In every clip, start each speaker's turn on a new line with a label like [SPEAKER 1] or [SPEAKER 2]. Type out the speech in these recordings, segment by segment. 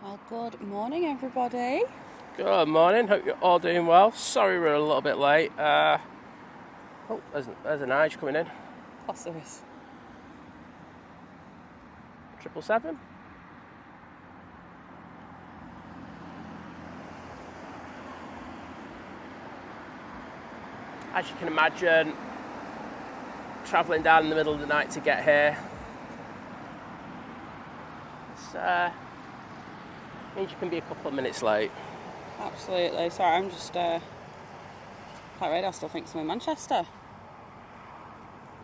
[SPEAKER 1] Well, good morning, everybody.
[SPEAKER 2] Good morning, hope you're all doing well. Sorry we're a little bit late. Oh, there's a Nige coming in.
[SPEAKER 1] Of course there is.
[SPEAKER 2] 777. As you can imagine, travelling down in the middle of the night to get here. Means you can be a couple of minutes late.
[SPEAKER 1] Absolutely. Sorry, I'm just quite ready. I still think I'm in Manchester.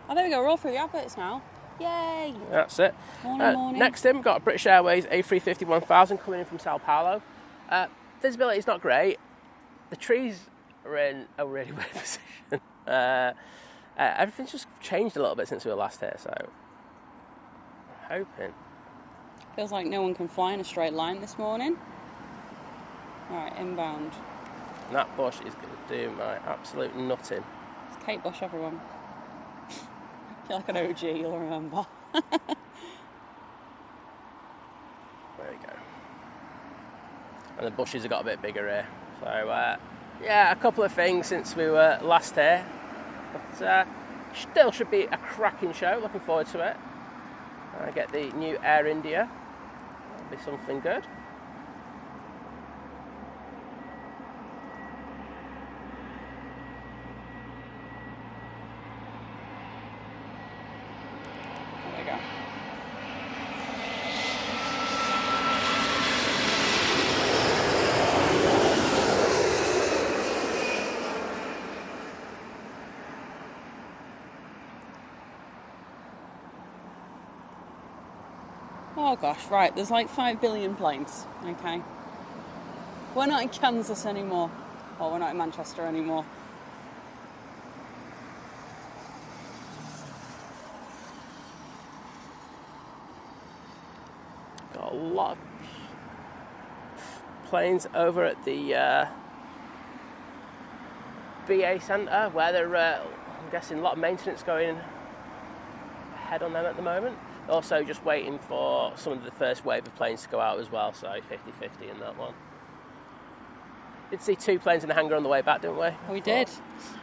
[SPEAKER 1] Oh, there we go. We're all through the adverts now. Yay!
[SPEAKER 2] That's it.
[SPEAKER 1] Morning.
[SPEAKER 2] Next in, we've got a British Airways A350 1000 coming in from Sao Paulo. Visibility is not great. The trees are in a really weird position. Everything's just changed a little bit since we were last here, so I'm hoping.
[SPEAKER 1] Feels like no one can fly in a straight line this morning. Alright, inbound.
[SPEAKER 2] And that bush is going to do my absolute nutting.
[SPEAKER 1] It's Kate Bush, everyone. If you're like an OG, you'll remember.
[SPEAKER 2] There we go. And the bushes have got a bit bigger here. So, yeah, a couple of things since we were last here. But still should be a cracking show. Looking forward to it. I get the new Air India. That'll be something good.
[SPEAKER 1] There we go. Oh gosh, right, there's like 5 billion planes, okay? We're not in Kansas anymore, or we're not in Manchester anymore.
[SPEAKER 2] Got a lot of planes over at the BA Centre where they're, I'm guessing, a lot of maintenance going ahead on them at the moment. Also just waiting for some of the first wave of planes to go out as well, so 50-50 in that one. Did see 2 planes in the hangar on the way back, didn't we?
[SPEAKER 1] We did.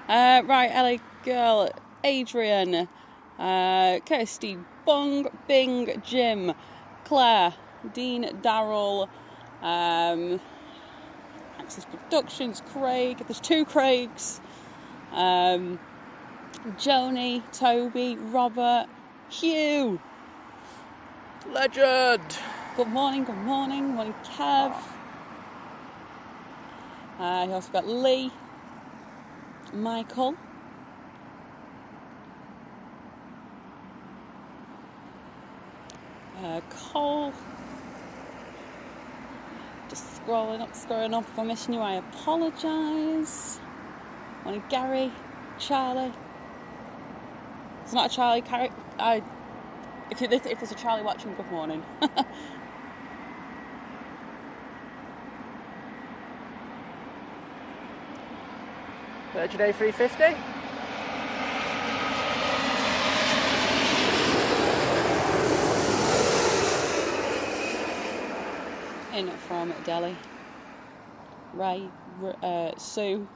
[SPEAKER 1] Right, LA Girl, Adrian, Kirsty, Bong, Bing, Jim, Claire, Dean, Darryl, Axis Productions, Craig, there's 2 Craigs, Joni, Toby, Robert, Hugh.
[SPEAKER 2] Legend!
[SPEAKER 1] Good morning, morning Kev. You also got Lee, Michael, Cole. Just scrolling up. If I'm missing you, I apologise. Morning, Gary, Charlie. It's not a Charlie character. If there's a Charlie watching, good morning.
[SPEAKER 2] Virgin A350.
[SPEAKER 1] In from Delhi. Ray, Sue.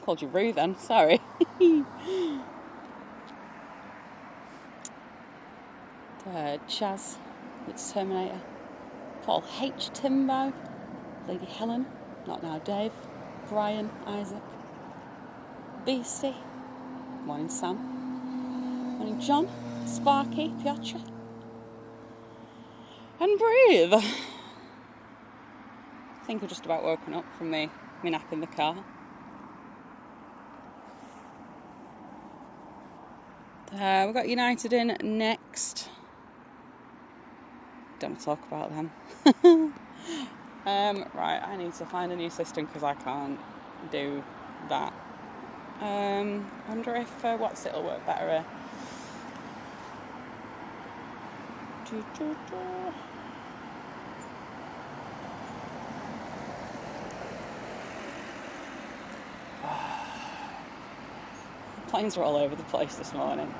[SPEAKER 1] Called you Rue then, sorry. Chaz, it's Terminator. Paul H. Timbo. Lady Helen, not now Dave. Brian, Isaac. Beastie. Morning Sam. Morning John. Sparky, Piotr. And Breathe. I think we're just about woken up from me nap in the car. We've got United in next. Don't want to talk about them. Right, I need to find a new system because I can't do that. I wonder if what's it'll work better here. Planes are all over the place this morning.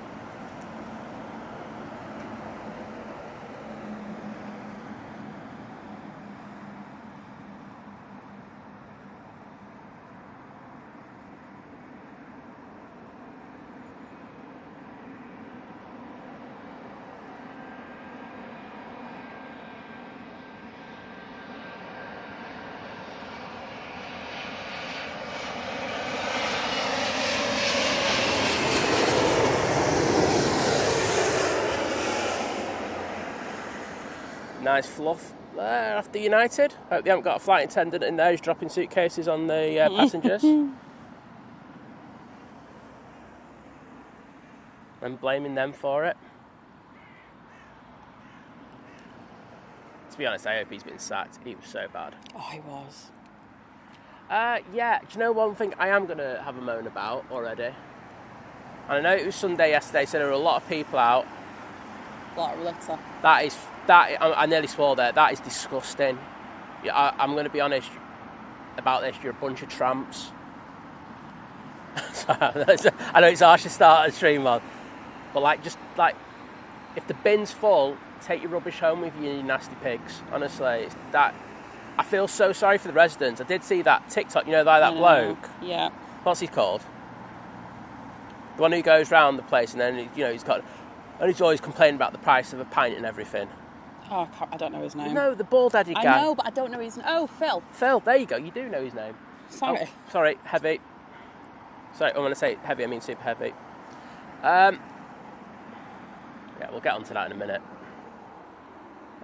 [SPEAKER 2] nice fluff there after United. Hope they haven't got a flight attendant in there who's dropping suitcases on the passengers. And blaming them for it. To be honest, I hope he's been sacked. He was so bad.
[SPEAKER 1] Oh, he was.
[SPEAKER 2] Yeah, do you know one thing I am going to have a moan about already? And I know it was Sunday yesterday, so there were a lot of people out.
[SPEAKER 1] A lot of litter.
[SPEAKER 2] I nearly swore there. That is disgusting. Yeah, I'm going to be honest about this. You're a bunch of tramps. I know it's harsh to start a stream on, but just if the bin's full, take your rubbish home with you, you nasty pigs. Honestly, it's that. I feel so sorry for the residents. I did see that TikTok, that bloke.
[SPEAKER 1] Yeah.
[SPEAKER 2] What's he called? The one who goes round the place and then he's always complaining about the price of a pint and everything.
[SPEAKER 1] Oh, I don't know his name.
[SPEAKER 2] No, the bald-headed guy.
[SPEAKER 1] I know, but I don't know his name. Oh, Phil.
[SPEAKER 2] Phil, there you go. You do know his name.
[SPEAKER 1] Sorry.
[SPEAKER 2] Oh, sorry, heavy. Sorry, I'm going to say heavy, I mean super heavy. Yeah, we'll get onto that in a minute.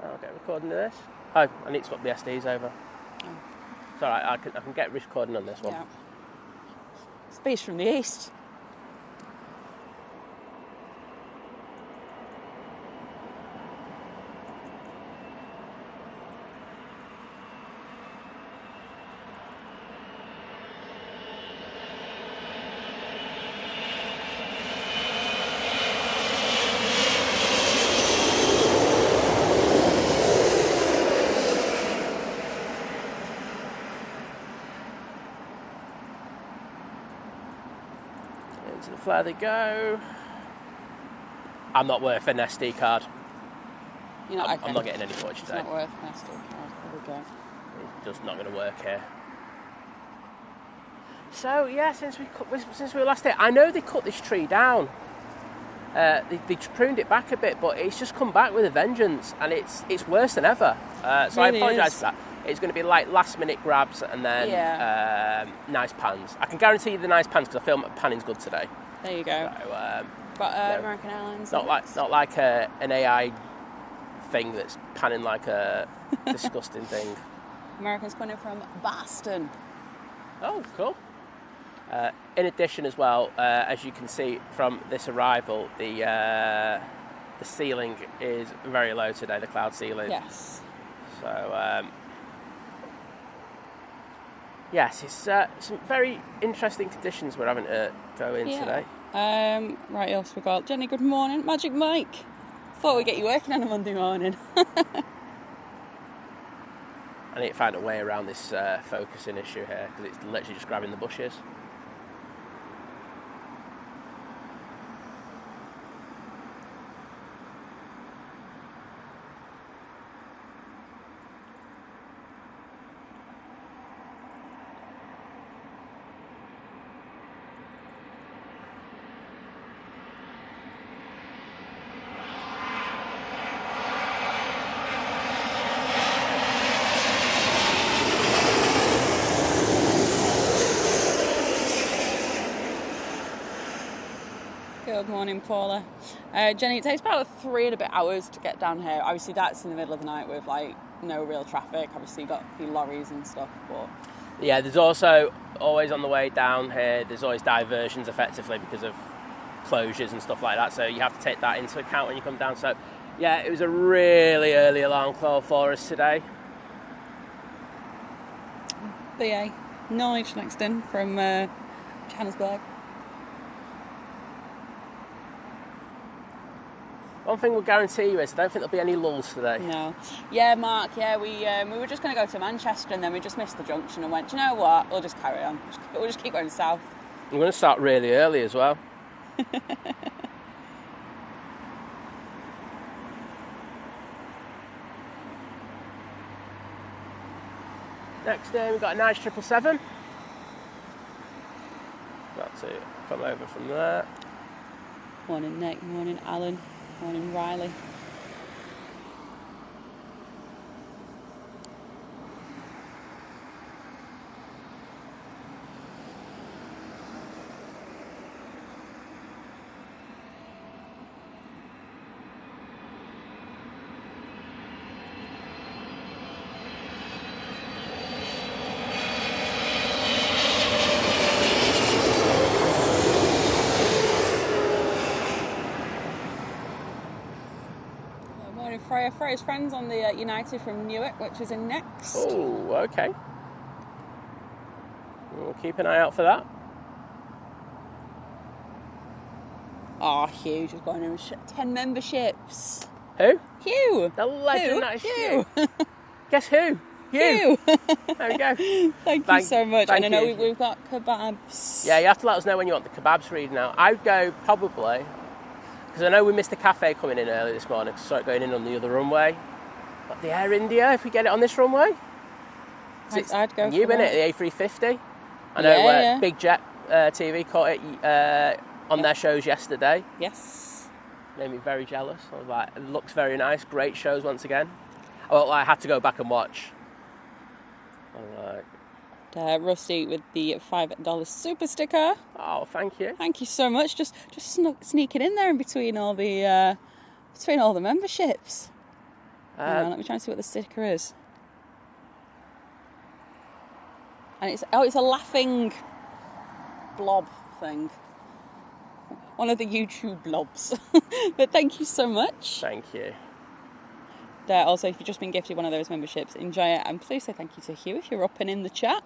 [SPEAKER 2] I'll get recording of this. Oh, I need to swap the SDs over. Oh. It's alright, I can get recording on this one.
[SPEAKER 1] Yeah. Space from the east.
[SPEAKER 2] Into the flare they go. I'm not worth an SD card.
[SPEAKER 1] You're not,
[SPEAKER 2] I'm not getting any footage today.
[SPEAKER 1] It's not worth an SD card. There we go.
[SPEAKER 2] It's just not going to work here. So yeah, since we were last here, I know they cut this tree down. They pruned it back a bit, but it's just come back with a vengeance, and it's worse than ever. So really I apologise for that. It's going to be like last minute grabs and then nice pans. I can guarantee you the nice pans because I feel my panning's good today.
[SPEAKER 1] There you go.
[SPEAKER 2] So,
[SPEAKER 1] got American Airlines.
[SPEAKER 2] Not like an AI thing that's panning like a disgusting thing.
[SPEAKER 1] American's coming from Boston.
[SPEAKER 2] Oh, cool. In addition, as well, as you can see from this arrival, the ceiling is very low today. The cloud ceiling.
[SPEAKER 1] Yes.
[SPEAKER 2] So. Yes, it's some very interesting conditions we're having to go in today.
[SPEAKER 1] Right, else we got Jenny, good morning. Magic Mike. Thought we'd get you working on a Monday morning.
[SPEAKER 2] I need to find a way around this focusing issue here because it's literally just grabbing the bushes.
[SPEAKER 1] Good morning, Paula. Jenny, it takes about 3 and a bit hours to get down here. Obviously, that's in the middle of the night with no real traffic. Obviously, you've got a few lorries and stuff, but
[SPEAKER 2] yeah, there's also always on the way down here. There's always diversions, effectively, because of closures and stuff like that. So you have to take that into account when you come down. So yeah, it was a really early alarm call for us today.
[SPEAKER 1] BA Nige next in from Johannesburg.
[SPEAKER 2] One thing we'll guarantee you is I don't think there'll be any lulls today.
[SPEAKER 1] No. Yeah, Mark, we were just going to go to Manchester and then we just missed the junction and went, do you know what, we'll just carry on. We'll just keep going south.
[SPEAKER 2] I'm going to start really early as well. Next day we've got a nice 777. Got to come over from there.
[SPEAKER 1] Morning Nick, morning Alan. Morning, Riley. Freya's friends on the United from Newark, which is in next.
[SPEAKER 2] Oh, okay. We'll keep an eye out for that.
[SPEAKER 1] Oh, Hugh just going in 10 memberships.
[SPEAKER 2] Who?
[SPEAKER 1] Hugh.
[SPEAKER 2] The legend that is
[SPEAKER 1] Hugh.
[SPEAKER 2] Guess who?
[SPEAKER 1] Hugh.
[SPEAKER 2] There we go.
[SPEAKER 1] Thank you so much. And I know
[SPEAKER 2] you.
[SPEAKER 1] we've got kebabs.
[SPEAKER 2] Yeah, you have to let us know when you want the kebabs reading out. I'd go probably, because I know we missed the cafe coming in early this morning, so going in on the other runway. But the Air India, if we get it on this runway.
[SPEAKER 1] I'd go
[SPEAKER 2] new,
[SPEAKER 1] for
[SPEAKER 2] innit?
[SPEAKER 1] that.
[SPEAKER 2] The A350. I know Big Jet TV caught it on their shows yesterday.
[SPEAKER 1] Yes.
[SPEAKER 2] Made me very jealous. I was like, it looks very nice. Great shows once again. Well, I had to go back and watch.
[SPEAKER 1] Rusty with the $5 super sticker.
[SPEAKER 2] Oh, thank you.
[SPEAKER 1] Thank you so much. Just sneaking in there in between all the memberships. Hang on, let me try and see what the sticker is. And it's a laughing blob thing. One of the YouTube blobs. But thank you so much.
[SPEAKER 2] Thank you.
[SPEAKER 1] Also, if you've just been gifted one of those memberships, enjoy it. And please say thank you to Hugh if you're up and in the chat.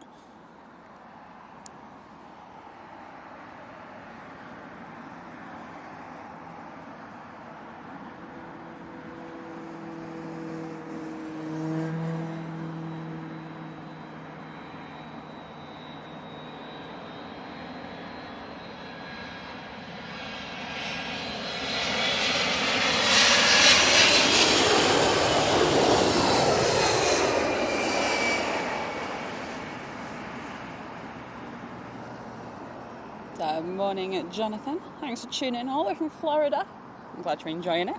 [SPEAKER 1] Morning, Jonathan. Thanks for tuning in all the way from Florida. I'm glad you're enjoying it.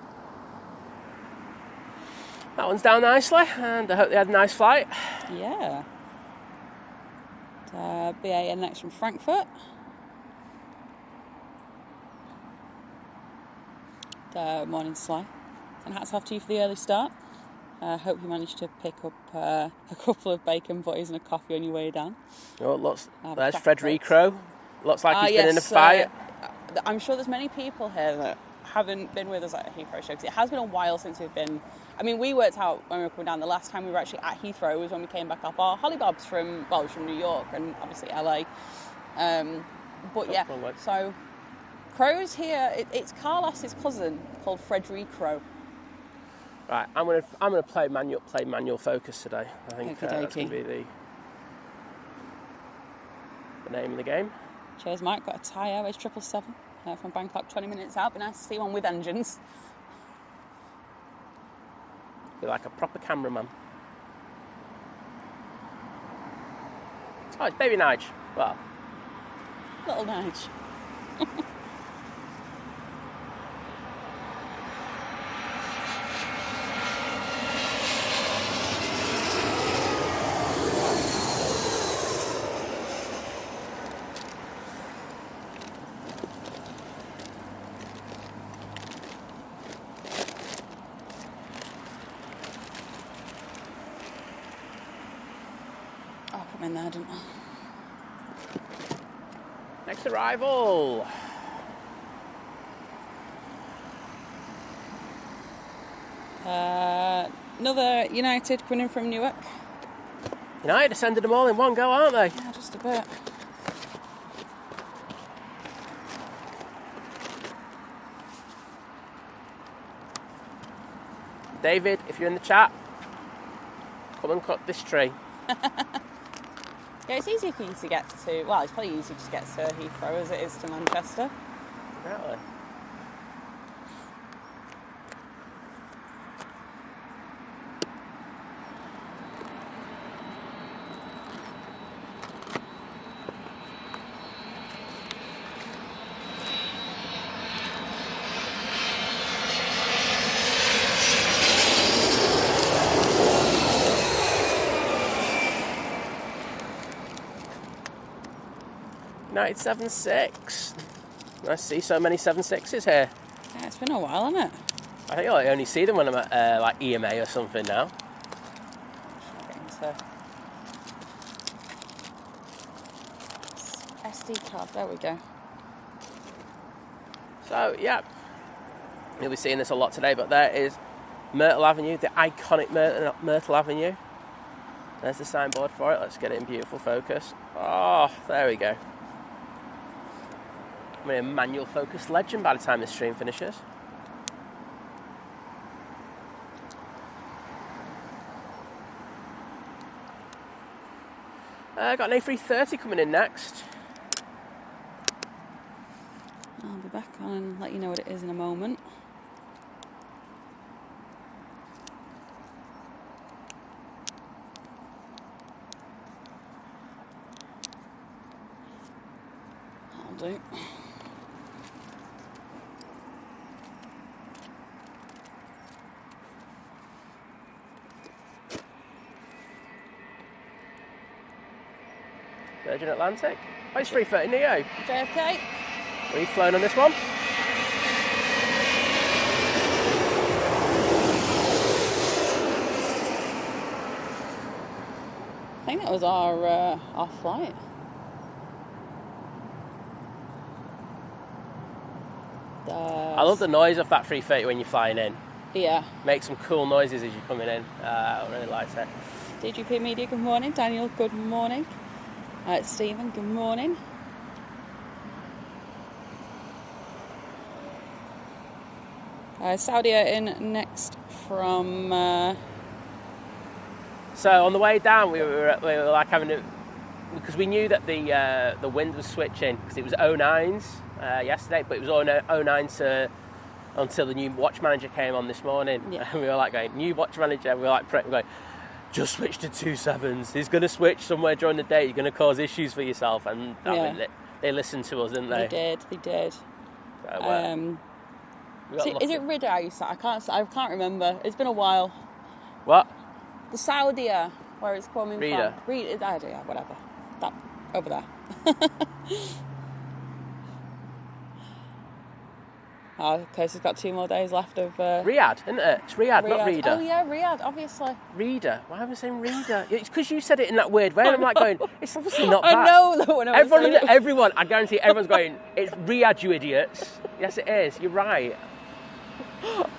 [SPEAKER 2] That one's down nicely, and I hope they had a nice flight.
[SPEAKER 1] Yeah. BA next from Frankfurt. Morning, Sly. And hats off to you for the early start. Hope you managed to pick up a couple of bacon butties and a coffee on your way down.
[SPEAKER 2] Oh, there's Frederico. Looks like he's been in a fight.
[SPEAKER 1] I'm sure there's many people here that haven't been with us at a Heathrow show, because it has been a while since we've been. I mean, we worked out when we were coming down. The last time we were actually at Heathrow was when we came back off our hollybobs from New York and obviously LA. So Crow's here. It's Carlos's cousin called Frederico.
[SPEAKER 2] Right, I'm gonna play manual focus today. I think that's gonna be the name of the game.
[SPEAKER 1] Cheers, Mike. Got a Thai Airways 777 from Bangkok, 20 minutes out. Be nice to see one with engines.
[SPEAKER 2] Be like a proper cameraman. Oh, it's Baby Nige. Well,
[SPEAKER 1] Little Nige. In there, didn't I?
[SPEAKER 2] Next arrival.
[SPEAKER 1] Another United coming in from Newark.
[SPEAKER 2] United are sending them all in one go, aren't they?
[SPEAKER 1] Yeah, just a bit.
[SPEAKER 2] David, if you're in the chat, come and cut this tree.
[SPEAKER 1] Yeah, it's easy for you to get to. Well, it's probably easier to get to Heathrow as it is to Manchester.
[SPEAKER 2] Really? United 7.6. Nice to see so many 7.6s here.
[SPEAKER 1] Yeah, it's been a while, hasn't it?
[SPEAKER 2] I think I only see them when I'm at like EMA or something now.
[SPEAKER 1] SD card, there we go.
[SPEAKER 2] So, yeah. You'll be seeing this a lot today, but there is Myrtle Avenue, the iconic Myrtle Avenue. There's the signboard for it. Let's get it in beautiful focus. Oh, there we go. I'm a manual focus legend by the time this stream finishes. Got an A330 coming in next.
[SPEAKER 1] I'll be back on and let you know what it is in a moment. That'll do.
[SPEAKER 2] Virgin Atlantic. Oh, it's 330 Neo.
[SPEAKER 1] JFK.
[SPEAKER 2] Were you flown on this one?
[SPEAKER 1] I think that was our flight.
[SPEAKER 2] I love the noise of that 330 when you're flying in.
[SPEAKER 1] Yeah.
[SPEAKER 2] Makes some cool noises as you're coming in. I really like it.
[SPEAKER 1] DGP Media, good morning. Daniel, good morning. Stephen, good morning. Saudi are in next from...
[SPEAKER 2] So on the way down, we were like having a... Because we knew that the wind was switching, because it was 09s yesterday, but it was on 09 until the new watch manager came on this morning.
[SPEAKER 1] Yeah.
[SPEAKER 2] And we were like going, new watch manager, we were like going, just switch to 27s. He's going to switch somewhere during the day. You're going to cause issues for yourself. And I mean, they listened to us, didn't they?
[SPEAKER 1] They did.
[SPEAKER 2] So,
[SPEAKER 1] is it Rida? I can't remember. It's been a while.
[SPEAKER 2] What?
[SPEAKER 1] The Saudia, where it's coming
[SPEAKER 2] Rida.
[SPEAKER 1] from. Rida, yeah, whatever. That over there. Oh, okay, so it's got 2 more days left of...
[SPEAKER 2] Riyadh, isn't it? It's Riyadh, not Rida.
[SPEAKER 1] Oh, yeah, Riyadh, obviously.
[SPEAKER 2] Rida. Why am I saying Rida? It's because you said it in that weird way, and I'm like going, it's obviously not that.
[SPEAKER 1] I know that when I was
[SPEAKER 2] everyone, I guarantee everyone's going, it's Riyadh, you idiots. Yes, it is. You're right.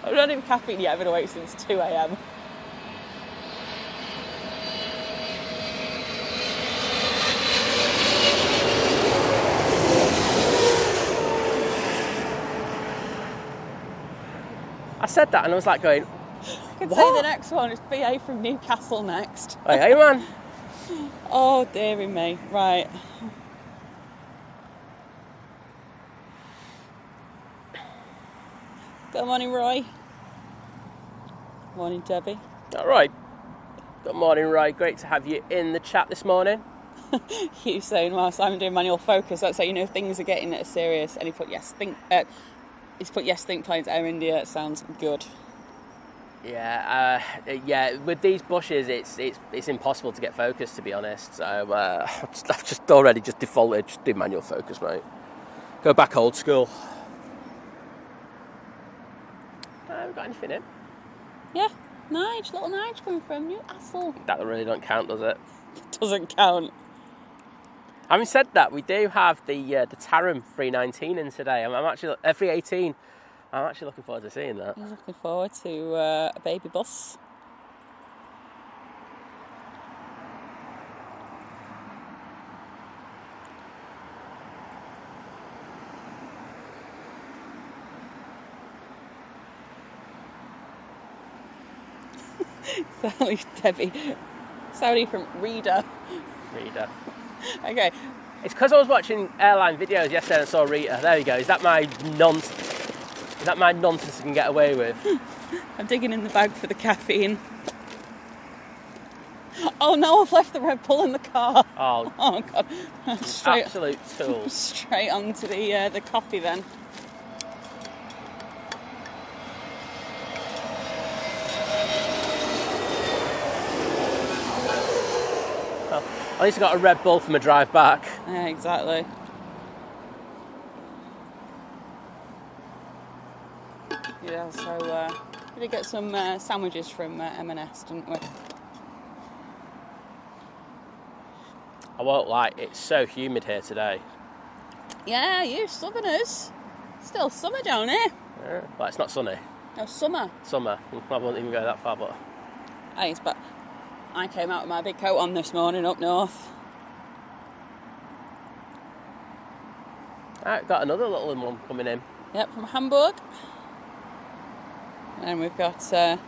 [SPEAKER 1] I've not even caffeine yet. I've been awake since 2 a.m.
[SPEAKER 2] I said that and I was like going,
[SPEAKER 1] I could say the next one. It's BA from Newcastle next.
[SPEAKER 2] Hey, man.
[SPEAKER 1] Oh, dearie me. Right. Good morning, Roy. Morning, Debbie.
[SPEAKER 2] All right. Good morning, Roy. Great to have you in the chat this morning.
[SPEAKER 1] You saying, whilst I'm doing manual focus, that's how you know things are getting serious. And he put yes, think planes Air India. It sounds good.
[SPEAKER 2] Yeah, with these bushes, it's impossible to get focus, to be honest. So I've just already defaulted, just do manual focus, mate. Go back old school. Haven't got anything in.
[SPEAKER 1] Yeah, little Nige coming from Newcastle.
[SPEAKER 2] That really don't count, does it?
[SPEAKER 1] Doesn't count.
[SPEAKER 2] Having said that, we do have the Tarim 319 in today. I'm actually 318. I'm actually looking forward to seeing that.
[SPEAKER 1] I'm looking forward to a baby bus. Sally, Debbie. Saudi from Rida.
[SPEAKER 2] Rita.
[SPEAKER 1] Okay.
[SPEAKER 2] It's because I was watching airline videos yesterday and saw Rita. There you go. Is that my nonsense I can get away with?
[SPEAKER 1] I'm digging in the bag for the caffeine. Oh no, I've left the Red Bull in the car.
[SPEAKER 2] Oh
[SPEAKER 1] God.
[SPEAKER 2] Absolute tool.
[SPEAKER 1] Straight onto the coffee then.
[SPEAKER 2] Well, at least I got a Red Bull for my drive back.
[SPEAKER 1] Yeah, exactly. Yeah, so we did get some sandwiches from M&S, didn't we?
[SPEAKER 2] I won't lie, it's so humid here today.
[SPEAKER 1] Yeah, you southerners. Still summer down here.
[SPEAKER 2] Yeah, well, it's not sunny.
[SPEAKER 1] No, summer.
[SPEAKER 2] Summer. I won't even go that far, but...
[SPEAKER 1] But I came out with my big coat on this morning up north.
[SPEAKER 2] Alright, got another little one coming in.
[SPEAKER 1] Yep, from Hamburg. And we've got the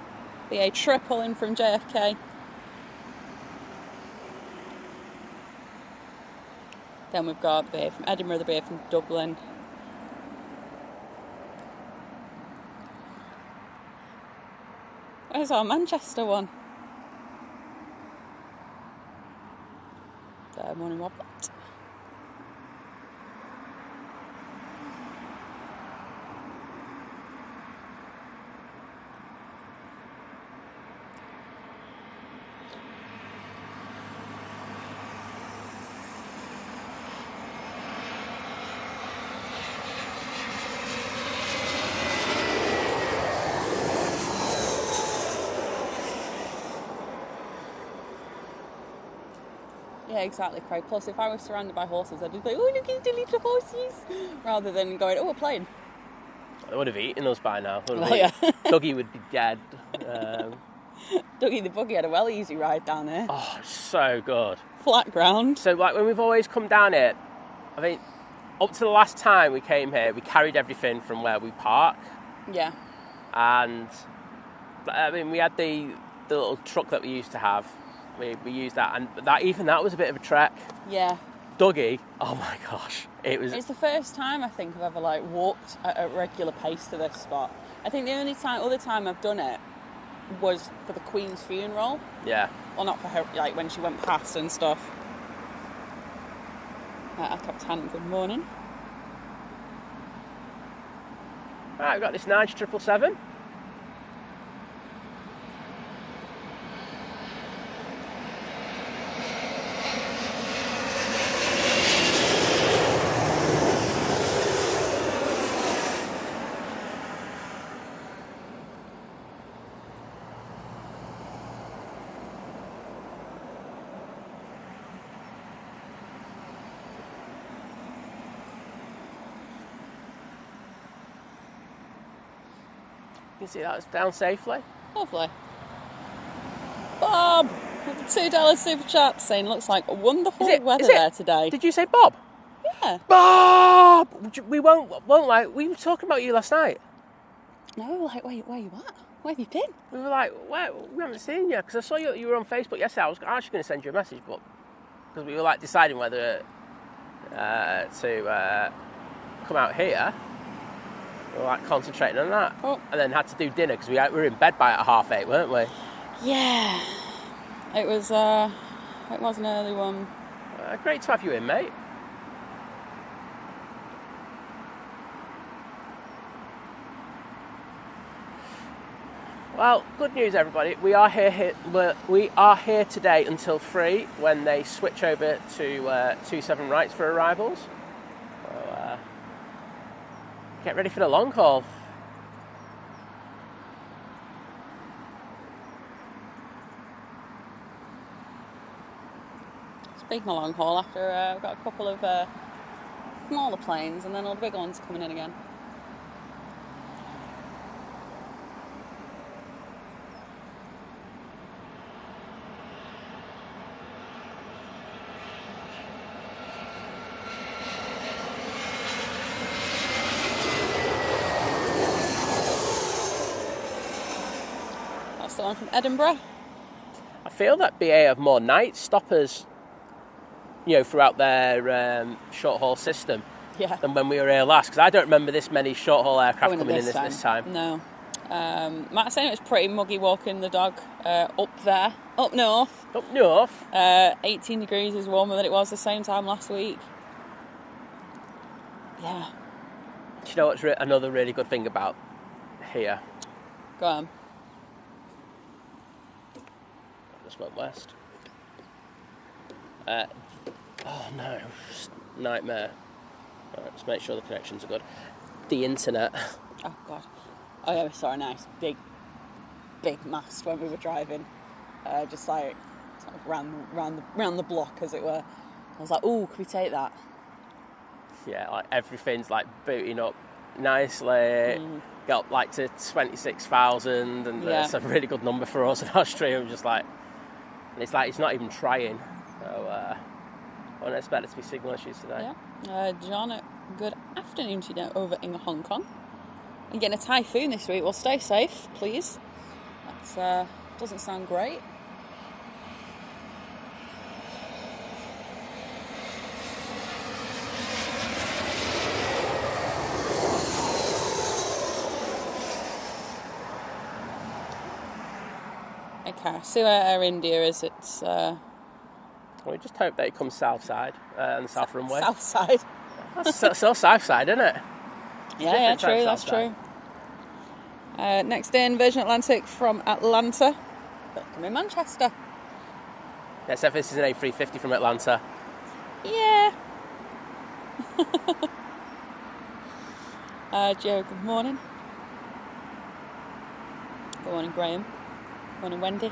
[SPEAKER 1] A in from JFK. Then we've got the BA from Edinburgh, the BA from Dublin. Where's our Manchester one? Morning Robert. Yeah, exactly, Craig. Plus, if I was surrounded by horses, I'd just be like, oh, look at the little horses, rather than going, oh, a plane.
[SPEAKER 2] They would have eaten us by now.
[SPEAKER 1] Well, yeah.
[SPEAKER 2] Dougie would be dead.
[SPEAKER 1] Dougie the buggy had a well easy ride down here.
[SPEAKER 2] Oh, so good.
[SPEAKER 1] Flat ground.
[SPEAKER 2] So, like, when we've always come down here, I think up to the last time we came here, we carried everything from where we park.
[SPEAKER 1] Yeah.
[SPEAKER 2] And, I mean, we had the little truck that we used to have. We used that, and that was a bit of a trek.
[SPEAKER 1] Yeah.
[SPEAKER 2] Dougie, oh my gosh,
[SPEAKER 1] It's the first time I think I've ever walked at a regular pace to this spot. I think the other time I've done it was for the Queen's funeral.
[SPEAKER 2] Yeah.
[SPEAKER 1] Well, not for her, when she went past and stuff. I kept hand. Good morning.
[SPEAKER 2] Right, we've got this Nige 777. You can see that it's down safely.
[SPEAKER 1] Lovely. Bob, with the $2 super chat saying looks like wonderful weather there today.
[SPEAKER 2] Did you say Bob?
[SPEAKER 1] Yeah.
[SPEAKER 2] Bob! We won't we were talking about you last night.
[SPEAKER 1] No, where you at? Where have you been?
[SPEAKER 2] We were like, we haven't seen you, because I saw you were on Facebook yesterday. I was actually going to send you a message, but because we were deciding whether to come out here. We were concentrating on that.
[SPEAKER 1] Oh.
[SPEAKER 2] And then had to do dinner because we were in bed by 8:30, weren't we?
[SPEAKER 1] Yeah. It was an early one.
[SPEAKER 2] Great to have you in, mate. Well, good news, everybody. We are here today until 3 when they switch over to 27 rights for arrivals. So, get ready for the long haul.
[SPEAKER 1] Speaking of long haul, after we've got a couple of smaller planes and then all the big ones coming in again. That's the one from Edinburgh.
[SPEAKER 2] I feel that BA have more night stoppers, throughout their short-haul system than when we were here last, because I don't remember this many short-haul aircraft coming in this time.
[SPEAKER 1] No. Matt saying it was pretty muggy walking the dog up north.
[SPEAKER 2] Up north?
[SPEAKER 1] 18 degrees is warmer than it was the same time last week. Yeah.
[SPEAKER 2] Do you know what's another really good thing about here?
[SPEAKER 1] Go on.
[SPEAKER 2] Just went west. Oh no, nightmare. Right, let's make sure the connections are good. The internet.
[SPEAKER 1] Oh god. Oh yeah, we saw a nice big mast when we were driving. Just sort of round the block, as it were. I was like, ooh, can we take that?
[SPEAKER 2] Yeah, everything's booting up nicely. Got like to 26,000, and that's a really good number for us in Austria. I'm just like, and it's like it's not even trying. So I wouldn't expect it to be signal issues today.
[SPEAKER 1] Yeah. John, good afternoon to you over in Hong Kong. You're getting a typhoon this week. Well, stay safe, please. That doesn't sound great. Okay, see where Air India is. It's.
[SPEAKER 2] We just hope that it comes south side on the south runway.
[SPEAKER 1] South side.
[SPEAKER 2] That's so south side, isn't it?
[SPEAKER 1] Yeah, true. That's true. Next in, Virgin Atlantic from Atlanta. Come in Manchester.
[SPEAKER 2] Let's see if this is an A350 from Atlanta.
[SPEAKER 1] Yeah. Joe, good morning. Good morning, Graham. Good morning, Wendy.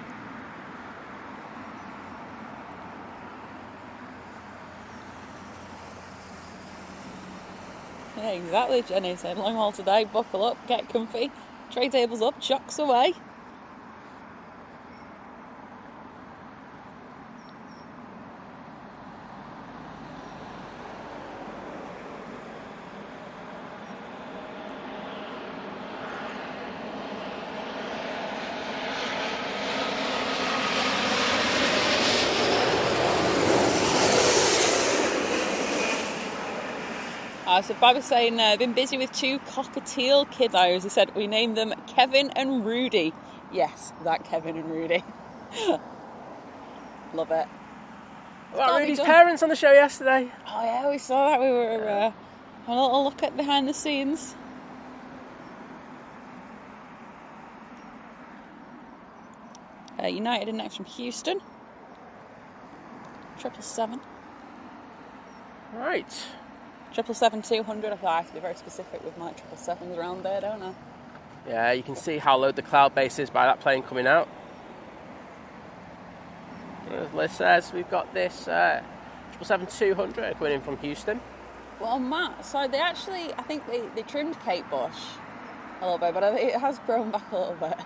[SPEAKER 1] Yeah, exactly, Jenny said. Long haul today, buckle up, get comfy, tray tables up, chocks away. So Bob was saying, been busy with 2 cockatiel kiddos. He said, we named them Kevin and Rudy. Yes, that Kevin and Rudy. Love it.
[SPEAKER 2] Well, Rudy's parents on the show yesterday.
[SPEAKER 1] Oh yeah, we saw that. We were a little look at behind the scenes. United in next from Houston. 777.
[SPEAKER 2] Right.
[SPEAKER 1] 777-200. I thought I have to be very specific with my 777s around there, don't I?
[SPEAKER 2] Yeah, you can see how low the cloud base is by that plane coming out. As Liz says, we've got this 777-200 coming in from Houston.
[SPEAKER 1] Well, Matt, so they actually, I think they trimmed Kate Bush a little bit, but I think it has grown back a little bit.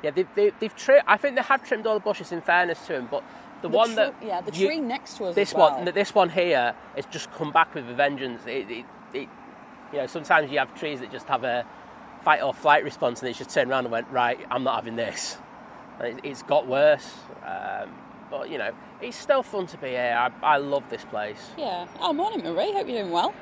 [SPEAKER 2] Yeah, they've trimmed. I think they have trimmed all the bushes in fairness to them, but the
[SPEAKER 1] tree next to us.
[SPEAKER 2] This one here has just come back with a vengeance. It sometimes you have trees that just have a fight or flight response, and it's just turned around and went, right, I'm not having this. And it's got worse, but it's still fun to be here. I love this place.
[SPEAKER 1] Yeah. Oh, morning, Marie. Hope you're doing well.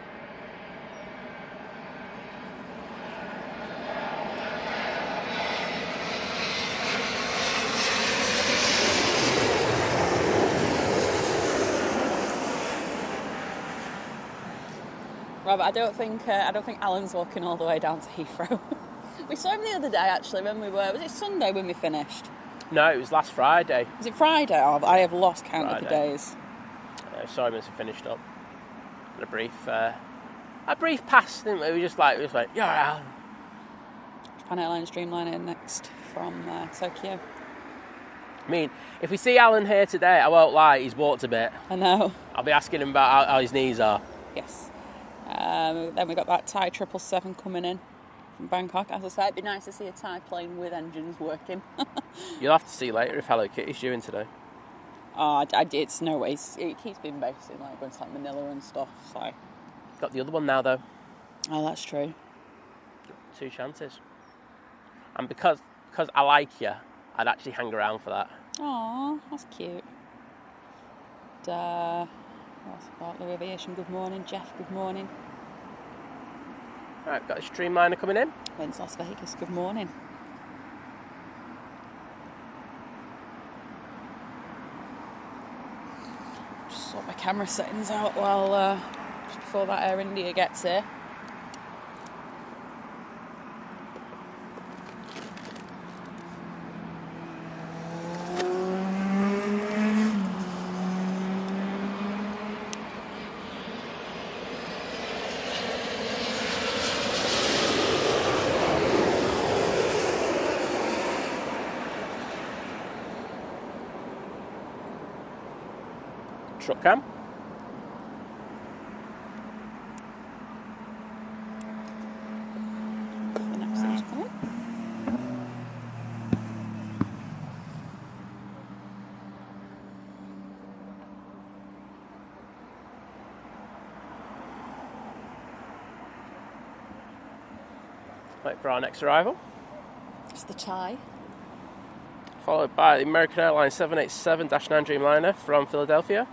[SPEAKER 1] Robert, I don't think Alan's walking all the way down to Heathrow. We saw him the other day, actually, when was it Sunday when we finished?
[SPEAKER 2] No, it was last Friday.
[SPEAKER 1] Was it Friday? Oh, I have lost count of the days.
[SPEAKER 2] I saw him as he finished up. And a brief pass, didn't we? We just went, you're Alan.
[SPEAKER 1] Japan Airlines Dreamliner next from Tokyo.
[SPEAKER 2] I mean, if we see Alan here today, I won't lie, he's walked a bit.
[SPEAKER 1] I know.
[SPEAKER 2] I'll be asking him about how his knees are.
[SPEAKER 1] Yes. Then we got that Thai 777 coming in from Bangkok. As I say, it'd be nice to see a Thai plane with engines working.
[SPEAKER 2] You'll have to see later if Hello Kitty's due in today.
[SPEAKER 1] Oh, I did. It's no way. He's been based in going to Manila and stuff. So
[SPEAKER 2] got the other one now though.
[SPEAKER 1] Oh, that's true.
[SPEAKER 2] 2 chances. And because I like you, I'd actually hang around for that.
[SPEAKER 1] Aw, that's cute. What's Bartley Aviation, good morning. Jeff, good morning.
[SPEAKER 2] Right, got this Dreamliner coming in.
[SPEAKER 1] Vince, Las Vegas, good morning. Just sort my camera settings out while just before that Air India gets here.
[SPEAKER 2] Truck cam. Wait for our next arrival.
[SPEAKER 1] It's the Thai.
[SPEAKER 2] Followed by the American Airlines 787-9 Dreamliner from Philadelphia.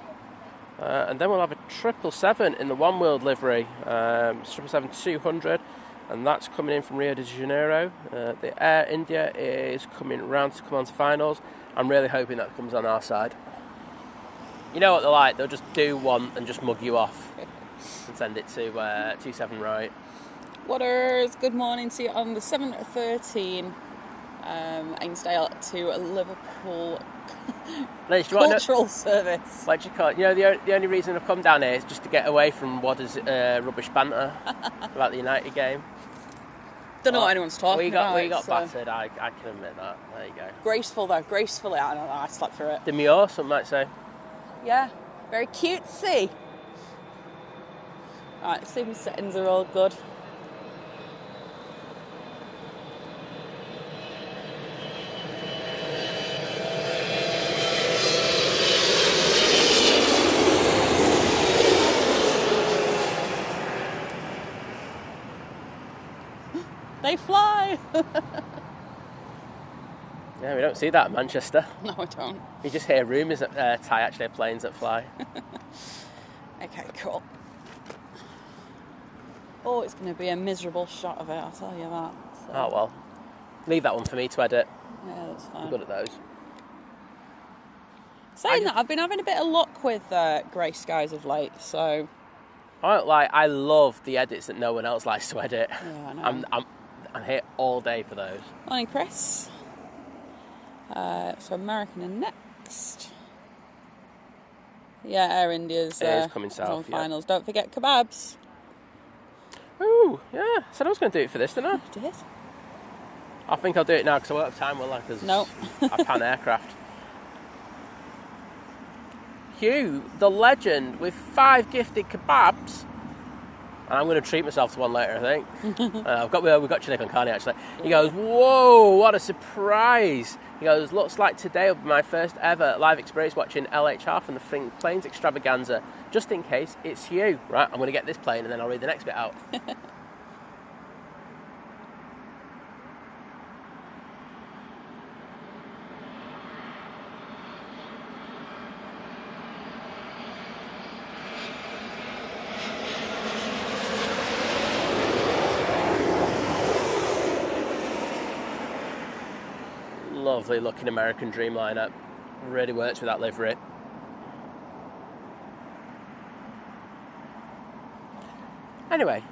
[SPEAKER 2] And then we'll have a 777 in the One World livery, 777-200, and that's coming in from Rio de Janeiro. The Air India is coming round to come on to finals. I'm really hoping that comes on our side. You know what they're like, they'll just do one and just mug you off and send it to 27 right.
[SPEAKER 1] Waters, good morning to you on the 713 Ainsdale to Liverpool cultural service.
[SPEAKER 2] What do you call it? You know, the only reason I've come down here is just to get away from Waters' rubbish banter about the United game.
[SPEAKER 1] Don't know what anyone's talking about.
[SPEAKER 2] We got battered, I can admit that. There you go.
[SPEAKER 1] Graceful though, gracefully. I don't know, I slept through it.
[SPEAKER 2] Demure, some might say.
[SPEAKER 1] Yeah, very cutesy. Alright, let's see if the settings are all good. They fly!
[SPEAKER 2] Yeah, we don't see that in Manchester.
[SPEAKER 1] No, I don't.
[SPEAKER 2] You just hear rumours that Thai actually have planes that fly.
[SPEAKER 1] Okay, cool. Oh, it's going to be a miserable shot of it, I'll tell you that. So.
[SPEAKER 2] Oh, well. Leave that one for me to edit.
[SPEAKER 1] Yeah, that's fine.
[SPEAKER 2] I'm good at those.
[SPEAKER 1] Saying that, I've been having a bit of luck with grey skies of late, so...
[SPEAKER 2] I love the edits that no one else likes to edit.
[SPEAKER 1] Yeah, I know.
[SPEAKER 2] I'm here all day for those.
[SPEAKER 1] Morning, Chris. So American and next. Yeah, Air India's
[SPEAKER 2] coming south.
[SPEAKER 1] on finals. Yeah. Don't forget kebabs.
[SPEAKER 2] Ooh, yeah. Said I was going to do it for this, didn't I?
[SPEAKER 1] You did.
[SPEAKER 2] I think I'll do it now because I won't have time, will I? Because
[SPEAKER 1] nope.
[SPEAKER 2] I pan aircraft. Hugh, the legend, with 5 gifted kebabs. And I'm going to treat myself to one later, I think. We've got Chinook on Carney, actually. He goes, whoa, what a surprise. He goes, looks like today will be my first ever live experience watching LHR from the Planes Extravaganza. Just in case, it's you. Right, I'm going to get this plane and then I'll read the next bit out. Lovely looking American Dreamliner. Really works with that livery. Anyway,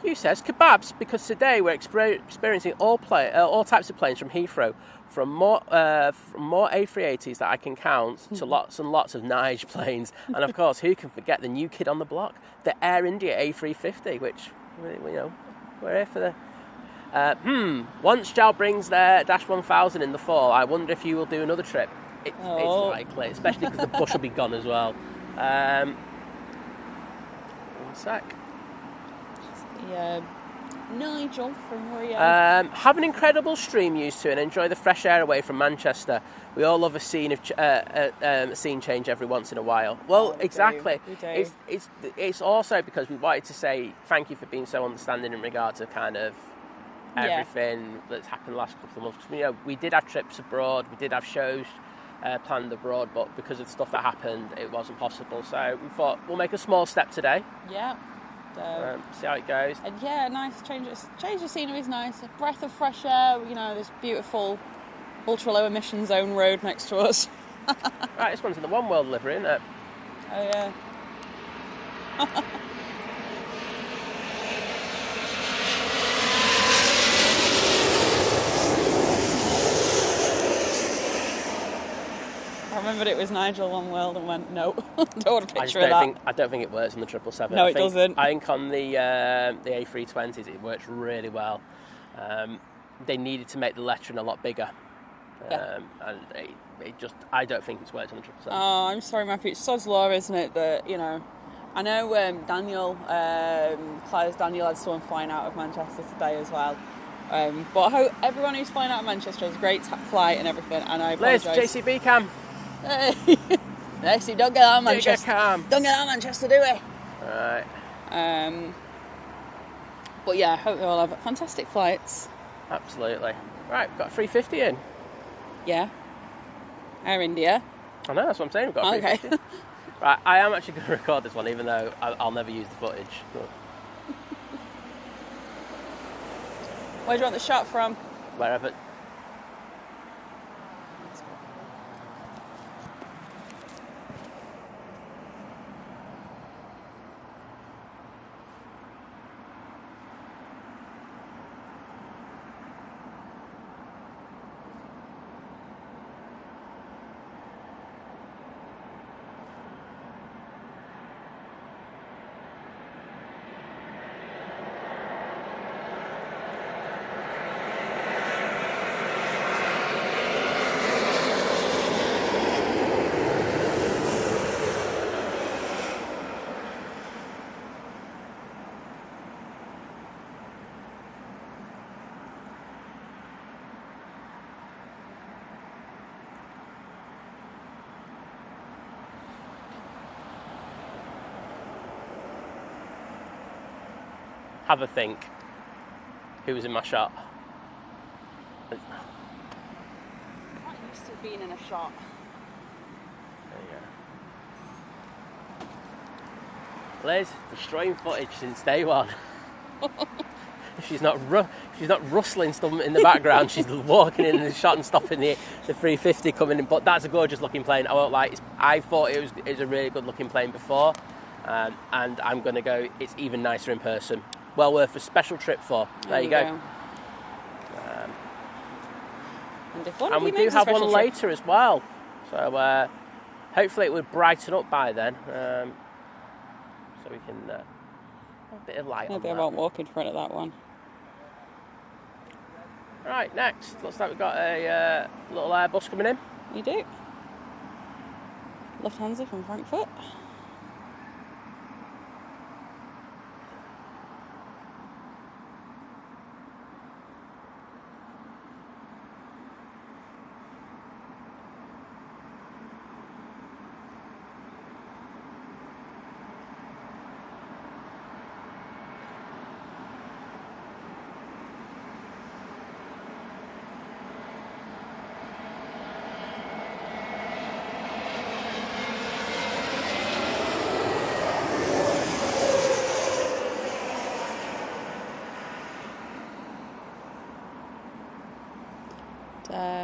[SPEAKER 2] Hugh says kebabs because today we're experiencing all types of planes from Heathrow, from more A380s that I can count to lots and lots of Nige planes, and of course, who can forget the new kid on the block, the Air India A350, which we're here for the. Once Jow brings their Dash 1000 in the fall, I wonder if you will do another trip. It's likely, especially because the bush will be gone as well. One sec.
[SPEAKER 1] Yeah, Nigel from Rio.
[SPEAKER 2] Have an incredible stream used to and enjoy the fresh air away from Manchester. We all love a scene change every once in a while. Well, exactly.
[SPEAKER 1] We do.
[SPEAKER 2] It's also because we wanted to say thank you for being so understanding in regard to kind of everything that's happened the last couple of months. You know, we did have trips abroad, we did have shows planned abroad, but because of the stuff that happened, it wasn't possible. So we thought we'll make a small step today.
[SPEAKER 1] Yeah.
[SPEAKER 2] See how it goes.
[SPEAKER 1] And yeah, nice change of scenery is nice. A breath of fresh air. You know, this beautiful ultra low emission zone road next to us.
[SPEAKER 2] Right, this one's in the One World livery, isn't it?
[SPEAKER 1] Oh yeah. I remembered it was Nigel One World and went, no, don't want a picture of that.
[SPEAKER 2] I don't think it works on the 777.
[SPEAKER 1] No, it doesn't.
[SPEAKER 2] I think on the A320s it works really well. They needed to make the lettering a lot bigger. And I don't think it's worked on the 777.
[SPEAKER 1] Oh, I'm sorry, Matthew. It's sod's law, isn't it? That, you know, I know Clive's Daniel had someone flying out of Manchester today as well. But I hope everyone who's flying out of Manchester has a great flight and everything. And I apologise.
[SPEAKER 2] Liz, JCB cam.
[SPEAKER 1] Hey, Lexi, don't get out of Manchester. Don't get out of Manchester, do we?
[SPEAKER 2] Alright.
[SPEAKER 1] But yeah, I hope they all have fantastic flights.
[SPEAKER 2] Absolutely. Right, got a 350 in.
[SPEAKER 1] Yeah. Air India.
[SPEAKER 2] I know, that's what I'm saying. We've got a 350.
[SPEAKER 1] Okay.
[SPEAKER 2] Right, I am actually going to record this one, even though I'll never use the footage. But
[SPEAKER 1] Where do you want the shot from?
[SPEAKER 2] wherever. Have a think. Who was in my shot?
[SPEAKER 1] I'm not used to being in a shot.
[SPEAKER 2] There you go. Liz, destroying footage since day one. She's not rustling stuff in the background. She's walking in the shot and stopping the 350 coming in. But that's a gorgeous looking plane. I won't lie. I thought it was a really good looking plane before, and I'm going to go. It's even nicer in person. Well worth a special trip for. There you go. And we do have one later as well. So hopefully it will brighten up by then. So we can have a bit of light on that.
[SPEAKER 1] Maybe I won't walk in front of that one.
[SPEAKER 2] Right, next. Looks like we've got a little Airbus coming in.
[SPEAKER 1] You do. Lufthansa from Frankfurt.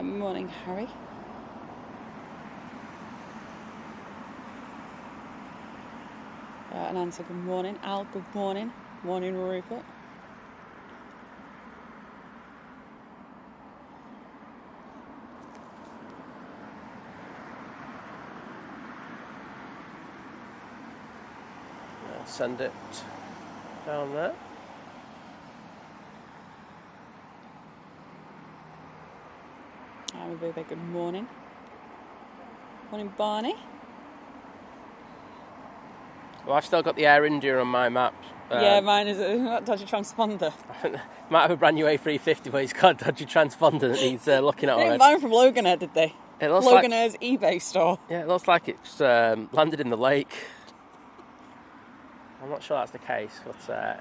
[SPEAKER 1] Morning, Harry. And answer, good morning. Al, good morning. Morning, Rupert.
[SPEAKER 2] Send it down there.
[SPEAKER 1] Good morning. Morning, Barney.
[SPEAKER 2] Well, I've still got the Air India on my map.
[SPEAKER 1] Yeah, mine is a dodgy transponder.
[SPEAKER 2] Might have a brand new A350 where he's got a dodgy transponder that he's looking at
[SPEAKER 1] They
[SPEAKER 2] already.
[SPEAKER 1] didn't buy them from Logan Air, did they?
[SPEAKER 2] It looks
[SPEAKER 1] Logan Air's eBay store.
[SPEAKER 2] Yeah, it looks like it's landed in the lake. I'm not sure that's the case, but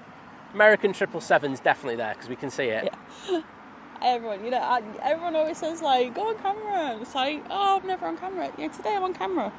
[SPEAKER 2] American 777's definitely there because we can see it.
[SPEAKER 1] Yeah. Everyone, everyone always says, like, go on camera. It's like, oh, I'm never on camera. Yeah, today I'm on camera.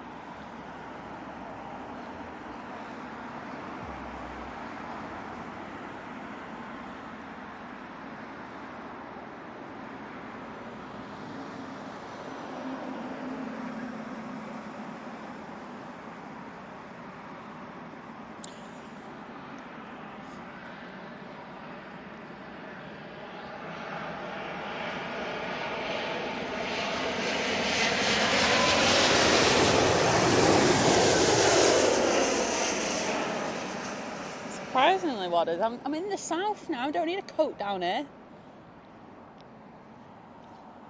[SPEAKER 1] Surprisingly, what is? I'm in the south now. I don't need a coat down here.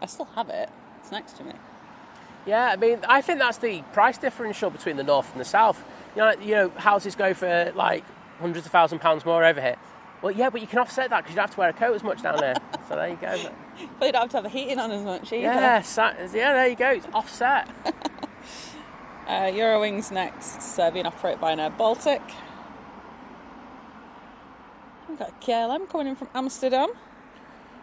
[SPEAKER 1] I still have it. It's next to me.
[SPEAKER 2] Yeah, I mean, I think that's the price differential between the north and the south. You know, houses go for like hundreds of £1,000s more over here. Well, yeah, but you can offset that because you don't have to wear a coat as much down there. So there you go.
[SPEAKER 1] But you don't have to have the heating on as much either.
[SPEAKER 2] Yeah, there you go. It's offset.
[SPEAKER 1] Eurowings next, being operated by an Air Baltic. We've got a KLM coming in from Amsterdam.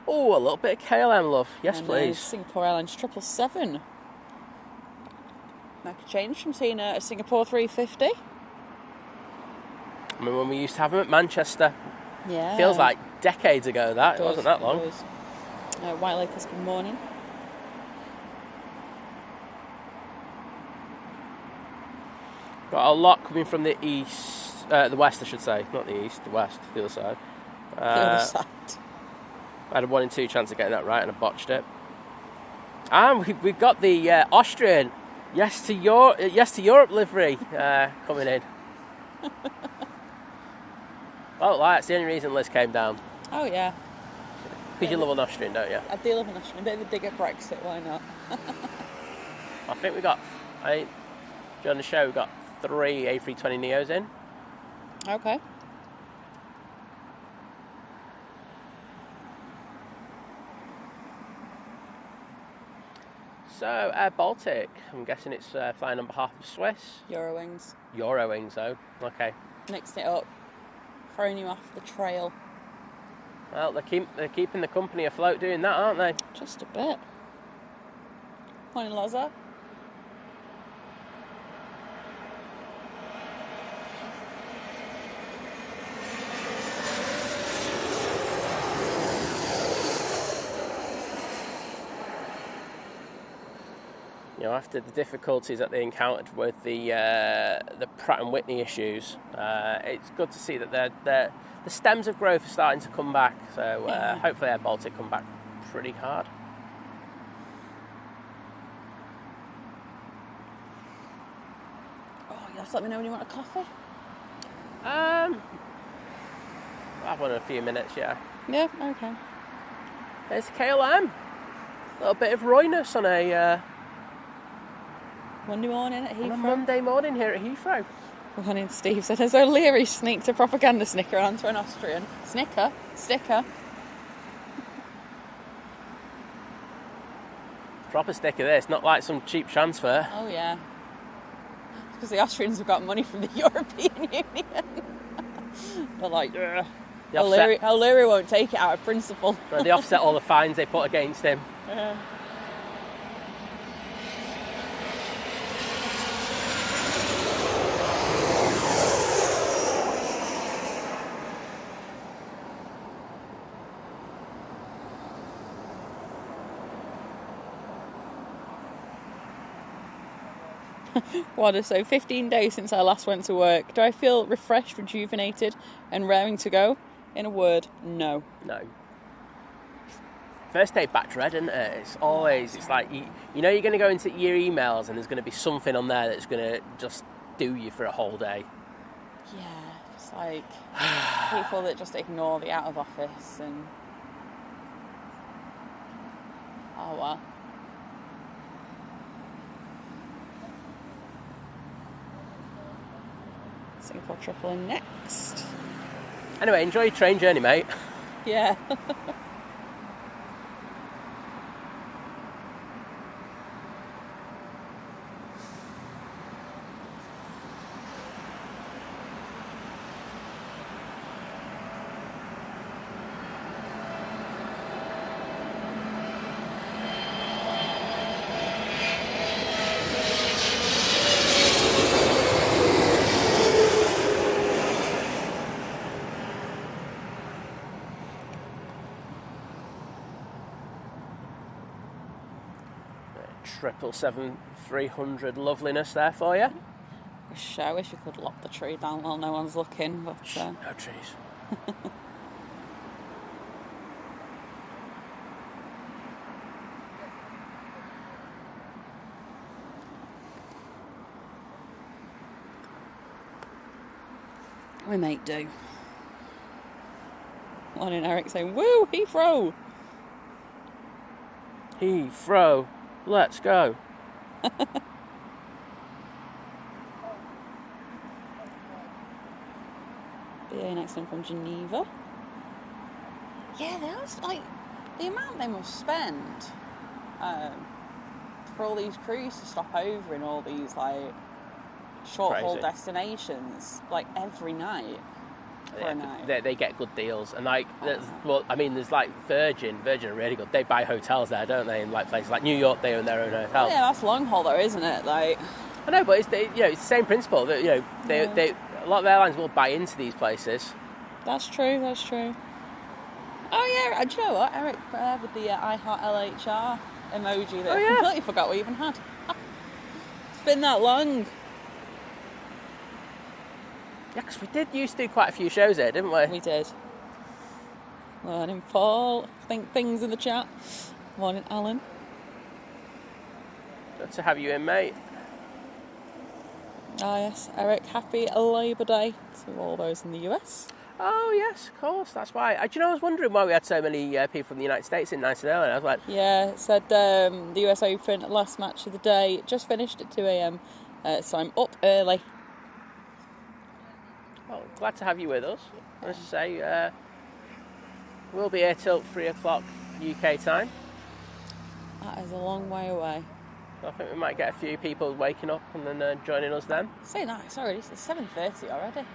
[SPEAKER 2] Oh, a little bit of KLM, love. Yes,
[SPEAKER 1] and
[SPEAKER 2] please.
[SPEAKER 1] Singapore Airlines 777. Make a change from seeing a Singapore 350.
[SPEAKER 2] I remember when we used to have them at Manchester.
[SPEAKER 1] Yeah.
[SPEAKER 2] Feels like decades ago, that. It wasn't that long.
[SPEAKER 1] White Lakers, good morning.
[SPEAKER 2] Got a lot coming from the east, the west, I should say. Not the east, the west, the other side.
[SPEAKER 1] The other side.
[SPEAKER 2] I had a 1 in 2 chance of getting that right and I botched it. And we've got the Austrian Yes to Europe livery coming in. Well, that's the only reason Liz came down.
[SPEAKER 1] Oh, yeah.
[SPEAKER 2] Because you love an Austrian, don't you?
[SPEAKER 1] I do love an Austrian. A bit of a dig at Brexit, why not?
[SPEAKER 2] I think during the show, we got 3 A320 Neos in.
[SPEAKER 1] Okay.
[SPEAKER 2] So, Air Baltic, I'm guessing it's flying on behalf of Swiss.
[SPEAKER 1] Eurowings.
[SPEAKER 2] Eurowings, though. Okay.
[SPEAKER 1] Mixed it up. Throwing you off the trail.
[SPEAKER 2] Well, they're keeping the company afloat doing that, aren't they?
[SPEAKER 1] Just a bit. Morning, Loza.
[SPEAKER 2] You know, after the difficulties that they encountered with the Pratt and Whitney issues, it's good to see that the stems of growth are starting to come back. So hopefully Air Baltic come back pretty hard.
[SPEAKER 1] Oh, you have to let me know when you want a coffee?
[SPEAKER 2] I'll have one in a few minutes, yeah.
[SPEAKER 1] Yeah, okay.
[SPEAKER 2] There's KLM. A little bit of Royness on a
[SPEAKER 1] Monday morning at Heathrow.
[SPEAKER 2] on a Monday morning here at Heathrow.
[SPEAKER 1] Morning, Steve said, has O'Leary sneaked a propaganda snicker onto an Austrian? Sticker?
[SPEAKER 2] Proper sticker this, not like some cheap transfer.
[SPEAKER 1] Oh, yeah. Because the Austrians have got money from the European Union. They're like, O'Leary won't take it out of principle.
[SPEAKER 2] So they offset all the fines they put against him.
[SPEAKER 1] Yeah. What, so 15 days since I last went to work. Do I feel refreshed, rejuvenated, and raring to go? In a word, no.
[SPEAKER 2] No. First day back dread, isn't it? It's like, you know you're going to go into your emails and there's going to be something on there that's going to just do you for a whole day.
[SPEAKER 1] Yeah, it's like people that just ignore the out of office and... Oh, well. Singapore triple in next.
[SPEAKER 2] Anyway, enjoy your train journey, mate.
[SPEAKER 1] Yeah.
[SPEAKER 2] Triple 300 loveliness there for you.
[SPEAKER 1] I wish we could lock the tree down while no one's looking, but...
[SPEAKER 2] No trees.
[SPEAKER 1] We might do. Morning, Eric saying, woo, Heathrow!
[SPEAKER 2] Heathrow, let's go.
[SPEAKER 1] BA next in from Geneva. Yeah, that's like the amount they must spend for all these crews to stop over in all these like short haul destinations, like every night. for a night.
[SPEAKER 2] They get good deals, and like, there's like Virgin are really good. They buy hotels there, don't they? In like places like New York, they own their own hotel.
[SPEAKER 1] Yeah, that's long haul though, isn't it? Like,
[SPEAKER 2] I know, but it's the same principle. That they a lot of airlines will buy into these places.
[SPEAKER 1] That's true. Oh yeah, do you know what, Eric? With the I Heart LHR emoji that I completely forgot we even had. It's been that long.
[SPEAKER 2] Yeah, because we used to do quite a few shows here, didn't we?
[SPEAKER 1] We did. Morning, Paul. Think things in the chat. Morning, Alan.
[SPEAKER 2] Good to have you in, mate.
[SPEAKER 1] Ah, yes, Eric. Happy Labour Day to all those in the US.
[SPEAKER 2] Oh, yes, of course. That's why. I was wondering why we had so many people from the United States in nice and early. I was like...
[SPEAKER 1] Yeah, it said the US Open last match of the day just finished at 2 a.m, so I'm up early.
[SPEAKER 2] Well, glad to have you with us. As I say, we'll be here till 3 o'clock UK time.
[SPEAKER 1] That is a long way away.
[SPEAKER 2] So I think we might get a few people waking up and then joining us then.
[SPEAKER 1] Say that, it's 7:30 already.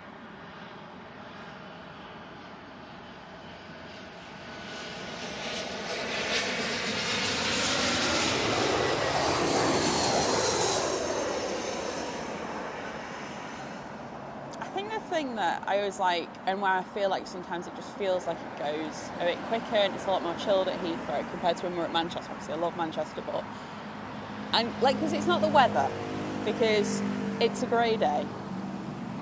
[SPEAKER 1] Thing that I always like, and where I feel like sometimes it just feels like it goes a bit quicker and it's a lot more chilled at Heathrow compared to when we're at Manchester. Obviously I love Manchester, but because it's not the weather, because it's a grey day.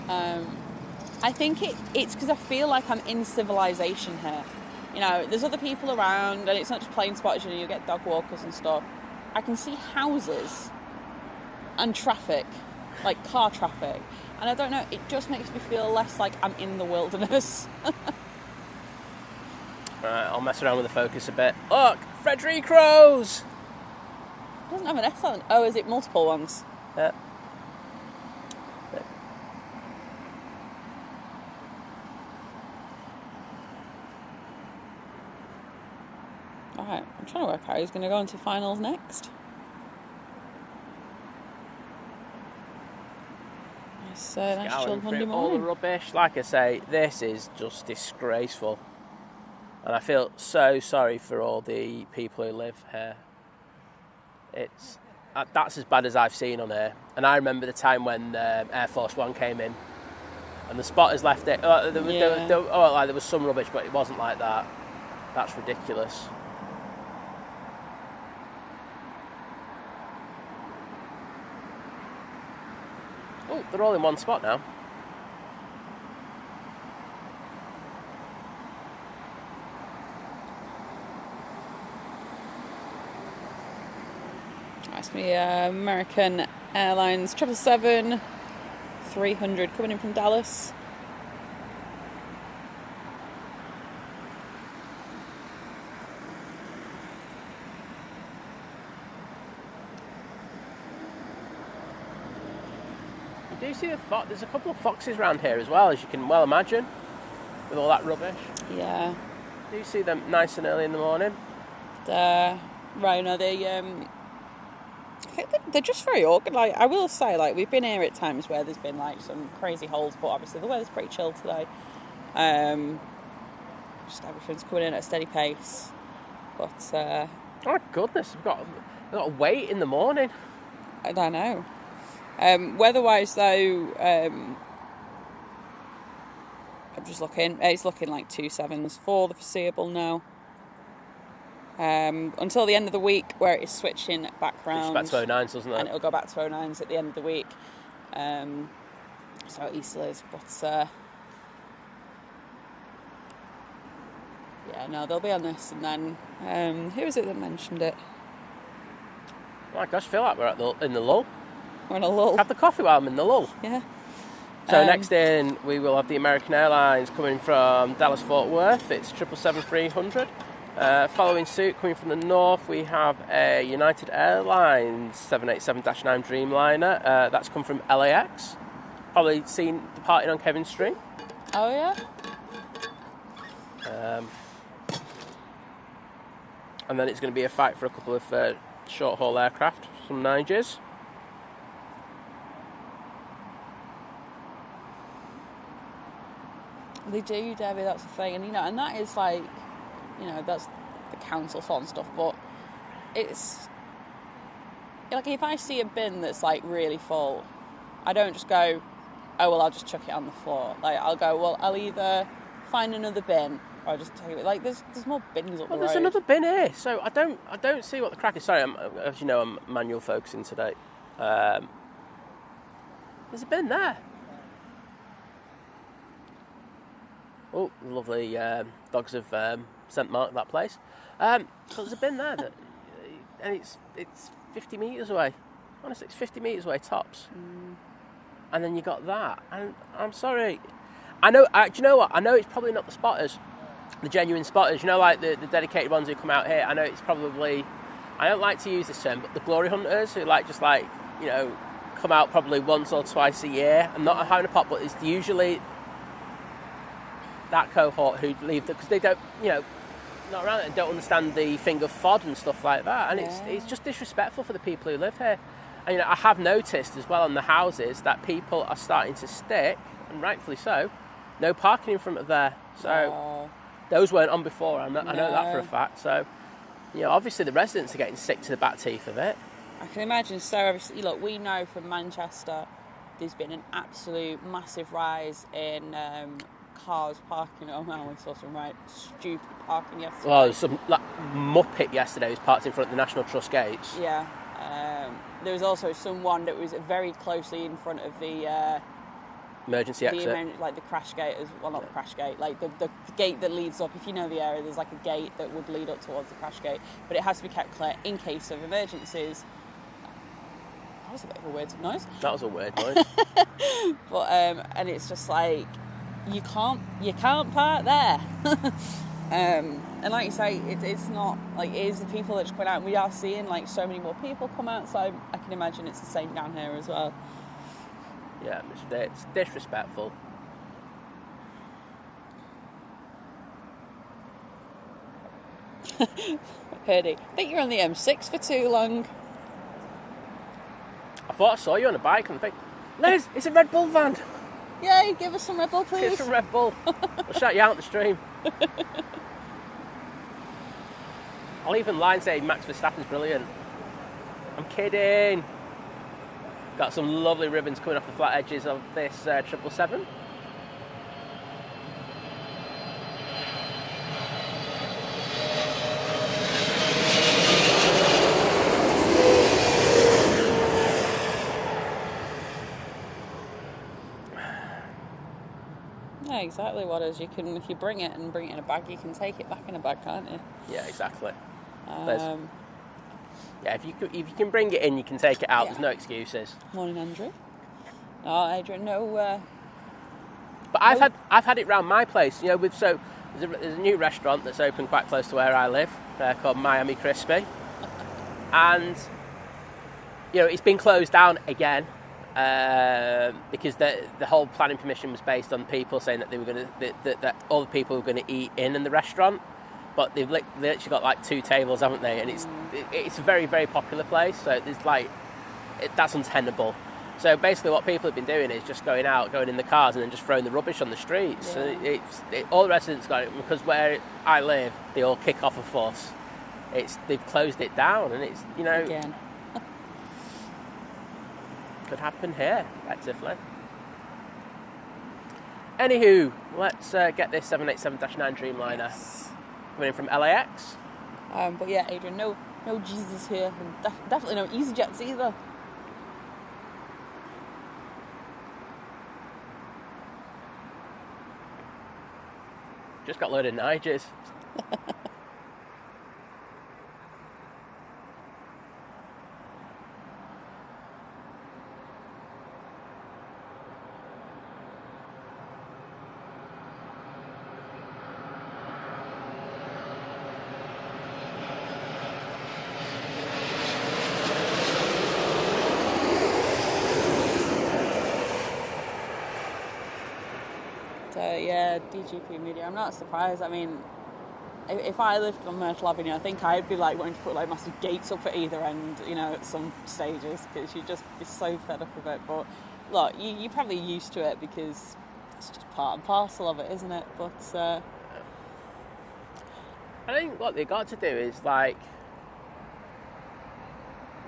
[SPEAKER 1] I think it's because I feel like I'm in civilization here. You know, there's other people around and it's not just plain spotters, you get dog walkers and stuff. I can see houses and traffic, like car traffic. And I don't know, it just makes me feel less like I'm in the wilderness.
[SPEAKER 2] Right, I'll mess around with the focus a bit. Look, Frederick Rose!
[SPEAKER 1] It doesn't have an S on it. Oh, is it multiple ones?
[SPEAKER 2] Yeah.
[SPEAKER 1] Alright, I'm trying to work out who's going to go into finals next. It's nice chilled Monday morning.
[SPEAKER 2] All the rubbish. Like I say, this is just disgraceful. And I feel so sorry for all the people who live here. That's as bad as I've seen on here. And I remember the time when Air Force One came in and the spotters left it. There was some rubbish, but it wasn't like that. That's ridiculous. Oh, they're all in one spot now.
[SPEAKER 1] That's me, American Airlines 777 300 coming in from Dallas.
[SPEAKER 2] Do you see there's a couple of foxes around here as well, as you can well imagine, with all that rubbish.
[SPEAKER 1] Yeah.
[SPEAKER 2] Do you see them nice and early in the morning?
[SPEAKER 1] Right, no, I think they're just very awkward. Like, I will say, like, we've been here at times where there's been like some crazy holes, but obviously the weather's pretty chill today. Just everything's coming in at a steady pace. But
[SPEAKER 2] oh my goodness, we've got a wait in the morning.
[SPEAKER 1] I don't know. Weather-wise, though, I'm just looking. It's looking like 2.7s for the foreseeable now. Until the end of the week, where it is switching back round.
[SPEAKER 2] It's back to 09s, doesn't it?
[SPEAKER 1] And it'll go back to 09s at the end of the week. So Easter is, but yeah, no, they'll be on this, and then who is it that mentioned it?
[SPEAKER 2] Oh my gosh, I feel like we're in the lull.
[SPEAKER 1] We're in a lull.
[SPEAKER 2] Have the coffee while I'm in the lull.
[SPEAKER 1] Yeah.
[SPEAKER 2] So next in, we will have the American Airlines coming from Dallas Fort Worth. It's 777-300. Following suit, coming from the north, we have a United Airlines 787-9 Dreamliner. That's come from LAX. Probably seen departing on Kevin's stream.
[SPEAKER 1] Oh yeah.
[SPEAKER 2] And then it's going to be a fight for a couple of short-haul aircraft, some Nigers.
[SPEAKER 1] They do, Debbie, that's the thing. And, and that is like, that's the council sort of stuff. But it's, like, if I see a bin that's, like, really full, I don't just go, oh, well, I'll just chuck it on the floor. Like, I'll go, well, I'll either find another bin or I'll just take it. Like, there's more bins up the road.
[SPEAKER 2] There's another bin here. So I don't see what the crack is. Sorry, as you know, I'm manual focusing today. There's a bin there. Oh, lovely dogs have scent marked that place. So there's a bin there, and it's 50 metres away. Honestly, it's 50 metres away tops. And then you got that. And I'm sorry. Do you know what? I know it's probably not the spotters, the genuine spotters. Like the dedicated ones who come out here. I know it's probably, I don't like to use this term, but the glory hunters who come out probably once or twice a year and not having a pop, but it's usually that cohort who leave because they don't, not around it and don't understand the thing of FOD and stuff like that. And it's just disrespectful for the people who live here. And I have noticed as well on the houses that people are starting to stick, and rightfully so, no parking in front of there. So those weren't on before. I know that for a fact. So, obviously the residents are getting sick to the back teeth of it.
[SPEAKER 1] I can imagine. So obviously, look, we know from Manchester there's been an absolute massive rise in cars parking. Oh no, we saw some stupid parking yesterday.
[SPEAKER 2] Well, there's some muppet yesterday who's parked in front of the National Trust gates.
[SPEAKER 1] Yeah. There was also someone that was very closely in front of the
[SPEAKER 2] emergency exit.
[SPEAKER 1] Like the crash gate, not the crash gate, like the gate that leads up. If you know the area, there's like a gate that would lead up towards the crash gate, but it has to be kept clear in case of emergencies. That was a bit of a weird noise.
[SPEAKER 2] That was a weird noise.
[SPEAKER 1] But and it's just like you can't park there. And like you say, it's not like it is the people that just come out. We are seeing like so many more people come out, so I can imagine it's the same down here as well.
[SPEAKER 2] Yeah, it's disrespectful.
[SPEAKER 1] Heard I think you're on the M6 for too long.
[SPEAKER 2] I thought I saw you on a bike and I think, Liz, it's a Red Bull van.
[SPEAKER 1] Yay, give us some Red Bull, please.
[SPEAKER 2] Give us some Red Bull. We'll shout you out the stream. I'll even line say Max Verstappen's brilliant. I'm kidding. Got some lovely ribbons coming off the flat edges of this 777.
[SPEAKER 1] Yeah, exactly what is. If you bring it and bring it in a bag, you can take it back in a bag, can't you?
[SPEAKER 2] Yeah, exactly. If you can bring it in, you can take it out. Yeah. There's no excuses.
[SPEAKER 1] Morning, Andrew. No, Adrian, no.
[SPEAKER 2] But I've had it round my place. There's a new restaurant that's open quite close to where I live. Called Miami Crispy, and it's been closed down again because the whole planning permission was based on people saying that they were going to that all the people were going to eat in the restaurant. But they've literally got like 2 tables, haven't they? And it's a very, very popular place. So there's that's untenable. So basically, what people have been doing is just going in the cars and then just throwing the rubbish on the streets. Yeah. So all the residents got it because where I live, they all kick off a fuss. They've closed it down, and it's
[SPEAKER 1] again.
[SPEAKER 2] Could happen here, effectively. Anywho, let's get this 787-9 Dreamliner.
[SPEAKER 1] Yes.
[SPEAKER 2] Coming in from LAX.
[SPEAKER 1] But yeah, Adrian, no Jesus here, and definitely no EasyJets either.
[SPEAKER 2] Just got loaded Niges.
[SPEAKER 1] Yeah, DGP Media. I'm not surprised. I mean, if I lived on Myrtle Avenue, I think I'd be wanting to put massive gates up at either end, at some stages, because you'd just be so fed up with it. But look, you're probably used to it because It's just part and parcel of it, isn't it? But
[SPEAKER 2] I think what they got to do is like,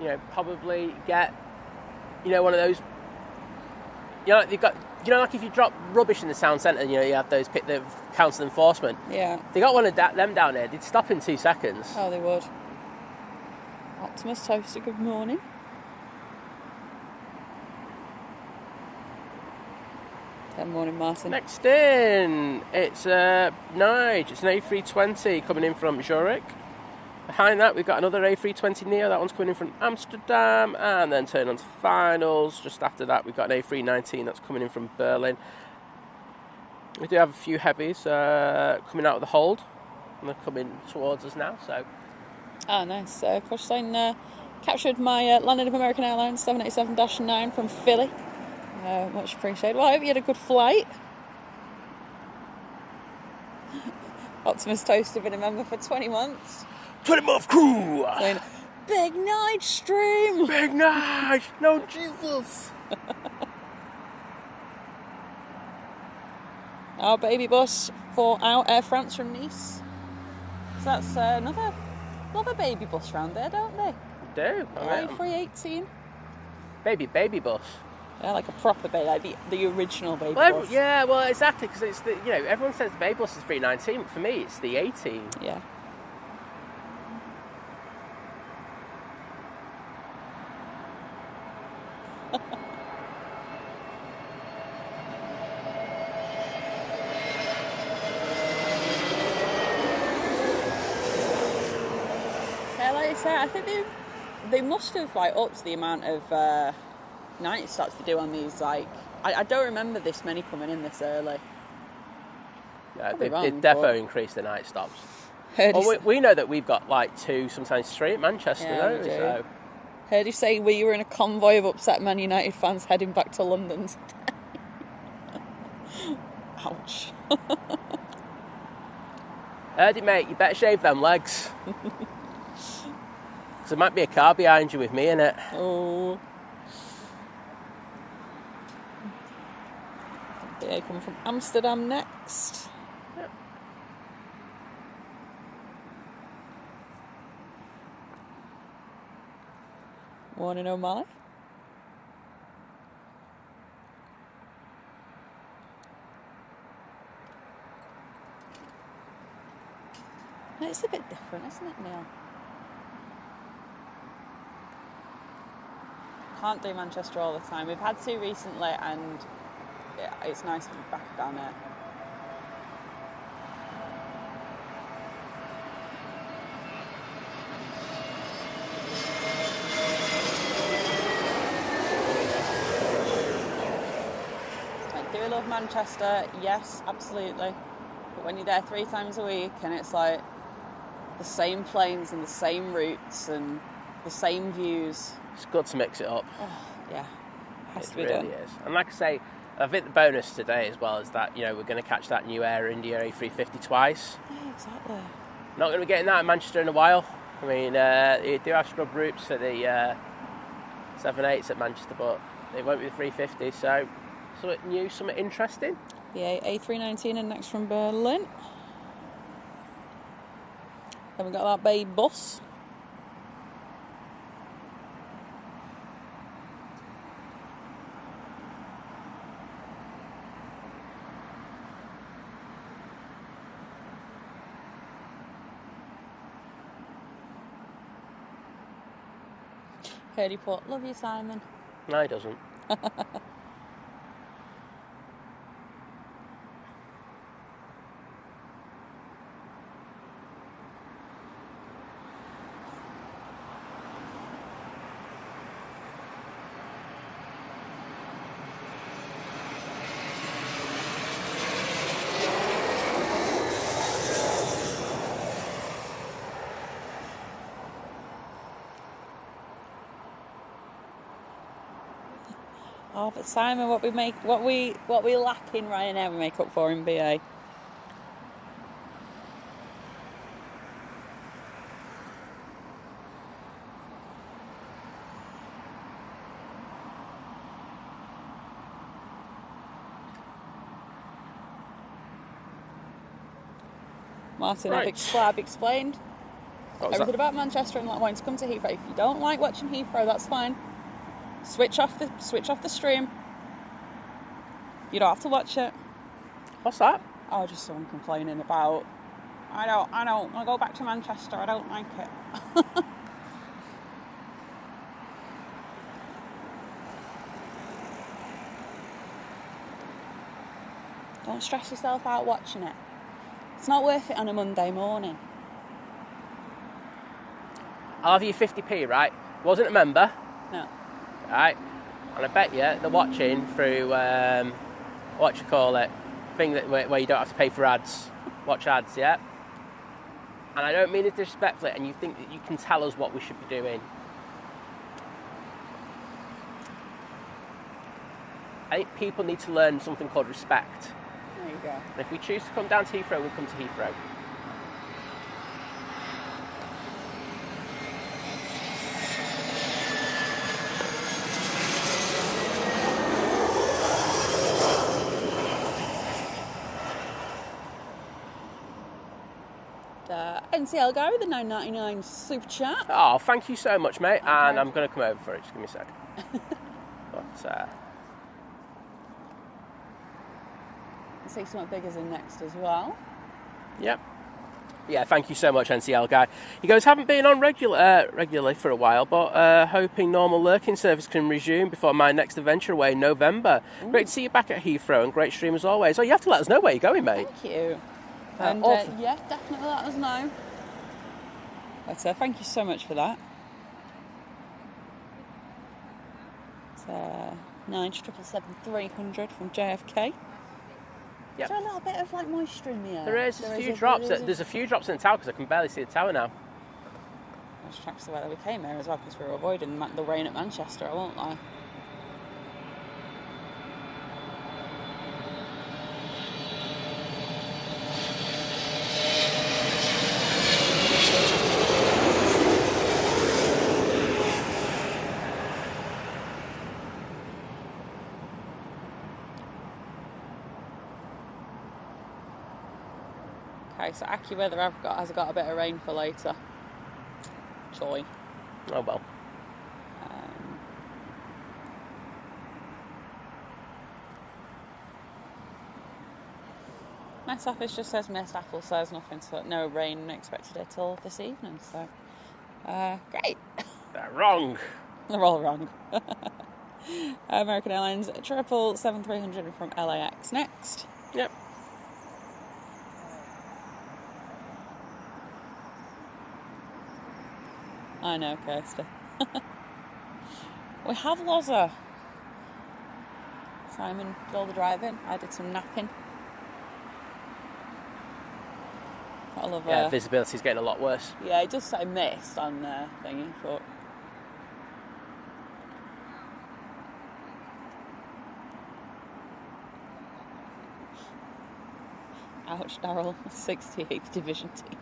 [SPEAKER 2] you know, probably get, you know, one of those, you know, like they've got, you know, like if you drop rubbish in the town centre, you know, you have those the council enforcement.
[SPEAKER 1] Yeah.
[SPEAKER 2] They got one of them down there. They'd stop in 2 seconds.
[SPEAKER 1] Oh, they would. Optimus Toaster, good morning. Good morning, Martin.
[SPEAKER 2] Next in, it's Nige. It's an A320 coming in from Zurich. Behind that, we've got another A320 Neo. That one's coming in from Amsterdam. And then turn on to finals. Just after that, we've got an A319 that's coming in from Berlin. We do have a few heavies coming out of the hold. And they're coming towards us now, so...
[SPEAKER 1] Oh, nice. Crossline captured my London of American Airlines 787-9 from Philly. Much appreciated. Well, I hope you had a good flight. Optimus Toaster, been a member for 20 months.
[SPEAKER 2] 20-month crew!
[SPEAKER 1] Going, Big Nige stream!
[SPEAKER 2] Big Nige! No, Jesus!
[SPEAKER 1] Our baby bus for our Air France from Nice. So that's another baby bus round there, don't they?
[SPEAKER 2] Do.
[SPEAKER 1] A318.
[SPEAKER 2] Baby bus.
[SPEAKER 1] Yeah, like a proper baby, like the original baby bus.
[SPEAKER 2] Yeah, well, exactly, because it's the, you know, everyone says the baby bus is 319, but for me, it's the 18.
[SPEAKER 1] Yeah. Like I say, I think they must have like upped the amount of night stops they do on these. Like, I don't remember this many coming in this early.
[SPEAKER 2] Yeah, they defo increased the night stops.
[SPEAKER 1] Well,
[SPEAKER 2] we know that we've got like 2, sometimes 3 at Manchester,
[SPEAKER 1] yeah,
[SPEAKER 2] don't we? So.
[SPEAKER 1] Heard you say we were in a convoy of upset Man United fans heading back to London today. Ouch.
[SPEAKER 2] Heard it, mate. You better shave them legs. Because there might be a car behind you with me in it.
[SPEAKER 1] Oh. BA coming from Amsterdam next.
[SPEAKER 2] Yep.
[SPEAKER 1] Morning, O'Malley. It's a bit different, isn't it, Neil? Can't do Manchester all the time. We've had to recently, and yeah, it's nice to be back down there. Do I love Manchester? Yes, absolutely. But when you're there 3 times a week and it's like the same planes and the same routes and the same views.
[SPEAKER 2] It's good to mix it up.
[SPEAKER 1] Oh, yeah, has to be
[SPEAKER 2] done. It really is. And like I say, I think the bonus today as well is that, you know, we're going to catch that new Air India A350 twice.
[SPEAKER 1] Yeah, exactly.
[SPEAKER 2] Not going to be getting that in Manchester in a while. I mean, you do have scrub routes for the 787s at Manchester, but it won't be the 350, so something new, something interesting.
[SPEAKER 1] Yeah, A319 and next from Berlin. Then we've got that baby bus. Heard he put, love you, Simon.
[SPEAKER 2] No, he doesn't.
[SPEAKER 1] Oh, but Simon, what we lack in Ryanair, we make up for in BA. Martin,
[SPEAKER 2] Right.
[SPEAKER 1] I've explained
[SPEAKER 2] What was
[SPEAKER 1] everything
[SPEAKER 2] that?
[SPEAKER 1] about Manchester and wanting to come to Heathrow. If you don't like watching Heathrow, that's fine. Switch off the stream. You don't have to watch it.
[SPEAKER 2] What's that?
[SPEAKER 1] Oh, just someone complaining about. I don't want to go back to Manchester. I don't like it. Don't stress yourself out watching it. It's not worth it on a Monday morning.
[SPEAKER 2] I'll have you 50p, right? Wasn't a member,
[SPEAKER 1] No.
[SPEAKER 2] right? And I bet you they're watching through, what you call it, thing that where you don't have to pay for ads. Watch ads, yeah? And I don't mean it disrespectfully, and you think that you can tell us what we should be doing. I think people need to learn something called respect.
[SPEAKER 1] There you go.
[SPEAKER 2] And if we choose to come down to Heathrow, we'll come to Heathrow.
[SPEAKER 1] NCL guy with the $9.99 super chat.
[SPEAKER 2] Oh, thank you so much, mate. And I'm going to come over for it. Just give me a sec. But,
[SPEAKER 1] I see something bigger's in next as well.
[SPEAKER 2] yep. Yeah, thank you so much, NCL guy. He goes, haven't been on regularly for a while, but hoping normal lurking service can resume before my next adventure away in November.
[SPEAKER 1] Ooh.
[SPEAKER 2] Great to see you back at Heathrow, and great stream as always. Oh, you have to let us know where you're going, mate.
[SPEAKER 1] Thank you. And yeah, definitely let us know. But thank you so much for that. It's 9777300 from JFK.
[SPEAKER 2] Yep.
[SPEAKER 1] Is there a little bit of like moisture in the air?
[SPEAKER 2] There's a few drops. There's a few drops in the tower because I can barely see the tower now.
[SPEAKER 1] Which tracks the way that we came here as well, because we were avoiding the rain at Manchester, I won't lie. Okay, so AccuWeather has got a bit of rain for later. Joy.
[SPEAKER 2] Oh well.
[SPEAKER 1] Met Office just says missed. Apple says nothing, so no rain expected until this evening. So, great.
[SPEAKER 2] They're wrong.
[SPEAKER 1] They're all wrong. American Airlines 777-300 from LAX next.
[SPEAKER 2] Yep.
[SPEAKER 1] I know, Kirsty. We have Loza. Simon did all the driving. I did some napping. I love
[SPEAKER 2] Yeah, visibility's getting a lot worse.
[SPEAKER 1] Yeah, it does say mist on thingy, but ouch, Daryl, 68th Division team.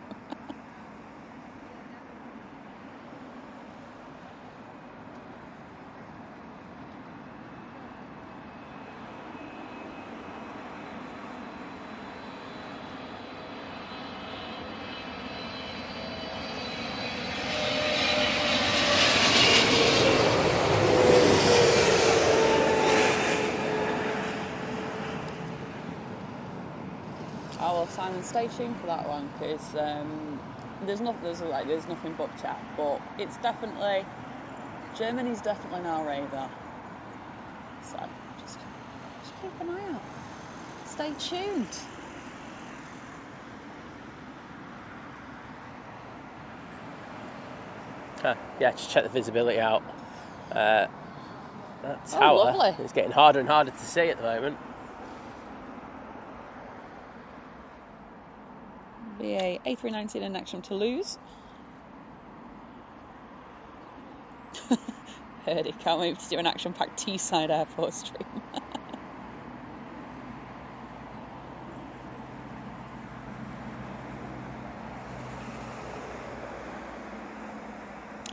[SPEAKER 1] Oh well, Simon, stay tuned for that one, because there's nothing booked yet, but it's definitely Germany's definitely on our radar. So just keep an eye out. Stay tuned.
[SPEAKER 2] Yeah, just check the visibility out. That tower is getting harder and harder to see at the moment.
[SPEAKER 1] BA A380 in action to lose. Heard it, can't wait to do an action-packed Teesside airport stream.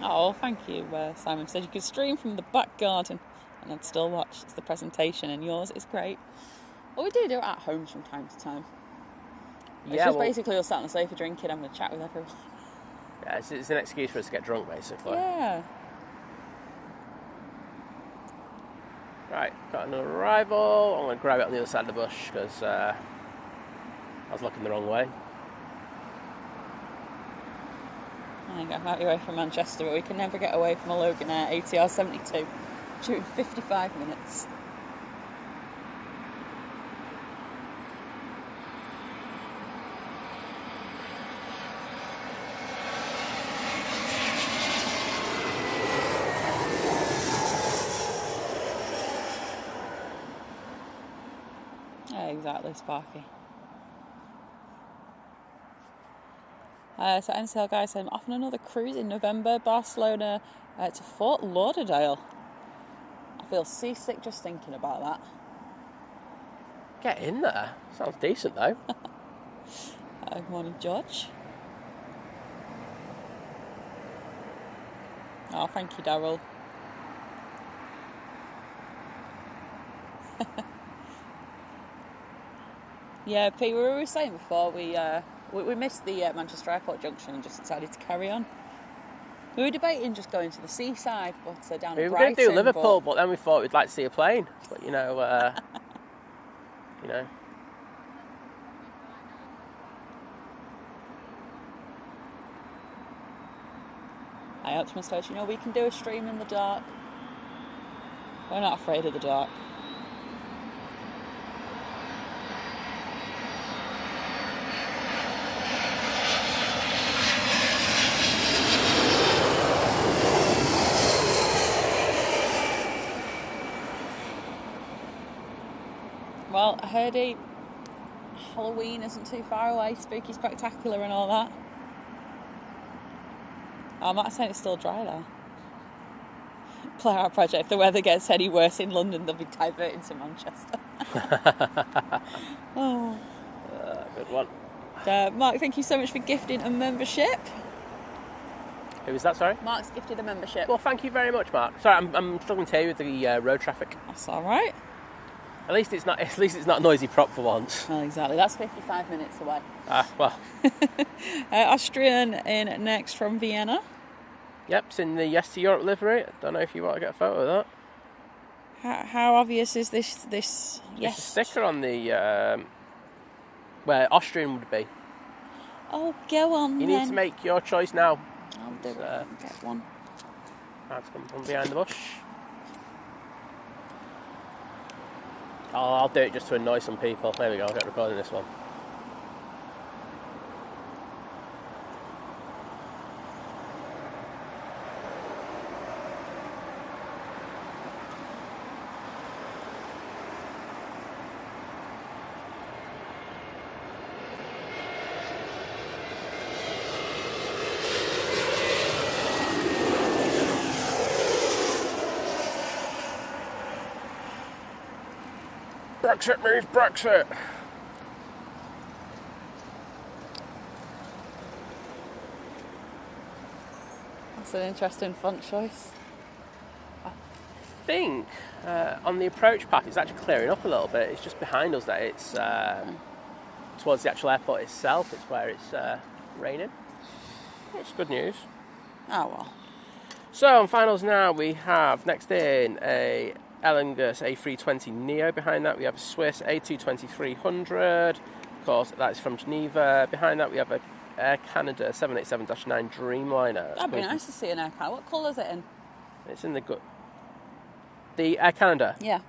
[SPEAKER 1] Oh, thank you, Simon. Said you could stream from the back garden and I'd still watch. It's the presentation, and yours is great. Well, we do it at home from time to time. It's just basically us sat on the sofa drinking, having a chat with everyone.
[SPEAKER 2] Yeah, it's an excuse for us to get drunk, basically.
[SPEAKER 1] Yeah.
[SPEAKER 2] Right, got another arrival. I'm going to grab it on the other side of the bush because I was looking the wrong way.
[SPEAKER 1] I think I'm out your way from Manchester, but we can never get away from a Logan Air ATR 72 during 55 minutes. Yeah, exactly, Sparky. So NCL guy said, I'm off on another cruise in November, Barcelona to Fort Lauderdale. I feel seasick just thinking about that.
[SPEAKER 2] Get in there. Sounds decent, though.
[SPEAKER 1] Good morning, George. Oh, thank you, Daryl. Yeah, Pete, we were saying before, we missed the Manchester Airport junction and just decided to carry on. We were debating just going to the seaside, but down at Brighton.
[SPEAKER 2] We were going to do Liverpool, but then we thought we'd like to see a plane. But, you know...
[SPEAKER 1] Hi, Optimus Stage. You know, we can do a stream in the dark. We're not afraid of the dark. Well, I heard Halloween isn't too far away, spooky spectacular and all that. I'm not saying it's still dry there. Play our project. If the weather gets any worse in London, they'll be diverting to Manchester. Oh.
[SPEAKER 2] Good one.
[SPEAKER 1] Mark, thank you so much for gifting a membership.
[SPEAKER 2] Who is that, sorry?
[SPEAKER 1] Mark's gifted a membership.
[SPEAKER 2] Well, thank you very much, Mark. Sorry, I'm struggling to hear you with the road traffic.
[SPEAKER 1] That's all right.
[SPEAKER 2] At least it's not a noisy prop for once.
[SPEAKER 1] Well, exactly. That's 55 minutes away.
[SPEAKER 2] Well.
[SPEAKER 1] Austrian in next from Vienna.
[SPEAKER 2] Yep, it's in the Yes to Europe livery. I don't know if you want to get a photo of
[SPEAKER 1] that. How obvious is this yes?
[SPEAKER 2] There's a sticker on the where Austrian would be.
[SPEAKER 1] Oh, go on.
[SPEAKER 2] You need to make your choice now.
[SPEAKER 1] I'll do it. Get one.
[SPEAKER 2] That's come from behind the bush. I'll do it just to annoy some people. There we go, I'll get recording this one. Brexit means Brexit.
[SPEAKER 1] That's an interesting font choice.
[SPEAKER 2] I think on the approach path it's actually clearing up a little bit. It's just behind us that it's towards the actual airport itself. It's where it's raining. That's good news.
[SPEAKER 1] Oh well.
[SPEAKER 2] So on finals now we have next in a Emirates A380 Neo. Behind that we have a Swiss A220-300. Of course, that's from Geneva. Behind that we have a Air Canada 787-9 Dreamliner.
[SPEAKER 1] That'd be nice to see an Air Canada. What colour is it in?
[SPEAKER 2] It's in the Air Canada.
[SPEAKER 1] Yeah.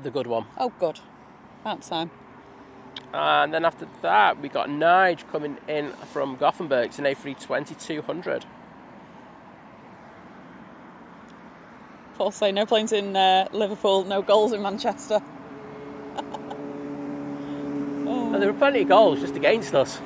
[SPEAKER 2] The good one.
[SPEAKER 1] Oh, good. About time.
[SPEAKER 2] And then after that we got Nige coming in from Gothenburg. It's an A320-200.
[SPEAKER 1] Paul say no planes in Liverpool, no goals in Manchester.
[SPEAKER 2] Oh. And there were plenty of goals just against us.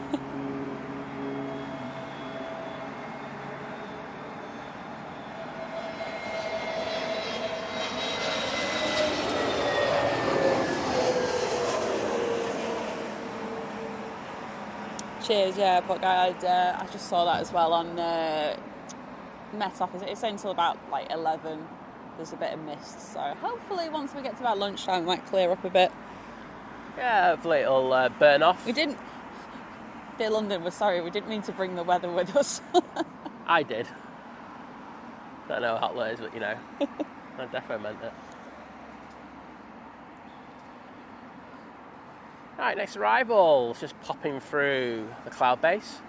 [SPEAKER 1] Cheers, yeah, but I just saw that as well on Met Office. It's saying until about like 11. There's a bit of mist, so hopefully once we get to about lunchtime it might clear up a bit.
[SPEAKER 2] Yeah, hopefully it'll burn off.
[SPEAKER 1] We didn't Dear London, we're sorry, we didn't mean to bring the weather with us.
[SPEAKER 2] I did. Don't know how hot it is, but you know, I definitely meant it. Right, next arrival, just popping through the cloud base.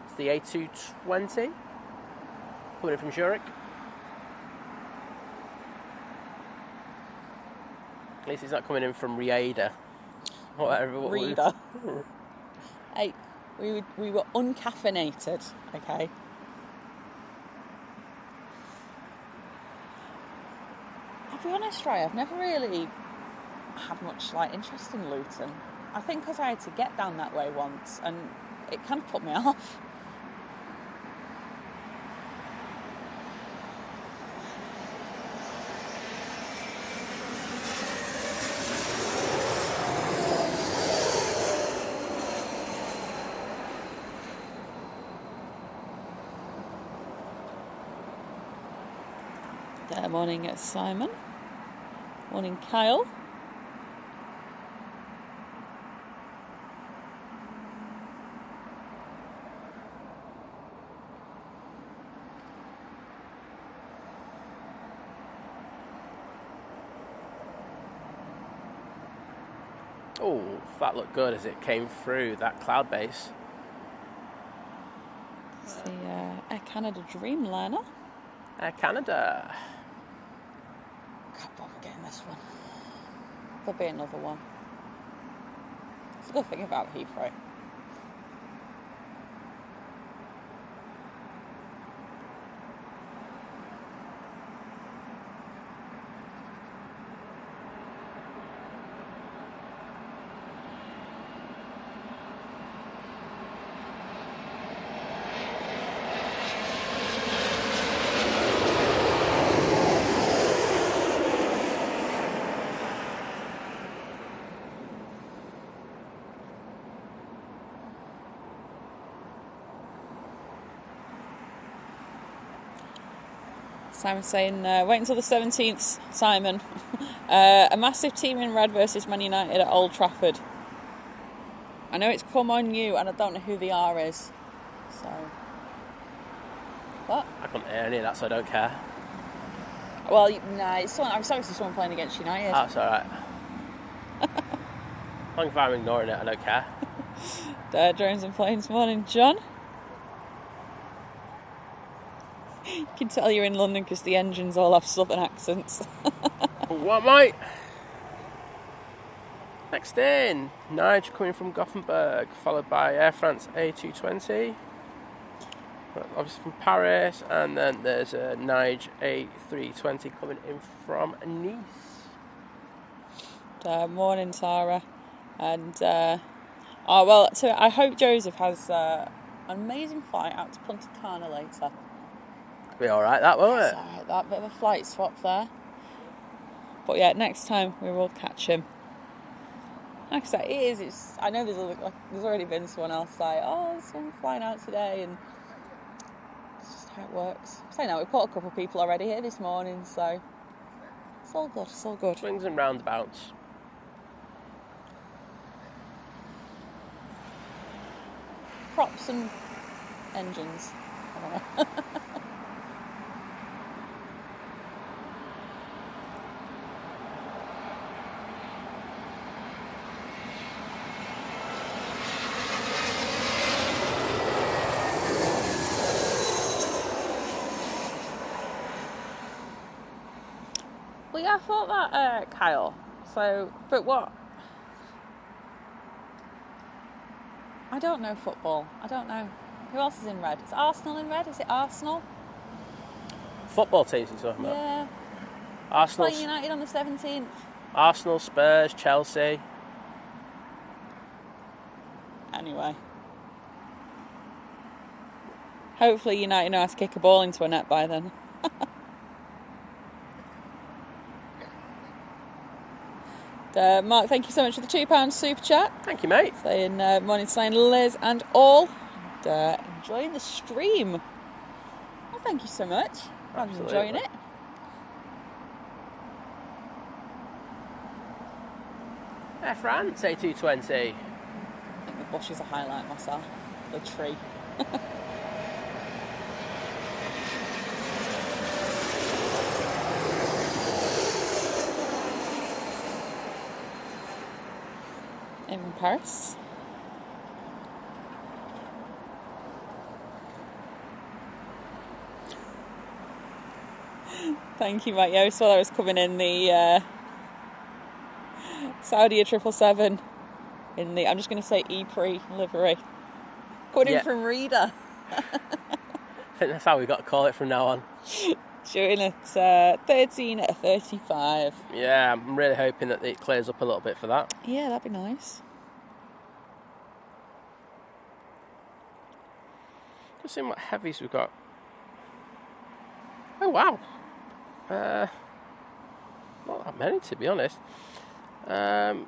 [SPEAKER 2] It's the A220, coming in from Zurich. At least it's not coming in from Rieda.
[SPEAKER 1] Reader. Hey, we were uncaffeinated, okay? I'll be honest, Ray, I've never really had much interest in Luton. I think because I had to get down that way once, and it kind of put me off. Morning, Simon. Morning, Kyle.
[SPEAKER 2] Oh, that looked good as it came through that cloud base.
[SPEAKER 1] It's the Air Canada Dreamliner.
[SPEAKER 2] Air Canada.
[SPEAKER 1] Can't bother getting this one. There'll be another one. It's a good thing about Heathrow. Simon's saying, wait until the 17th, Simon. A massive team in red versus Man United at Old Trafford. I know it's come on you, and I don't know who the R is. So, what?
[SPEAKER 2] I couldn't hear any of that, so I don't care.
[SPEAKER 1] Well, nah, it's someone, I'm sorry to someone playing against United.
[SPEAKER 2] That's alright. As long as I'm ignoring it, I don't care.
[SPEAKER 1] Drones and planes, morning, John. You can tell you're in London because the engines all have southern accents.
[SPEAKER 2] What, mate? Next in, Nige coming from Gothenburg, followed by Air France A220. Obviously from Paris, and then there's a Nige A320 coming in from Nice.
[SPEAKER 1] Morning, Tara. And, so I hope Joseph has an amazing flight out to Punta Cana later.
[SPEAKER 2] Be alright, that, won't it?
[SPEAKER 1] It's alright, that bit of a flight swap there. But yeah, next time we will catch him. Like I said, I know there's already been someone else there's someone flying out today, and it's just how it works. So no, we put a couple of people already here this morning, so it's all good, it's all good.
[SPEAKER 2] Swings and roundabouts.
[SPEAKER 1] Props and engines. I don't know. Well, yeah, I thought that, Kyle. So, but what? I don't know football. I don't know. Who else is in red? Is Arsenal in red? Is it Arsenal?
[SPEAKER 2] Football teams you're talking about?
[SPEAKER 1] Yeah.
[SPEAKER 2] Arsenal.
[SPEAKER 1] Playing United on the 17th.
[SPEAKER 2] Arsenal, Spurs, Chelsea.
[SPEAKER 1] Anyway. Hopefully United know how to kick a ball into a net by then. Mark, thank you so much for the £2 super chat.
[SPEAKER 2] Thank you, mate.
[SPEAKER 1] Saying morning, saying Liz and all. And, enjoying the stream. Well, thank you so much. I'm enjoying it.
[SPEAKER 2] Air France A220.
[SPEAKER 1] bush is a highlight myself. The tree. In Paris. Thank you, mate. Yeah, I saw that was coming in the Saudi A350 in the, I'm just going to say E-Pre livery. Coming in from Reader.
[SPEAKER 2] I think that's how we got to call it from now on.
[SPEAKER 1] Shooting at 13 at a 35.
[SPEAKER 2] Yeah, I'm really hoping that it clears up a little bit for that.
[SPEAKER 1] Yeah, that'd be nice.
[SPEAKER 2] Let's see what heavies we've got. Oh, wow. Not that many, to be honest. To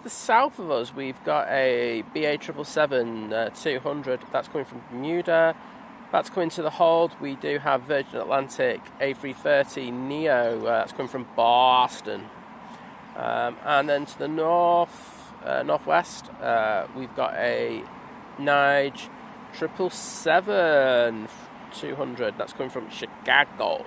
[SPEAKER 2] the south of us, we've got a BA 777 200. That's coming from Bermuda. That's coming to the hold. We do have Virgin Atlantic A330 Neo. That's coming from Boston. And then to the northwest, we've got a Nige 777 200. That's coming from Chicago.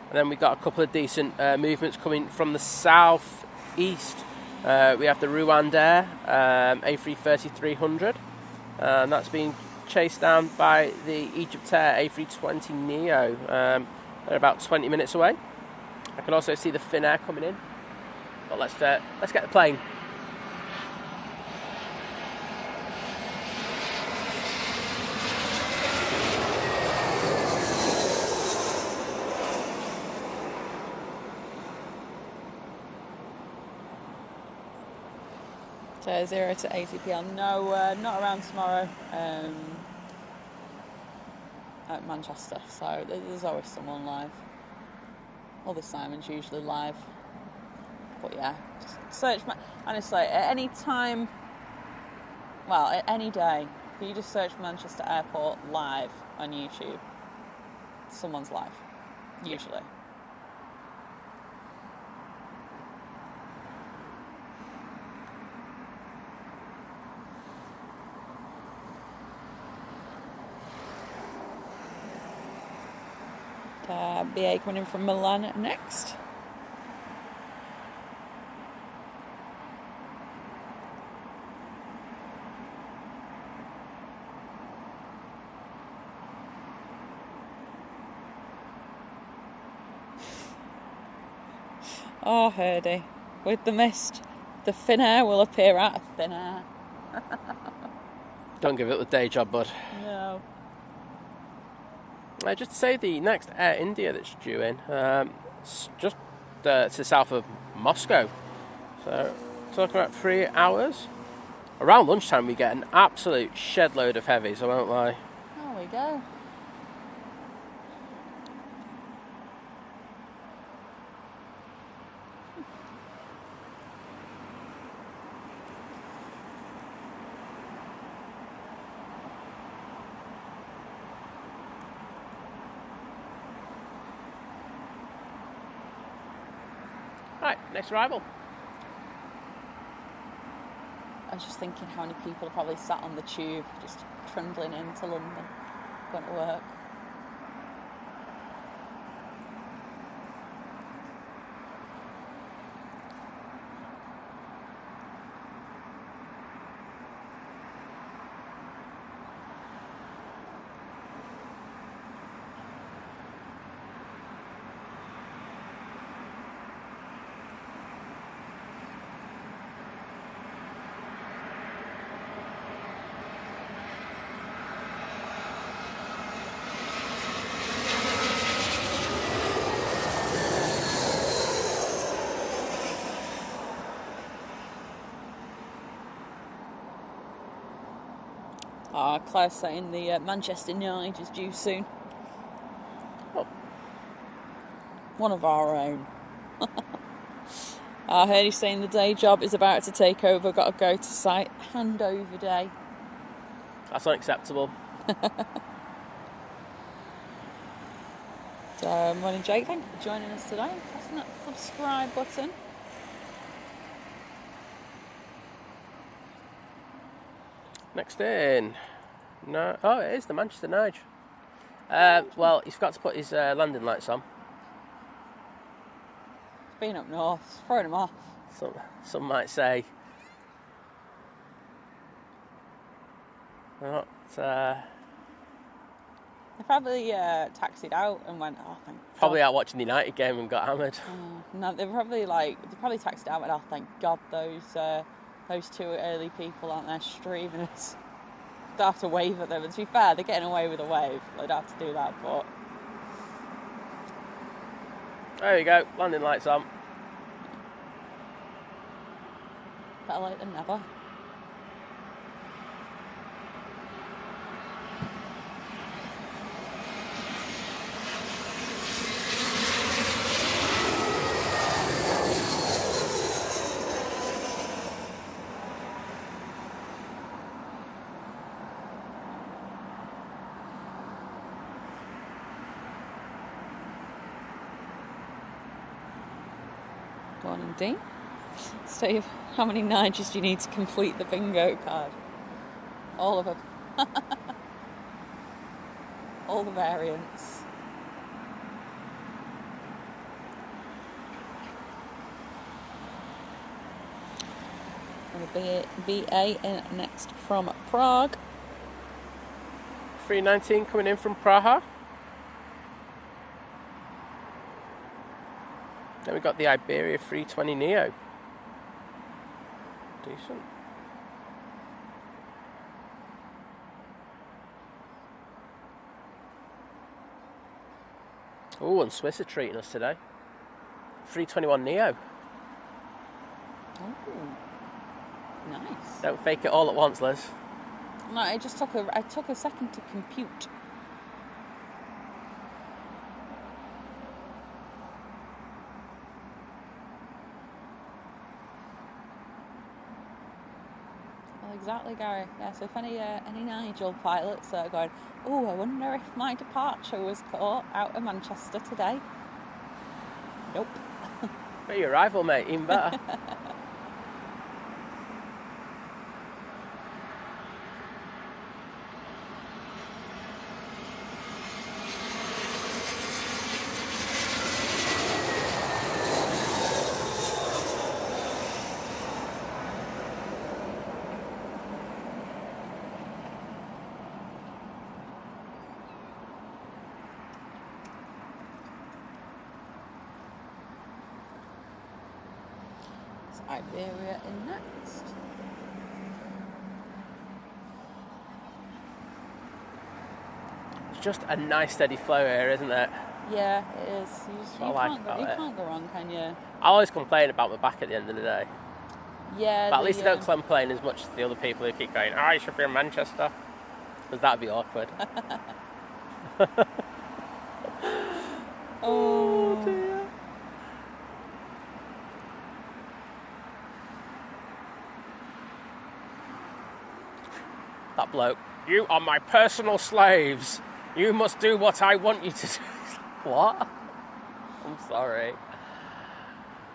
[SPEAKER 2] And then we've got a couple of decent movements coming from the southeast. We have the Rwandair A330 300. And that's being chased down by the Egyptair A320 Neo. They're about 20 minutes away. I can also see the Finnair coming in. But let's get the plane.
[SPEAKER 1] So 0 to 80 p.m. No, not around tomorrow at Manchester. So there's always someone live. All the Simon's usually live. But yeah, just search. Honestly, at any time, well, at any day, if you just search Manchester Airport live on YouTube, someone's live, usually. BA coming in from Milan next. Oh, Herdy, with the mist, the Finnair will appear out of thin air.
[SPEAKER 2] Don't give it the day job, bud.
[SPEAKER 1] No.
[SPEAKER 2] Just to say, the next Air India that's due in, it's just to the south of Moscow. So, talking about 3 hours. Around lunchtime, we get an absolute shed load of heavies, I won't lie.
[SPEAKER 1] There we go.
[SPEAKER 2] Right, next arrival.
[SPEAKER 1] I was just thinking how many people are probably sat on the tube just trundling into London, going to work. Claire's saying the Manchester Nige is due soon.
[SPEAKER 2] Oh.
[SPEAKER 1] One of our own. I heard he's saying the day job is about to take over. Got to go to site. Handover day.
[SPEAKER 2] That's unacceptable.
[SPEAKER 1] So, morning, Jake. Thank you for joining us today. Pressing that subscribe button.
[SPEAKER 2] Next in. No. Oh, it is the Manchester Nige. Well, he's got to put his landing lights on.
[SPEAKER 1] It's been up north. It's throwing him off.
[SPEAKER 2] Some might say. Not.
[SPEAKER 1] They probably taxied out and went, oh, thank God.
[SPEAKER 2] Probably out watching the United game and got hammered.
[SPEAKER 1] No, they probably taxied out and went, oh, thank God those two early people aren't there streaming us. They'd have to wave at them. And to be fair, they're getting away with a wave. They'd have to do that, but...
[SPEAKER 2] There you go, landing lights on.
[SPEAKER 1] Better late than never. Go on, Dean. Steve, how many Niges do you need to complete the bingo card? All of them. All the variants. And the BA in next from Prague.
[SPEAKER 2] 319 coming in from Praha. Then we've got the Iberia 320 Neo. Decent. Oh, and Swiss are treating us today. 321 Neo.
[SPEAKER 1] Oh, nice.
[SPEAKER 2] Don't fake it all at once, Liz.
[SPEAKER 1] No, I took a second to compute. Exactly, Gary. Yeah, so if any Nigel pilots are going, oh, I wonder if my departure was caught out of Manchester today. Nope.
[SPEAKER 2] But your arrival, mate, even better.
[SPEAKER 1] Iberia in next.
[SPEAKER 2] It's just a nice steady flow here, isn't it?
[SPEAKER 1] Yeah, it is. You can't go wrong, can you?
[SPEAKER 2] I always complain about my back at the end of the day.
[SPEAKER 1] Yeah.
[SPEAKER 2] But at least I don't complain as much as the other people who keep going, oh, you should be in Manchester. Because that'd be awkward.
[SPEAKER 1] Oh
[SPEAKER 2] dear. That bloke, you are my personal slaves. You must do what I want you to do. What? I'm sorry.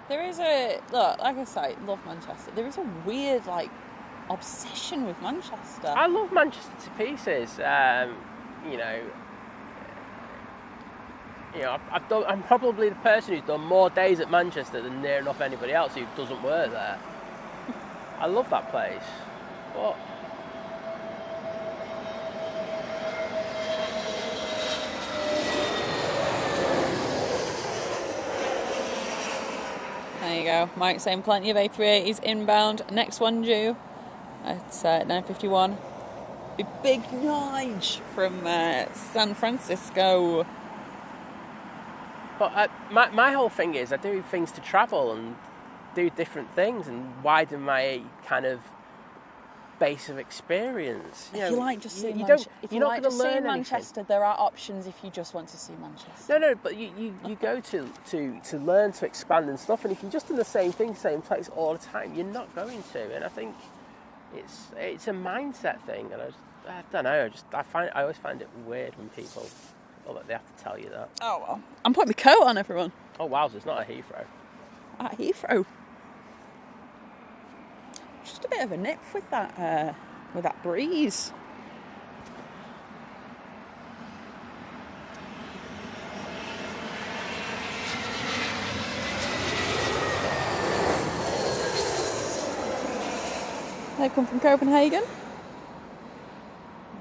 [SPEAKER 1] There is like I say, love Manchester. There is a weird, obsession with Manchester.
[SPEAKER 2] I love Manchester to pieces. I'm probably the person who's done more days at Manchester than near enough anybody else who doesn't work there. I love that place. But
[SPEAKER 1] there you go. Mike saying plenty of A380s inbound. Next one due at 9:51. The Big Nige from San Francisco.
[SPEAKER 2] But my whole thing is I do things to travel and do different things and widen my kind of base of experience.
[SPEAKER 1] If you like just seeing Manchester, there are options if you just want to see Manchester.
[SPEAKER 2] No, but you go to learn, to expand and stuff, and if you're just in the same thing, same place all the time, you're not going to. And I think it's a mindset thing, and I don't know. I always find it weird when people they have to tell you that.
[SPEAKER 1] Oh well, I'm putting my coat on, everyone.
[SPEAKER 2] Oh wow, it's not a Heathrow.
[SPEAKER 1] At Heathrow. Just a bit of a nip with that with that breeze. They come from Copenhagen.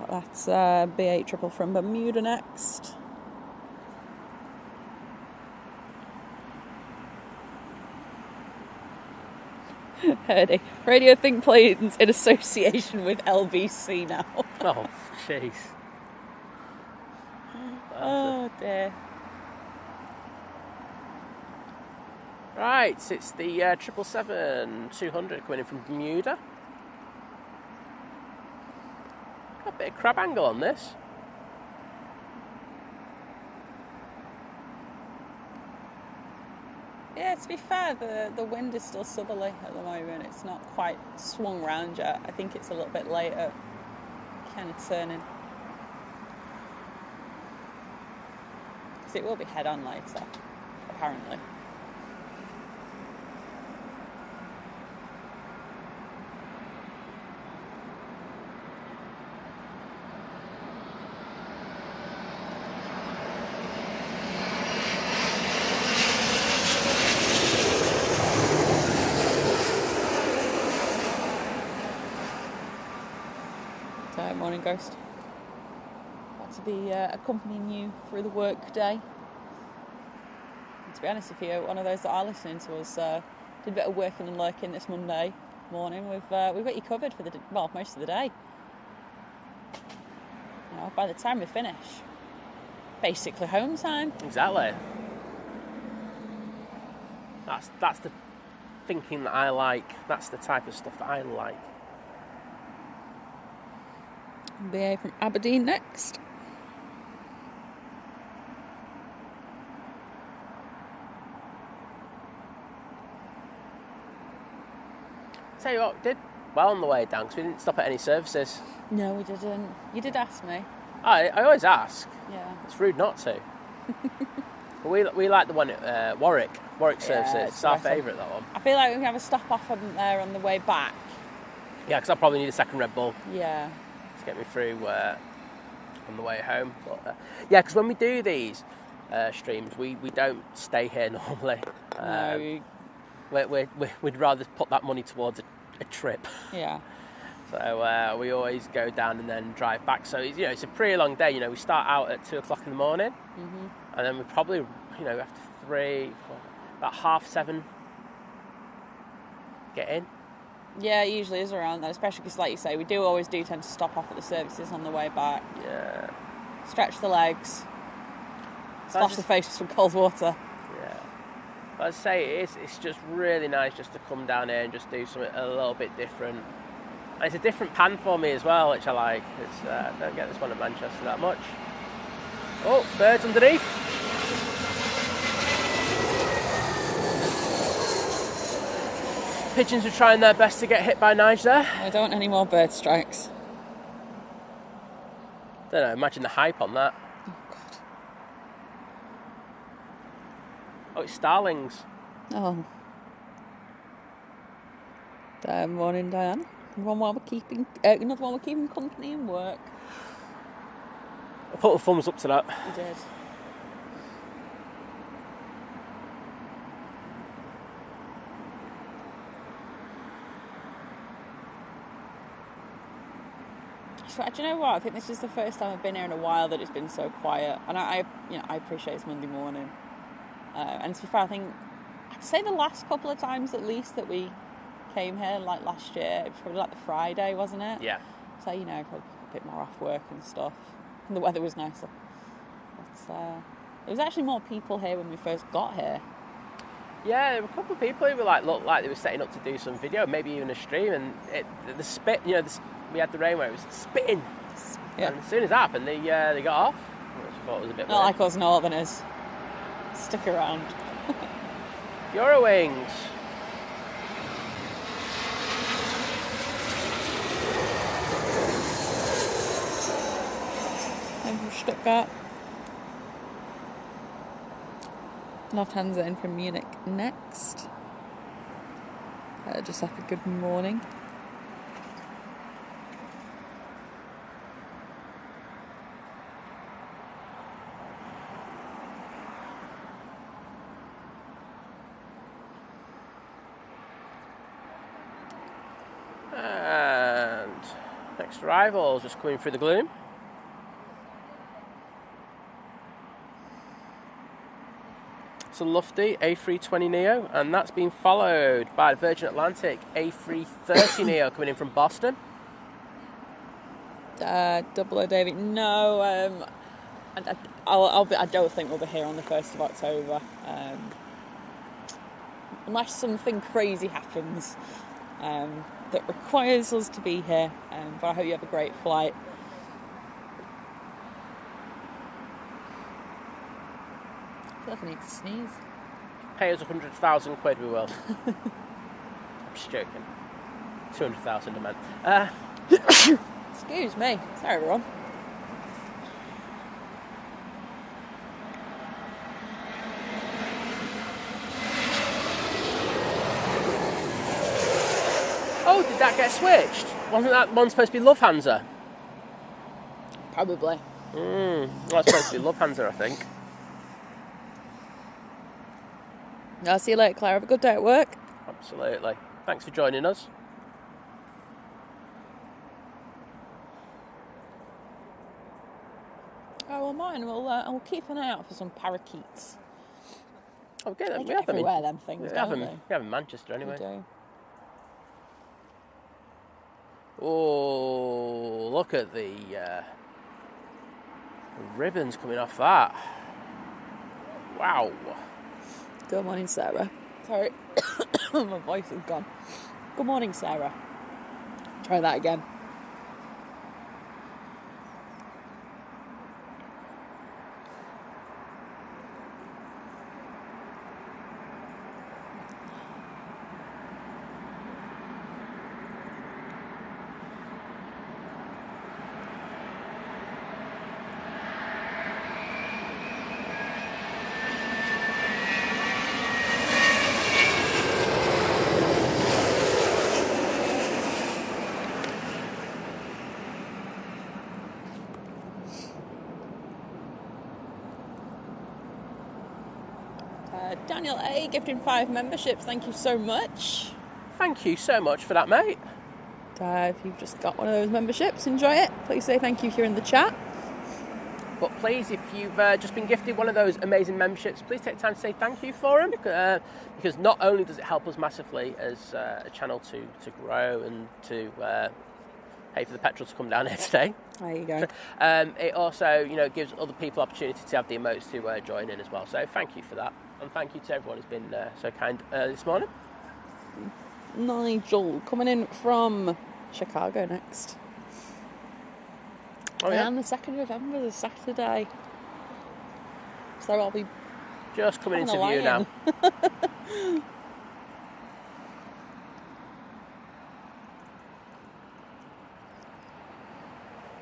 [SPEAKER 1] That's B8 from Bermuda next. Heard Radio Think planes in association with LBC now.
[SPEAKER 2] Oh, jeez.
[SPEAKER 1] Oh dear.
[SPEAKER 2] Right, it's the 777-200 coming in from Bermuda. Got a bit of crab angle on this.
[SPEAKER 1] Yeah, to be fair, the wind is still southerly at the moment. It's not quite swung round yet. I think it's a little bit later, kind of turning. Because it will be head on later, apparently. Morning, Ghost. Glad to be accompanying you through the work day. And to be honest with you, one of those that are listening to us did a bit of working and lurking this Monday morning. We've got you covered for most of the day. You know, by the time we finish, basically home time.
[SPEAKER 2] Exactly. That's the thinking that I like. That's the type of stuff that I like.
[SPEAKER 1] BA from Aberdeen next.
[SPEAKER 2] Tell you what, we did well on the way down because we didn't stop at any services.
[SPEAKER 1] No, we didn't. You did ask me.
[SPEAKER 2] I always ask.
[SPEAKER 1] Yeah.
[SPEAKER 2] It's rude not to. But we like the one at Warwick services. It's our favourite, that one.
[SPEAKER 1] I feel like we can have a stop off there on the way back.
[SPEAKER 2] Yeah, because I'll probably need a second Red Bull.
[SPEAKER 1] Yeah.
[SPEAKER 2] To get me through on the way home. But, yeah, because when we do these streams, we don't stay here normally.
[SPEAKER 1] No.
[SPEAKER 2] We'd rather put that money towards a trip.
[SPEAKER 1] Yeah.
[SPEAKER 2] So we always go down and then drive back. So it's a pretty long day. We start out at 2:00 in the morning, and then we probably after 3, 4, about 7:30 get in.
[SPEAKER 1] Yeah, it usually is around that, especially because, like you say, we always do tend to stop off at the services on the way back.
[SPEAKER 2] Yeah.
[SPEAKER 1] Stretch the legs. Splash the face with some cold water.
[SPEAKER 2] Yeah. But I'd say it's just really nice just to come down here and just do something a little bit different. And it's a different pan for me as well, which I like. Don't get this one at Manchester that much. Oh, birds underneath. Pigeons are trying their best to get hit by Nige there.
[SPEAKER 1] I don't want any more bird strikes.
[SPEAKER 2] Don't know, imagine the hype on that.
[SPEAKER 1] Oh, God.
[SPEAKER 2] Oh, it's starlings.
[SPEAKER 1] Oh. Morning, Diane. Another one we're keeping company and work.
[SPEAKER 2] I put a thumbs up to that.
[SPEAKER 1] You did. Do you know what? I think this is the first time I've been here in a while that it's been so quiet, and I appreciate it's Monday morning. And to be fair, I think I'd say the last couple of times at least that we came here, like last year, it was probably like the Friday, wasn't it?
[SPEAKER 2] Yeah.
[SPEAKER 1] So probably a bit more off work and stuff, and the weather was nicer. But there was actually more people here when we first got here.
[SPEAKER 2] Yeah, there were a couple of people who looked like they were setting up to do some video, maybe even a stream, and the spit, we had the rain where it was spitting. Yeah. And as soon as that happened, they got off, which I thought was a bit
[SPEAKER 1] not weird. Like us Northerners. Stick around.
[SPEAKER 2] Eurowings.
[SPEAKER 1] I'm from Stuttgart. Lufthansa in from Munich next. Just like a good morning.
[SPEAKER 2] Next arrival, just coming through the gloom. It's a lofty A320neo, and that's been followed by the Virgin Atlantic A330neo coming in from Boston.
[SPEAKER 1] Double O David. No, I don't think we'll be here on the 1st of October. Unless something crazy happens that requires us to be here. But I hope you have a great flight. I feel like I need to sneeze.
[SPEAKER 2] Pay us 100,000 quid, we will. I'm just joking. 200,000 a month.
[SPEAKER 1] Excuse me. Sorry, everyone.
[SPEAKER 2] Oh, did that get switched? Wasn't that one supposed to be Lufthansa?
[SPEAKER 1] Probably.
[SPEAKER 2] That's supposed to be Lufthansa, I think.
[SPEAKER 1] I'll see you later, Claire. Have a good day at work.
[SPEAKER 2] Absolutely. Thanks for joining us.
[SPEAKER 1] Oh, well, mine. We'll keep an eye out for some parakeets.
[SPEAKER 2] Oh, get them.
[SPEAKER 1] They get everywhere, them things,
[SPEAKER 2] we
[SPEAKER 1] don't
[SPEAKER 2] have
[SPEAKER 1] they?
[SPEAKER 2] We have in Manchester anyway.
[SPEAKER 1] We do.
[SPEAKER 2] Oh, look at the ribbons coming off that. Wow.
[SPEAKER 1] Good morning, Sarah. Sorry, my voice is gone. Good morning, Sarah. Try that again. Daniel A. gifting 5 memberships. Thank you so much.
[SPEAKER 2] Thank you so much for that, mate.
[SPEAKER 1] If you've just got one of those memberships, enjoy it. Please say thank you here in the chat.
[SPEAKER 2] But please, if you've just been gifted one of those amazing memberships, please take time to say thank you for them, because not only does it help us massively as a channel to grow and to pay for the petrol to come down here today.
[SPEAKER 1] There you go.
[SPEAKER 2] It also, gives other people opportunity to have the emotes to join in as well. So thank you for that, and thank you to everyone who's been so kind this morning.
[SPEAKER 1] Nigel coming in from Chicago next.
[SPEAKER 2] Oh yeah.
[SPEAKER 1] And the 2nd of November, the Saturday. So I'll be
[SPEAKER 2] just coming into view now.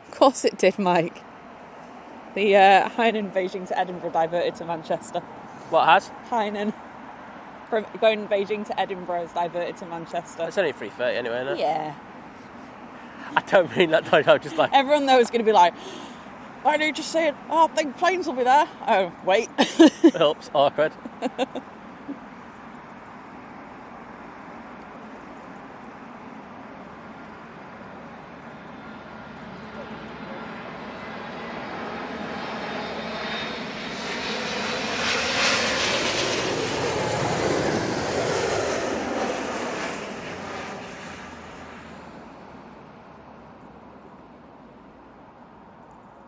[SPEAKER 1] Of course it did, Mike. The Hainan Beijing to Edinburgh diverted to Manchester.
[SPEAKER 2] What has?
[SPEAKER 1] Hainan. From going Beijing to Edinburgh is diverted to Manchester.
[SPEAKER 2] It's only 3:30 anyway, isn't it?
[SPEAKER 1] Yeah.
[SPEAKER 2] I don't mean that. No, just like
[SPEAKER 1] everyone though is going to be like, I need to see it. Oh, I think planes will be there. Oh, wait.
[SPEAKER 2] Oops, awkward.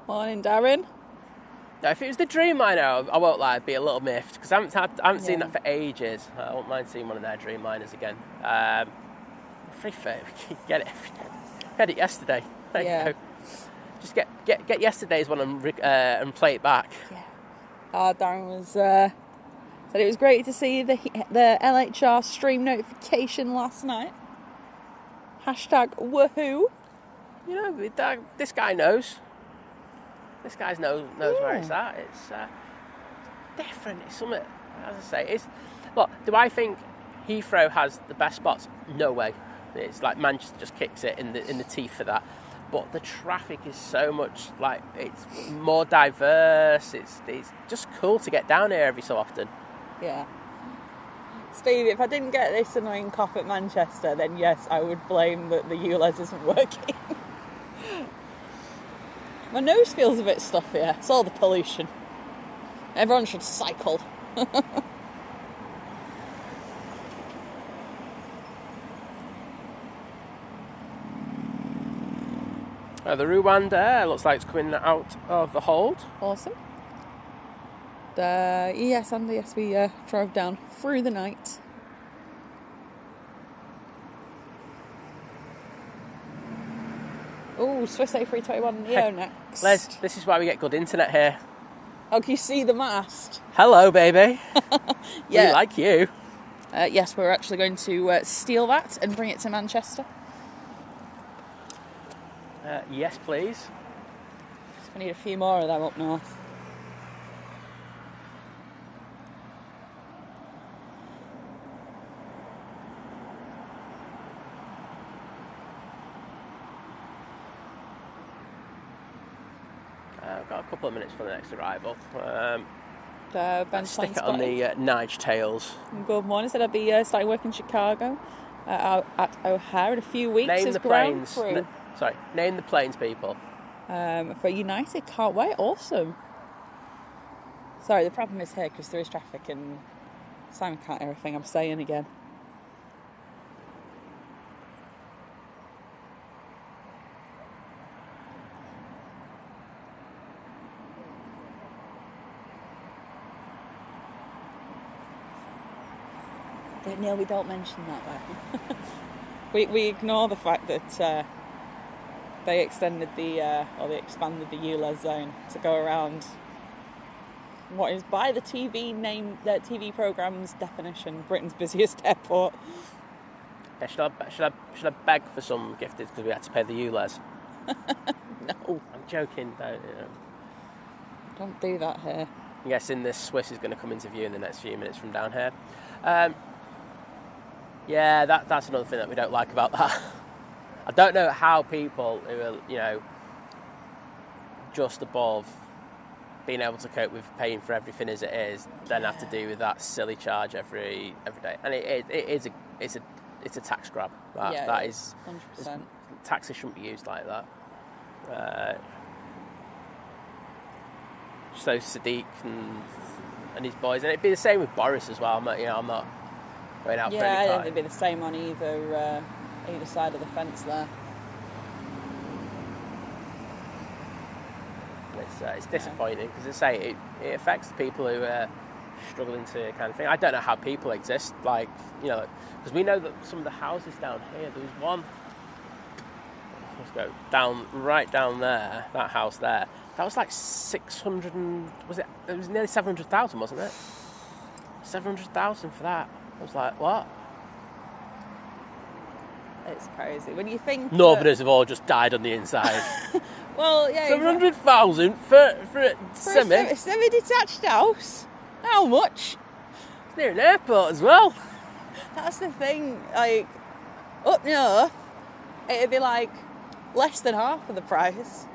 [SPEAKER 1] Morning, Darren.
[SPEAKER 2] Now, if it was the Dreamliner, I won't lie, I'd be a little miffed, because I haven't seen that for ages. I won't mind seeing one of their Dreamliners again. 3:30, we get it every day. We had it yesterday. There you go. Just get yesterday's one and play it back.
[SPEAKER 1] Yeah. Darren was said it was great to see the LHR stream notification last night. Hashtag woohoo.
[SPEAKER 2] This guy knows. This guy knows where it's at. It's different. It's something, as I say. Look, do I think Heathrow has the best spots? No way. It's like Manchester just kicks it in the teeth for that. But the traffic is so much it's more diverse. It's just cool to get down here every so often.
[SPEAKER 1] Yeah. Steve, if I didn't get this annoying cough at Manchester, then yes, I would blame that the ULEZ isn't working. My nose feels a bit stuffy. It's all the pollution. Everyone should cycle.
[SPEAKER 2] The Rwanda looks like it's coming out of the hold.
[SPEAKER 1] Awesome. Yes, Andy, yes, we drove down through the night. Oh, Swiss A321 Neo next.
[SPEAKER 2] Les, this is why we get good internet here.
[SPEAKER 1] Oh, can you see the mast?
[SPEAKER 2] Hello, baby.
[SPEAKER 1] Yeah.
[SPEAKER 2] We like you.
[SPEAKER 1] Yes, we're actually going to steal that and bring it to Manchester.
[SPEAKER 2] Yes, please.
[SPEAKER 1] We need a few more of them up north.
[SPEAKER 2] I've got a couple of minutes for the next arrival.
[SPEAKER 1] Ben
[SPEAKER 2] Stick it on the Nige tails.
[SPEAKER 1] Good morning. Said I'd be starting work in Chicago at O'Hare in a few weeks.
[SPEAKER 2] Name
[SPEAKER 1] as
[SPEAKER 2] the
[SPEAKER 1] ground
[SPEAKER 2] planes.
[SPEAKER 1] crew.
[SPEAKER 2] Name the planes, people.
[SPEAKER 1] For United, can't wait. Awesome. Sorry, the problem is here because there is traffic and Simon can't hear everything I'm saying again. Neil, we don't mention that way. we ignore the fact that they extended they expanded the EULA zone to go around what is, by the TV programme's definition, Britain's busiest airport.
[SPEAKER 2] Yeah, should I beg for some gifted because we had to pay the ULEZ?
[SPEAKER 1] No.
[SPEAKER 2] I'm joking,
[SPEAKER 1] Don't do that here.
[SPEAKER 2] I'm guessing this Swiss is going to come into view in the next few minutes from down here. Yeah, that's another thing that we don't like about that. I don't know how people who are, just above being able to cope with paying for everything as it is, then have to do with that silly charge every day. And it's a tax grab. That is
[SPEAKER 1] 100%.
[SPEAKER 2] Taxes shouldn't be used like that. So Sadiq and his boys, and it'd be the same with Boris as well. I'm not going out for any
[SPEAKER 1] I
[SPEAKER 2] party.
[SPEAKER 1] think it'd be the same on either side of the fence there.
[SPEAKER 2] It's disappointing because, as I say, it affects the people who are struggling to kind of thing. I don't know how people exist, because we know that some of the houses down here, there was one, let's go right down there, that house there, that was like 600 and, it was nearly 700,000, wasn't it? 700,000 for that. I was like, what?
[SPEAKER 1] It's crazy. When you think...
[SPEAKER 2] Northerners have all just died on the inside.
[SPEAKER 1] Well, yeah.
[SPEAKER 2] 700,000 for a
[SPEAKER 1] semi-detached house? How much?
[SPEAKER 2] It's near an airport as well.
[SPEAKER 1] That's the thing. Like, up north, it'd be like less than half of the price.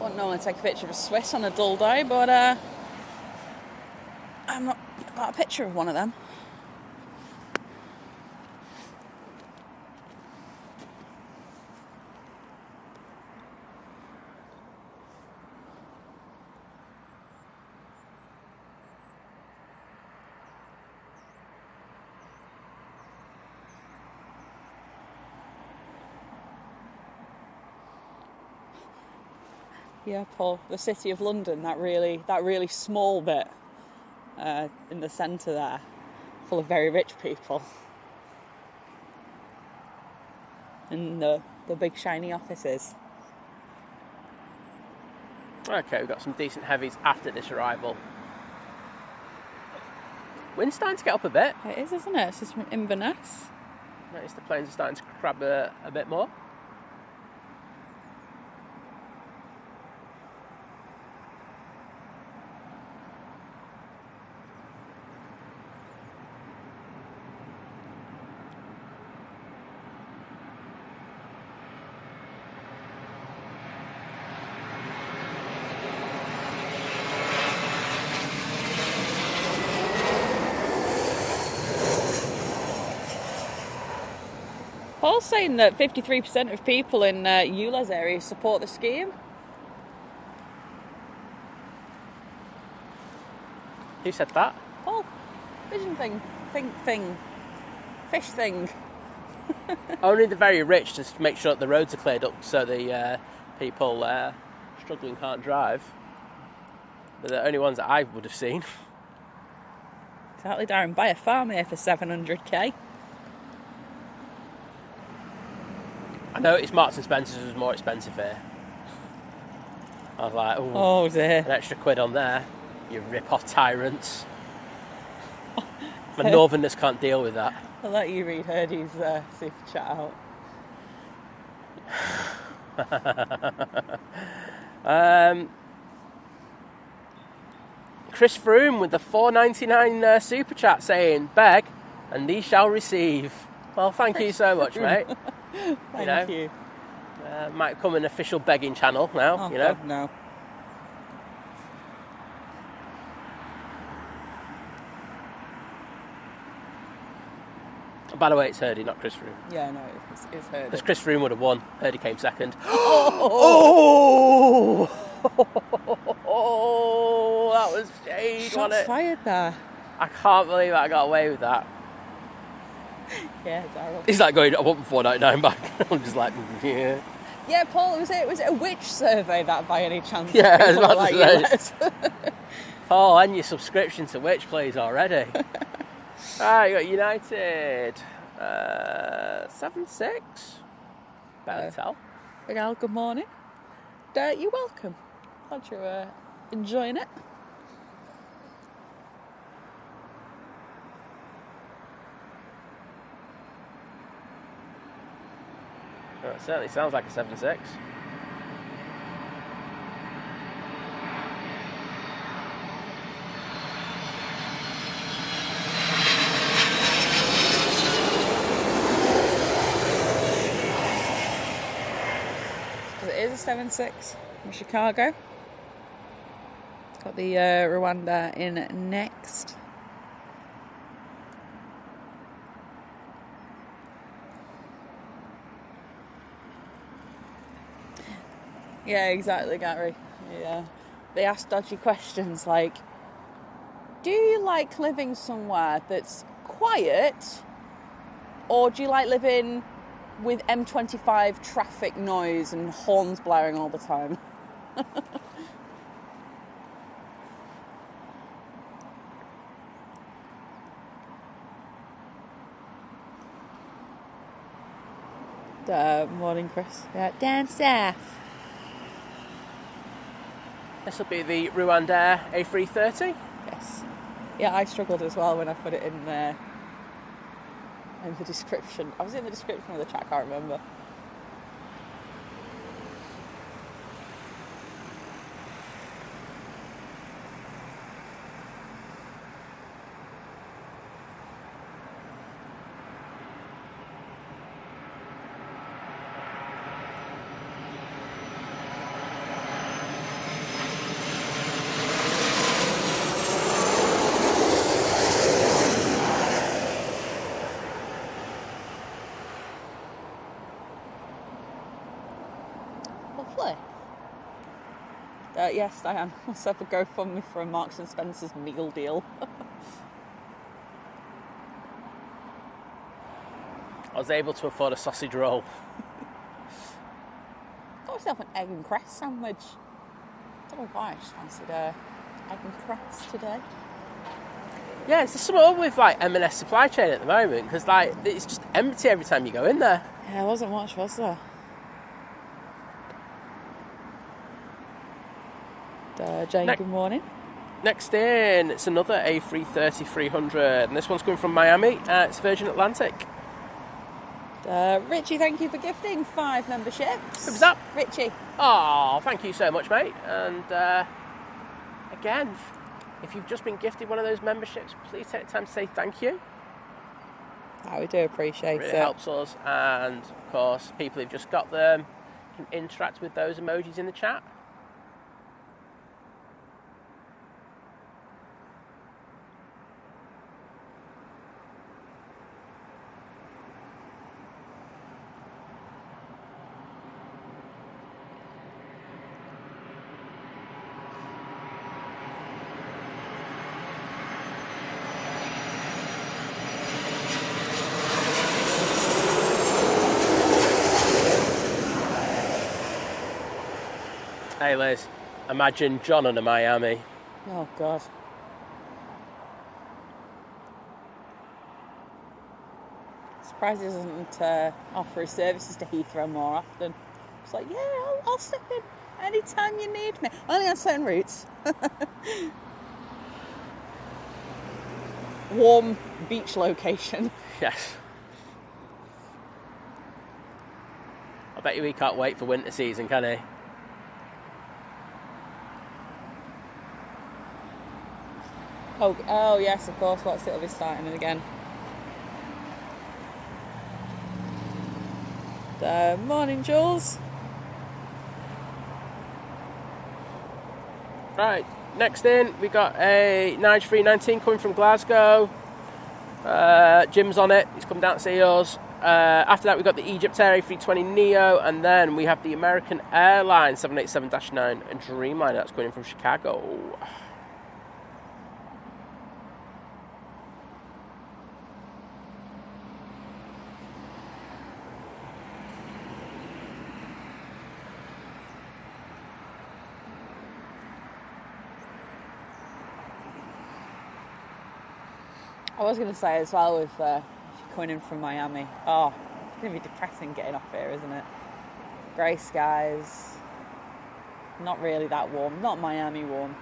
[SPEAKER 1] Wouldn't normally take a picture of a Swiss on a dull day, but I'm not got a picture of one of them. Yeah, Paul, the city of London, that really small bit in the centre there, full of very rich people. And the big shiny offices.
[SPEAKER 2] Okay, we've got some decent heavies after this arrival. Wind's starting to get up a bit.
[SPEAKER 1] It is, isn't it? It's just from Inverness.
[SPEAKER 2] Notice the planes are starting to crab a bit more.
[SPEAKER 1] Paul's saying that 53% of people in Eulers area support the scheme.
[SPEAKER 2] Who said that?
[SPEAKER 1] Paul. Vision thing. Fish thing.
[SPEAKER 2] Only the very rich, just to make sure that the roads are cleared up so the people struggling can't drive. They're the only ones that I would have seen.
[SPEAKER 1] Exactly, Darren. Buy a farm here for 700k.
[SPEAKER 2] I noticed Marks and Spencer's was more expensive here. I was like,
[SPEAKER 1] oh dear.
[SPEAKER 2] An extra £1 on there. You rip-off tyrants. My northernness can't deal with that.
[SPEAKER 1] I'll let you read Herdy's super chat out.
[SPEAKER 2] Chris Froome with the $4.99 super chat saying, beg, and thee shall receive. Well, thank you so much, mate.
[SPEAKER 1] Thank you.
[SPEAKER 2] Might become an official begging channel now,
[SPEAKER 1] Oh,
[SPEAKER 2] you know.
[SPEAKER 1] God, no.
[SPEAKER 2] By the way, it's Herdy, not Chris Froome.
[SPEAKER 1] Yeah, no, it's Herdy.
[SPEAKER 2] Because Chris Froome would have won. Herdy came second. Oh! Oh! That was shade, wasn't it?
[SPEAKER 1] Shots fired there.
[SPEAKER 2] I can't believe I got away with that.
[SPEAKER 1] Yeah, Darryl.
[SPEAKER 2] He's like going, I want $4.99 back. I'm just like, yeah.
[SPEAKER 1] Yeah, Paul, was it a witch survey that by any chance?
[SPEAKER 2] Yeah, I was
[SPEAKER 1] People
[SPEAKER 2] about to say.
[SPEAKER 1] you
[SPEAKER 2] Paul, and your subscription to Which Plays already. Right, you got United. 7-6. Better tell.
[SPEAKER 1] Big Al, good morning. You're welcome. Glad you're enjoying it.
[SPEAKER 2] Well, it certainly sounds like a 7-6.
[SPEAKER 1] It is a 7-6 from Chicago. Got the Rwanda in next. Yeah, exactly, Gary. Yeah. They ask dodgy questions like, do you like living somewhere that's quiet, or do you like living with M25 traffic noise and horns blaring all the time? Morning, Chris. Yeah, down south.
[SPEAKER 2] This will be the Rwanda A330.
[SPEAKER 1] Yes. Yeah, I struggled as well when I put it in there. In the description. I was in the description of the chat, I can't remember. Yes, Diane. Let's have a GoFundMe for a Marks and Spencer's meal deal.
[SPEAKER 2] I was able to afford a sausage roll.
[SPEAKER 1] Got myself an egg and cress sandwich. Don't know why, I just fancied egg and cress today.
[SPEAKER 2] Yeah, it's something up with like M&S supply chain at the moment because like it's just empty every time you go in there.
[SPEAKER 1] Yeah, there wasn't much, was there? Jane, good morning.
[SPEAKER 2] Next in, it's another A330-300, and this one's coming from Miami. It's Virgin Atlantic.
[SPEAKER 1] Richie, thank you for gifting 5 memberships.
[SPEAKER 2] Who's that?
[SPEAKER 1] Richie.
[SPEAKER 2] Oh, thank you so much, mate. And again, if you've just been gifted one of those memberships, please take the time to say thank you.
[SPEAKER 1] Oh, we do appreciate
[SPEAKER 2] it.
[SPEAKER 1] It
[SPEAKER 2] Helps us, and of course, people who've just got them can interact with those emojis in the chat. say, Liz, imagine John on a Miami.
[SPEAKER 1] Oh, God. Surprised he doesn't offer his services to Heathrow more often. It's like, yeah, I'll step in anytime you need me. Only on certain routes. Warm beach location.
[SPEAKER 2] Yes. I bet you he can't wait for winter season, can he?
[SPEAKER 1] Oh yes, of course. What's it'll be starting in again? Morning, Jules.
[SPEAKER 2] Right, next in, we got a Nige 319 coming from Glasgow. Jim's on it, he's come down to see us. After that, we got the Egyptair A320 Neo, and then we have the American Airlines 787-9 and Dreamliner that's coming in from Chicago.
[SPEAKER 1] I was going to say as well, with coming in from Miami, it's going to be depressing getting off here, isn't it? Grey skies, not really that warm, not Miami warm.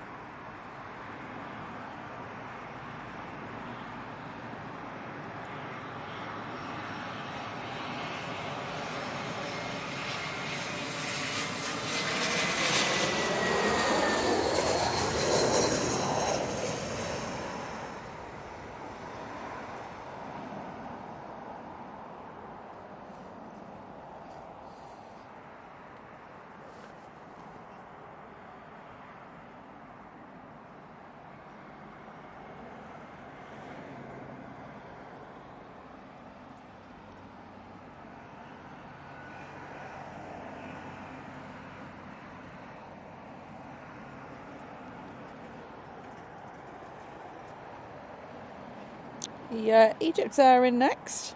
[SPEAKER 1] The Egyptair in next.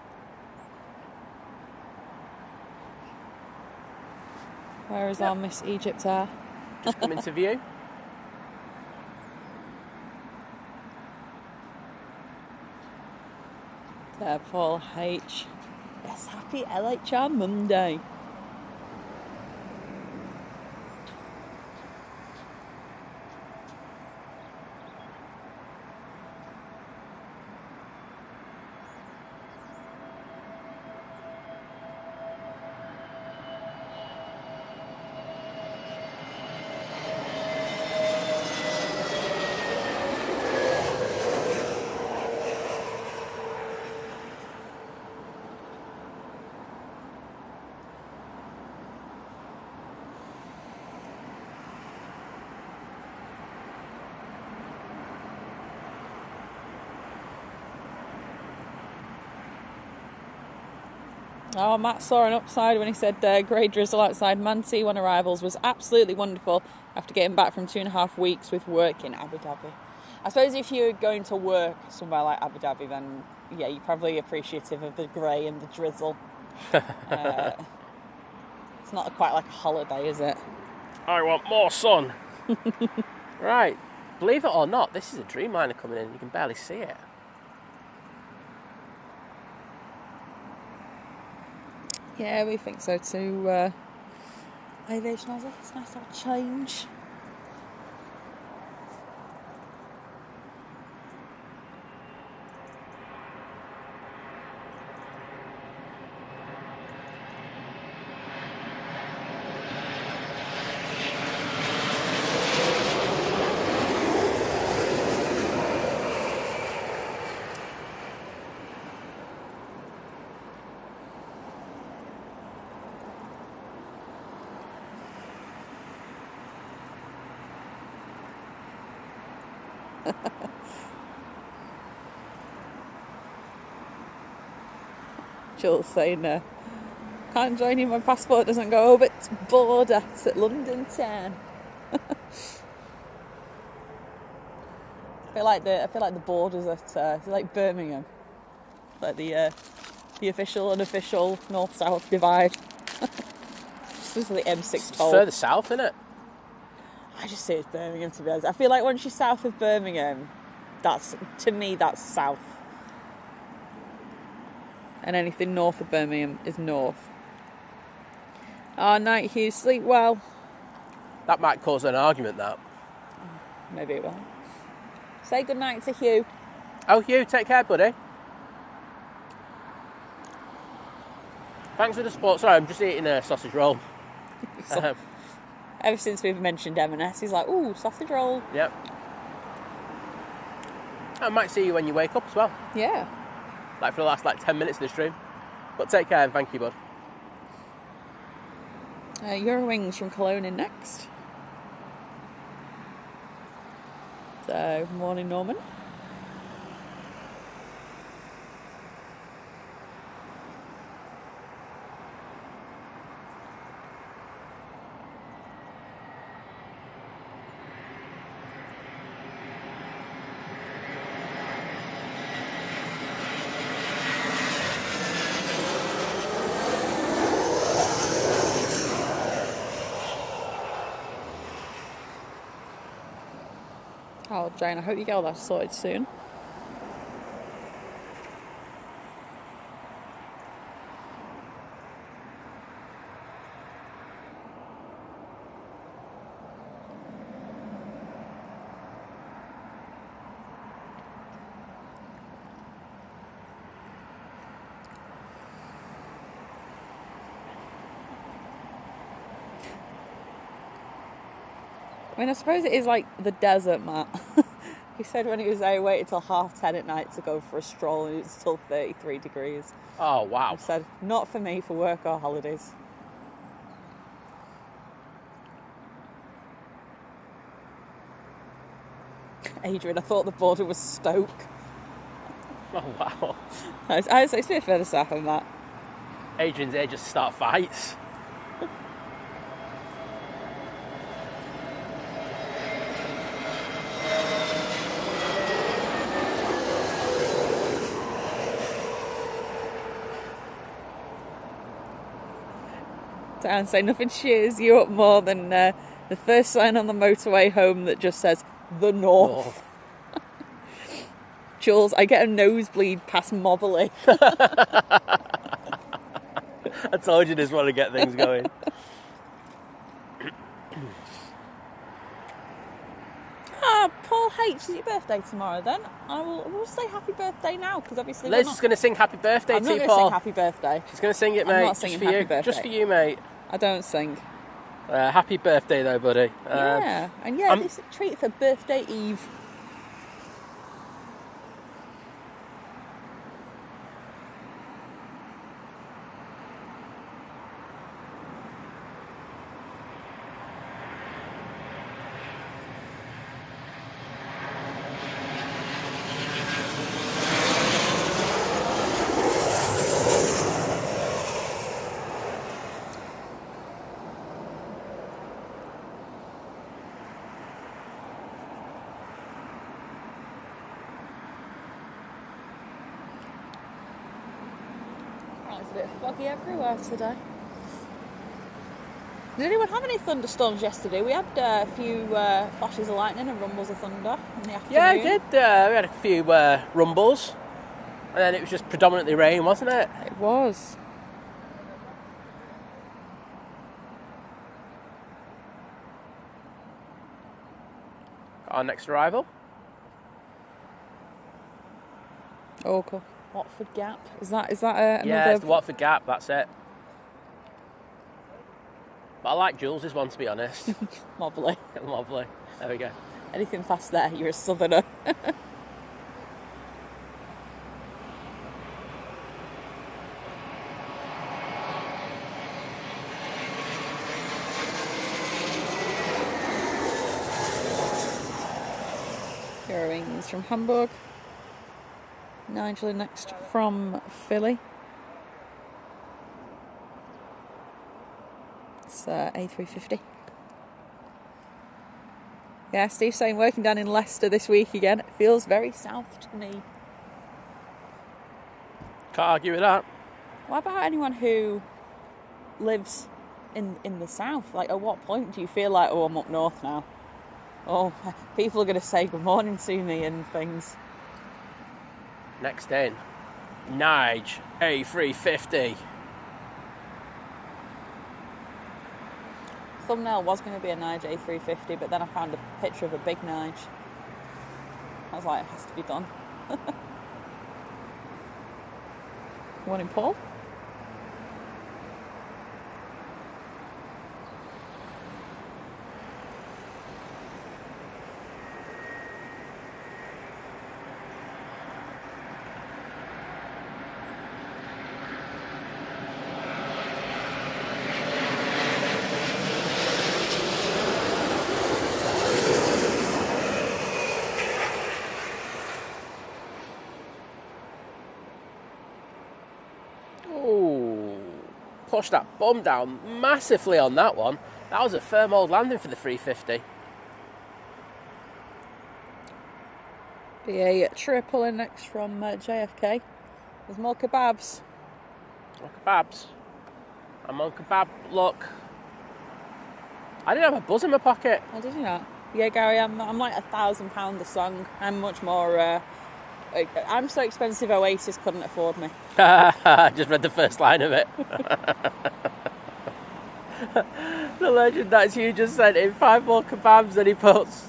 [SPEAKER 1] Where is our Miss Egyptair?
[SPEAKER 2] Just come into view.
[SPEAKER 1] There, Paul H. Yes, happy LHR Monday. Oh, Matt saw an upside when he said grey drizzle outside Manti on arrivals was absolutely wonderful after getting back from 2.5 weeks with work in Abu Dhabi. I suppose if you're going to work somewhere like Abu Dhabi, then yeah, you're probably appreciative of the grey and the drizzle. It's not quite like a holiday, is it?
[SPEAKER 2] I want more sun. Right, believe it or not, this is a Dreamliner coming in. You can barely see it.
[SPEAKER 1] Yeah, we think so too. Aviation Aussie, it's nice to have a change. Jules saying, can't join you, my passport doesn't go over its border. It's at London town. I feel like the borders at like Birmingham, like the official unofficial north-south divide. This is the M6 toll.
[SPEAKER 2] Further south, isn't it?
[SPEAKER 1] I just see it's Birmingham, to be honest. I feel like once you're south of Birmingham, to me, that's south. And anything north of Birmingham is north. Night, Hugh, sleep well.
[SPEAKER 2] That might cause an argument, that.
[SPEAKER 1] Maybe it won't. Say goodnight to Hugh.
[SPEAKER 2] Oh, Hugh, take care, buddy. Thanks for the support. Sorry, I'm just eating a sausage roll.
[SPEAKER 1] Ever since we've mentioned M&S, he's like, ooh, sausage roll.
[SPEAKER 2] Yep. I might see you when you wake up as well.
[SPEAKER 1] Yeah.
[SPEAKER 2] Like for the last 10 minutes of the stream. But take care and thank you, bud.
[SPEAKER 1] Eurowings from Cologne in next. So, morning, Norman. Oh, Jane, I hope you get all that sorted soon. I mean, I suppose it is like the desert, Matt. He said when he was there, he waited till 10:30 at night to go for a stroll, and it's still 33 degrees.
[SPEAKER 2] Oh, wow.
[SPEAKER 1] He said, not for me, for work or holidays. Adrian, I thought the border was Stoke.
[SPEAKER 2] Oh, wow.
[SPEAKER 1] I would say it's a bit further south than that.
[SPEAKER 2] Adrian's here just to start fights.
[SPEAKER 1] Down, say nothing cheers you up more than the first sign on the motorway home that just says the North. Jules, I get a nosebleed past Mobberley.
[SPEAKER 2] I told you just want to get things going.
[SPEAKER 1] Paul H, is your birthday tomorrow then? We'll say happy birthday now, because obviously
[SPEAKER 2] Liz is going to sing happy birthday to you, Paul.
[SPEAKER 1] I'm not going to sing happy birthday.
[SPEAKER 2] She's going to sing it, mate.
[SPEAKER 1] I'm not singing happy birthday.
[SPEAKER 2] Just for you, mate.
[SPEAKER 1] I don't sing.
[SPEAKER 2] Happy birthday, though, buddy.
[SPEAKER 1] This is a treat for birthday eve. It's a bit foggy everywhere today. Did anyone have any thunderstorms yesterday? We had a few flashes of lightning and rumbles of thunder in the afternoon.
[SPEAKER 2] Yeah, we did. We had a few rumbles. And then it was just predominantly rain, wasn't it?
[SPEAKER 1] It was.
[SPEAKER 2] Our next arrival.
[SPEAKER 1] Oh, cool. Watford Gap. Is that another...
[SPEAKER 2] Yeah, it's the Watford Gap, that's it. But I like Jules's one, to be honest.
[SPEAKER 1] Mobley.
[SPEAKER 2] Mobley. There we go.
[SPEAKER 1] Anything past there, you're a southerner. Eurowings from Hamburg. Nigel next from Philly. It's A350. Yeah, Steve's saying working down in Leicester this week again. It feels very south to me.
[SPEAKER 2] Can't argue with that.
[SPEAKER 1] What about anyone who lives in the south? Like, at what point do you feel like, oh, I'm up north now? Oh, people are going to say good morning to me and things.
[SPEAKER 2] Next in, Nige A350.
[SPEAKER 1] Thumbnail was going to be a Nige A350, but then I found a picture of a Big Nige. I was like, it has to be done. Morning, Paul.
[SPEAKER 2] Pushed that bum down massively on that one. That was a firm old landing for the 350.
[SPEAKER 1] Be a triple in next from JFK. There's more kebabs.
[SPEAKER 2] More kebabs. I'm on kebab luck. I didn't have a buzz in my pocket.
[SPEAKER 1] Oh, did you not? Yeah, Gary, I'm like £1,000 a song. I'm much more... I'm so expensive Oasis couldn't afford me.
[SPEAKER 2] I just read the first line of it. The legend that you just sent in 5 more kebabs, and he puts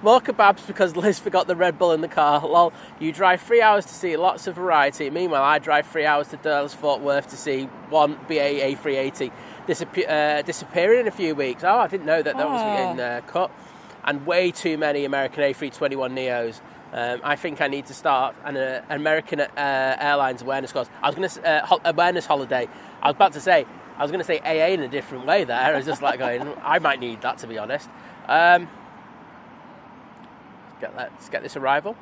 [SPEAKER 2] more kebabs because Liz forgot the Red Bull in the car. Lol, you drive 3 hours to see lots of variety. Meanwhile, I drive 3 hours to Dallas Fort Worth to see one BA A380 disappearing in a few weeks. Oh, I didn't know that was getting cut. And way too many American A321 Neos. I think I need to start an American Airlines awareness course. I was going to awareness holiday. I was going to say AA in a different way there. I was just like going, I might need that, to be honest. Let's get this arrival.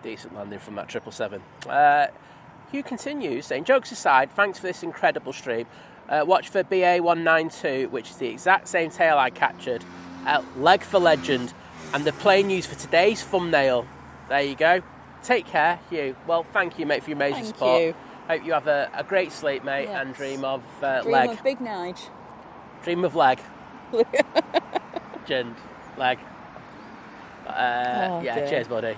[SPEAKER 2] Decent landing from that 777. Hugh continues saying, jokes aside, thanks for this incredible stream. Watch for BA192, which is the exact same tail I captured. Leg for legend. And the plane used for today's thumbnail. There you go. Take care, Hugh. Well, thank you, mate, for your amazing support.
[SPEAKER 1] You.
[SPEAKER 2] Hope you have a great sleep, mate, yes. And dream of leg.
[SPEAKER 1] Dream of Big Nige.
[SPEAKER 2] Dream of leg. Legend. Leg.
[SPEAKER 1] Dear.
[SPEAKER 2] Cheers, buddy.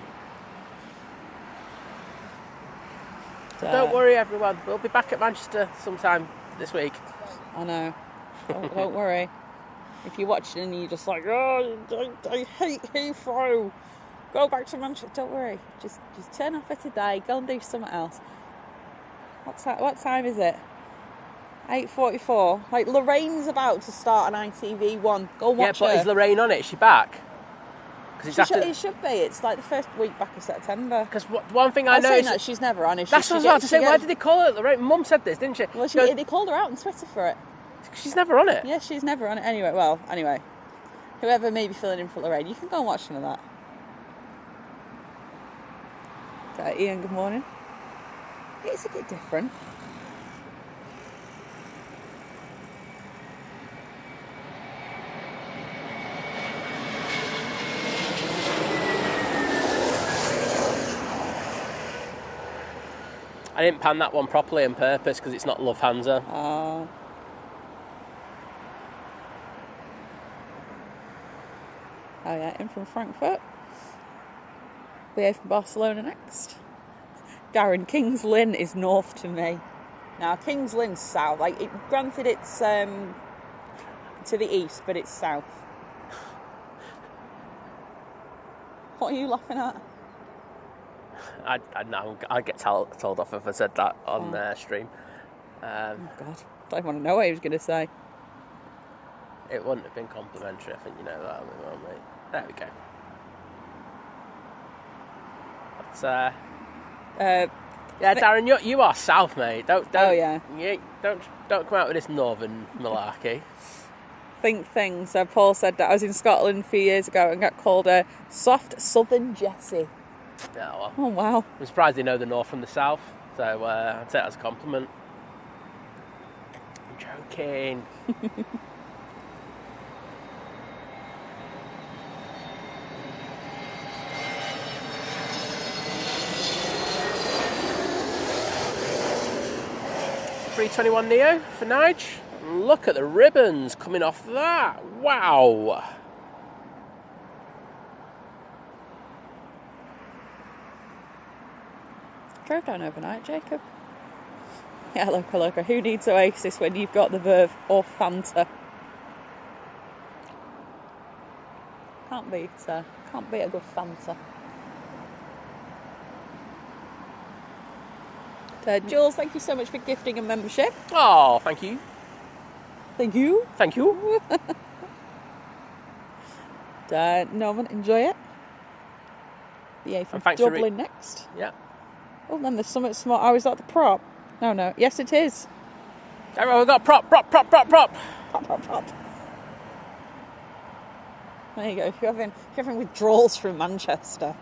[SPEAKER 2] Don't worry, everyone. We'll be back at Manchester sometime this week.
[SPEAKER 1] I know. Don't worry. If you're watching and you're just like, oh, I hate Heathrow, go back to Manchester. Don't worry. Just turn off for today. Go and do something else. What time is it? 8:44. Like, Lorraine's about to start an ITV1. Go and watch her.
[SPEAKER 2] Yeah, but is Lorraine on it? Is she back?
[SPEAKER 1] It should be. It's like the first week back of September.
[SPEAKER 2] Because one thing I know is
[SPEAKER 1] that she's never on.
[SPEAKER 2] That's what I was about to say. Why did they call her Lorraine? Mum said this, didn't she?
[SPEAKER 1] Well, they called her out on Twitter for it.
[SPEAKER 2] She's never on it.
[SPEAKER 1] Yeah, she's never on it. Anyway, whoever may be filling in for Lorraine, you can go and watch some of that. So, Ian, good morning. It's a bit different.
[SPEAKER 2] I didn't pan that one properly on purpose because it's not Lufthansa.
[SPEAKER 1] Oh, yeah, in from Frankfurt. BA from Barcelona next. Darren, King's Lynn is north to me. Now, King's Lynn's south. Granted, it's to the east, but it's south. What are you laughing at?
[SPEAKER 2] I'd get told off if I said that on stream.
[SPEAKER 1] Oh God, I don't want to know what he was going to say.
[SPEAKER 2] It wouldn't have been complimentary. I think you know that, mate. There we go. Yeah, Darren, you are south, mate. Don't.
[SPEAKER 1] Oh, yeah.
[SPEAKER 2] Don't come out with this northern malarkey.
[SPEAKER 1] Think things. So Paul said that I was in Scotland a few years ago and got called a soft southern Jessie.
[SPEAKER 2] Yeah, well.
[SPEAKER 1] Oh, wow.
[SPEAKER 2] I'm surprised they know the north from the south, so I'd take that as a compliment. I'm joking. A321neo for Nige. Look at the ribbons coming off that. Wow.
[SPEAKER 1] Drove down overnight, Jacob. Yeah, loco. Who needs Oasis when you've got the Verve or Fanta? Can't beat a good Fanta. Jules, thank you so much for gifting a membership.
[SPEAKER 2] Oh, thank you.
[SPEAKER 1] Thank you.
[SPEAKER 2] Thank you.
[SPEAKER 1] Norman, enjoy it. The A from Dublin next.
[SPEAKER 2] Yeah.
[SPEAKER 1] Oh, then there's something small. Oh, is that the prop? No. Yes, it is.
[SPEAKER 2] Everyone, we've got prop.
[SPEAKER 1] Prop. There you go. If you're having withdrawals from Manchester.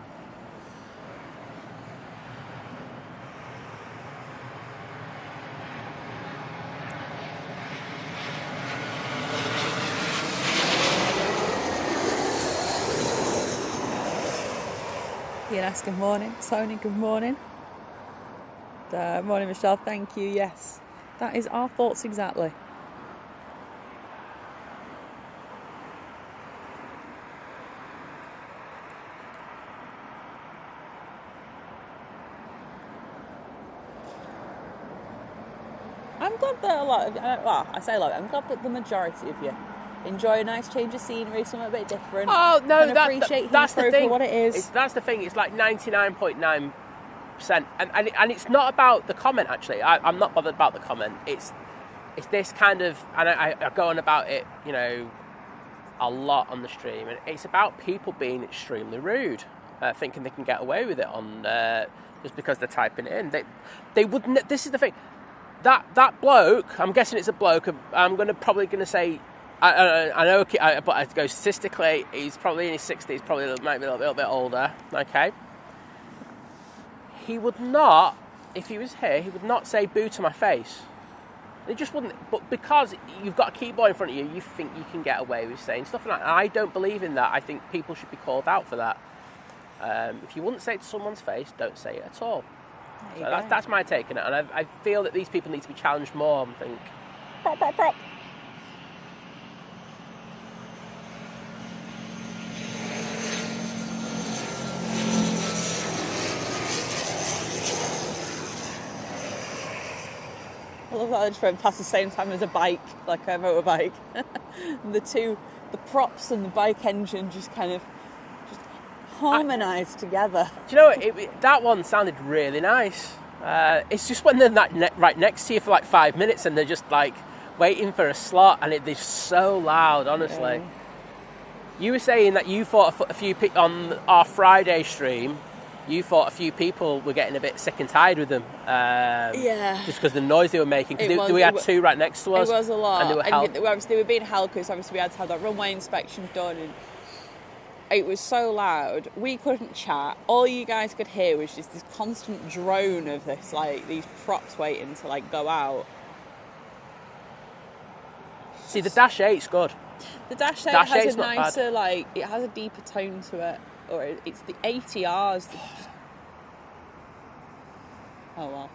[SPEAKER 1] Yes, good morning. Tony, good morning. Morning, Michelle. Thank you. Yes, that is our thoughts exactly. I'm glad that a lot of, I say a lot, I'm glad that the majority of you enjoy a nice change of scenery, something a bit different.
[SPEAKER 2] Oh, no,
[SPEAKER 1] appreciate
[SPEAKER 2] that's the thing.
[SPEAKER 1] For what it is.
[SPEAKER 2] That's the thing. It's like 99.9%. And it's not about the comment, actually. I'm not bothered about the comment. It's this kind of, and I go on about it, a lot on the stream. And it's about people being extremely rude, thinking they can get away with it on just because they're typing it in. They wouldn't. This is the thing. That bloke, I'm guessing it's a bloke. I'm probably going to say, I know, but I go statistically, he's probably in his 60s, probably might be a little bit older. Okay. He would not, if he was here, he would not say boo to my face. He just wouldn't. But because you've got a keyboard in front of you, you think you can get away with saying stuff like that. I don't believe in that. I think people should be called out for that. If you wouldn't say it to someone's face, don't say it at all. So that's my take on it. And I feel that these people need to be challenged more and think, prop.
[SPEAKER 1] I love that I just went past the same time as a bike, like a motorbike. And the props and the bike engine just kind of harmonise together.
[SPEAKER 2] Do you know what? That one sounded really nice. It's just when they're right next to you for like 5 minutes and they're just like waiting for a slot and they're so loud, honestly. Yeah. You were saying that you thought a few people on our Friday stream. You thought a few people were getting a bit sick and tired with them.
[SPEAKER 1] Yeah.
[SPEAKER 2] Just because of the noise they were making. Because we had two right next to us.
[SPEAKER 1] It was a lot.
[SPEAKER 2] And they were
[SPEAKER 1] obviously they were being held because obviously we had to have that runway inspection done. And it was so loud. We couldn't chat. All you guys could hear was just this constant drone of this, like, these props waiting to, like, go out.
[SPEAKER 2] See, the Dash 8's good.
[SPEAKER 1] The Dash 8 has a nicer, like, it has a deeper tone to it. Or it's the ATRs. Oh, well.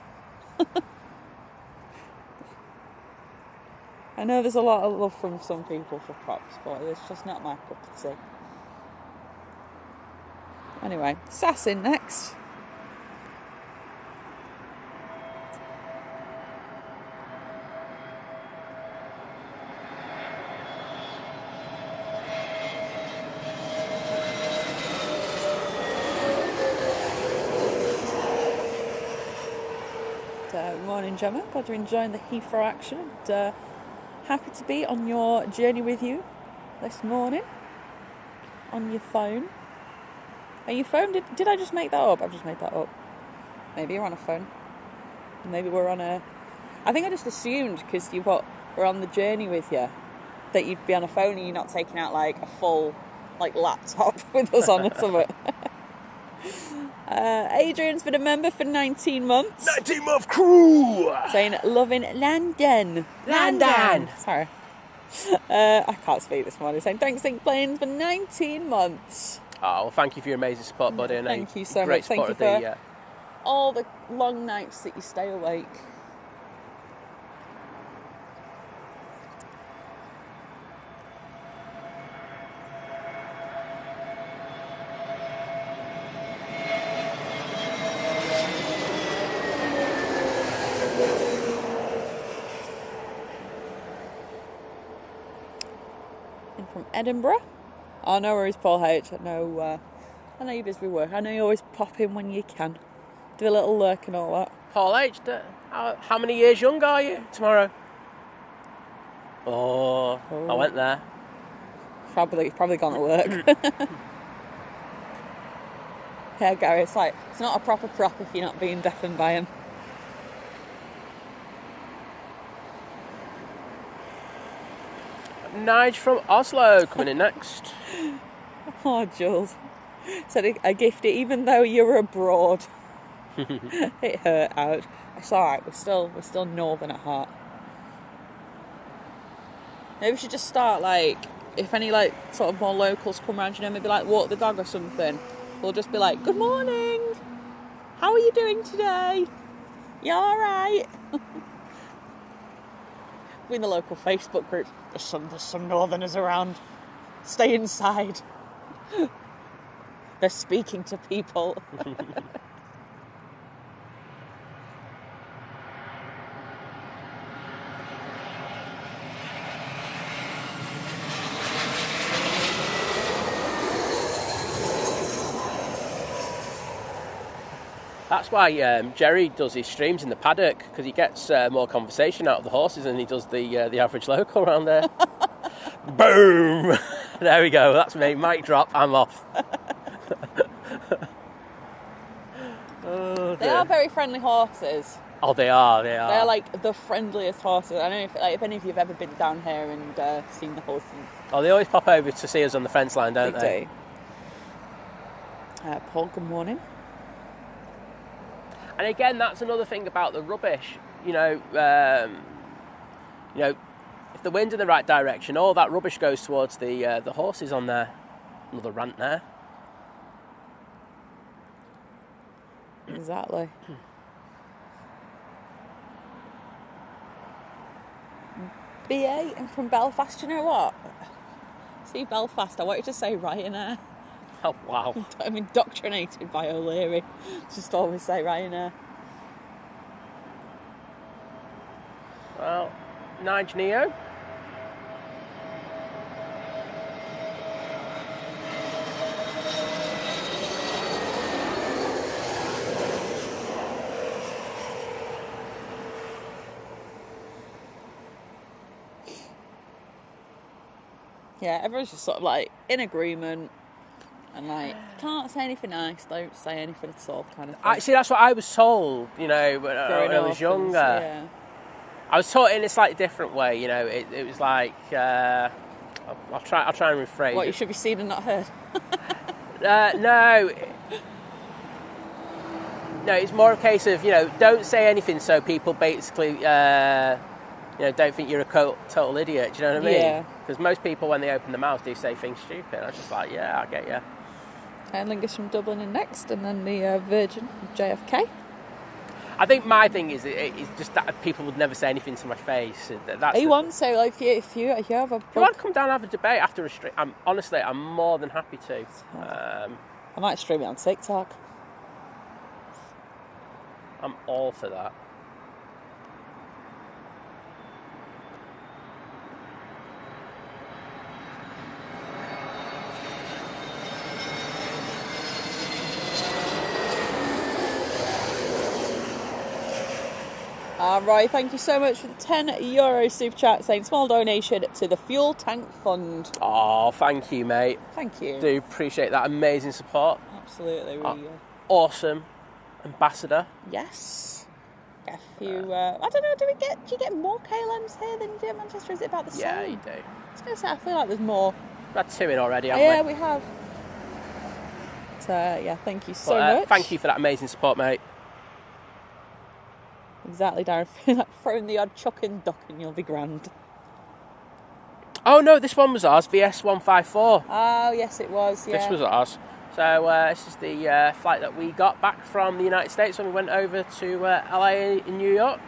[SPEAKER 1] I know there's a lot of love from some people for props, but it's just not my cup of tea. Anyway, Sassin next. Morning, Gemma. Glad you're enjoying the Heathrow action. And, happy to be on your journey with you this morning on your phone. Are your phone? Did I just make that up? I've just made that up. Maybe you're on a phone. Maybe we're on a... I think I just assumed, because we're on the journey with you, that you'd be on a phone and you're not taking out, like, a full, like, laptop with us on or something. Adrian's been a member for 19 months.
[SPEAKER 2] 19-month crew!
[SPEAKER 1] Saying, loving London. Sorry. I can't speak this morning. Saying, thanks, Think Planes, for 19 months.
[SPEAKER 2] Oh, well, thank you for your amazing support, buddy. And
[SPEAKER 1] thank you so
[SPEAKER 2] great
[SPEAKER 1] much. Thank you
[SPEAKER 2] support
[SPEAKER 1] for all the long nights that you stay awake. From Edinburgh. Oh, no worries, Paul H. I know you're busy with work. I know you always pop in when you can. Do a little lurk and all that.
[SPEAKER 2] Paul H., how many years young are you tomorrow? Oh. I went there.
[SPEAKER 1] Probably gone to work. Yeah, Gary, it's not a proper prop if you're not being deafened by him.
[SPEAKER 2] Nige from Oslo coming in next.
[SPEAKER 1] Oh, Jules. Said I gift it even though you're abroad. It hurt out. It's alright, we're still northern at heart. Maybe we should just start, like, if any, like, sort of more locals come around, you know, maybe like walk the dog or something. We'll just be like, good morning. How are you doing today? You alright? We're in the local Facebook group. There's some northerners around. Stay inside. They're speaking to people.
[SPEAKER 2] That's why Jerry does his streams in the paddock, because he gets more conversation out of the horses than he does the average local around there. Boom! There we go, that's me. Mic drop, I'm off.
[SPEAKER 1] They are very friendly horses.
[SPEAKER 2] Oh, they are.
[SPEAKER 1] They're like the friendliest horses. I don't know if any of you have ever been down here and seen the horses.
[SPEAKER 2] Oh, they always pop over to see us on the fence line, don't they?
[SPEAKER 1] Do. Paul, good morning.
[SPEAKER 2] And again, that's another thing about the rubbish. You know, if the wind's in the right direction, all that rubbish goes towards the horses on there. Another rant there.
[SPEAKER 1] Exactly. BA and from Belfast. You know what? See, Belfast. I wanted to say Ryanair.
[SPEAKER 2] Oh, wow.
[SPEAKER 1] I'm indoctrinated by O'Leary. Just always say Ryanair.
[SPEAKER 2] Well, Nige Neo.
[SPEAKER 1] Yeah, everyone's just sort of like in agreement. And like, can't say anything nice, don't say anything at all, kind of thing.
[SPEAKER 2] See, that's what I was told, you know, when I was younger.
[SPEAKER 1] Yeah.
[SPEAKER 2] I was taught in a slightly different way, you know. It was like, I'll try and rephrase
[SPEAKER 1] What,
[SPEAKER 2] it.
[SPEAKER 1] you should be seen and not heard?
[SPEAKER 2] No. No, it's more a case of, you know, don't say anything so people basically, you know, don't think you're a total idiot, do you know what I mean?
[SPEAKER 1] Yeah.
[SPEAKER 2] Because most people, when they open their mouths, do say things stupid. I'm just like, yeah, I get you.
[SPEAKER 1] Aerlingus from Dublin in next, and then the Virgin from JFK.
[SPEAKER 2] I think my thing is it's just that people would never say anything to my face. That's
[SPEAKER 1] so like if you have a
[SPEAKER 2] If you want to come down and have a debate after a stream, I'm more than happy to.
[SPEAKER 1] I might stream it on TikTok.
[SPEAKER 2] I'm all for that.
[SPEAKER 1] Roy, thank you so much for the €10 super chat saying small donation to the Fuel Tank Fund.
[SPEAKER 2] Oh, thank you, mate.
[SPEAKER 1] Thank you.
[SPEAKER 2] Do appreciate that amazing support.
[SPEAKER 1] Absolutely. Really,
[SPEAKER 2] awesome ambassador.
[SPEAKER 1] Yes. Get a few. I don't know. Do you get more KLMs here than you do at Manchester? Is it about the same?
[SPEAKER 2] Yeah, you do.
[SPEAKER 1] I was going to say, I feel like there's more.
[SPEAKER 2] We've had 2 in already, haven't
[SPEAKER 1] Yeah,
[SPEAKER 2] we?
[SPEAKER 1] we have. So yeah, thank you so much.
[SPEAKER 2] Thank you for that amazing support, mate.
[SPEAKER 1] Exactly, Darren. Feel like throwing the odd chuck and duck and you'll be grand.
[SPEAKER 2] Oh no, this one was ours, VS 154.
[SPEAKER 1] Oh yes, it was. Yeah.
[SPEAKER 2] This was ours. So this is the flight that we got back from the United States when we went over to LA in New York.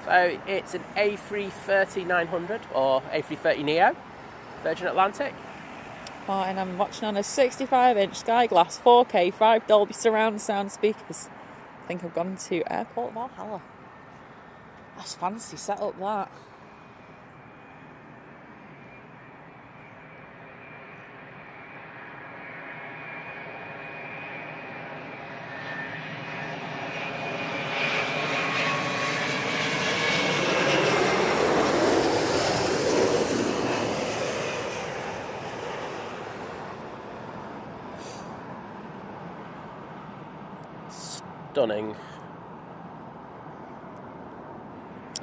[SPEAKER 2] So it's an A330-900 or A330 Neo, Virgin Atlantic.
[SPEAKER 1] Oh, and I'm watching on a 65-inch Sky Glass 4K 5 Dolby surround sound speakers. I think I've gone to Airport Valhalla. That's fancy setup, that.
[SPEAKER 2] Stunning.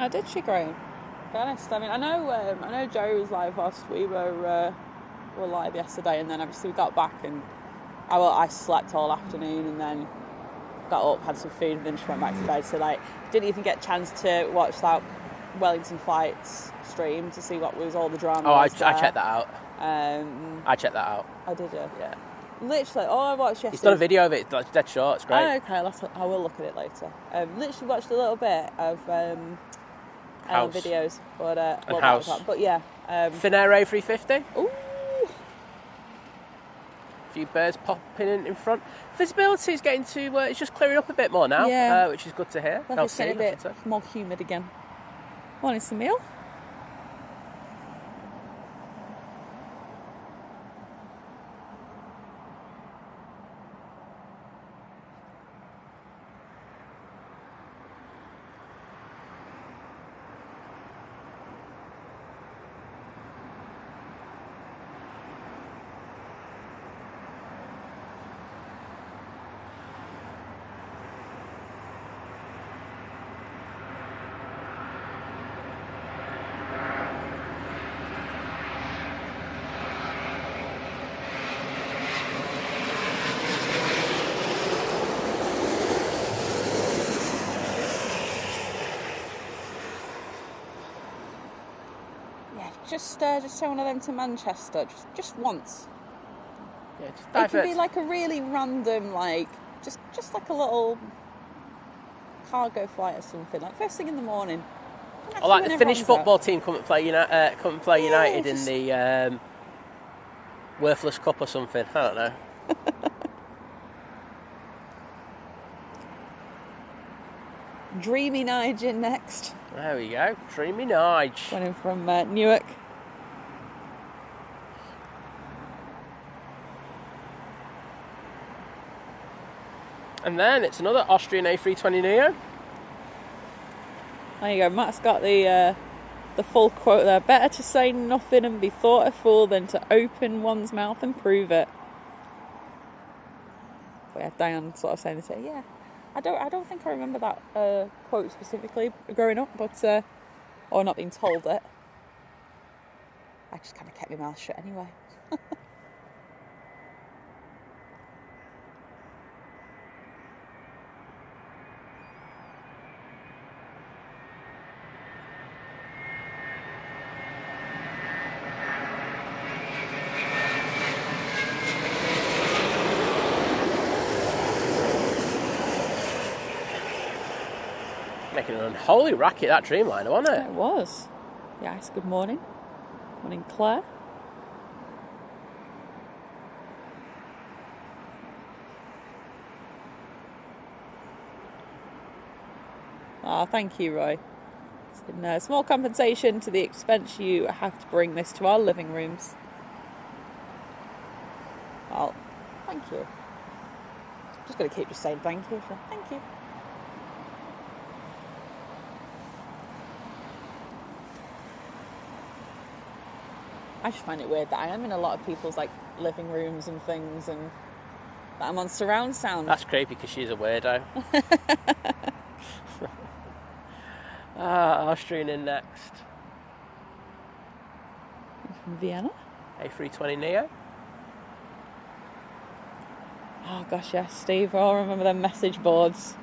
[SPEAKER 1] I did she, Graham? To be honest, I mean, I know Joe was live whilst we were live yesterday, and then obviously we got back and I slept all afternoon, and then got up, had some food, and then just went back to bed. So like, didn't even get a chance to watch that Wellington flights stream to see what was all the drama.
[SPEAKER 2] Oh, I checked that out. I checked that out.
[SPEAKER 1] I did you?
[SPEAKER 2] Yeah.
[SPEAKER 1] Literally, all I watched yesterday.
[SPEAKER 2] He's done a video of it. It's dead short. It's great.
[SPEAKER 1] Oh, okay, I will look at it later. Literally watched a little bit of videos, but
[SPEAKER 2] and House.
[SPEAKER 1] But yeah,
[SPEAKER 2] Finnair A350.
[SPEAKER 1] Ooh.
[SPEAKER 2] A few birds popping in front. Visibility is getting to. It's just clearing up a bit more now,
[SPEAKER 1] yeah.
[SPEAKER 2] Which is good to hear.
[SPEAKER 1] Like it's getting a bit more humid again. Morning, Samil. Just send one of them to Manchester, just once.
[SPEAKER 2] Yeah,
[SPEAKER 1] it could be like a really random, like just like a little cargo flight or something, like first thing in the morning.
[SPEAKER 2] Or like the Finnish football team come and play United
[SPEAKER 1] just...
[SPEAKER 2] in the Worthless Cup or something. I don't know.
[SPEAKER 1] Dreamy Nige in next.
[SPEAKER 2] There we go. Dreamy Nige.
[SPEAKER 1] Going in from Newark.
[SPEAKER 2] And then it's another Austrian A320 Neo.
[SPEAKER 1] There you go. Matt's got the full quote there. Better to say nothing and be thought a fool than to open one's mouth and prove it. But yeah, Diane sort of saying this. Yeah, I don't think I remember that quote specifically growing up, but or not being told it. I just kind of kept my mouth shut anyway.
[SPEAKER 2] Making an unholy racket, that Dreamliner, wasn't it?
[SPEAKER 1] It was. Yes, good morning. Morning, Claire. Thank you, Roy. It's been a small compensation to the expense you have to bring this to our living rooms. Well, thank you. I'm just going to keep just saying thank you. So thank you. I just find it weird that I am in a lot of people's like living rooms and things, and that I'm on surround sound.
[SPEAKER 2] That's creepy because she's a weirdo. Austrian in next.
[SPEAKER 1] From Vienna.
[SPEAKER 2] A320 Neo.
[SPEAKER 1] Oh gosh, yes, Steve. I remember them message boards.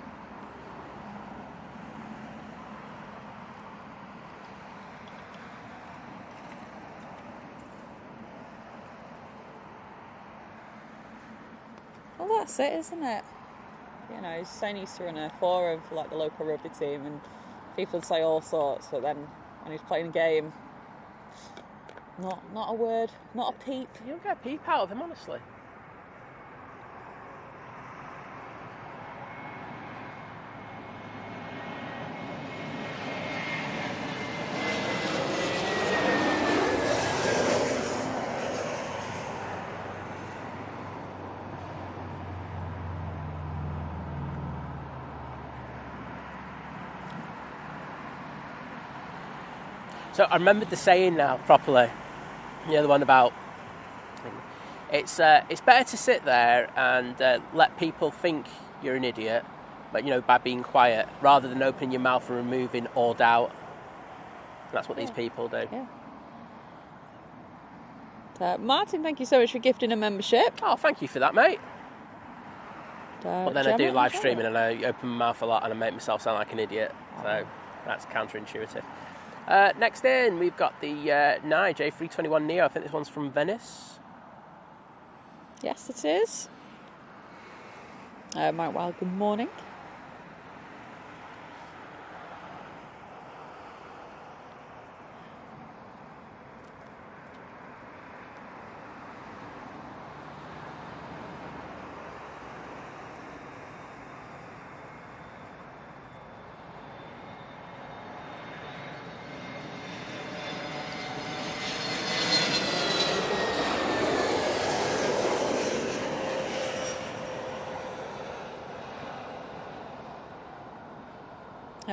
[SPEAKER 1] Well, that's it, isn't it? You know, he's saying he used to run a four of like the local rugby team, and people would say all sorts, but then when he's playing a game, not a word, not a peep.
[SPEAKER 2] You don't get a peep out of him, honestly. So I remembered the saying now properly. You know, the one about it's better to sit there and let people think you're an idiot, but you know, by being quiet, rather than opening your mouth and removing all doubt. And that's what these people do.
[SPEAKER 1] Yeah. Martin, thank you so much for gifting a membership.
[SPEAKER 2] Oh, thank you for that, mate. But then I do live
[SPEAKER 1] Gemma?
[SPEAKER 2] streaming and I open my mouth a lot and I make myself sound like an idiot. So that's counterintuitive. Next in, we've got the Nige A321 Neo. I think this one's from Venice.
[SPEAKER 1] Yes, it is. Mike Wild, good morning.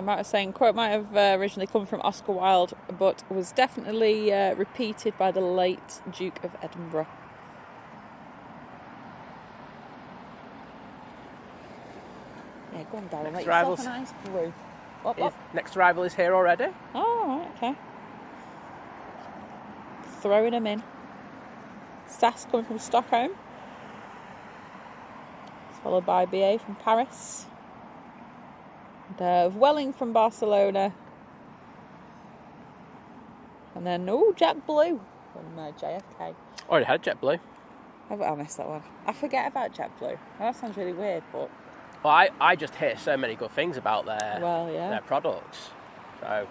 [SPEAKER 1] Matt was saying, quote might have originally come from Oscar Wilde, but was definitely repeated by the late Duke of Edinburgh. Yeah, go on, Darren. Make yourself a nice brew. What?
[SPEAKER 2] Next arrival is here already.
[SPEAKER 1] Oh, right, okay. Throwing them in. Sass coming from Stockholm. Followed by BA from Paris. Welling from Barcelona. And then, JetBlue from JFK.
[SPEAKER 2] Already had JetBlue.
[SPEAKER 1] I missed that one. I forget about JetBlue. That sounds really weird, but...
[SPEAKER 2] Well, I just hear so many good things about their products. So...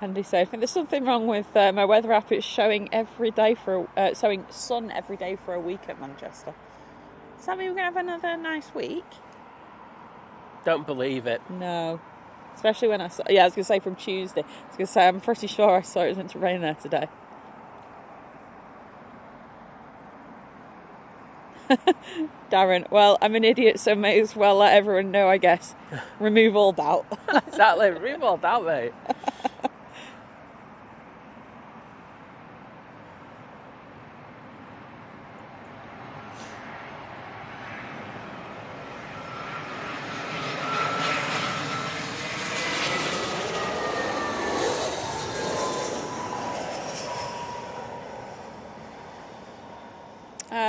[SPEAKER 1] Andy said, I think there's something wrong with my weather app. It's showing showing sun every day for a week at Manchester. Does that mean we're going to have another nice week?
[SPEAKER 2] Don't believe it.
[SPEAKER 1] No. Especially when I was going to say from Tuesday. I was going to say, I'm pretty sure I saw it was meant to rain there today. Darren, well, I'm an idiot, so may as well let everyone know, I guess. Remove all doubt.
[SPEAKER 2] Exactly, remove all doubt, mate.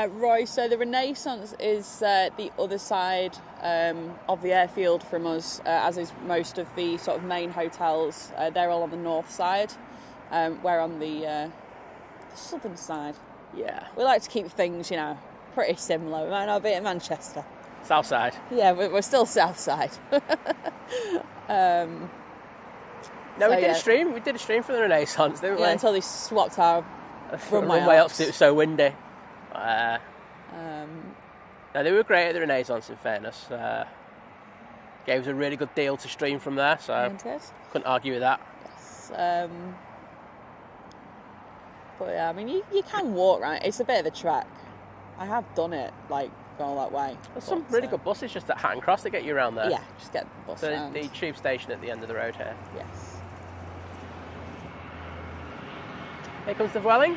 [SPEAKER 1] Roy, so the Renaissance is the other side of the airfield from us, as is most of the sort of main hotels. They're all on the north side. We're on the southern side.
[SPEAKER 2] Yeah.
[SPEAKER 1] We like to keep things, pretty similar. We might not be at Manchester.
[SPEAKER 2] South side.
[SPEAKER 1] Yeah, we're still south side.
[SPEAKER 2] No, we did a stream. We did a stream for the Renaissance, didn't we?
[SPEAKER 1] Yeah, until they swapped our
[SPEAKER 2] runway up because it was so windy. No, they were great at the Renaissance, in fairness. Gave us a really good deal to stream from there, so couldn't argue with that.
[SPEAKER 1] Yes. But yeah, I mean, you can walk, right? It's a bit of a trek. I have done it, like, all that way.
[SPEAKER 2] There's some really good buses just at Hatton Cross that get you around there.
[SPEAKER 1] Yeah, just get the bus around.
[SPEAKER 2] The tube station at the end of the road here.
[SPEAKER 1] Yes.
[SPEAKER 2] Here comes the Dwelling.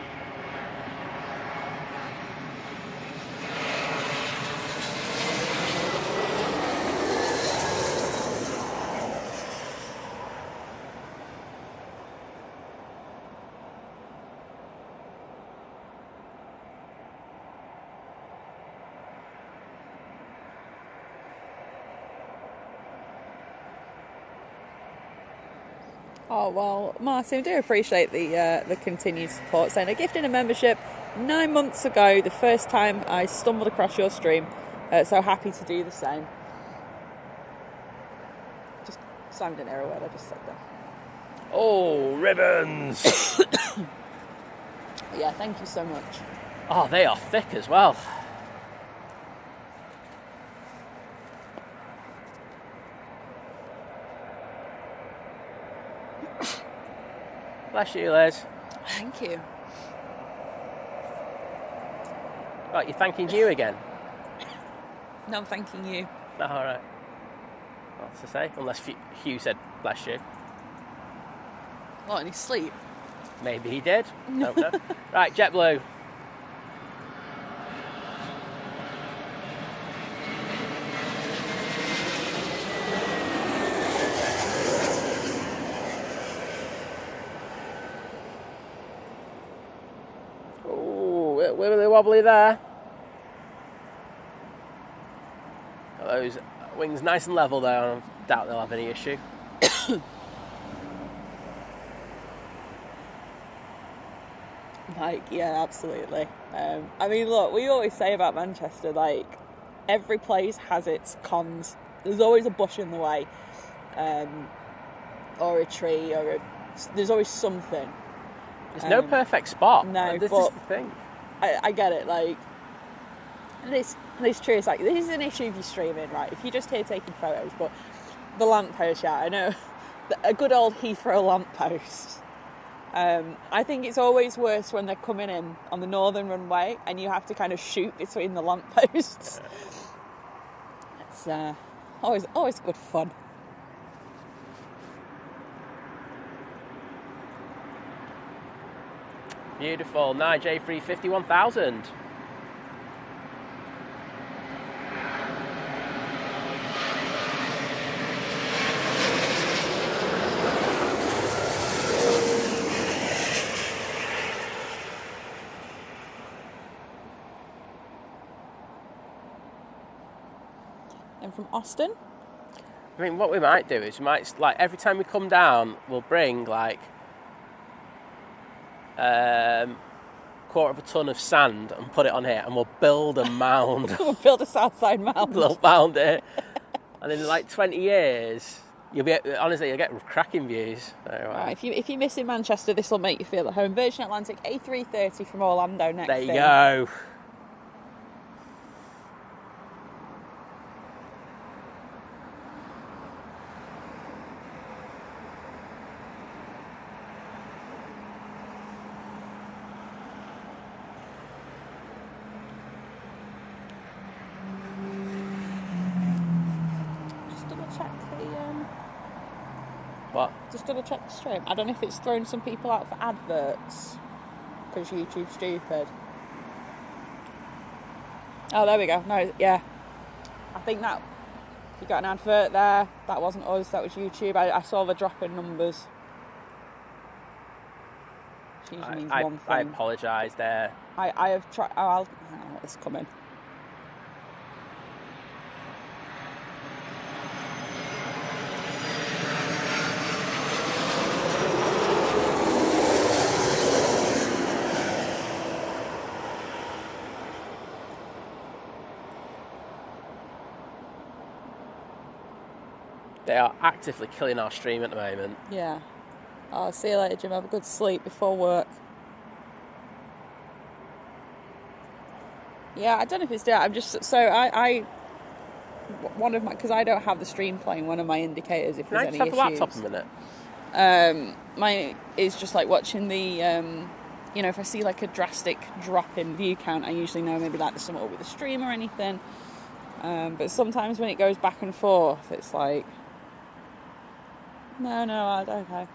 [SPEAKER 1] Oh, well, Martin, I do appreciate the continued support. Saying a gift and a membership 9 months ago, the first time I stumbled across your stream. So happy to do the same. Just Simon didn't hear a word I just said there.
[SPEAKER 2] Oh, ribbons!
[SPEAKER 1] Yeah, thank you so much.
[SPEAKER 2] Oh, they are thick as well. Bless you, Liz.
[SPEAKER 1] Thank you.
[SPEAKER 2] Right, you're thanking you again?
[SPEAKER 1] No, I'm thanking you.
[SPEAKER 2] Oh, all right. What's to say? Unless Hugh said, bless you.
[SPEAKER 1] What, in his sleep?
[SPEAKER 2] Maybe he did. Don't know. Right, JetBlue. Wibbly wobbly there. Got those wings nice and level there. I doubt they'll have any issue.
[SPEAKER 1] Like, yeah, absolutely. I mean, look, we always say about Manchester, like, every place has its cons. There's always a bush in the way, or a tree, there's always something.
[SPEAKER 2] There's no perfect spot.
[SPEAKER 1] No,
[SPEAKER 2] this is the thing.
[SPEAKER 1] I get it, like, this tree is like, this is an issue if you're streaming, right? If you're just here taking photos, but the lamppost, yeah, I know, a good old Heathrow lamppost. I think it's always worse when they're coming in on the northern runway and you have to kind of shoot between the lampposts. It's always good fun.
[SPEAKER 2] Beautiful. Nige A350 1000.
[SPEAKER 1] And from Austin?
[SPEAKER 2] I mean, what we might do is like, every time we come down, we'll bring, like, quarter of a ton of sand and put it on here, and we'll build a mound.
[SPEAKER 1] We'll build a Southside mound.
[SPEAKER 2] Little mound here. And in like 20 years, you'll get cracking views. So,
[SPEAKER 1] right, if you're missing Manchester, this will make you feel at home. Virgin Atlantic A330 from Orlando next.
[SPEAKER 2] There you go. What?
[SPEAKER 1] Just double check the stream. I don't know if it's thrown some people out for adverts because YouTube's stupid. Oh, there we go. No, yeah. I think that you got an advert there. That wasn't us. That was YouTube. I saw the drop in numbers. Which usually means one thing.
[SPEAKER 2] I apologise there.
[SPEAKER 1] I have tried. Oh, I'll let this come in.
[SPEAKER 2] They are actively killing our stream at the moment.
[SPEAKER 1] Yeah. I'll see you later, Jim. Have a good sleep before work. Yeah, I don't know if it's there. I'm just so I one of my, because I don't have the stream playing. One of my indicators if there's any issues.
[SPEAKER 2] Can I just have the laptop a minute?
[SPEAKER 1] My is just like watching the if I see like a drastic drop in view count, I usually know maybe like there's something up with the stream or anything. But sometimes when it goes back and forth, it's like no, okay.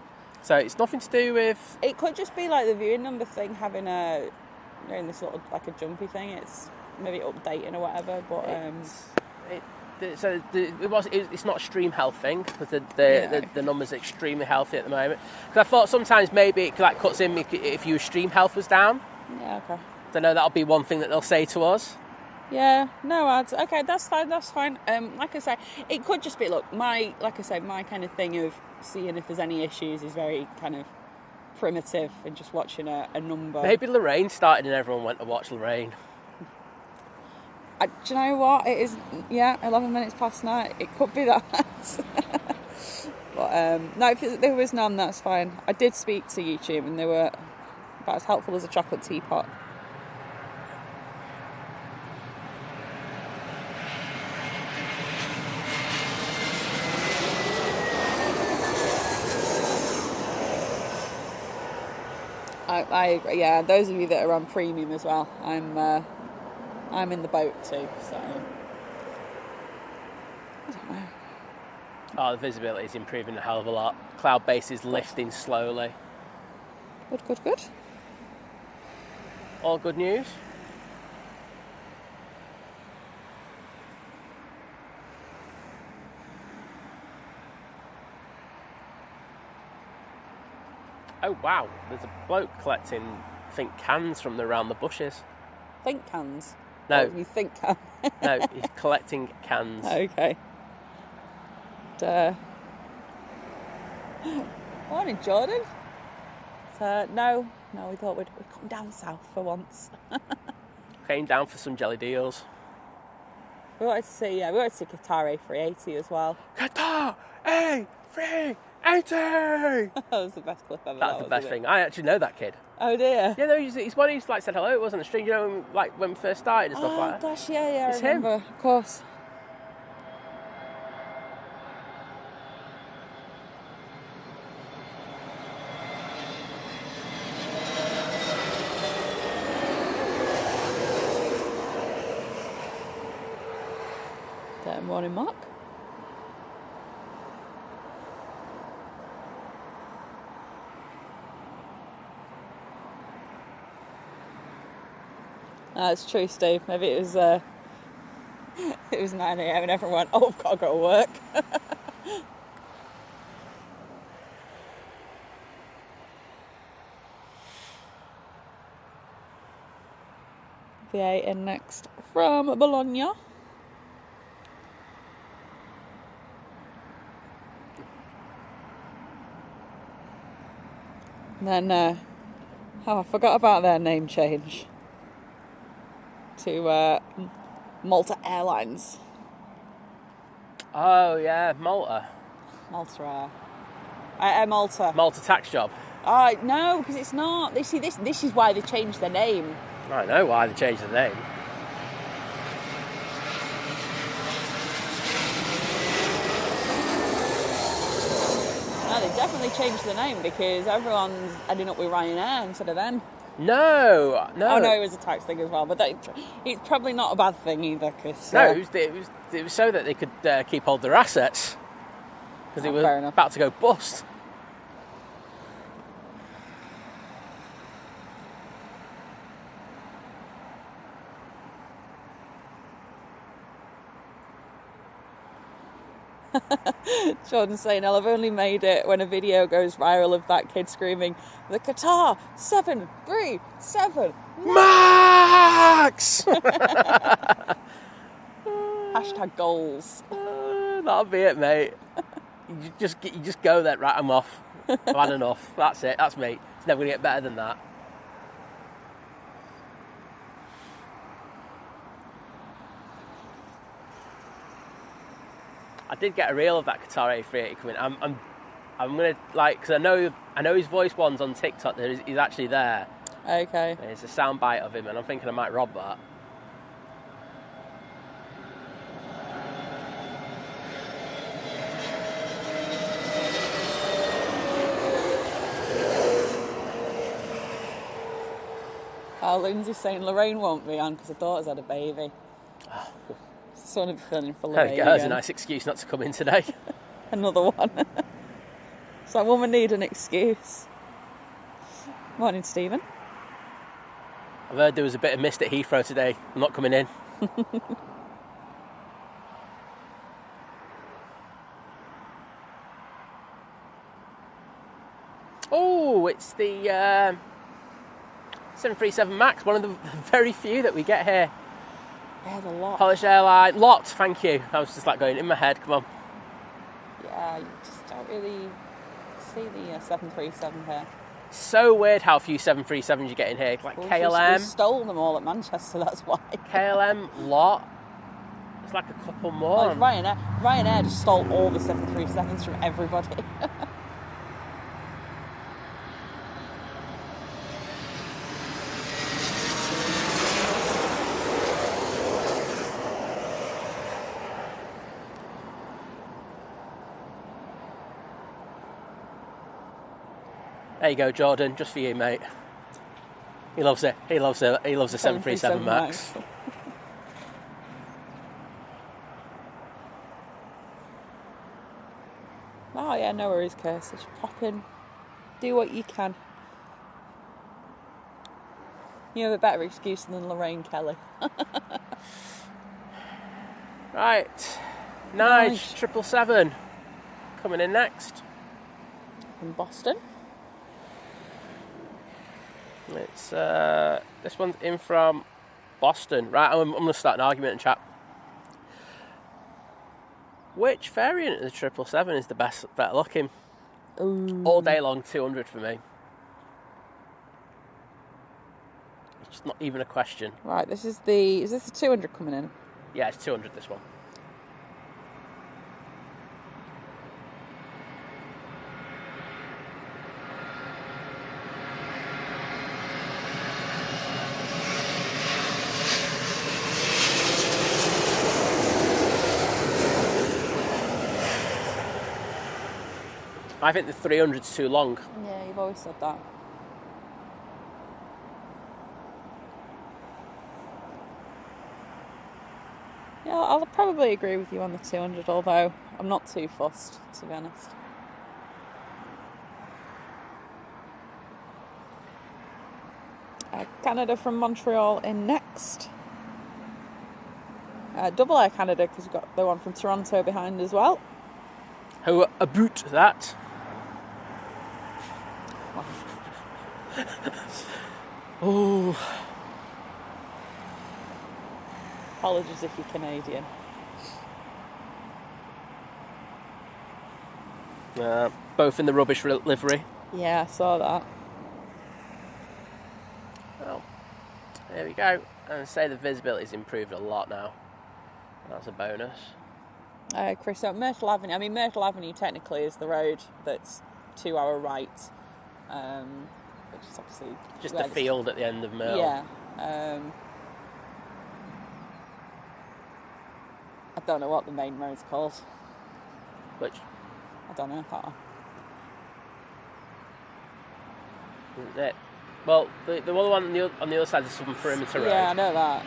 [SPEAKER 2] So it's nothing to do with.
[SPEAKER 1] It could just be like the viewing number thing having a doing this sort of like a jumpy thing. It's maybe updating or whatever. But
[SPEAKER 2] it's not a stream health thing because the number's extremely healthy at the moment. Because I thought sometimes maybe it like cuts in if your stream health was down.
[SPEAKER 1] Yeah, okay.
[SPEAKER 2] So no, that'll be one thing that they'll say to us.
[SPEAKER 1] Yeah, no ads. Okay, that's fine. Like I say, it could just be my kind of thing of seeing if there's any issues is very kind of primitive and just watching a number.
[SPEAKER 2] Maybe Lorraine started and everyone went to watch Lorraine.
[SPEAKER 1] Do you know what? It is, 11 minutes past 9. It could be that. But no, if there was none, that's fine. I did speak to YouTube and they were about as helpful as a chocolate teapot. I agree. Yeah, those of you that are on premium as well, I'm in the boat too. So I don't know.
[SPEAKER 2] Oh, the visibility is improving a hell of a lot. Cloud base is lifting slowly.
[SPEAKER 1] Good.
[SPEAKER 2] All good news. Oh wow, there's a bloke collecting, I think, cans from around the bushes.
[SPEAKER 1] Think cans?
[SPEAKER 2] No.
[SPEAKER 1] Oh, you think can?
[SPEAKER 2] No, he's collecting cans.
[SPEAKER 1] Okay. Morning, Jordan. No, we thought we'd come down south for once.
[SPEAKER 2] Came down for some jelly deals.
[SPEAKER 1] We wanted to see Qatar A380 as well.
[SPEAKER 2] Qatar A380!
[SPEAKER 1] That was the best clip ever.
[SPEAKER 2] That's the best thing. I actually know that kid.
[SPEAKER 1] Oh dear.
[SPEAKER 2] Yeah, no, he's one who's like said hello. It wasn't a stream, when we first started and stuff like that.
[SPEAKER 1] Oh gosh, yeah,
[SPEAKER 2] It's
[SPEAKER 1] I remember.
[SPEAKER 2] him.
[SPEAKER 1] Of course. Morning, Mark. It's true, Steve. Maybe it was 9 a.m. and everyone went, "Oh, I've got to go to work." VA in next from Bologna. And then, I forgot about their name change to Malta Airlines.
[SPEAKER 2] Oh yeah, Malta.
[SPEAKER 1] Malta
[SPEAKER 2] Malta tax job.
[SPEAKER 1] No, because it's not. This is why they changed their name.
[SPEAKER 2] I know why they changed the name.
[SPEAKER 1] No, they definitely changed the name because everyone's ending up with Ryanair instead of them.
[SPEAKER 2] No.
[SPEAKER 1] Oh no, it was a tax thing as well, but it's probably not a bad thing either. Cause,
[SPEAKER 2] no, it was so that they could keep hold of their assets because it was about to go bust.
[SPEAKER 1] Jordan's saying, I've only made it when a video goes viral of that kid screaming, "The Qatar 737
[SPEAKER 2] Max!"
[SPEAKER 1] Hashtag goals.
[SPEAKER 2] That'll be it, mate. You just go there, rat 'em off. I've had enough. That's it. That's me. It's never going to get better than that. I did get a reel of that Qatar A380 coming. I'm gonna like, because I know his voice one's on TikTok. He's actually there.
[SPEAKER 1] Okay.
[SPEAKER 2] It's a sound bite of him, and I'm thinking I might rob that.
[SPEAKER 1] Oh, Lindsay's saying Lorraine won't be on because her daughter's had a baby.
[SPEAKER 2] Oh.
[SPEAKER 1] Just want to be feeling for
[SPEAKER 2] There
[SPEAKER 1] Lorraine.
[SPEAKER 2] you go. That's a nice excuse not to come in today.
[SPEAKER 1] Another one. Does that woman need an excuse? Morning, Stephen.
[SPEAKER 2] I've heard there was a bit of mist at Heathrow today. I'm not coming in. Oh, it's the 737 MAX, one of the very few that we get here.
[SPEAKER 1] Yeah, the lot.
[SPEAKER 2] Polish airline. Lots, thank you. I was just like going in my head, come on.
[SPEAKER 1] Yeah, you just don't really see the 737 here.
[SPEAKER 2] So weird how few 737s you get in here. Like KLM.
[SPEAKER 1] We stole them all at Manchester, that's why.
[SPEAKER 2] KLM, lot. There's like a couple more.
[SPEAKER 1] Like Ryanair just stole all the 737s from everybody.
[SPEAKER 2] There you go, Jordan, just for you, mate. He loves it. He loves a 737 MAX.
[SPEAKER 1] Oh yeah, no worries, Kirsty. Just pop in, do what you can. You have a better excuse than Lorraine Kelly.
[SPEAKER 2] Right, Nige 777 coming in next.
[SPEAKER 1] From Boston.
[SPEAKER 2] It's this one's in from Boston. Right, I'm going to start an argument in chat. Which variant of the 777 is the better looking?
[SPEAKER 1] Ooh.
[SPEAKER 2] All day long, 200 for me. It's just not even a question.
[SPEAKER 1] Right, is this the 200 coming in?
[SPEAKER 2] Yeah, it's 200 this one. I think the 300's too long.
[SPEAKER 1] Yeah, you've always said that. Yeah, I'll probably agree with you on the 200, although I'm not too fussed, to be honest. Canada from Montreal in next. Double Air Canada, because we've got the one from Toronto behind as well.
[SPEAKER 2] How about that? Oh.
[SPEAKER 1] Apologies if you're Canadian.
[SPEAKER 2] Both in the rubbish livery.
[SPEAKER 1] Yeah, I saw that.
[SPEAKER 2] Well, there we go. And I'd say the visibility's improved a lot now. That's a bonus.
[SPEAKER 1] Chris, so Myrtle Avenue. I mean, Myrtle Avenue technically is the road that's to our right. Which is obviously
[SPEAKER 2] just the field at the end of Myrtle.
[SPEAKER 1] Yeah. I don't know what the main road's called.
[SPEAKER 2] Which?
[SPEAKER 1] I don't know.
[SPEAKER 2] Isn't it? Well, the other one on the other side is Southern Perimeter Road.
[SPEAKER 1] Yeah, I know that.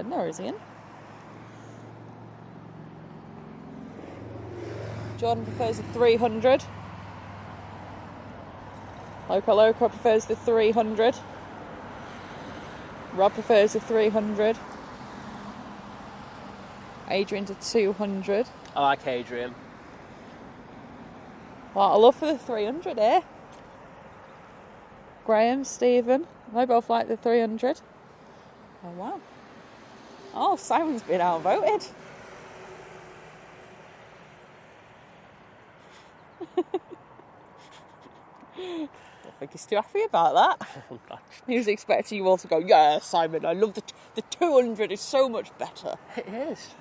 [SPEAKER 1] No worries, Ian. Jordan prefers the 300. Loco prefers the 300. Rob prefers the 300. Adrian's a 200.
[SPEAKER 2] I like Adrian.
[SPEAKER 1] Well, I love for the 300, eh? Graham, Stephen, they both like the 300. Oh, wow. Oh, Simon's been outvoted. I think he's too happy about that. He was expecting you all to go, yeah, Simon, I love the 200 is so much better.
[SPEAKER 2] It is.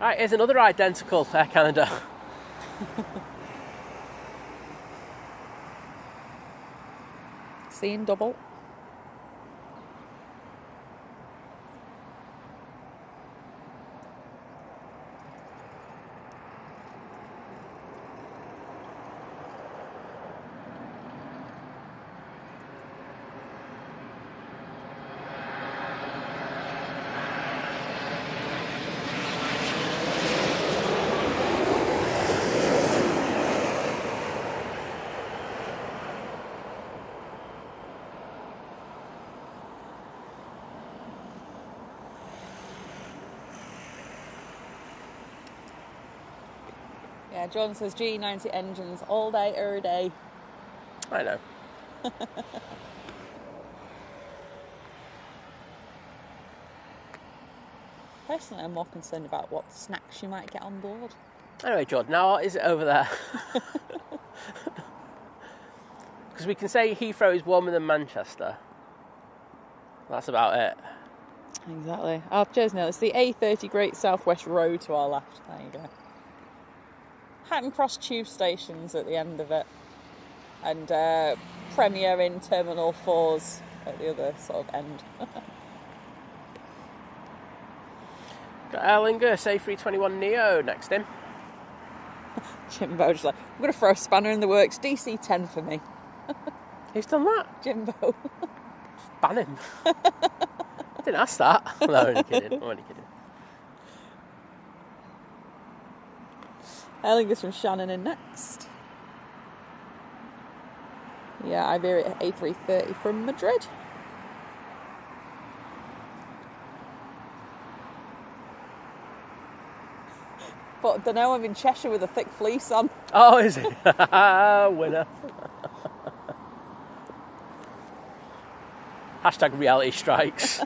[SPEAKER 2] Right, here's another identical Air Canada.
[SPEAKER 1] Seeing double. Yeah, John says G90 engines all day, every day.
[SPEAKER 2] I know.
[SPEAKER 1] Personally, I'm more concerned about what snacks you might get on board.
[SPEAKER 2] Anyway, Jordan, now what is it over there? Because we can say Heathrow is warmer than Manchester. That's about it.
[SPEAKER 1] Exactly. Oh, cheers, Neil. It's the A30 Great Southwest Road to our left. There you go. Hatton Cross tube stations at the end of it. And Premier in Terminal 4's at the other sort of end.
[SPEAKER 2] Got Aer Lingus A321 Neo next in.
[SPEAKER 1] Jimbo just like, I'm going to throw a spanner in the works. DC-10 for me.
[SPEAKER 2] Who's done that?
[SPEAKER 1] Jimbo.
[SPEAKER 2] Ban him. I didn't ask that. No, I'm only kidding. I'm only kidding.
[SPEAKER 1] Aer Lingus from Shannon in next. Yeah, Iberia A330 from Madrid. But I don't know, I'm in Cheshire with a thick fleece on.
[SPEAKER 2] Oh, is it? Winner. Hashtag reality strikes.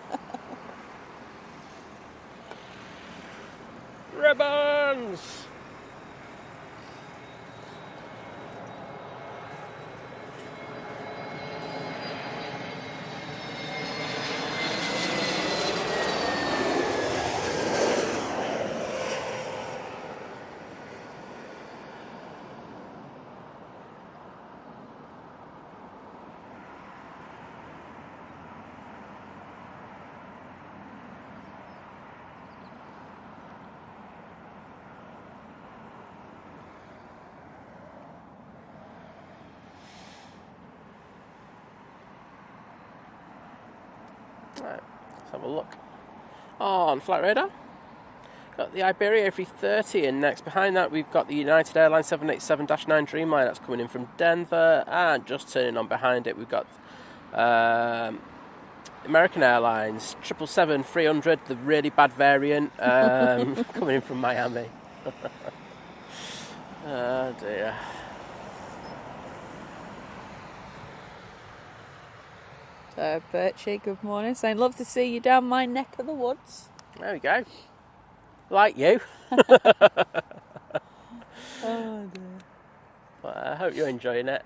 [SPEAKER 2] Ribbons! Right, let's have a look. On flight radar, got the Iberia A330 in next. Behind that, we've got the United Airlines 787-9 Dreamliner that's coming in from Denver, and just turning on behind it, we've got American Airlines 777-300, the really bad variant, coming in from Miami. Oh dear.
[SPEAKER 1] So, Birchie, good morning. Saying, love to see you down my neck of the woods.
[SPEAKER 2] There we go. Like you.
[SPEAKER 1] Oh dear.
[SPEAKER 2] But I hope you're enjoying it.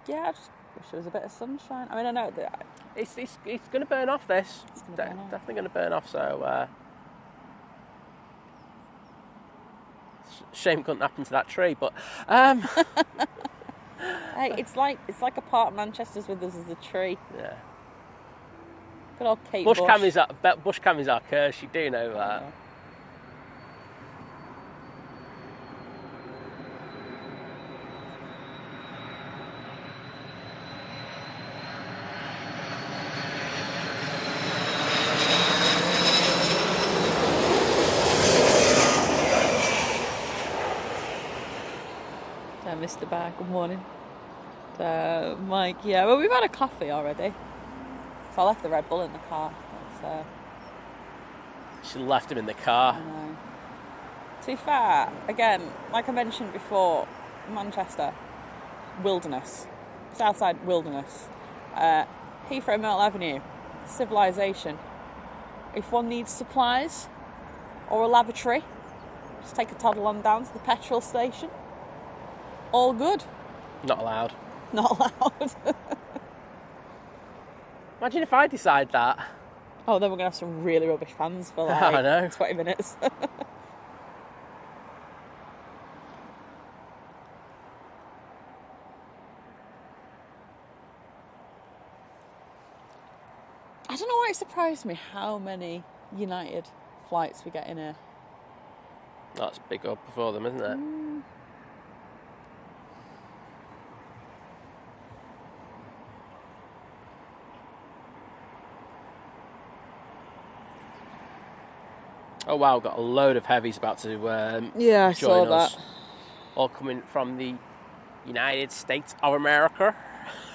[SPEAKER 1] Yeah, I just wish there was a bit of sunshine. I mean, I know that
[SPEAKER 2] It's going to burn off this.
[SPEAKER 1] It's gonna burn off.
[SPEAKER 2] Definitely going to burn off, so... shame couldn't happen to that tree, but...
[SPEAKER 1] Hey, it's like a part of Manchester's with us as a tree.
[SPEAKER 2] Yeah.
[SPEAKER 1] Good old Kate
[SPEAKER 2] Bush
[SPEAKER 1] Bush.
[SPEAKER 2] cam is our curse, you do know that.
[SPEAKER 1] Yeah. Mr. Bar, good morning. Mike, yeah, well, we've had a coffee already. So I left the Red Bull in the car.
[SPEAKER 2] She left him in the car.
[SPEAKER 1] I know. To be fair, again, like I mentioned before, Manchester, wilderness. Southside wilderness. Heathrow, Myrtle Avenue, civilization. If one needs supplies or a lavatory, just take a toddler on down to the petrol station. All good.
[SPEAKER 2] Not allowed.
[SPEAKER 1] Not allowed.
[SPEAKER 2] Imagine if I decide that.
[SPEAKER 1] Oh, then we're going to have some really rubbish fans for like
[SPEAKER 2] I know.
[SPEAKER 1] 20 minutes. I don't know why it surprised me how many United flights we get in here.
[SPEAKER 2] That's big up before them, isn't it? Oh wow, got a load of heavies about to
[SPEAKER 1] Yeah, I
[SPEAKER 2] join
[SPEAKER 1] saw
[SPEAKER 2] us.
[SPEAKER 1] that.
[SPEAKER 2] All coming from the United States of America.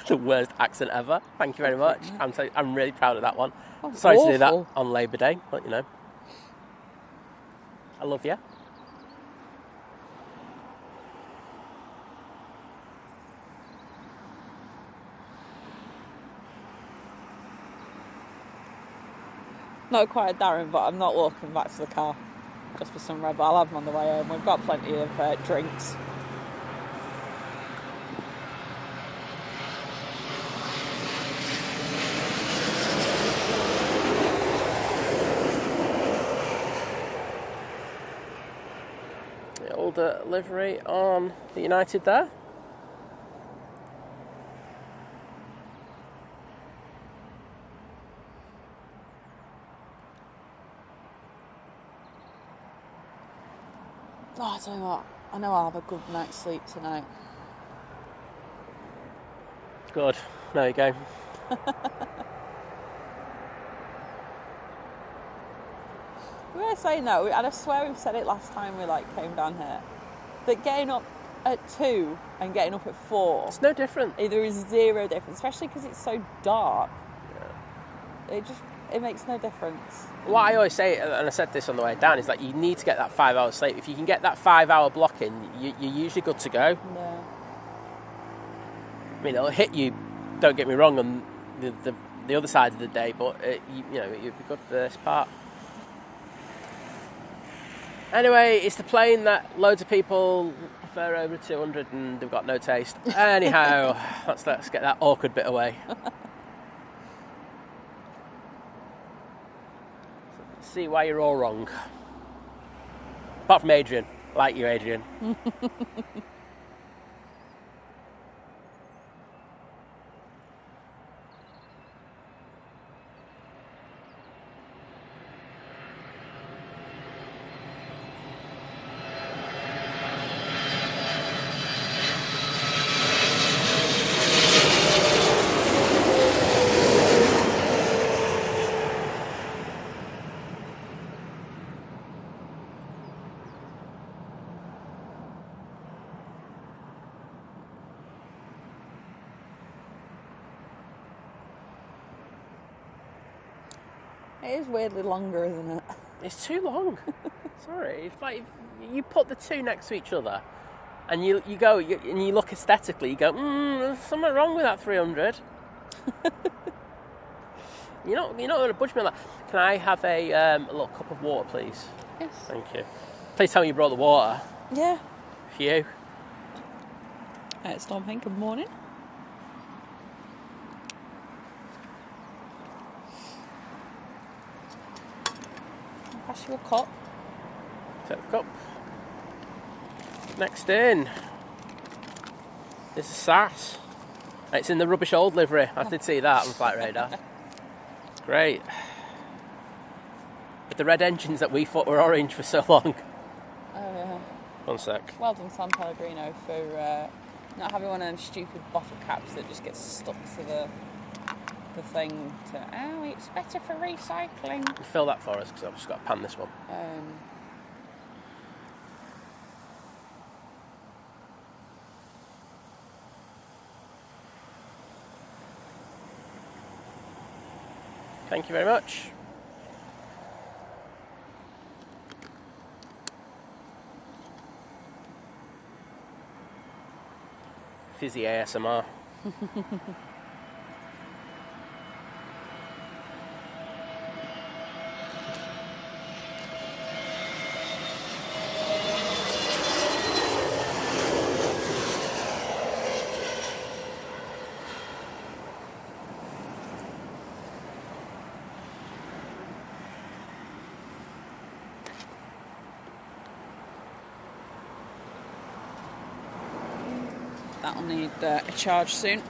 [SPEAKER 2] The worst accent ever. Thank you very much. I'm really proud of that one. Sorry to do that on Labour Day, but you know. I love you.
[SPEAKER 1] Not quite Darren, but I'm not walking back to the car just for some Red Bull. I'll have them on the way home. We've got plenty of drinks.
[SPEAKER 2] The older livery on the United there.
[SPEAKER 1] Oh, I tell you what, I know I'll have a good night's sleep tonight.
[SPEAKER 2] Good. There you go.
[SPEAKER 1] We were saying though, and I swear we've said it last time we came down here, that getting up at 2 and getting up at 4,
[SPEAKER 2] It's no different.
[SPEAKER 1] there is zero difference, especially because it's so dark. Yeah. It makes no difference.
[SPEAKER 2] What I always say, and I said this on the way down, is that you need to get that 5 hours sleep. If you can get that 5 hour block in, you're usually good to go.
[SPEAKER 1] Yeah.
[SPEAKER 2] I mean, it'll hit you, don't get me wrong, on the other side of the day, but you'd be good for this part. Anyway, it's the plane that loads of people prefer over 200 and they've got no taste. Anyhow, let's get that awkward bit away. See why you're all wrong. Apart from Adrian. Like you, Adrian.
[SPEAKER 1] It is weirdly longer, isn't it?
[SPEAKER 2] It's too long. Sorry. It's like you put the two next to each other and you look aesthetically, you go, there's something wrong with that 300. You're not going to budge me on that. Can I have a little cup of water, please?
[SPEAKER 1] Yes.
[SPEAKER 2] Thank you. Please tell me you brought the water.
[SPEAKER 1] Yeah.
[SPEAKER 2] For you.
[SPEAKER 1] It's Tom Hink. Good morning. I'll pass you a cup.
[SPEAKER 2] Take the cup. Next in is the SAS. It's in the rubbish old livery. I did see that on Flight Radar. Great. With the red engines that we thought were orange for so long.
[SPEAKER 1] Oh, yeah.
[SPEAKER 2] One sec.
[SPEAKER 1] Well done, San Pellegrino, for not having one of them stupid bottle caps that just gets stuck to the thing it's better for recycling.
[SPEAKER 2] Fill that for us, because I've just got to pan this one. Thank you very much. Fizzy ASMR.
[SPEAKER 1] That'll need a charge soon.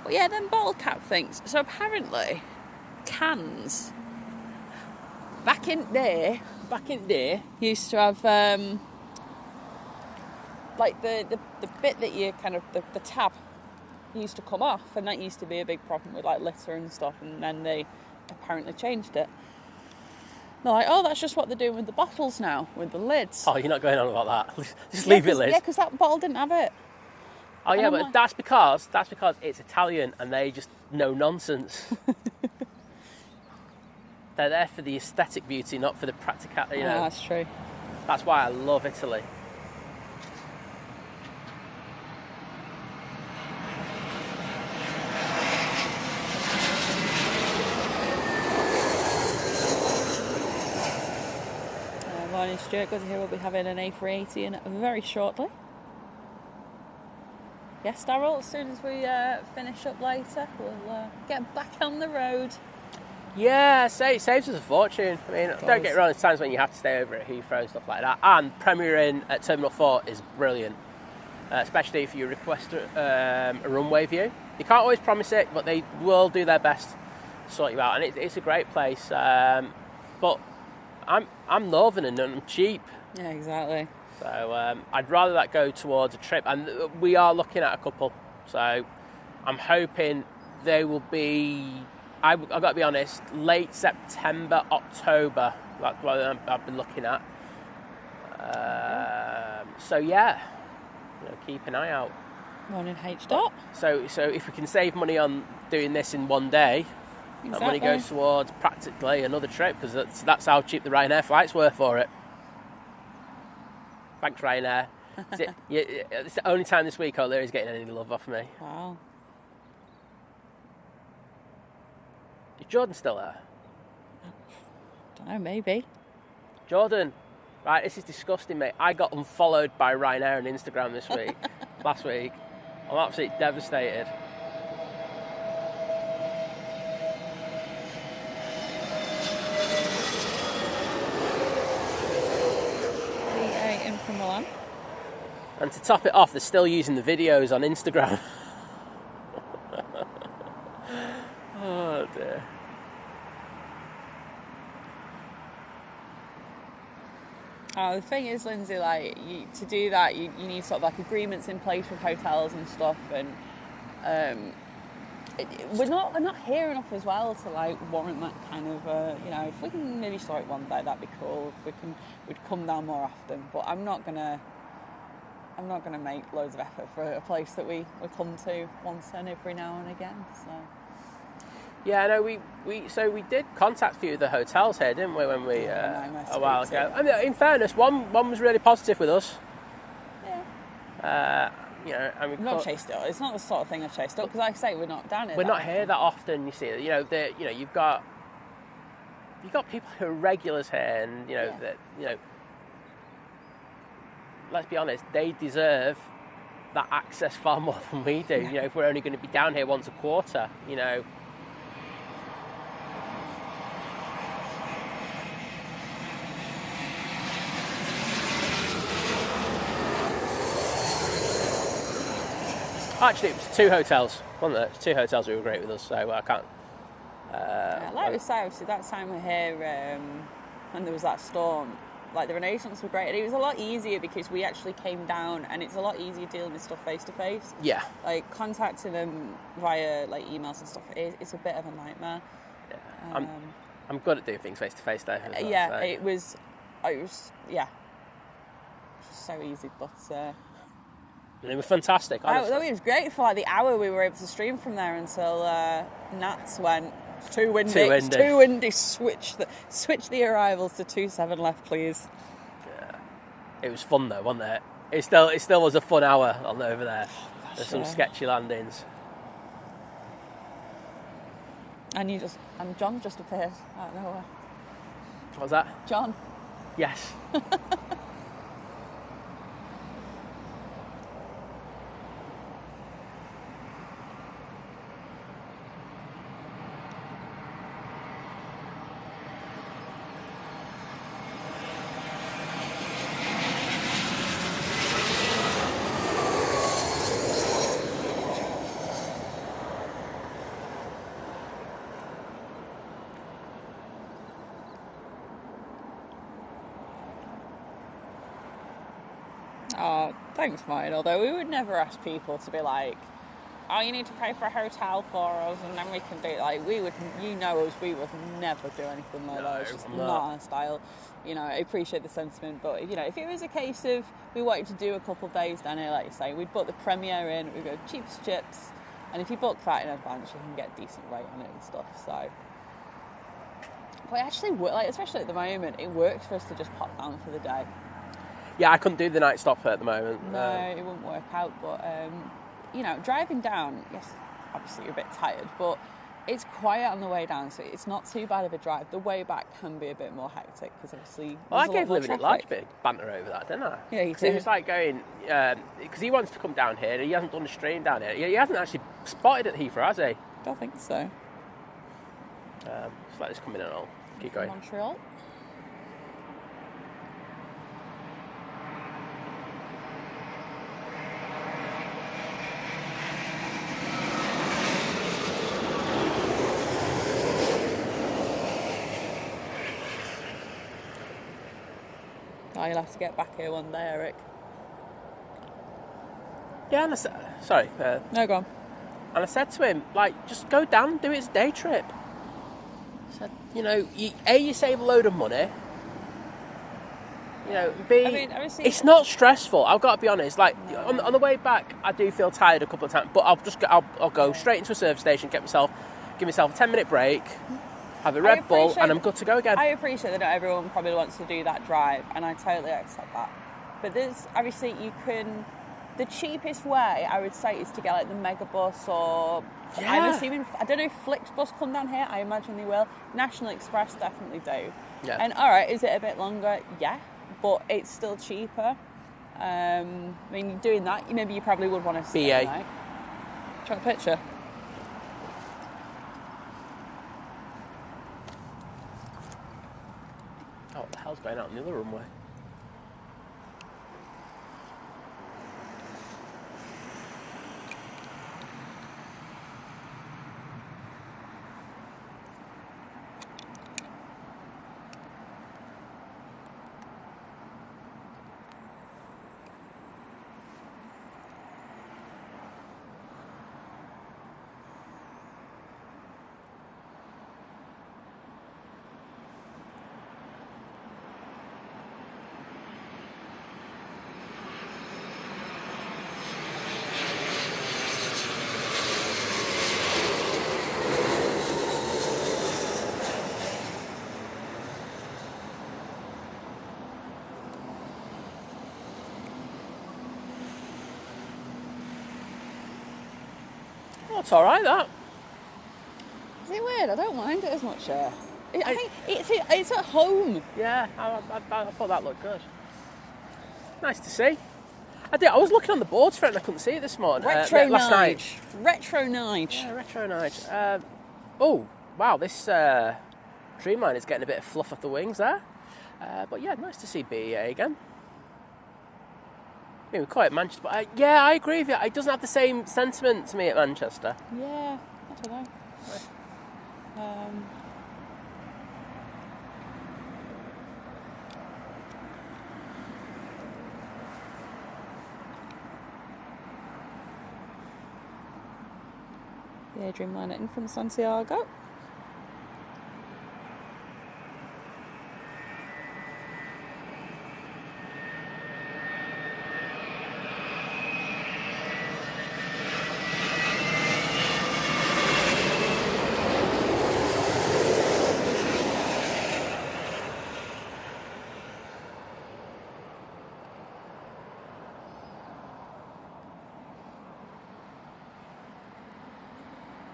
[SPEAKER 1] But yeah, then bottle cap things. So apparently, cans back in the day used to have like the bit that you kind of the tab used to come off, and that used to be a big problem with like litter and stuff. And then they apparently changed it. They're like, oh, that's just what they're doing with the bottles now, with the lids.
[SPEAKER 2] Oh, you're not going on about that. Just leave it, Liz.
[SPEAKER 1] Yeah, because that bottle didn't have it.
[SPEAKER 2] Oh, yeah, but that's because it's Italian and they just know nonsense. They're there for the aesthetic beauty, not for the practicality. You know.
[SPEAKER 1] That's true.
[SPEAKER 2] That's why I love Italy.
[SPEAKER 1] Morning, Stuart. Good to hear we'll be having an A380 in very shortly. Yes, Darryl, as soon as we finish up later, we'll get back on the road.
[SPEAKER 2] Yeah, it saves us a fortune. I mean, don't get me wrong, there's times when you have to stay over at Heathrow and stuff like that. And premiering at Terminal 4 is brilliant, especially if you request a runway view. You can't always promise it, but they will do their best to sort you out. And it's a great place. But I'm northern and I'm cheap.
[SPEAKER 1] Yeah, exactly.
[SPEAKER 2] So I'd rather that go towards a trip, and we are looking at a couple. So I'm hoping they will be, I've got to be honest, late September, October. That's what I've been looking at. So yeah, keep an eye out.
[SPEAKER 1] Morning, H. Dot.
[SPEAKER 2] So if we can save money on doing this in one day, that money goes towards practically another trip, because that's how cheap the Ryanair flights were for it. Thanks, Ryanair. It's the only time this week O'Leary's getting any love off me.
[SPEAKER 1] Wow.
[SPEAKER 2] Is Jordan still there?
[SPEAKER 1] Don't know, maybe.
[SPEAKER 2] Jordan, right, this is disgusting, mate. I got unfollowed by Ryanair on Instagram this week, last week. I'm absolutely devastated.
[SPEAKER 1] From Milan.
[SPEAKER 2] And to top it off, they're still using the videos on Instagram. Oh dear.
[SPEAKER 1] The thing is, Lindsay, like to do that, you need sort of like agreements in place with hotels and stuff, and we're not here enough as well to like warrant that kind of if we can maybe sort it one day, that'd be cool. If we'd come down more often, but I'm not gonna make loads of effort for a place that we come to once and every now and again. So
[SPEAKER 2] yeah, no, we did contact a few of the hotels here, didn't we, when we a while ago. I mean, in fairness, one was really positive with us.
[SPEAKER 1] Yeah.
[SPEAKER 2] And
[SPEAKER 1] we've not chased it up. It's not the sort of thing I've chased up, because like I say, we're not down here.
[SPEAKER 2] We're not here that often. You see, you've got people who are regulars here, and let's be honest, they deserve that access far more than we do. If we're only going to be down here once a quarter, Actually, it was two hotels, wasn't it? It was two hotels who were great with us, so I can't...
[SPEAKER 1] like we say, obviously, that time we're here, when there was that storm, like the Renaissance were great, and it was a lot easier because we actually came down, and it's a lot easier dealing with stuff face to face.
[SPEAKER 2] Yeah.
[SPEAKER 1] Like contacting them via like emails and stuff, it's a bit of a nightmare.
[SPEAKER 2] Yeah. I'm good at doing things face to face though. Well,
[SPEAKER 1] yeah,
[SPEAKER 2] so.
[SPEAKER 1] it was so easy, but
[SPEAKER 2] And it was fantastic, honestly.
[SPEAKER 1] It was great for like the hour we were able to stream from there until Nats went, it's too windy. It's too windy. Switch the arrivals to 27 left, please.
[SPEAKER 2] Yeah. It was fun though, wasn't it? It still was a fun hour over there. There's some sketchy landings.
[SPEAKER 1] And John just appeared out of nowhere.
[SPEAKER 2] What was that?
[SPEAKER 1] John.
[SPEAKER 2] Yes.
[SPEAKER 1] Oh, thanks, mine. Although we would never ask people to be like, oh, you need to pay for a hotel for us and then we can do it. Like, we would, you know us, we would never do anything like that. It's just not our style. You know, I appreciate the sentiment, but, you know, if it was a case of we wanted to do a couple of days down here, like you say, we'd book the Premier in, we'd go cheap as chips, and if you book that in advance, you can get a decent rate on it and stuff, so. But it actually, like, especially at the moment, it works for us to just pop down for the day.
[SPEAKER 2] Yeah, I couldn't do the night stop at the moment.
[SPEAKER 1] No, it wouldn't work out, but, you know, driving down, yes, obviously you're a bit tired, but it's quiet on the way down, so it's not too bad of a drive. The way back can be a bit more hectic, because obviously
[SPEAKER 2] well, I gave Living It Large a bit of banter over that, didn't I?
[SPEAKER 1] Yeah, you did.
[SPEAKER 2] He was like going, because he wants to come down here, he hasn't done a stream down here. He hasn't actually spotted at Heathrow, has he?
[SPEAKER 1] I don't think so.
[SPEAKER 2] Just let this come in and I'll keep going.
[SPEAKER 1] Montreal. Oh, you'll have to get back here one day, Eric.
[SPEAKER 2] Yeah, and sorry.
[SPEAKER 1] No, go on.
[SPEAKER 2] And I said to him, like, just go down, do it as a day trip. I said, you know, you save a load of money. You know, B, it's not stressful. I've got to be honest. Like, no. on the way back, I do feel tired a couple of times, but I'll go straight into a service station, give myself a 10-minute break, have a Red Bull, and I'm good to go again.
[SPEAKER 1] I appreciate that not everyone probably wants to do that drive, and I totally accept that. But there's, obviously, you can... The cheapest way, I would say, is to get, like, the Megabus or... Yeah. I'm assuming... I don't know if Flixbus come down here. I imagine they will. National Express definitely do.
[SPEAKER 2] Yeah.
[SPEAKER 1] And, all right, is it a bit longer? Yeah. But it's still cheaper. I mean, doing that, maybe you probably would want to stay
[SPEAKER 2] BA.
[SPEAKER 1] Tonight. Try a picture.
[SPEAKER 2] Oh, what the hell's going out on the other runway? It's all right, that.
[SPEAKER 1] Is it weird? I don't mind it as much here. I think it's at home.
[SPEAKER 2] Yeah, I thought that looked good. Nice to see. I was looking on the boards for it and I couldn't see it this morning.
[SPEAKER 1] Retro
[SPEAKER 2] last night.
[SPEAKER 1] Retro Nige.
[SPEAKER 2] Yeah, Retro Nige. Oh, wow, this Dreamliner is getting a bit of fluff off the wings there. But yeah, nice to see BEA again. I mean, we're quite at Manchester, but yeah, I agree with you. It doesn't have the same sentiment to me at Manchester.
[SPEAKER 1] Yeah, I don't know. Yeah, Dreamliner in from Santiago.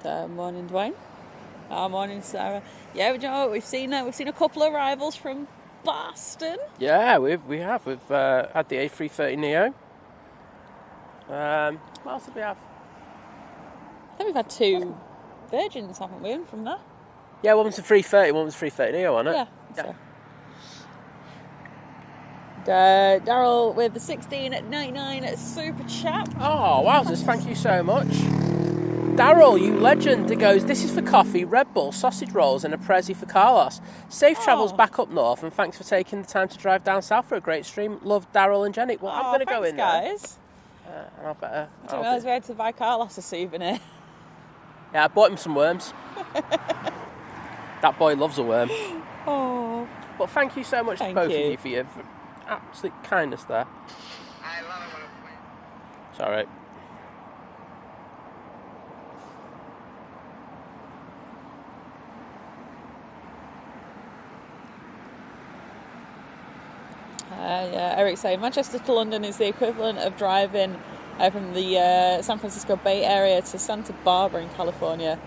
[SPEAKER 1] Morning, Dwayne. Morning, Sarah. Yeah, you know what? We've seen a couple of arrivals from Boston.
[SPEAKER 2] Yeah, we have. We've had the A330 Neo. What else did we have?
[SPEAKER 1] I think we've had 2 Virgins, haven't we, from there?
[SPEAKER 2] Yeah, one was a 330, one was a 330 Neo, wasn't it?
[SPEAKER 1] Yeah. So. Daryl with the 16.99 super chat.
[SPEAKER 2] Oh, wowzers, thank you so much. Daryl, you legend. It goes, this is for coffee, Red Bull, sausage rolls and a Prezi for Carlos. Safe travels back up north and thanks for taking the time to drive down south for a great stream. Love, Daryl and Jenny. Well, I'm going to go in
[SPEAKER 1] guys.
[SPEAKER 2] there. And I
[SPEAKER 1] didn't realise we had to buy Carlos a souvenir.
[SPEAKER 2] Yeah, I bought him some worms. That boy loves a worm.
[SPEAKER 1] Oh.
[SPEAKER 2] But thank you so much to both of you for your absolute kindness there.
[SPEAKER 3] I love it when it's playing.
[SPEAKER 2] It's all right.
[SPEAKER 1] Yeah, Eric's saying Manchester to London is the equivalent of driving from the San Francisco Bay Area to Santa Barbara in California.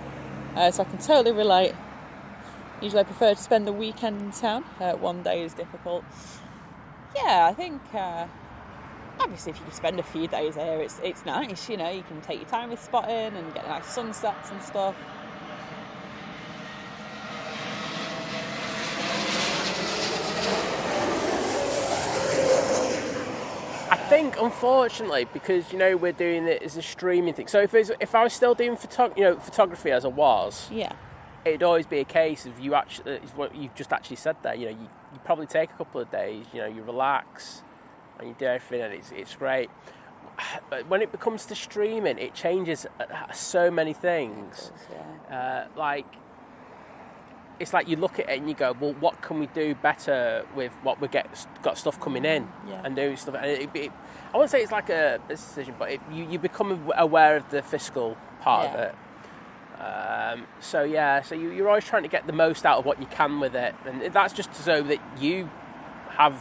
[SPEAKER 1] So I can totally relate. Usually I prefer to spend the weekend in town. One day is difficult. Yeah, I think obviously if you can spend a few days here, it's nice. You know, you can take your time with spotting and get nice sunsets and stuff.
[SPEAKER 2] I think, unfortunately, because we're doing it as a streaming thing. So if I was still doing photography as I was,
[SPEAKER 1] yeah,
[SPEAKER 2] it'd always be a case of you actually, what you just actually said there. You probably take a couple of days. You relax and you do everything, and it's great. But when it comes to streaming, it changes so many things.
[SPEAKER 1] Yeah.
[SPEAKER 2] It's like you look at it and you go, well, what can we do better with what we got stuff coming in and doing stuff? And I wouldn't say it's like a business decision, but you become aware of the fiscal part of it. So you're always trying to get the most out of what you can with it, and that's just so that you have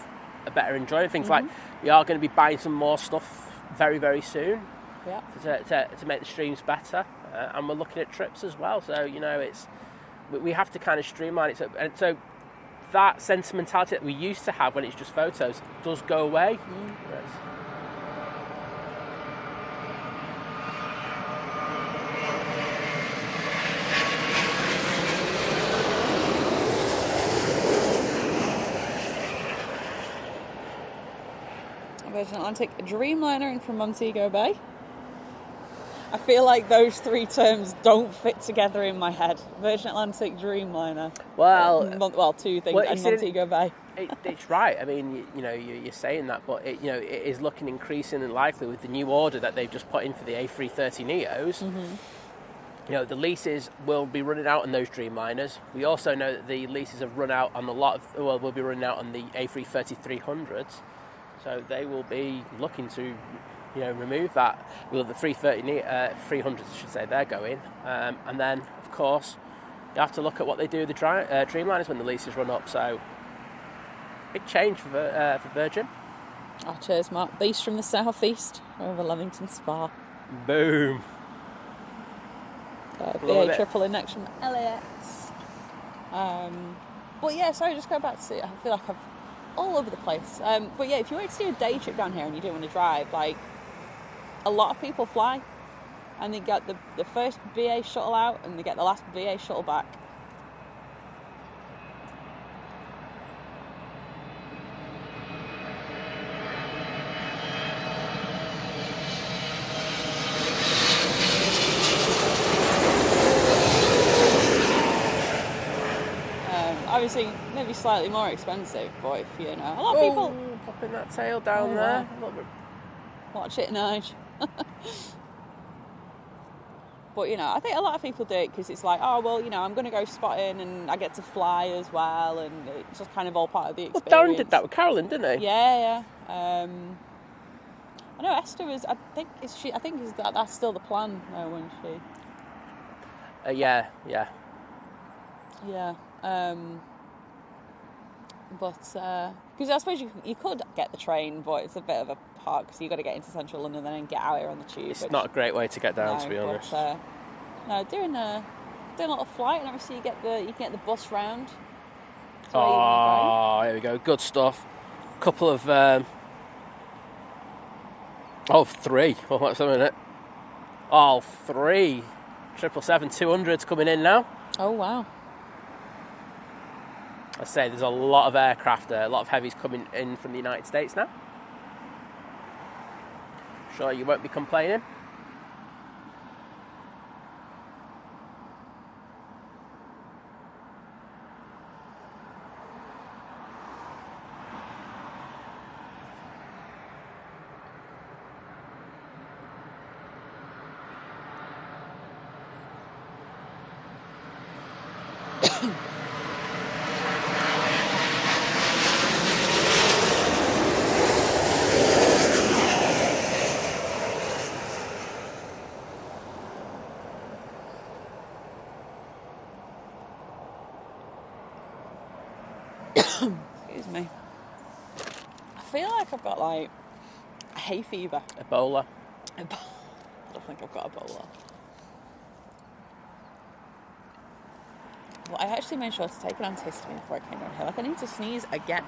[SPEAKER 2] a better enjoyment of things. Like we are going to be buying some more stuff very, very soon to make the streams better, and we're looking at trips as well. So we have to kind of streamline it. So that sentimentality that we used to have when it's just photos does go away. Yes.
[SPEAKER 1] Virgin Atlantic Dreamliner in from Montego Bay. I feel like those 3 terms don't fit together in my head. Virgin Atlantic Dreamliner.
[SPEAKER 2] Well,
[SPEAKER 1] 2 things, and Montego Bay.
[SPEAKER 2] It's right. I mean, you're saying that, but it is looking increasingly likely with the new order that they've just put in for the A330 Neos. The leases will be running out on those Dreamliners. We also know that the leases have run out on will be running out on the A330 300s. So they will be looking to remove that. Well, the 330 300s, I should say, they're going. And then, of course, you have to look at what they do with the Dreamliners when the leases run up. So, big change for Virgin.
[SPEAKER 1] Oh, cheers, Mark. Beast from the southeast over Leamington Spa.
[SPEAKER 2] Boom.
[SPEAKER 1] BA triple index from LAX. But yeah, sorry, just go back to see. I feel like I've all over the place. But yeah, if you wanted to do a day trip down here and you didn't want to drive, like, a lot of people fly and they get the first BA shuttle out and they get the last BA shuttle back. Obviously, maybe slightly more expensive, but if a lot of people
[SPEAKER 2] popping that tail down there.
[SPEAKER 1] Watch it, Nige. But I think a lot of people do it because it's like, I'm going to go spotting and I get to fly as well, and it's just kind of all part of the experience.
[SPEAKER 2] Well, Darren did that with Carolyn, didn't he?
[SPEAKER 1] Yeah. I know Esther was. I think that's still the plan, when she.
[SPEAKER 2] Yeah.
[SPEAKER 1] Yeah. But because I suppose you could get the train, but it's a bit of a park because you've got to get into central London and then get out here on the tube.
[SPEAKER 2] It's not a great way to get down, to be honest.
[SPEAKER 1] No, doing a little flight, and obviously you can get the bus round.
[SPEAKER 2] Oh, here we go. Good stuff. Couple of three. Oh, what's a minute? Oh, three 777-200s coming in now.
[SPEAKER 1] Oh wow.
[SPEAKER 2] I say there's a lot of aircraft, a lot of heavies coming in from the United States now. Sure, you won't be complaining.
[SPEAKER 1] Excuse me. I feel like I've got like a hay fever.
[SPEAKER 2] Ebola.
[SPEAKER 1] I don't think I've got Ebola. Well, I actually made sure to take an antihistamine before I came down here. Like, I need to sneeze again.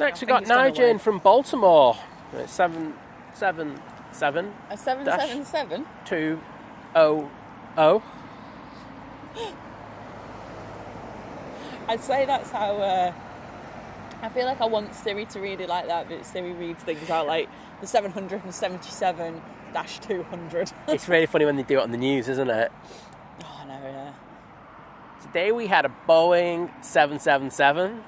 [SPEAKER 2] Next, we got Nige from Baltimore. It's 777.
[SPEAKER 1] A 777?
[SPEAKER 2] 200.
[SPEAKER 1] I'd say that's how. I feel like I want Siri to read it like that, but Siri reads things out like the 777-200.
[SPEAKER 2] It's really funny when they do it on the news, isn't it?
[SPEAKER 1] Oh, I know, yeah.
[SPEAKER 2] Today we had a Boeing 777.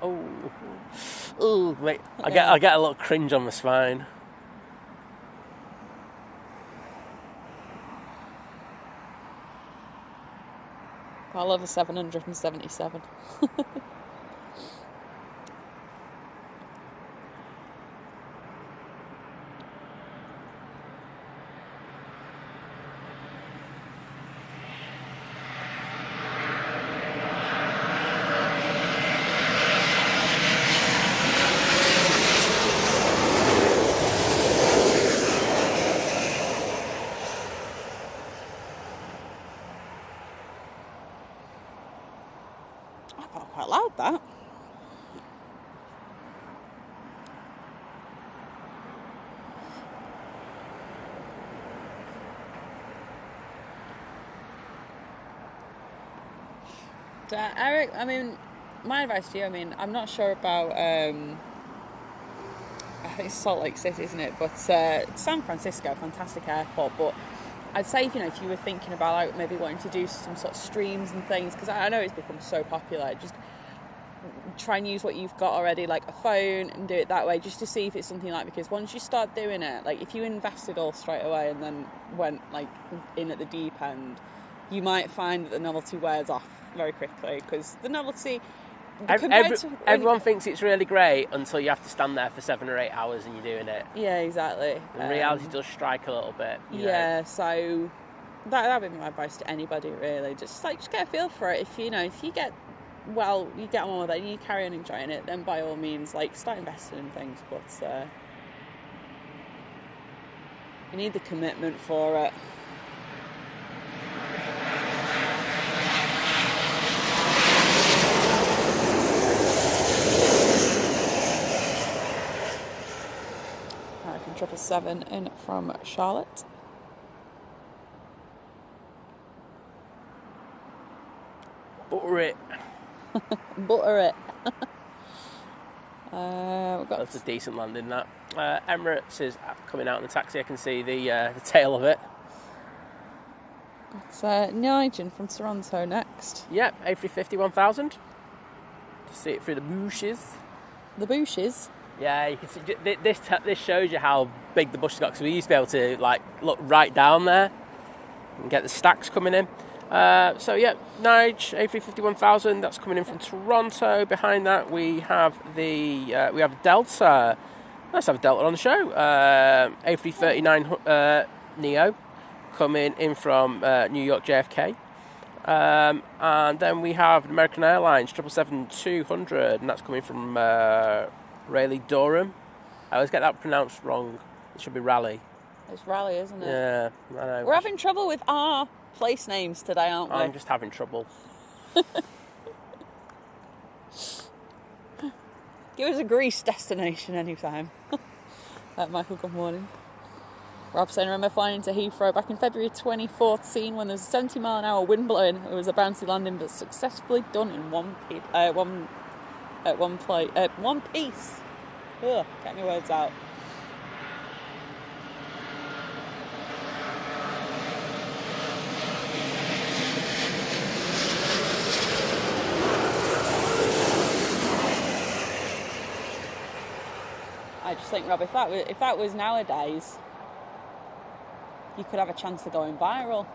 [SPEAKER 2] Oh, mate, I get a little cringe on my spine.
[SPEAKER 1] I love a 777. Quite loud, that. Eric, I mean, my advice to you, I mean, I'm not sure about, I think it's Salt Lake City, isn't it? But San Francisco, fantastic airport, but I'd say, if you were thinking about like maybe wanting to do some sort of streams and things, because I know it's become so popular, just try and use what you've got already, like a phone, and do it that way, just to see if it's something like, because once you start doing it, like if you invested all straight away and then went like in at the deep end, you might find that the novelty wears off very quickly, because the novelty...
[SPEAKER 2] Everyone thinks it's really great until you have to stand there for 7 or 8 hours and you're doing it.
[SPEAKER 1] Yeah, exactly.
[SPEAKER 2] And reality does strike a little bit.
[SPEAKER 1] Yeah, so that would be my advice to anybody, really. Just get a feel for it. If you get on with it and you carry on enjoying it, then by all means, start investing in things. But you need the commitment for it. From 777 in from Charlotte.
[SPEAKER 2] Butter it.
[SPEAKER 1] Butter it.
[SPEAKER 2] That's a decent landing, that. Emirates is coming out in the taxi. I can see the tail of it.
[SPEAKER 1] It's Nigel from Toronto next.
[SPEAKER 2] Yep, A350 1000. To see it through the bushes.
[SPEAKER 1] The bushes?
[SPEAKER 2] Yeah, you can see this shows you how big the bush has got, because we used to be able to look right down there and get the stacks coming in. So yeah, Nige A350 1000, that's coming in from Toronto. Behind that we have we have a Delta. Let's have a Delta on the show. A339 Neo coming in from New York JFK. And then we have American Airlines 777-200, and that's coming from Raleigh, Durham. I always get that pronounced wrong. It should be Raleigh.
[SPEAKER 1] It's Raleigh, isn't it?
[SPEAKER 2] Yeah, I know.
[SPEAKER 1] We're having trouble with our place names today, aren't we?
[SPEAKER 2] I'm just having trouble.
[SPEAKER 1] Give us a Greece destination anytime. Michael, good morning. Rob saying, remember flying into Heathrow back in February 2014 when there was a 70-mile-an-hour wind blowing. It was a bouncy landing, but successfully done in one piece. Ugh, get my words out. I just think, Rob, if that was nowadays, you could have a chance of going viral.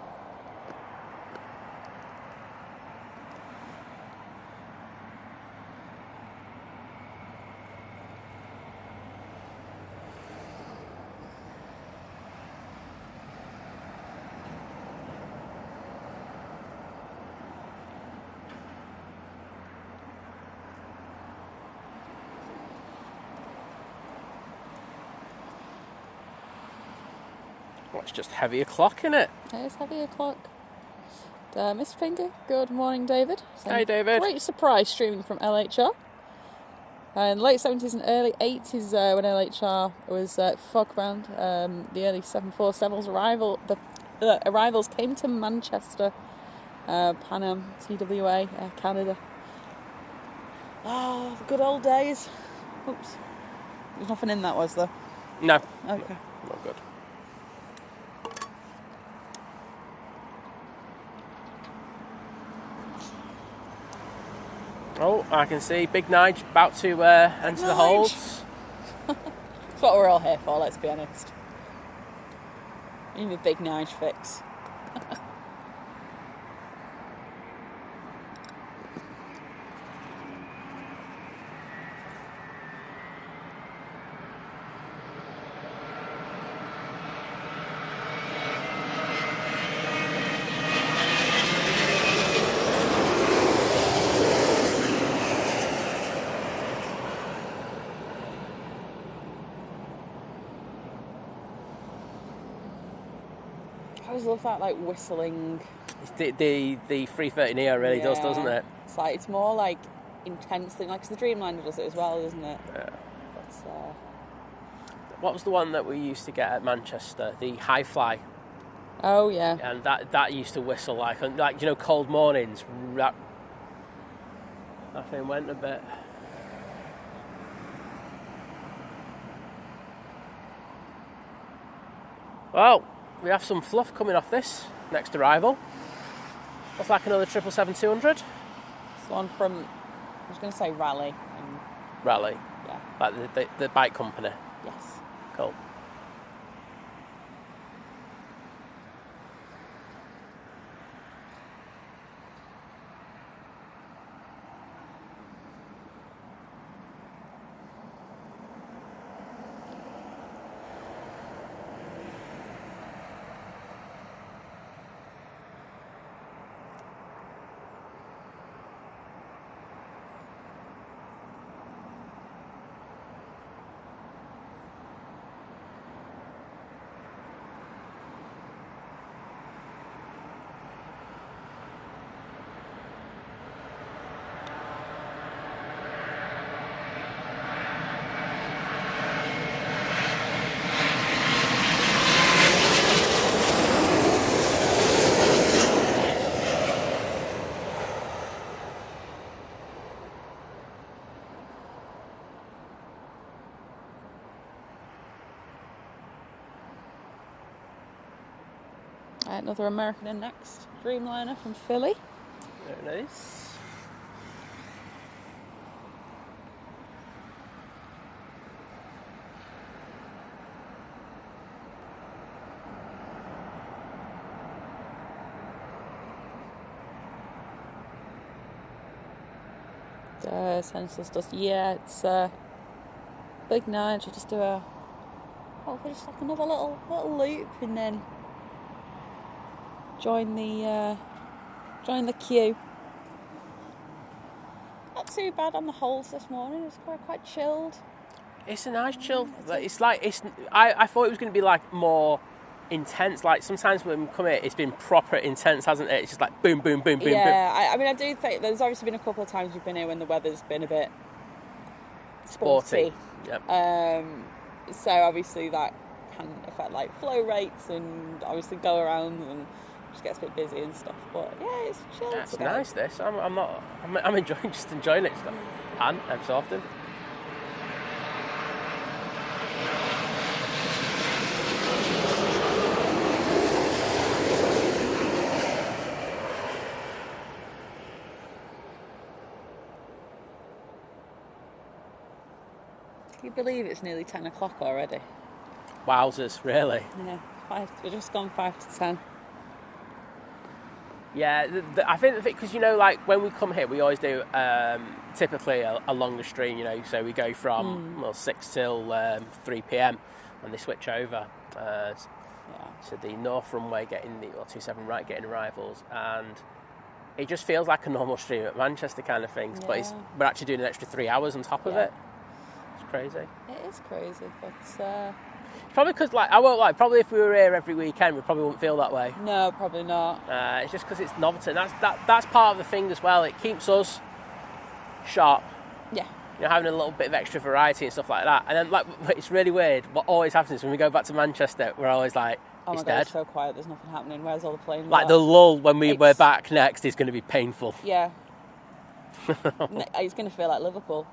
[SPEAKER 2] Well, it's just heavy o'clock, innit?
[SPEAKER 1] It is heavy o'clock. Mr. Finger, good morning, David.
[SPEAKER 2] Hey, David.
[SPEAKER 1] Great surprise streaming from LHR. In the late 70s and early 80s, when LHR was fog-bound, the early 747's arrivals came to Manchester, Pan Am, TWA, Canada. Oh, the good old days. Oops. There's nothing in that, was there?
[SPEAKER 2] No.
[SPEAKER 1] Okay.
[SPEAKER 2] Not good. Oh, I can see Big Nige about to enter the holds.
[SPEAKER 1] That's what we're all here for, let's be honest. You need a Big Nige fix. I always love that, like, whistling.
[SPEAKER 2] The 330 Neo really does, doesn't it?
[SPEAKER 1] It's like, it's more like intense thing, like, 'cause the Dreamliner does it as well, doesn't it?
[SPEAKER 2] Yeah.
[SPEAKER 1] But,
[SPEAKER 2] what was the one that we used to get at Manchester? The High Fly.
[SPEAKER 1] oh yeah.
[SPEAKER 2] And that used to whistle like you know, cold mornings. That thing went a bit. Well, we have some fluff coming off this next arrival. Looks like another 777-200.
[SPEAKER 1] It's the one from, I was going to say Raleigh.
[SPEAKER 2] Raleigh.
[SPEAKER 1] Yeah.
[SPEAKER 2] Like the bike company.
[SPEAKER 1] Yes.
[SPEAKER 2] Cool.
[SPEAKER 1] Another American in next. Dreamliner from Philly.
[SPEAKER 2] Very nice.
[SPEAKER 1] Senseless dust. Yeah, it's Big Nige. You just do just like another little loop and then join the queue. Not too bad on the holes this morning. It's quite chilled.
[SPEAKER 2] It's a nice chill. I thought it was going to be like more intense. Like sometimes when we come here, it's been proper intense, hasn't it? It's just like boom, boom, boom, boom, boom.
[SPEAKER 1] I mean, I do think there's obviously been a couple of times we've been here when the weather's been a bit sporty.
[SPEAKER 2] Yep.
[SPEAKER 1] So obviously that can affect like flow rates and obviously go around and just gets a bit busy and stuff. But yeah, it's chill.
[SPEAKER 2] Yeah, it's nice. This I'm enjoying it. And every so often.
[SPEAKER 1] Can you believe it's nearly 10 o'clock already?
[SPEAKER 2] Wowzers, really?
[SPEAKER 1] Yeah, we've just gone 5 to 10.
[SPEAKER 2] Yeah, I think because, you know, like when we come here, we always do typically a longer stream, you know, so we go from 6 till 3 p.m. when they switch over to the north runway, getting 27 right, getting arrivals, and it just feels like a normal stream at Manchester kind of things, but we're actually doing an extra 3 hours on top of it. Crazy. It
[SPEAKER 1] is crazy, but
[SPEAKER 2] probably because, like, I won't lie, probably if we were here every weekend we probably wouldn't feel that way.
[SPEAKER 1] No, probably not.
[SPEAKER 2] It's just because it's novelty, and that's part of the thing as well. It keeps us sharp.
[SPEAKER 1] Yeah.
[SPEAKER 2] You know, having a little bit of extra variety and stuff like that. And then, like, it's really weird. What always happens is when we go back to Manchester, we're always like,
[SPEAKER 1] oh
[SPEAKER 2] it's
[SPEAKER 1] my God,
[SPEAKER 2] dead.
[SPEAKER 1] it's so quiet, there's nothing happening. Where's all the planes?
[SPEAKER 2] Like, the lull when we're back next is going to be painful.
[SPEAKER 1] Yeah. It's going to feel like Liverpool.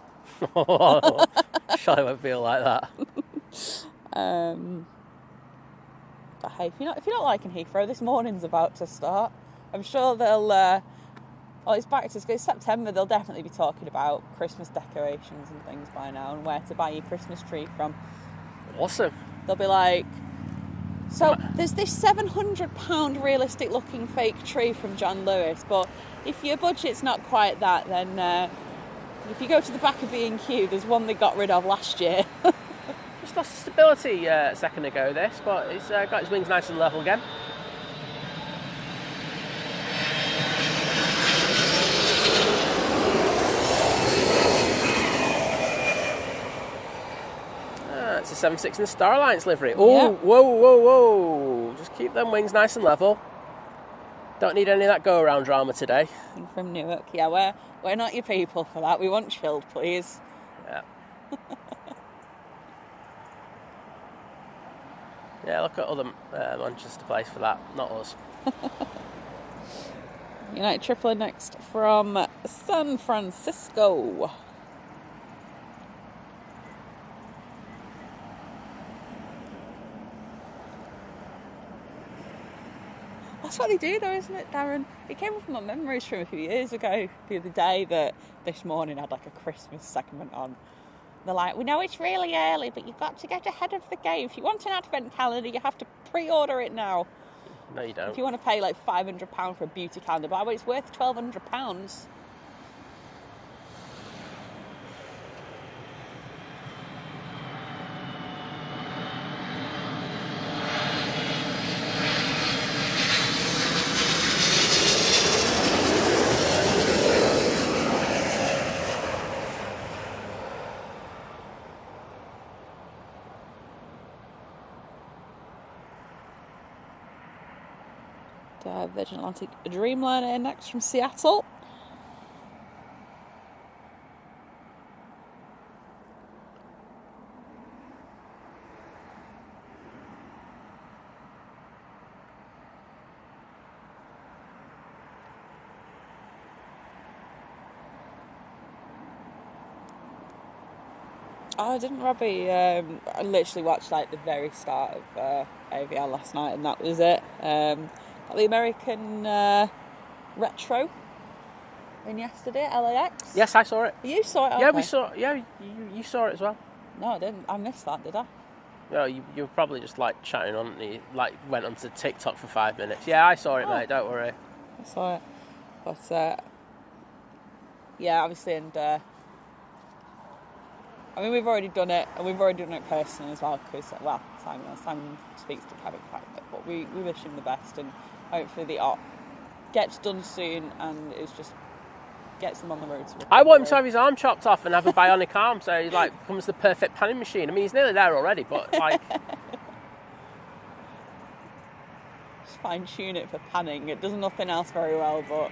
[SPEAKER 2] Surely won't feel like that.
[SPEAKER 1] But hey, if you're not liking Heathrow, this morning's about to start. I'm sure they'll. Well, it's back to school. It's September. They'll definitely be talking about Christmas decorations and things by now, and where to buy your Christmas tree from.
[SPEAKER 2] Awesome.
[SPEAKER 1] They'll be like, so there's this £700 realistic-looking fake tree from John Lewis, but if your budget's not quite that, then. If you go to the back of B&Q, there's one they got rid of last year.
[SPEAKER 2] Just lost stability a second ago, this, but it's got its wings nice and level again. It's a 7.6 in the Star Alliance livery. Oh, yeah. Whoa. Just keep them wings nice and level. Don't need any of that go-around drama today.
[SPEAKER 1] From Newark, yeah, we're not your people for that. We want chilled, please.
[SPEAKER 2] Yeah. Yeah, look at other Manchester place for that, not us.
[SPEAKER 1] United Tripler next from San Francisco. That's what they do though, isn't it, Darren? It came up in my memories from a few years ago, the other day, that this morning had like a Christmas segment on. They're like, we know it's really early, but you've got to get ahead of the game. If you want an advent calendar, you have to pre-order it now.
[SPEAKER 2] No, you don't.
[SPEAKER 1] If you want to pay like £500 for a beauty calendar, but it's worth £1,200. Virgin Atlantic Dreamliner next from Seattle. Oh, didn't Robbie? I literally watched like the very start of AVR last night, and that was it. The American retro in yesterday at LAX.
[SPEAKER 2] Yes, I saw it.
[SPEAKER 1] You saw it? Okay.
[SPEAKER 2] Yeah, we saw it. Yeah, you saw it as well.
[SPEAKER 1] No, I didn't. I missed that, did I?
[SPEAKER 2] No, you were probably just like chatting on it. You like went onto TikTok for 5 minutes. Yeah, I saw it, mate. Don't worry.
[SPEAKER 1] I saw it, but yeah, obviously, and I mean, we've already done it, and we've already done it personally as well. Because Simon speaks to Kevin quite a bit, but we wish him the best, and hopefully the op gets done soon, and it's just gets them on the road to recovery.
[SPEAKER 2] I want him to have his arm chopped off and have a bionic arm, so he like becomes the perfect panning machine. I mean, he's nearly there already, but like...
[SPEAKER 1] Just fine-tune it for panning. It does nothing else very well, but...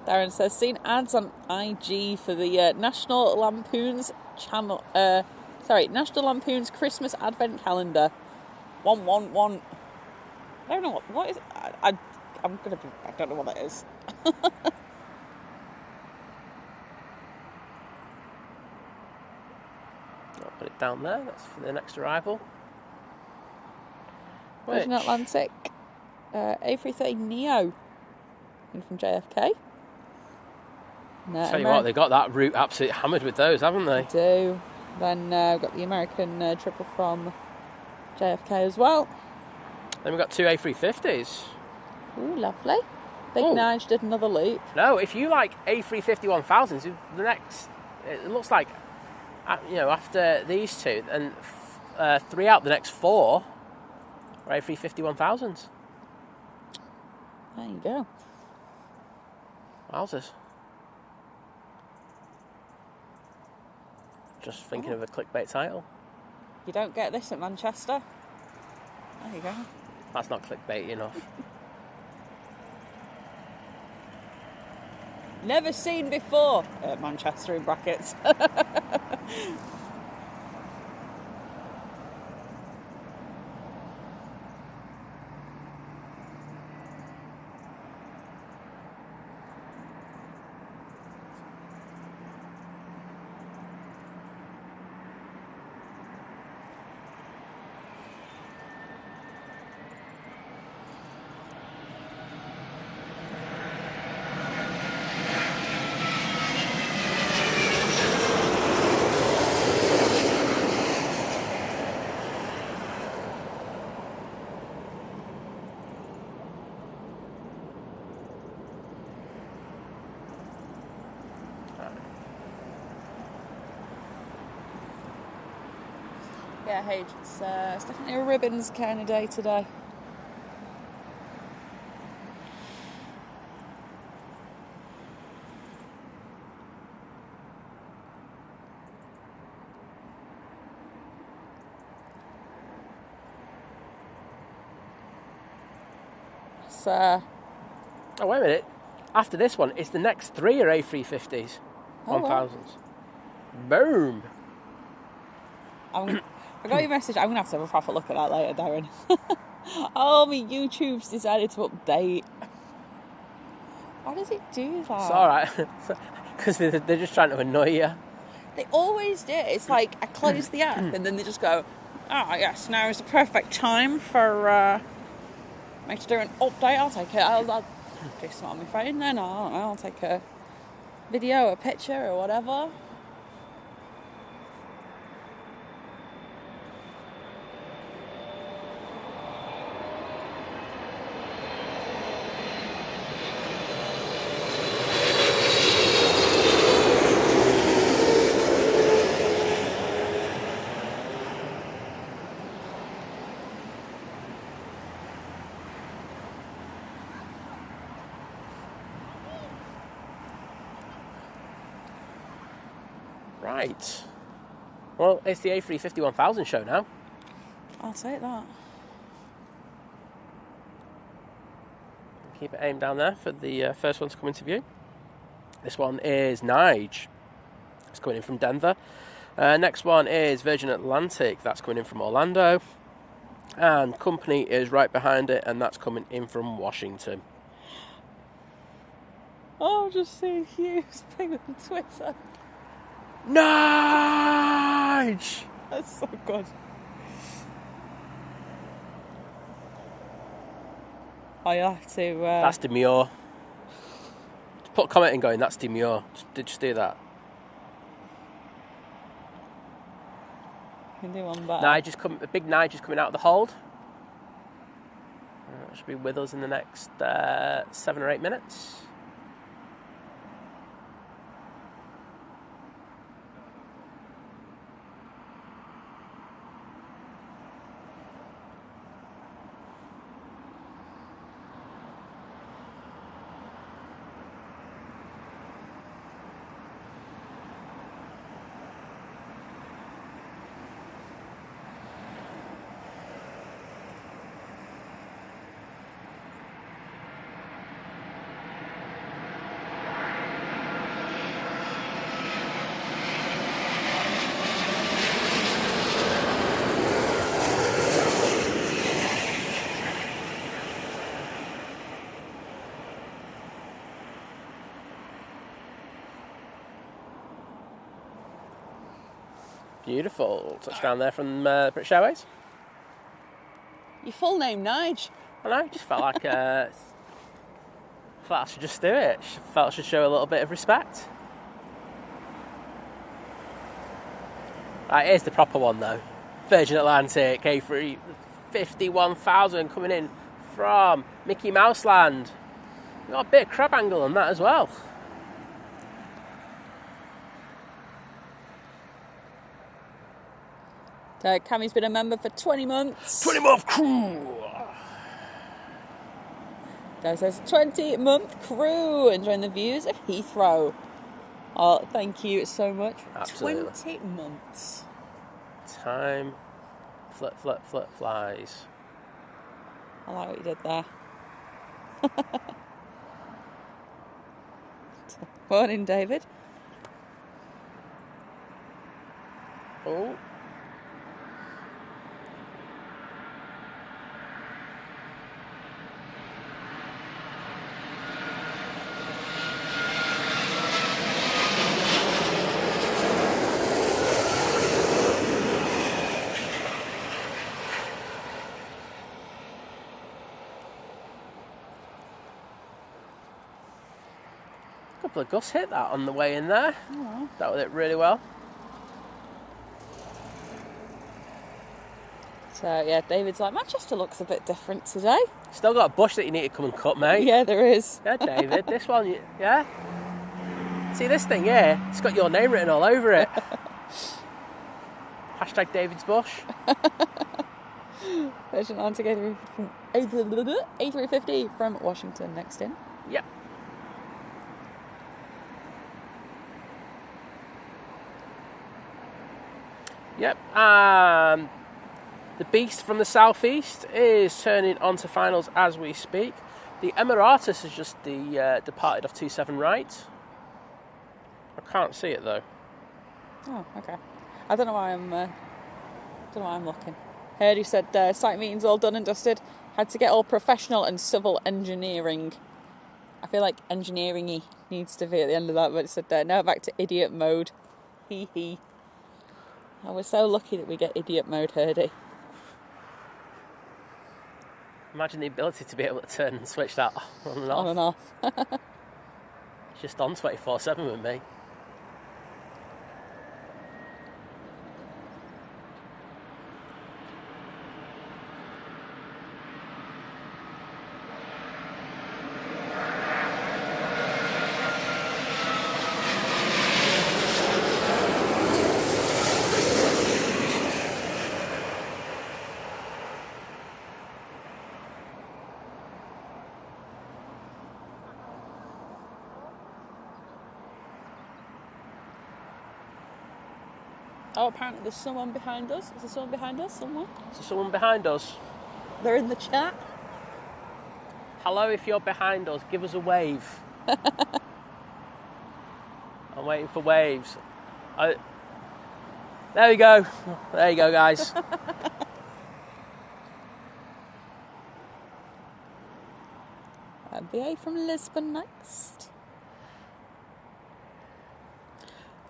[SPEAKER 1] Darren says, seen ads on IG for the National Lampoon's channel. National Lampoon's Christmas Advent Calendar. 111. I don't know what is. I don't know what that is.
[SPEAKER 2] I'll put it down there. That's for the next arrival.
[SPEAKER 1] Virgin Atlantic A330 Neo. And from JFK.
[SPEAKER 2] Tell you what, they got that route absolutely hammered with those, haven't they?
[SPEAKER 1] They do. Then we've got the American triple from JFK as well.
[SPEAKER 2] Then we've got 2 A350s.
[SPEAKER 1] Ooh, lovely. Big Nige did another loop.
[SPEAKER 2] No, if you like A350 1000s, the next, it looks like, after these two, and 3 out the next 4 are A350 1000s.
[SPEAKER 1] There you go.
[SPEAKER 2] Wowzers. Just thinking of a clickbait title.
[SPEAKER 1] You don't get this at Manchester. There you go.
[SPEAKER 2] That's not clickbait enough.
[SPEAKER 1] Never seen before at Manchester in brackets. Yeah, Hage, it's definitely a ribbons kind of day today. Oh,
[SPEAKER 2] wait a minute. After this one, it's the next 3 are A350s. 1000s. Boom.
[SPEAKER 1] I got your message. I'm going to have a proper look at that later, Darren. Oh, my YouTube's decided to update. Why does it do that?
[SPEAKER 2] It's alright. Because they're just trying to annoy you.
[SPEAKER 1] They always do. It's like, I close the app and then they just go, yes, now is the perfect time for me to do an update. I'll take it. I'll do something on my phone then. I'll take a video, a picture or whatever.
[SPEAKER 2] Right. Well, it's the A350 1000 show now.
[SPEAKER 1] I'll take that.
[SPEAKER 2] Keep it aimed down there for the first one to come into view. This one is Nige. It's coming in from Denver. Next one is Virgin Atlantic. That's coming in from Orlando. And company is right behind it, and that's coming in from Washington.
[SPEAKER 1] Oh, just seeing Hughes thing on Twitter.
[SPEAKER 2] Nige!
[SPEAKER 1] That's so good. I have to...
[SPEAKER 2] That's demure. Just put a comment in going, that's demure. Just do that.
[SPEAKER 1] Can do one better.
[SPEAKER 2] Big Nige is coming out of the hold. Should be with us in the next 7 or 8 minutes. Beautiful. Touchdown there from British Airways.
[SPEAKER 1] Your full name, Nige.
[SPEAKER 2] I know, just felt like I should just do it. Felt I should show a little bit of respect. Right, here's the proper one though. Virgin Atlantic A350 1000 coming in from Mickey Mouse Land. We've got a bit of crab angle on that as well.
[SPEAKER 1] So Cammy's been a member for 20 months.
[SPEAKER 2] 20-month crew!
[SPEAKER 1] Guys, there's a 20-month crew enjoying the views of Heathrow. Oh, thank you so much.
[SPEAKER 2] Absolutely.
[SPEAKER 1] 20 months.
[SPEAKER 2] Time flies.
[SPEAKER 1] I like what you did there. Morning, David.
[SPEAKER 2] Oh. Couple of gusts hit that on the way in there.
[SPEAKER 1] Oh.
[SPEAKER 2] Dealt with it really well.
[SPEAKER 1] So, yeah, David's like, Manchester looks a bit different today.
[SPEAKER 2] Still got a bush that you need to come and cut, mate.
[SPEAKER 1] Yeah, there is.
[SPEAKER 2] Yeah, David. This one, yeah? See this thing here? It's got your name written all over it. Hashtag David's Bush.
[SPEAKER 1] Virgin Atlantic A350 from Washington next in.
[SPEAKER 2] Yep. Yep. The beast from the southeast is turning onto finals as we speak. The Emirates has just departed off 27 right. I can't see it though.
[SPEAKER 1] Oh, okay. I don't know why I'm looking. Heard you said site meetings all done and dusted. Had to get all professional and civil engineering. I feel like engineering-y needs to be at the end of that, but it said now back to idiot mode. Hee hee. Oh, we're so lucky that we get idiot mode, Herdy.
[SPEAKER 2] Imagine the ability to be able to turn and switch that on and off.
[SPEAKER 1] On and off.
[SPEAKER 2] It's just on 24/7 with me.
[SPEAKER 1] Oh, apparently there's someone behind us. Is there someone behind us? Someone?
[SPEAKER 2] Is there someone behind us?
[SPEAKER 1] They're in the chat.
[SPEAKER 2] Hello, if you're behind us, give us a wave. I'm waiting for waves. There we go. There you go, guys.
[SPEAKER 1] BA from Lisbon next.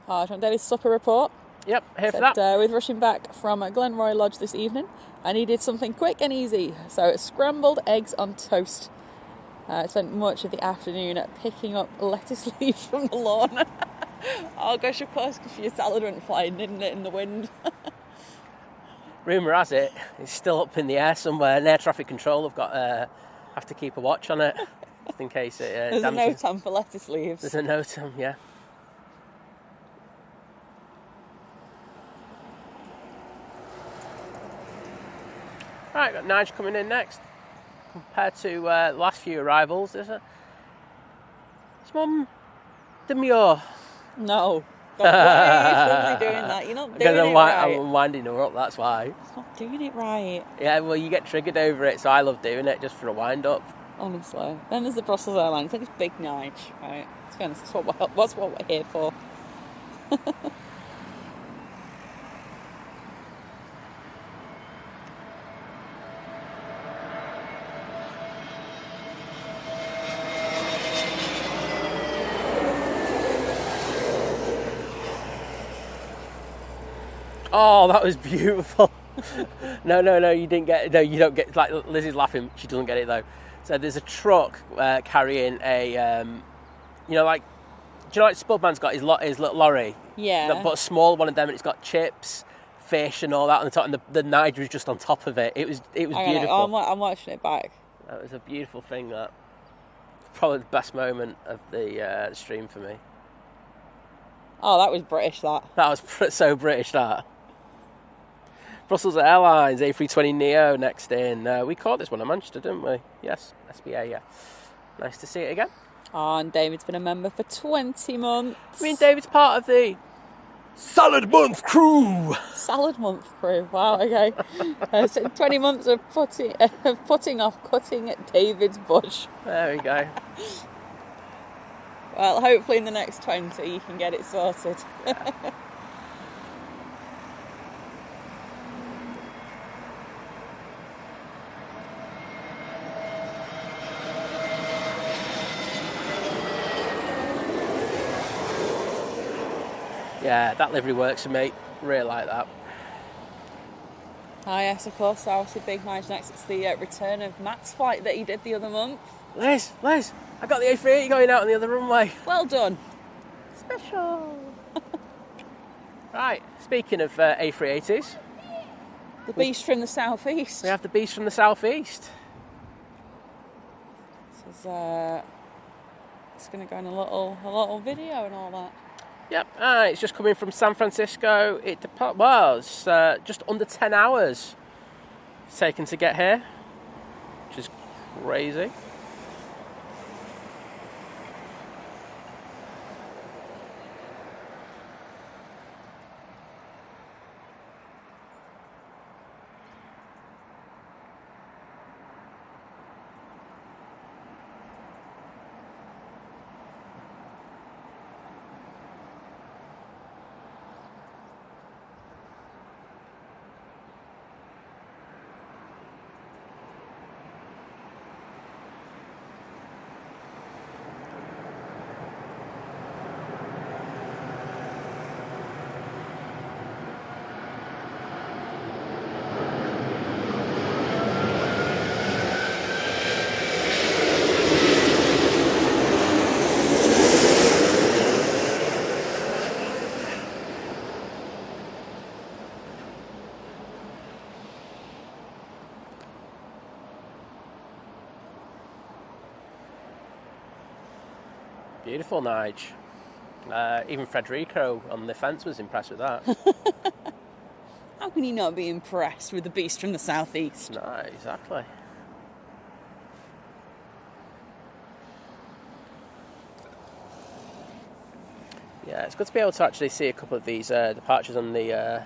[SPEAKER 1] Oh, do you want David's supper report?
[SPEAKER 2] Yep, here for that.
[SPEAKER 1] With rushing back from Glenroy Lodge this evening, I needed something quick and easy, so it's scrambled eggs on toast. I spent much of the afternoon picking up lettuce leaves from the lawn. Oh gosh, of course, because your salad went flying, didn't it, in the wind?
[SPEAKER 2] rumour has it it's still up in the air somewhere, and air traffic control have to keep a watch on it, just in case it
[SPEAKER 1] There's a
[SPEAKER 2] damages.
[SPEAKER 1] note on for lettuce leaves.
[SPEAKER 2] There's a note on, yeah. Right, got Nige coming in next. Compared to the last few arrivals, it's Mum demure.
[SPEAKER 1] No. God, why are you doing that? You're not doing it right.
[SPEAKER 2] I'm winding her up, that's why.
[SPEAKER 1] It's not doing it right.
[SPEAKER 2] Yeah, well, you get triggered over it, so I love doing it just for a wind up.
[SPEAKER 1] Honestly. Then there's the Brussels Airlines. I think it's Big Nige, right? To be honest, that's what we're here for.
[SPEAKER 2] Oh, that was beautiful. No, you didn't get it. No, you don't get, like, Lizzie's laughing, she doesn't get it though. So there's a truck carrying a, do you know like Spudman's got his little lorry?
[SPEAKER 1] Yeah.
[SPEAKER 2] But a small one of them, and it's got chips, fish and all that on the top, and the Nige was just on top of it. It was beautiful.
[SPEAKER 1] I'm watching it back.
[SPEAKER 2] That was a beautiful thing, that. Probably the best moment of the stream for me.
[SPEAKER 1] Oh, that was British, that.
[SPEAKER 2] That was so British, that. Brussels Airlines, A320 Neo next in. We caught this one in Manchester, didn't we? Yes, SBA, yeah. Nice to see it again.
[SPEAKER 1] Oh, and David's been a member for 20 months.
[SPEAKER 2] I mean, David's part of the Salad Month crew.
[SPEAKER 1] Salad Month crew, wow, okay. So 20 months of putting off cutting at David's bush.
[SPEAKER 2] There we go.
[SPEAKER 1] Well, hopefully in the next 20 you can get it sorted.
[SPEAKER 2] Yeah. Yeah, that livery works for me. Really like that.
[SPEAKER 1] Ah, yes, of course. Obviously, Big Nige next. It's the return of Matt's flight that he did the other month.
[SPEAKER 2] Liz, I got the A380 going out on the other runway.
[SPEAKER 1] Well done.
[SPEAKER 2] Special. Right, speaking of A380s.
[SPEAKER 1] The beast from the southeast.
[SPEAKER 2] We have the beast from the southeast.
[SPEAKER 1] This is, it's going to go in a little video and all that.
[SPEAKER 2] Yep, it's just coming from San Francisco. It was just under 10 hours it's taken to get here, which is crazy. Beautiful Nige. Even Federico on the fence was impressed with that.
[SPEAKER 1] How can you not be impressed with the beast from the southeast?
[SPEAKER 2] No, exactly. Yeah, it's good to be able to actually see a couple of these departures on the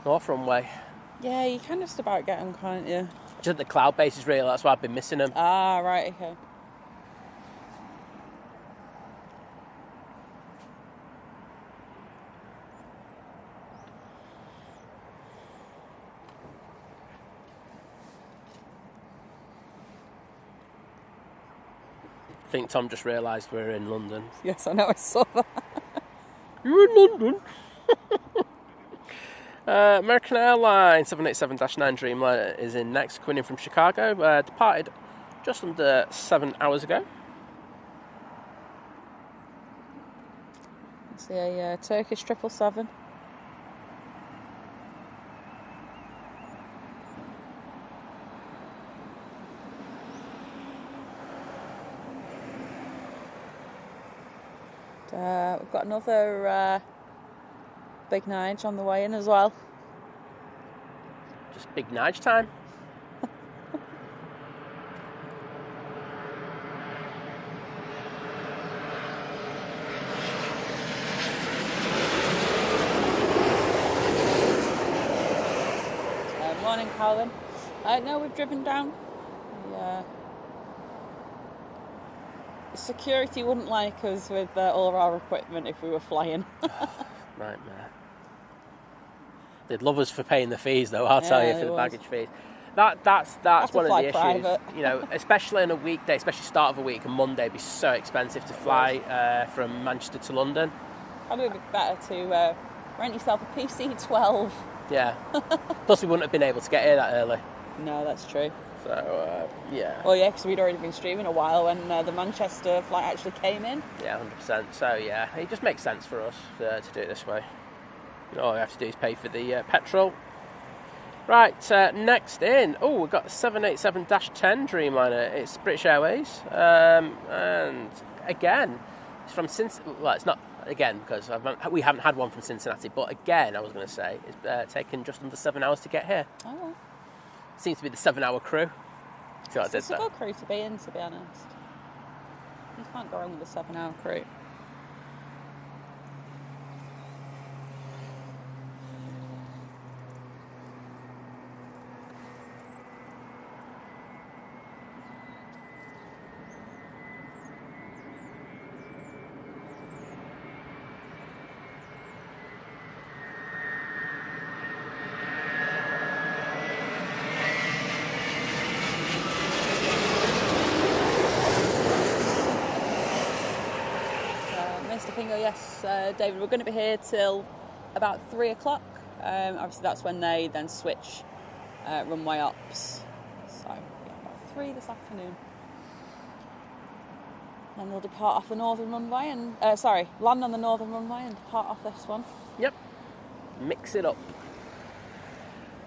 [SPEAKER 2] North runway.
[SPEAKER 1] Yeah, you can just about get them, can't you?
[SPEAKER 2] Just the cloud base is real, that's why I've been missing them.
[SPEAKER 1] Ah, right, okay.
[SPEAKER 2] I think Tom just realised we're in London.
[SPEAKER 1] Yes, I know, I saw that.
[SPEAKER 2] You're in London. American Airlines 787-9 Dreamliner is in next, coming in from Chicago. Departed just under 7 hours ago.
[SPEAKER 1] It's a Turkish 777. We've got another Big Nige on the way in as well.
[SPEAKER 2] Just Big Nige time.
[SPEAKER 1] Morning, Calvin. No, we've driven down. Security wouldn't like us with all of our equipment if we were flying.
[SPEAKER 2] Nightmare. They'd love us for paying the fees, though. I'll tell you, for the baggage fees. That's one of the issues. Private. You know, especially on a weekday, especially start of a week, and Monday would be so expensive to fly from Manchester to London. Probably
[SPEAKER 1] would be better to rent yourself a PC-12.
[SPEAKER 2] Yeah. Plus, we wouldn't have been able to get here that early.
[SPEAKER 1] No, that's true.
[SPEAKER 2] So, yeah.
[SPEAKER 1] Well, yeah, because we'd already been streaming a while when the Manchester flight actually came in.
[SPEAKER 2] Yeah, 100%. So, yeah, it just makes sense for us to do it this way. All we have to do is pay for the petrol. Right, next in. Oh, we've got the 787-10 Dreamliner. It's British Airways. And, again, it's from Cincinnati. Well, it's not... Again, because we haven't had one from Cincinnati, but again, I was going to say, it's taken just under 7 hours to get here.
[SPEAKER 1] Oh.
[SPEAKER 2] Seems to be the 7-hour crew. So
[SPEAKER 1] it's a good crew to be in, to be honest. You can't go wrong with a 7-hour crew. Yes, David, we're going to be here till about 3 o'clock. Obviously, that's when they then switch runway ops. So, yeah, about 3 this afternoon. And they'll depart off the northern runway and, land on the northern runway and depart off this one.
[SPEAKER 2] Yep. Mix it up.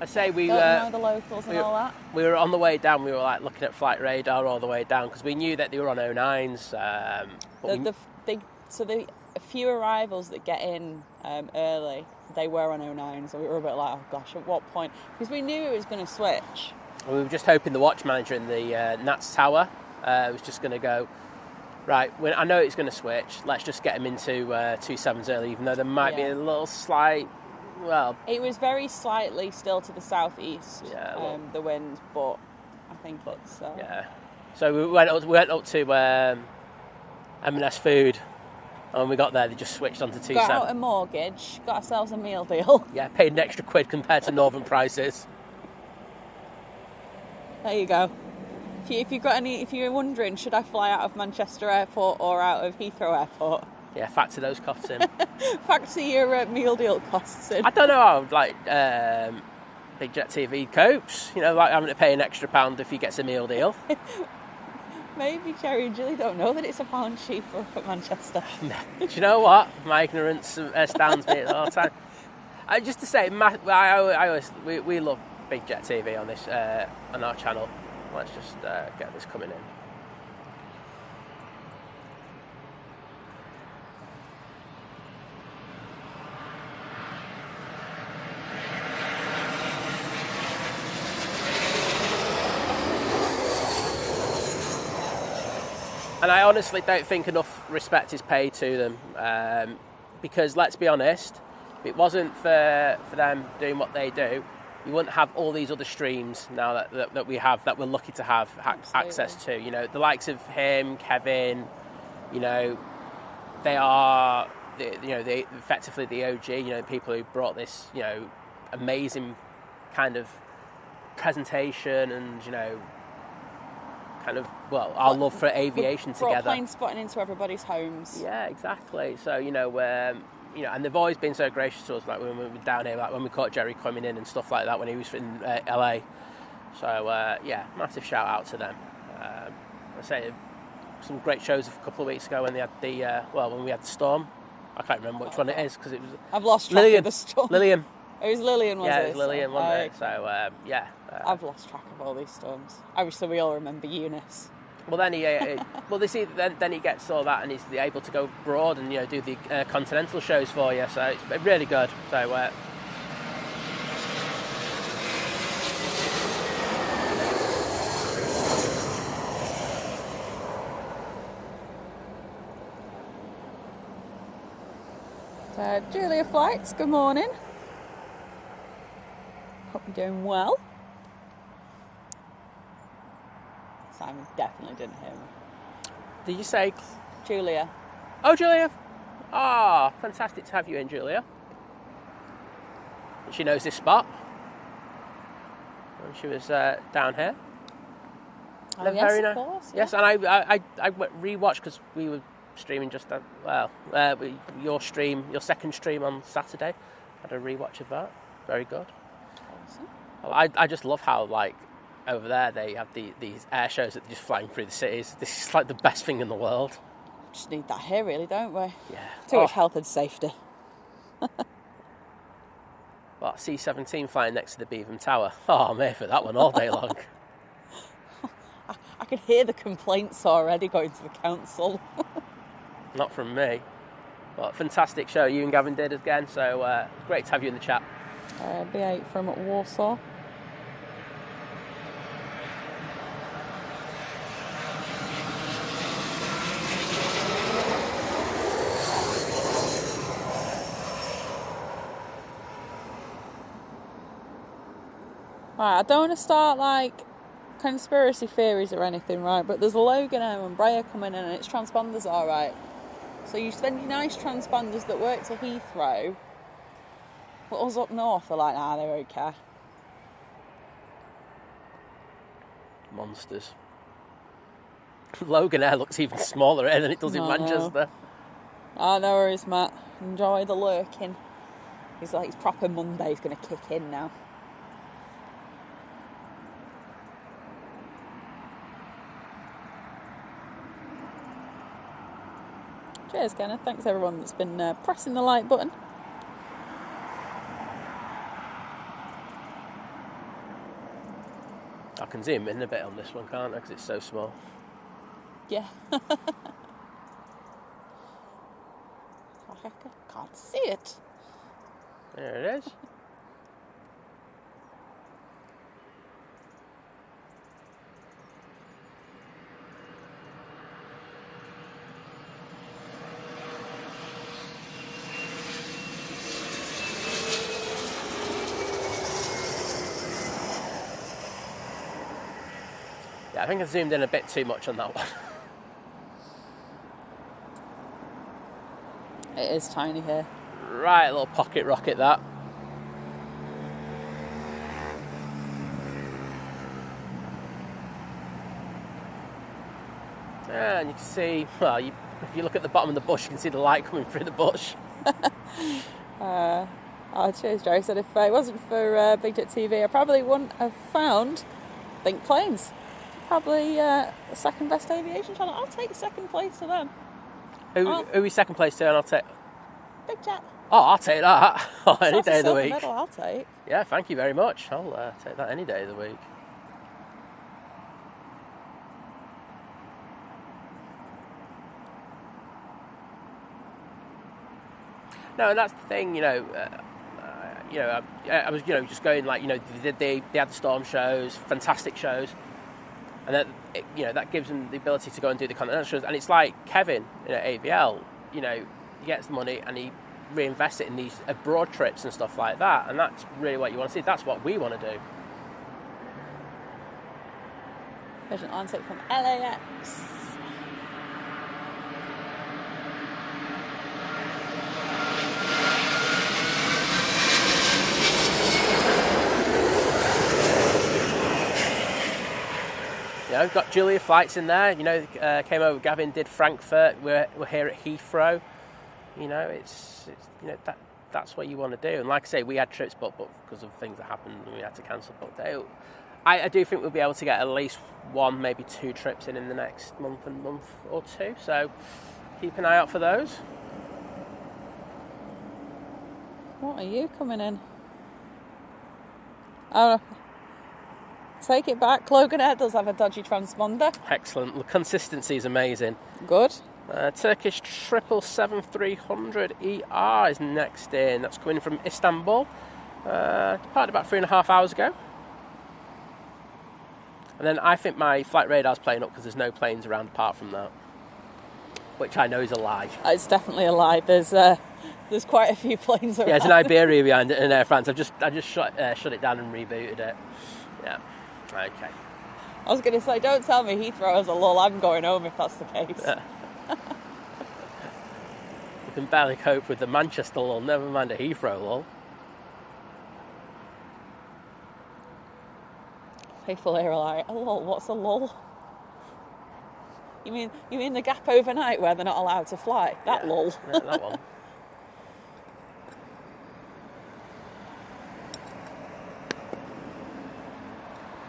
[SPEAKER 2] I say we
[SPEAKER 1] don't know the locals and all that.
[SPEAKER 2] We were on the way down. We were like looking at flight radar all the way down because we knew that they were on 09s.
[SPEAKER 1] The few arrivals that get in early, they were on 09, so we were a bit like, oh gosh, at what point? Because we knew it was going to switch.
[SPEAKER 2] We were just hoping the watch manager in the Nats Tower was just going to go, right, I know it's going to switch, let's just get him into 27s early, even though there might be a little slight, well...
[SPEAKER 1] It was very slightly still to the southeast, the wind, but I think it's...
[SPEAKER 2] Yeah. So we went up to M&S Food. And when we got there, they just switched onto 27.
[SPEAKER 1] Got out a mortgage, got ourselves a meal deal.
[SPEAKER 2] Yeah, paid an extra £1 compared to northern prices.
[SPEAKER 1] There you go. If you're wondering, should I fly out of Manchester Airport or out of Heathrow Airport?
[SPEAKER 2] Yeah, factor those costs in.
[SPEAKER 1] Factor your meal deal costs in.
[SPEAKER 2] I don't know how, Big Jet TV copes. You know, like having to pay an extra £1 if he gets a meal deal.
[SPEAKER 1] Maybe Cherry and Julie don't know that it's £1 cheaper up at Manchester.
[SPEAKER 2] Do you know what? My ignorance astounds me all the time. Just to say, we love Big Jet TV on this on our channel. Let's just get this coming in. And I honestly don't think enough respect is paid to them because, let's be honest, if it wasn't for them doing what they do, you wouldn't have all these other streams now that we have, that we're lucky to have access to. You know, the likes of him, Kevin, you know, they are, they effectively the OG, you know, people who brought this, you know, amazing kind of presentation and, you know, kind of, well, our love for aviation together.
[SPEAKER 1] Plane spotting into everybody's homes.
[SPEAKER 2] Yeah, exactly. So, you know, and they've always been so gracious to us, like when we were down here, like when we caught Jerry coming in and stuff like that when he was in LA. So, yeah, massive shout out to them. I say some great shows a couple of weeks ago when they had when we had the storm. I can't remember which one it is because it was...
[SPEAKER 1] I've lost track of the storm.
[SPEAKER 2] Lillian.
[SPEAKER 1] It was Lillian, was it?
[SPEAKER 2] Yeah, it was Lillian, wasn't it? So, yeah.
[SPEAKER 1] I've lost track of all these storms. Obviously, we all remember Eunice.
[SPEAKER 2] Well, then then he gets all that, and he's able to go abroad and do the continental shows for you. So it's really good. So.
[SPEAKER 1] Julia Flights, good morning. Hope you're doing well. Simon definitely didn't hear me.
[SPEAKER 2] Did you say
[SPEAKER 1] Julia?
[SPEAKER 2] Oh, Julia. Ah, fantastic to have you in, Julia. She knows this spot. When she was down here.
[SPEAKER 1] Oh, yes,
[SPEAKER 2] very
[SPEAKER 1] of course. Yeah.
[SPEAKER 2] Yes, and I rewatched because we were streaming just your second stream on Saturday. Had a rewatch of that. Very good.
[SPEAKER 1] Awesome.
[SPEAKER 2] I just love how over there they have these air shows that are just flying through the cities. This is like the best thing in the world.
[SPEAKER 1] Just need that here, really, don't we?
[SPEAKER 2] Yeah.
[SPEAKER 1] Too much health and safety.
[SPEAKER 2] Well, C-17 flying next to the Beetham Tower. Oh, I'm here for that one all day long.
[SPEAKER 1] I can hear the complaints already going to the council.
[SPEAKER 2] Not from me. But fantastic show you and Gavin did again, so great to have you in the chat.
[SPEAKER 1] B8 from Warsaw. Right, I don't want to start conspiracy theories or anything, right? But there's a Logan and Brea coming in and its transponders are right. So you spend your nice transponders that work to Heathrow, but us up north are like, nah, they won't care.
[SPEAKER 2] Monsters. Logan Air looks even smaller here than it does in Manchester.
[SPEAKER 1] Oh, no worries, Matt. Enjoy the lurking. He's proper Monday's going to kick in now. Cheers, Kenneth. Thanks everyone that's been pressing the like button.
[SPEAKER 2] I can zoom in a bit on this one, can't I? Because it's so small.
[SPEAKER 1] Yeah. I can't see it.
[SPEAKER 2] There it is. I think I zoomed in a bit too much on that one.
[SPEAKER 1] It is tiny here.
[SPEAKER 2] Right, a little pocket rocket that. Yeah, and you can see, if you look at the bottom of the bush, you can see the light coming through the bush.
[SPEAKER 1] Cheers, Joe. Said if it wasn't for Big Jet TV, I probably wouldn't have found Think Planes. Probably the second best aviation channel. I'll take second place to them.
[SPEAKER 2] Who is second place to, and I'll take?
[SPEAKER 1] Big Jet.
[SPEAKER 2] Oh, I'll take that. Any day of the week.
[SPEAKER 1] Medal, I'll take.
[SPEAKER 2] Yeah, thank you very much. I'll take that any day of the week. No, and that's the thing, I was, just going they had the storm shows, fantastic shows, and that, that gives them the ability to go and do the continental shows. And it's like Kevin, AVL, he gets the money and he reinvests it in these abroad trips and stuff like that. And that's really what you want to see. That's what we want to do.
[SPEAKER 1] There's an Atlantic from LAX.
[SPEAKER 2] We've got Julia Flights in there. Came over. Gavin did Frankfurt. We're here at Heathrow. It's that's what you want to do. And like I say, we had trips, but because of things that happened, we had to cancel. But I do think we'll be able to get at least one, maybe two trips in the next month or two. So keep an eye out for those.
[SPEAKER 1] What are you coming in? Oh, Take it back. Logan Air does have a dodgy transponder.
[SPEAKER 2] Excellent. The consistency is amazing.
[SPEAKER 1] Good.
[SPEAKER 2] Turkish 777-300 ER is next in. That's coming from Istanbul. Departed about 3.5 hours ago. And then I think my flight radar's playing up because there's no planes around apart from that. Which I know is a lie.
[SPEAKER 1] It's definitely a lie. There's quite a few planes around.
[SPEAKER 2] Yeah, there's an Iberia behind it and Air France. I just shut it down and rebooted it. Yeah. Okay.
[SPEAKER 1] I was going to say, don't tell me Heathrow is a lull. I'm going home if that's the case.
[SPEAKER 2] Yeah. We can barely cope with the Manchester lull, never mind a Heathrow lull.
[SPEAKER 1] People here are like, a lull, what's a lull? You mean the gap overnight where they're not allowed to fly? That lull.
[SPEAKER 2] Yeah, that one.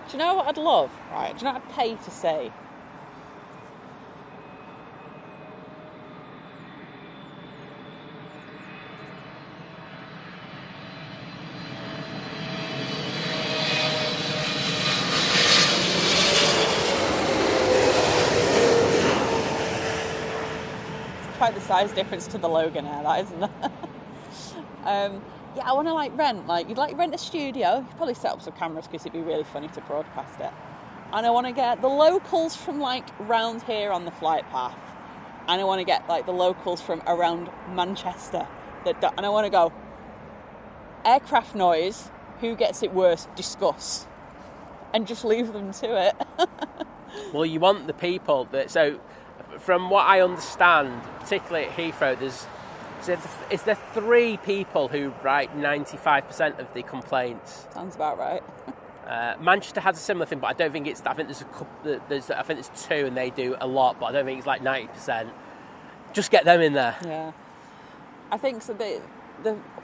[SPEAKER 1] Do you know what I'd love? Right, do you know what I'd pay to see? Quite the size difference to the Logan Air, that isn't it? Yeah, I want to rent. You'd rent a studio. You'd probably set up some cameras because it'd be really funny to broadcast it. And I want to get the locals from round here on the flight path, and I want to get the locals from around Manchester. And I want to go aircraft noise. Who gets it worse? Discuss, and just leave them to it.
[SPEAKER 2] Well, you want the people that. So, from what I understand, particularly at Heathrow, is there 3 people who write 95% of the complaints?
[SPEAKER 1] Sounds about right.
[SPEAKER 2] Manchester has a similar thing, but I don't think it's. I think there's a couple. I think there's 2, and they do a lot, but I don't think it's 90%. Just get them in there.
[SPEAKER 1] Yeah, I think so. The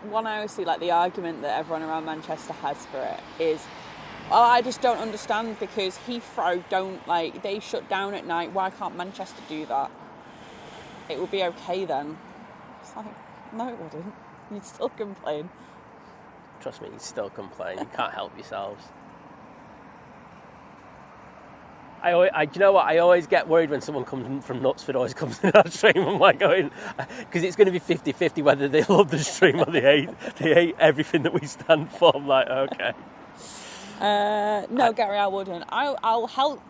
[SPEAKER 1] one I always see, the argument that everyone around Manchester has for it is, well, I just don't understand because Heathrow don't they shut down at night. Why can't Manchester do that? It would be okay then. It's no, it wouldn't. You'd still complain.
[SPEAKER 2] Trust me, you still complain. You can't help yourselves. Do you know what? I always get worried when someone comes from Knutsford, always comes in our stream. I'm going, because it's going to be 50-50 whether they love the stream or they hate everything that we stand for. I'm like, okay.
[SPEAKER 1] No, Gary, I wouldn't. I'll help.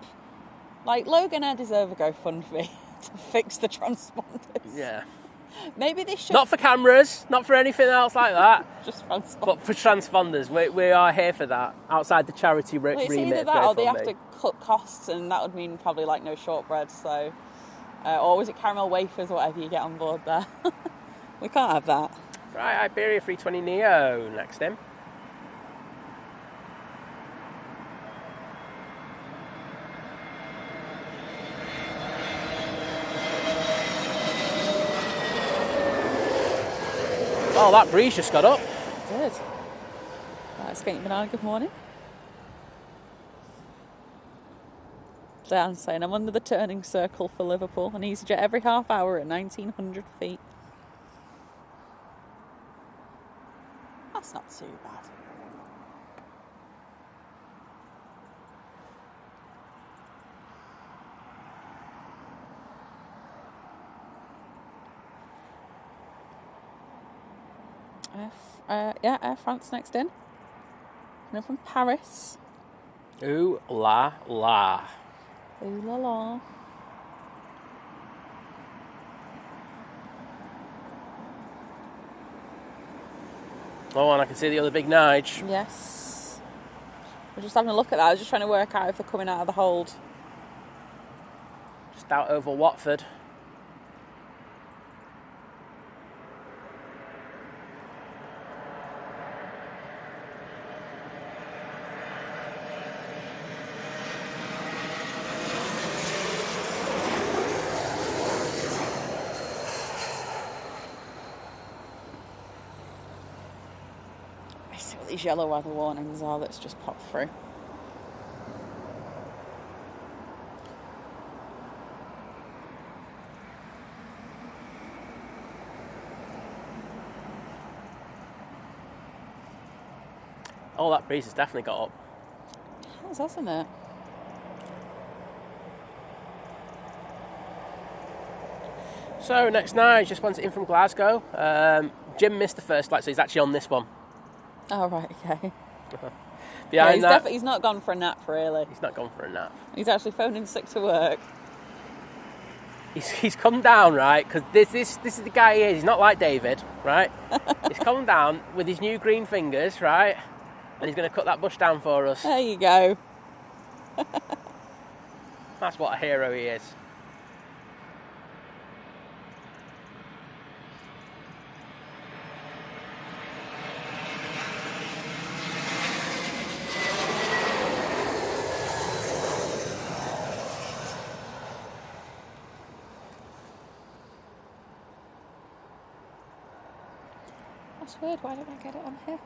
[SPEAKER 1] Logan Air deserve a GoFundMe to fix the transponders.
[SPEAKER 2] Yeah.
[SPEAKER 1] Maybe they should.
[SPEAKER 2] Not for cameras, not for anything else like that.
[SPEAKER 1] Just transponders.
[SPEAKER 2] But for transponders, we are here for that. Outside the charity remit.
[SPEAKER 1] It's either that or they have to cut costs, and that would mean probably no shortbread. So, or was it caramel wafers or whatever you get on board there? We can't have that.
[SPEAKER 2] Right, Iberia 320 Neo next in. Oh, that breeze just got up.
[SPEAKER 1] It did. Right, Skating Banana, good morning. Dan's saying, I'm under the turning circle for Liverpool and EasyJet every half hour at 1,900 feet. That's not too bad. Air France next in. Coming from Paris.
[SPEAKER 2] Ooh la la.
[SPEAKER 1] Ooh la la.
[SPEAKER 2] Oh, and I can see the other big Nige.
[SPEAKER 1] Yes. We're just having a look at that. I was just trying to work out if they're coming out of the hold.
[SPEAKER 2] Just out over Watford.
[SPEAKER 1] These yellow weather warnings are that's just popped through.
[SPEAKER 2] Oh, that breeze has definitely got up.
[SPEAKER 1] Has hasn't it?
[SPEAKER 2] So next night, just went in from Glasgow. Jim missed the first flight, so he's actually on this one.
[SPEAKER 1] Oh, right, okay.
[SPEAKER 2] Behind that,
[SPEAKER 1] He's not gone for a nap, really.
[SPEAKER 2] he's not gone for a nap.
[SPEAKER 1] He's actually phoning sick to work.
[SPEAKER 2] He's come down, right? Because this is the guy he is. He's not like David, right? He's come down with his new green fingers, right? And he's going to cut that bush down for us.
[SPEAKER 1] There you go.
[SPEAKER 2] That's what a hero he is.
[SPEAKER 1] That's weird. Why don't I get it on here?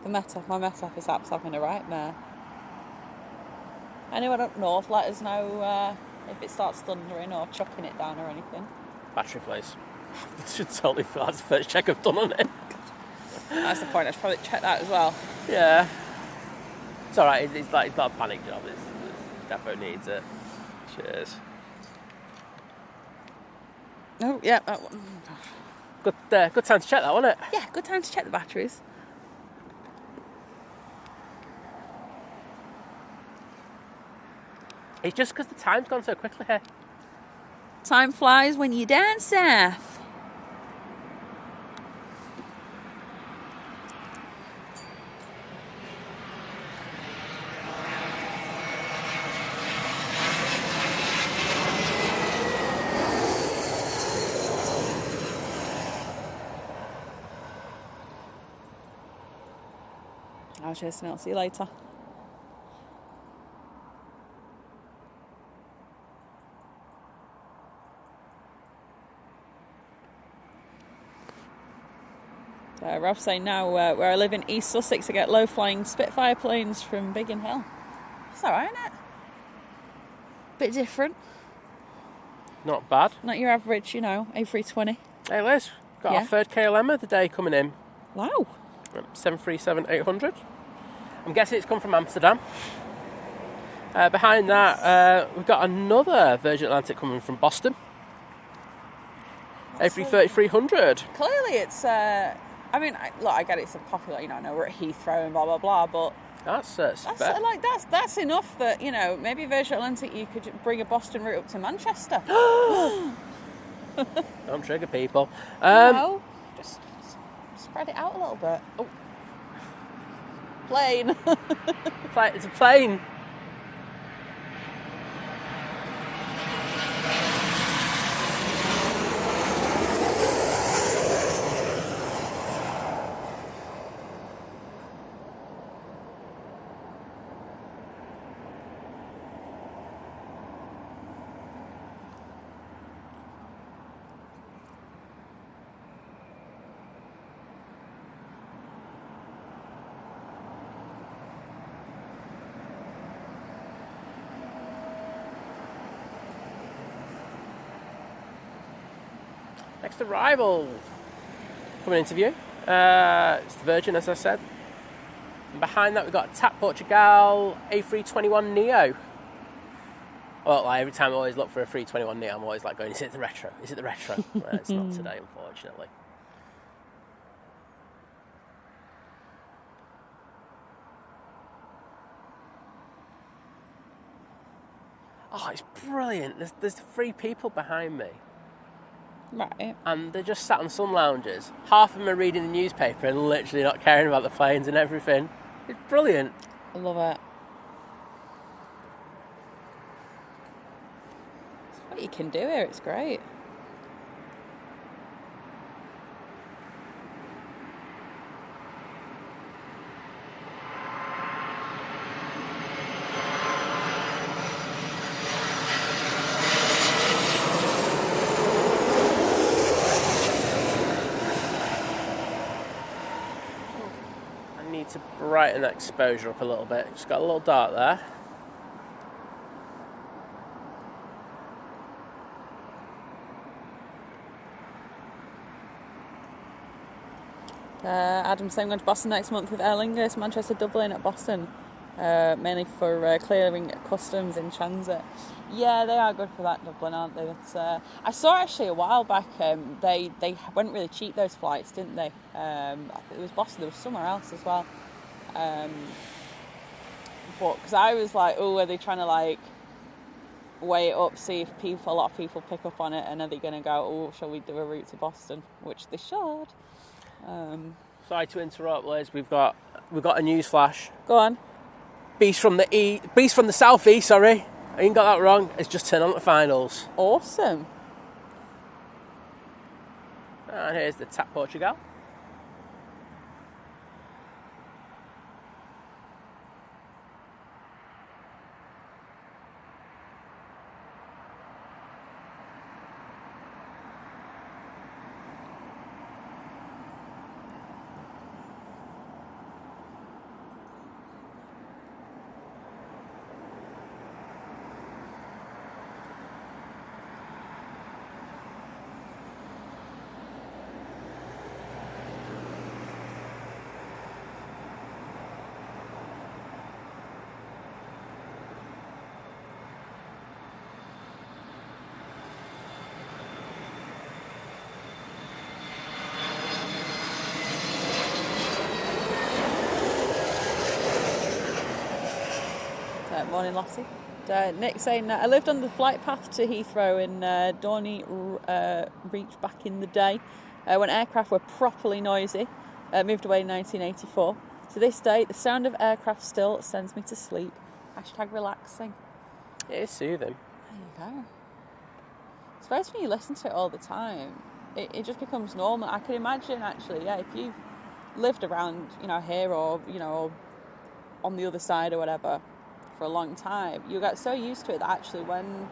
[SPEAKER 1] My Met Office app's having a nightmare. Anyone up north, let us know if it starts thundering or chucking it down or anything.
[SPEAKER 2] Battery, please. Should totally feel that's the first check I've done on it.
[SPEAKER 1] That's the point. I should probably check that as well.
[SPEAKER 2] Yeah. It's alright. It's not a panic job. It definitely needs it. Cheers.
[SPEAKER 1] Oh, yeah.
[SPEAKER 2] Good time to check that, wasn't it?
[SPEAKER 1] Yeah, good time to check the batteries.
[SPEAKER 2] It's just because the time's gone so quickly here.
[SPEAKER 1] Time flies when you dance, Seth. Oh, cheers, I'll see you later. Ralph's saying now where I live in East Sussex, I get low-flying Spitfire planes from Biggin Hill. It's alright, isn't it? Bit different.
[SPEAKER 2] Not bad.
[SPEAKER 1] Not your average, A320.
[SPEAKER 2] Hey Liz, got our third KLM of the day coming in.
[SPEAKER 1] Wow.
[SPEAKER 2] 737-800. I'm guessing it's come from Amsterdam. Behind that, we've got another Virgin Atlantic coming from Boston. A330-300.
[SPEAKER 1] Clearly it's... I get it's a popular, I know we're at Heathrow and blah, blah, blah, but... That's enough that, maybe Virgin Atlantic, you could bring a Boston route up to Manchester.
[SPEAKER 2] Don't trigger people.
[SPEAKER 1] No, just spread it out a little bit. Oh. Plane.
[SPEAKER 2] It's a plane. Next arrival coming into view. It's the Virgin, as I said. And behind that we've got TAP Portugal A321 Neo. Well, every time I always look for a 321 Neo, I'm always going, is it the retro? Is it the retro? Well, it's not today, unfortunately. Oh, it's brilliant. There's 3 people behind me.
[SPEAKER 1] Right.
[SPEAKER 2] And they're just sat on sun lounges. Half of them are reading the newspaper and literally not caring about the planes and everything. It's brilliant.
[SPEAKER 1] I love it. It's what you can do here. It's great.
[SPEAKER 2] To brighten that exposure up a little bit. Just got a little dark there.
[SPEAKER 1] Adam's saying I'm going to Boston next month with Aer Lingus, Manchester, Dublin at Boston, mainly for clearing customs in transit. Yeah, they are good for that, Dublin, aren't they? That's, I saw actually a while back, they went really cheap, those flights, didn't they? I think it was Boston, there was somewhere else as well. But because I was like, oh, are they trying to like weigh it up, see if a lot of people pick up on it, and are they going to go, oh, shall we do a route to Boston? Which they should.
[SPEAKER 2] Sorry to interrupt, Liz. We've got a news flash.
[SPEAKER 1] Go on.
[SPEAKER 2] Beast from the southeast. Sorry, I ain't got that wrong. It's just turned on the finals.
[SPEAKER 1] Awesome.
[SPEAKER 2] And here's the TAP Portugal.
[SPEAKER 1] Morning, Lottie. Nick saying, I lived on the flight path to Heathrow in Dorney Reach back in the day when aircraft were properly noisy. Moved away in 1984. To this day, the sound of aircraft still sends me to sleep. # relaxing.
[SPEAKER 2] Yeah, it's soothing.
[SPEAKER 1] There you go. I suppose when you listen to it all the time, it just becomes normal. I can imagine, actually, yeah, if you've lived around, here or, on the other side or whatever, for a long time, you get so used to it that actually when,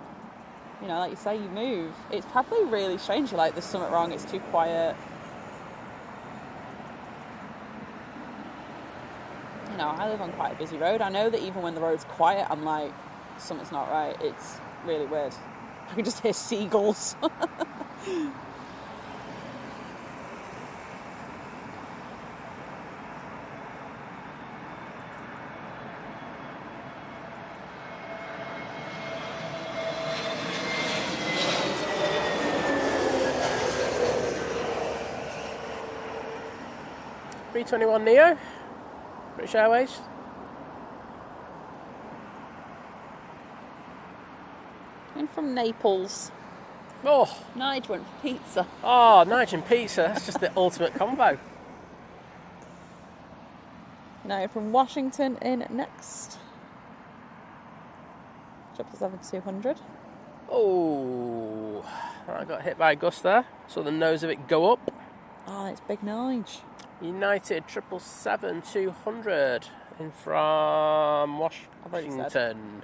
[SPEAKER 1] like you say, you move, it's probably really strange. You're like, there's something wrong, it's too quiet. I live on quite a busy road. I know that even when the road's quiet, I'm like, something's not right. It's really weird. I can just hear seagulls.
[SPEAKER 2] A321neo, British Airways.
[SPEAKER 1] And from Naples.
[SPEAKER 2] Oh,
[SPEAKER 1] Nige went for pizza.
[SPEAKER 2] Oh, Nige and pizza. That's just the ultimate combo.
[SPEAKER 1] Now from Washington in next. 777-200.
[SPEAKER 2] Oh, I got hit by a gust there. Saw the nose of it go up.
[SPEAKER 1] Oh, it's Big Nige.
[SPEAKER 2] United 777-200 in from Washington.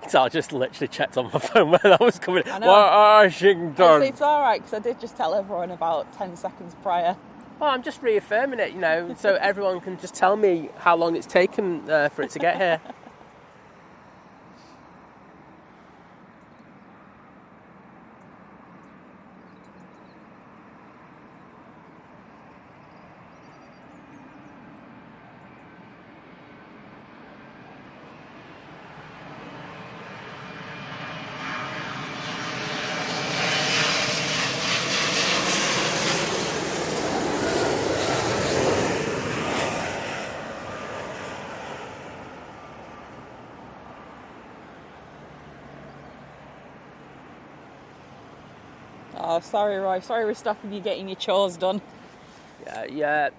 [SPEAKER 2] So I just literally checked on my phone when I was coming. Washington.
[SPEAKER 1] Honestly, it's all right because I did just tell everyone about 10 seconds prior.
[SPEAKER 2] Well, I'm just reaffirming it, so everyone can just tell me how long it's taken for it to get here.
[SPEAKER 1] Oh, sorry, Roy. Sorry we're stopping you getting your chores done.
[SPEAKER 2] Yeah.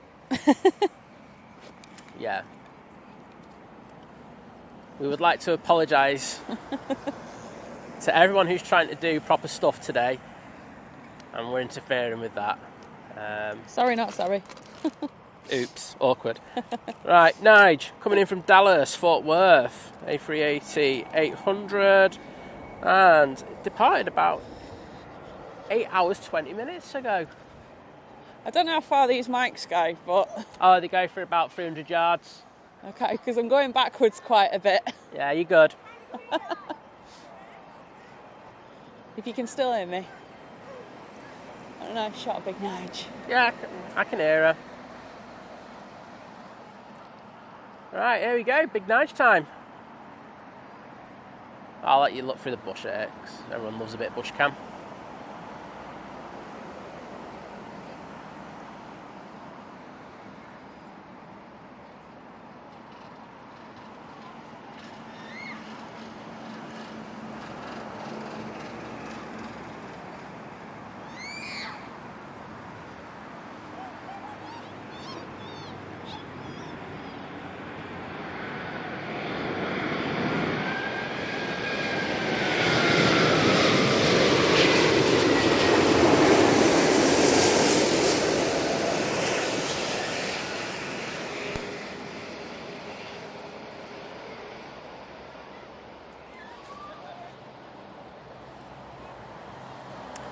[SPEAKER 2] Yeah. We would like to apologise to everyone who's trying to do proper stuff today, and we're interfering with that.
[SPEAKER 1] Sorry, not sorry.
[SPEAKER 2] Oops, awkward. Right, Nige, coming in from Dallas, Fort Worth, A380 800, and departed about 8 hours 20 minutes ago.
[SPEAKER 1] I don't know how far these mics go, but...
[SPEAKER 2] Oh, they go for about 300 yards.
[SPEAKER 1] Okay, because I'm going backwards quite a bit.
[SPEAKER 2] Yeah, you're good.
[SPEAKER 1] If you can still hear me. a nice shot of Big Nige?
[SPEAKER 2] Yeah, I can hear her. Right, here we go. Big Nige time. I'll let you look through the bush here, 'cause everyone loves a bit of bush cam.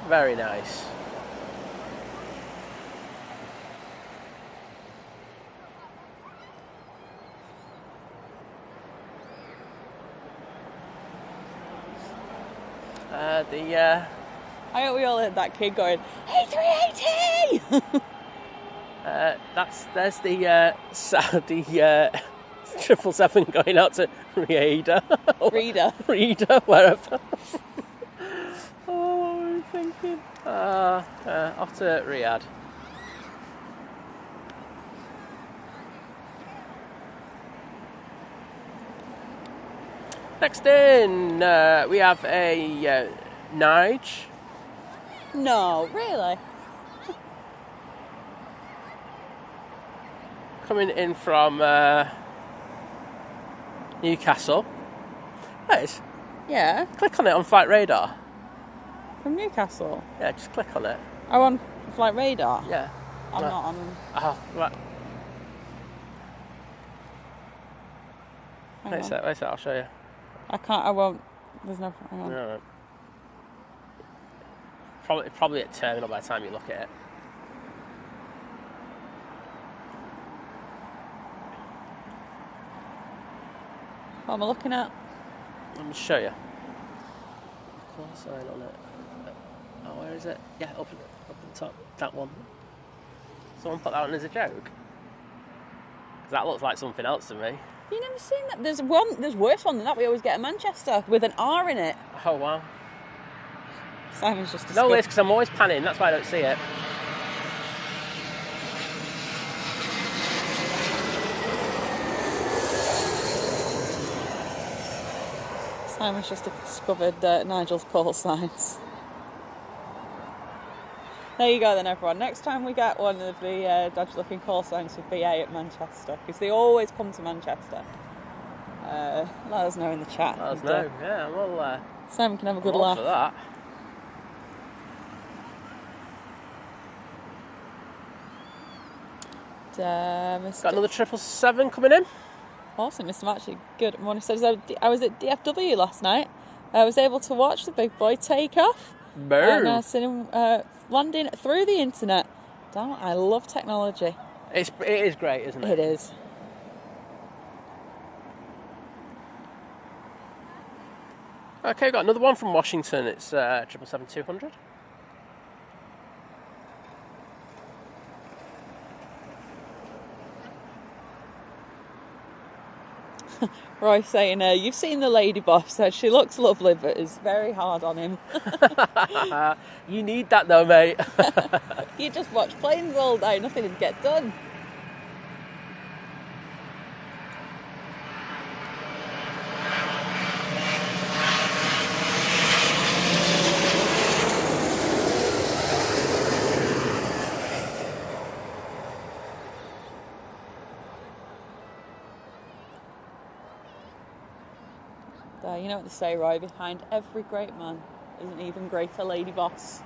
[SPEAKER 2] Very nice.
[SPEAKER 1] I hope we all heard that kid going, A380!
[SPEAKER 2] There's the Saudi 777 going out to Riyadh, wherever. Oh, what are we thinking? Off to Riyadh. Next in, we have a Nige.
[SPEAKER 1] No, really?
[SPEAKER 2] Coming in from Newcastle. Nice.
[SPEAKER 1] Yeah,
[SPEAKER 2] Click on it on Flight Radar.
[SPEAKER 1] from Newcastle.
[SPEAKER 2] Yeah, just click on it.
[SPEAKER 1] I'm on Flight Radar.
[SPEAKER 2] Yeah.
[SPEAKER 1] I'm
[SPEAKER 2] Right.
[SPEAKER 1] not on.
[SPEAKER 2] Oh, right.
[SPEAKER 1] Hang
[SPEAKER 2] Wait a
[SPEAKER 1] on.
[SPEAKER 2] sec, I'll show you.
[SPEAKER 1] I can't. I won't. There's no. Hang on.
[SPEAKER 2] No. Probably at terminal by the time you look at it.
[SPEAKER 1] What am I looking at?
[SPEAKER 2] Let me show you. Call sign on it. Oh, where is it? Yeah, up at the top. That one. Someone put that one as a joke. 'Cause that looks like something else to me.
[SPEAKER 1] You never seen that? There's worse one than that. We always get in Manchester with an R in it.
[SPEAKER 2] Oh, wow.
[SPEAKER 1] Simon's just.
[SPEAKER 2] No, it's because I'm always panning. That's why I don't see it.
[SPEAKER 1] Simon's just discovered Nigel's call signs. There you go then, everyone. Next time we get one of the dodgy-looking call signs for BA at Manchester, because they always come to Manchester, let us know in the chat.
[SPEAKER 2] Let us know. Yeah, well,
[SPEAKER 1] Simon can have a good
[SPEAKER 2] I'm all
[SPEAKER 1] laugh.
[SPEAKER 2] for that.
[SPEAKER 1] Mr.
[SPEAKER 2] Got another 777 coming in.
[SPEAKER 1] Awesome, Mr. Matchy. Good morning. Says I was at DFW last night. I was able to watch the big boy take off.
[SPEAKER 2] Boom.
[SPEAKER 1] And seen him landing through the internet. Damn, I love technology.
[SPEAKER 2] It is great, isn't it?
[SPEAKER 1] It is.
[SPEAKER 2] Okay, got another one from Washington. It's 777-200.
[SPEAKER 1] Roy saying, you've seen the lady boss. She looks lovely, but it's very hard on him.
[SPEAKER 2] You need that though, mate.
[SPEAKER 1] You just watch planes all day, nothing would get done. You know what they say, Roy? Behind every great man is an even greater lady boss.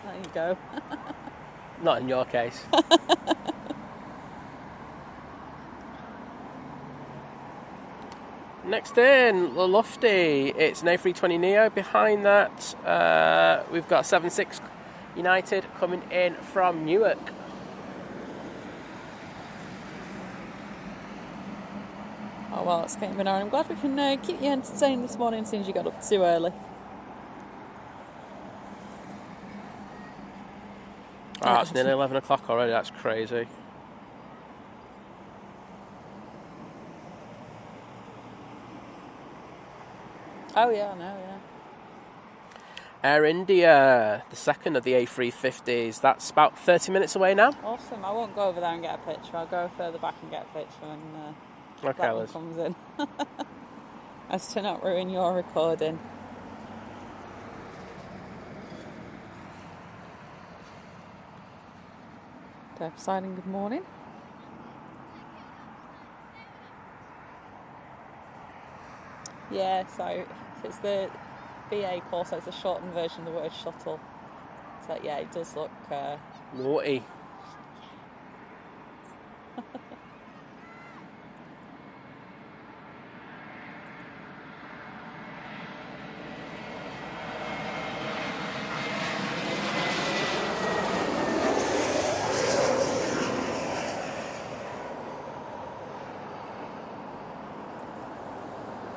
[SPEAKER 1] There you go.
[SPEAKER 2] Not in your case. Next in, the Lufty. It's an A320 Neo. Behind that, we've got 76 United coming in from Newark.
[SPEAKER 1] Oh, well, it's getting banana. I'm glad we can keep you entertained this morning since you got up too early.
[SPEAKER 2] Oh, it's nearly 11 o'clock already. That's crazy.
[SPEAKER 1] Oh yeah, I know, yeah.
[SPEAKER 2] Air India, the second of the A350s. That's about 30 minutes away now.
[SPEAKER 1] Awesome. I won't go over there and get a picture. I'll go further back and get a picture when that one comes in. As to not ruin your recording. Deb signing good morning. Yeah, so it's the BA course, so it's a shortened version of the word shuttle. So yeah, it does look
[SPEAKER 2] naughty.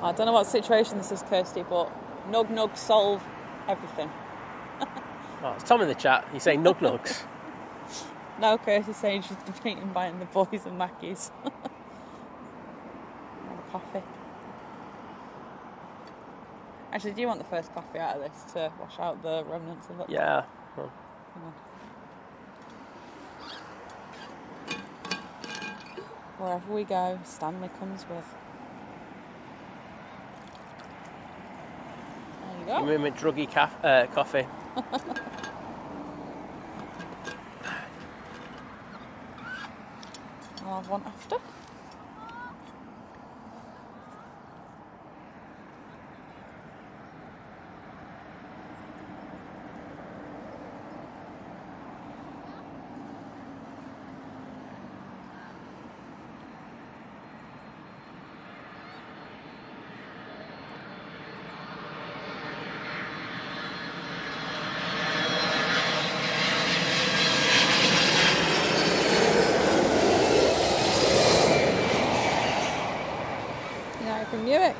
[SPEAKER 1] I don't know what situation this is, Kirsty, but nug solve everything.
[SPEAKER 2] Oh, it's Tom in the chat. He's saying nug nugs.
[SPEAKER 1] No, Kirsty's saying she's debating buying the boys and Mackies. Have a coffee. Actually, do you want the first coffee out of this to wash out the remnants of it?
[SPEAKER 2] Yeah.
[SPEAKER 1] Hang on. Wherever we go, Stanley comes with. There you go.
[SPEAKER 2] Give me a druggy coffee.
[SPEAKER 1] I'll have one after. From Newark,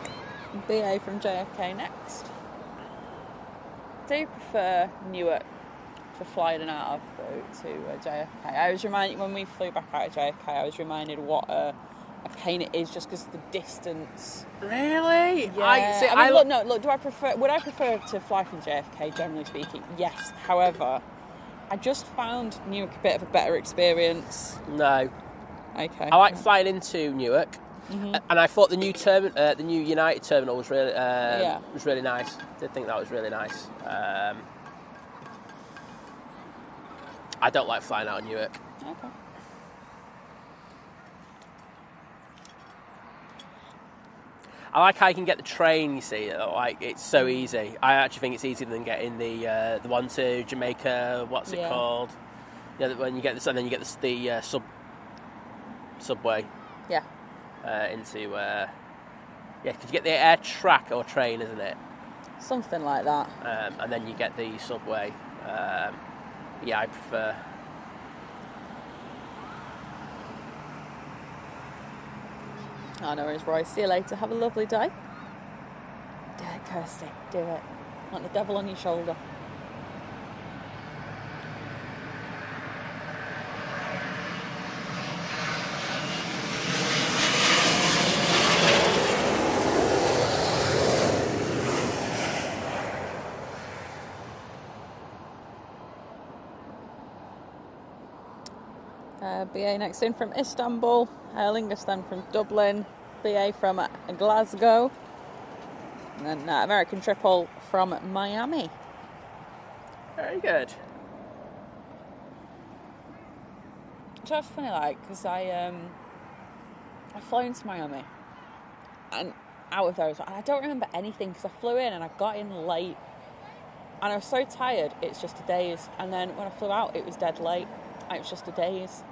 [SPEAKER 1] BA from JFK next. Do you prefer Newark to fly in and out of to JFK? I was reminded when we flew back out of JFK, I was reminded what a pain it is just because of the distance.
[SPEAKER 2] Really?
[SPEAKER 1] Yeah. Look. Would I prefer to fly from JFK? Generally speaking, yes. However, I just found Newark a bit of a better experience.
[SPEAKER 2] No.
[SPEAKER 1] Okay.
[SPEAKER 2] I like flying into Newark. Mm-hmm. And I thought the new United terminal was really nice. I did think that was really nice. I don't like flying out of Newark.
[SPEAKER 1] Okay.
[SPEAKER 2] I like how you can get the train. You see, like it's so easy. I actually think it's easier than getting the one to Jamaica. What's it called? Yeah, when you get this, and then you get the subway.
[SPEAKER 1] Yeah.
[SPEAKER 2] Because you get the air track or train, isn't it?
[SPEAKER 1] Something like that.
[SPEAKER 2] And then you get the subway. I prefer.
[SPEAKER 1] Oh, no worries, Roy. See you later. Have a lovely day. Do it, Kirsty. Do it. Want the devil on your shoulder. BA next in from Istanbul, Aer Lingus then from Dublin, BA from Glasgow, and then American Triple from Miami.
[SPEAKER 2] Very good.
[SPEAKER 1] It's just funny, because I flew into Miami, and out of there as well, and I don't remember anything because I flew in and I got in late, and I was so tired, it's just a daze, and then when I flew out, it was dead late, and it was just a daze.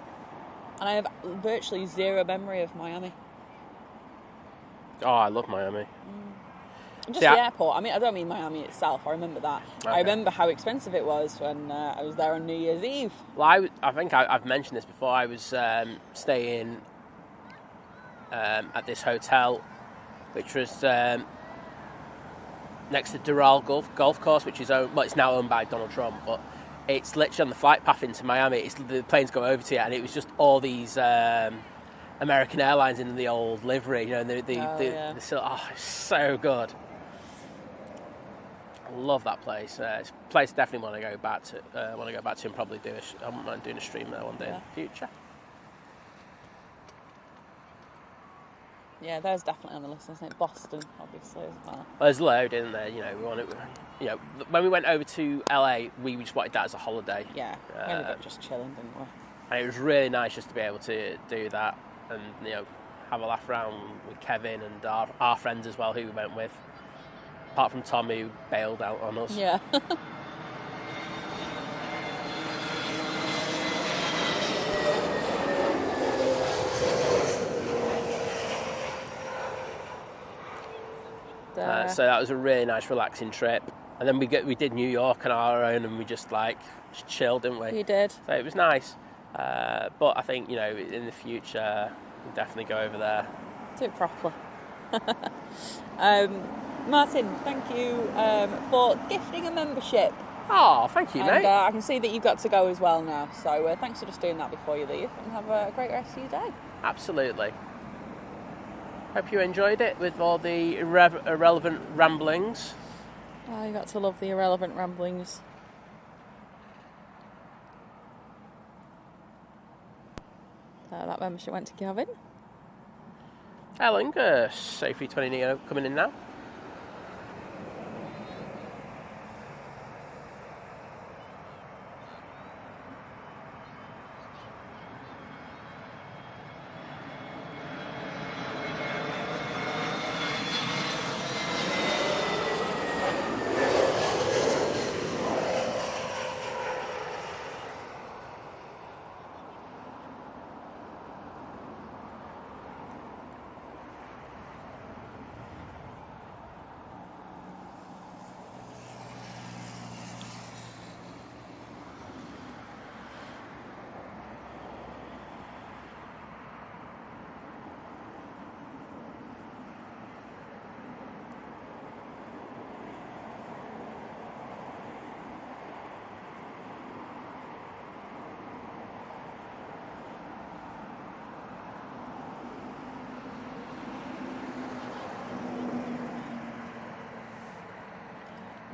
[SPEAKER 1] And I have virtually zero memory of Miami.
[SPEAKER 2] Oh, I love Miami.
[SPEAKER 1] Just the airport. I mean, I don't mean Miami itself. I remember that. Okay. I remember how expensive it was when I was there on New Year's Eve.
[SPEAKER 2] Well, I think I've mentioned this before. I was staying at this hotel, which was next to Doral Golf Course, which is it's now owned by Donald Trump, but it's literally on the flight path into Miami. The planes go over to you, and it was just all these American Airlines in the old livery. You know, the it's so good. I love that place. It's a place I definitely want to go back to. And probably do. I wouldn't mind doing a stream there one day in the future.
[SPEAKER 1] Yeah, there's definitely on the list, isn't it? Boston, obviously, as well.
[SPEAKER 2] Well, there's a load, isn't there? You know, when we went over to LA, we just wanted that as a holiday.
[SPEAKER 1] Yeah, we ended up just chilling, didn't we?
[SPEAKER 2] And it was really nice just to be able to do that and, you know, have a laugh around with Kevin and our friends as well, who we went with. Apart from Tom, who bailed out on us.
[SPEAKER 1] Yeah.
[SPEAKER 2] So that was a really nice, relaxing trip. And then we did New York on our own, and we just chilled, didn't we?
[SPEAKER 1] You did.
[SPEAKER 2] So it was nice. But I think, you know, in the future, we'll definitely go over there.
[SPEAKER 1] Do it properly. Martin, thank you for gifting a membership.
[SPEAKER 2] Oh, thank you, mate.
[SPEAKER 1] I can see that you've got to go as well now. So thanks for just doing that before you leave, and have a great rest of your day.
[SPEAKER 2] Absolutely. Hope you enjoyed it with all the irrelevant ramblings.
[SPEAKER 1] Oh, you got to love the irrelevant ramblings. That membership went to Gavin.
[SPEAKER 2] Ellen, A320 Neo coming in now.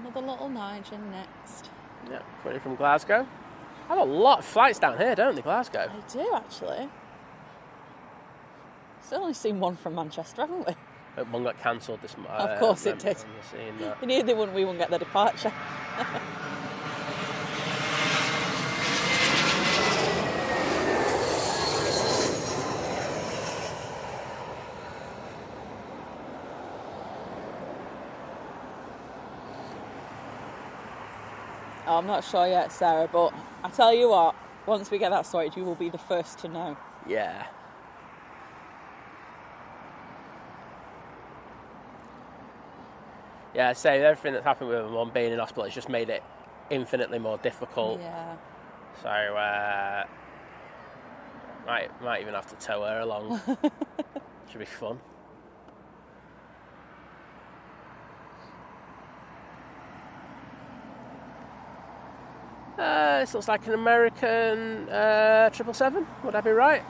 [SPEAKER 1] Another little Niger next.
[SPEAKER 2] Yeah, coming from Glasgow. I have a lot of flights down here, don't they, Glasgow?
[SPEAKER 1] I do, actually. Still only seen one from Manchester, haven't we?
[SPEAKER 2] But one got cancelled this month.
[SPEAKER 1] Of course it did. We knew we wouldn't get the departure. I'm not sure yet, Sarah, but I tell you what, once we get that sorted, you will be the first to know.
[SPEAKER 2] Yeah. Yeah, so everything that's happened with my mum being in hospital has just made it infinitely more difficult.
[SPEAKER 1] Yeah.
[SPEAKER 2] So, might even have to tow her along. Should be fun. This looks like an American 777. Would I be right?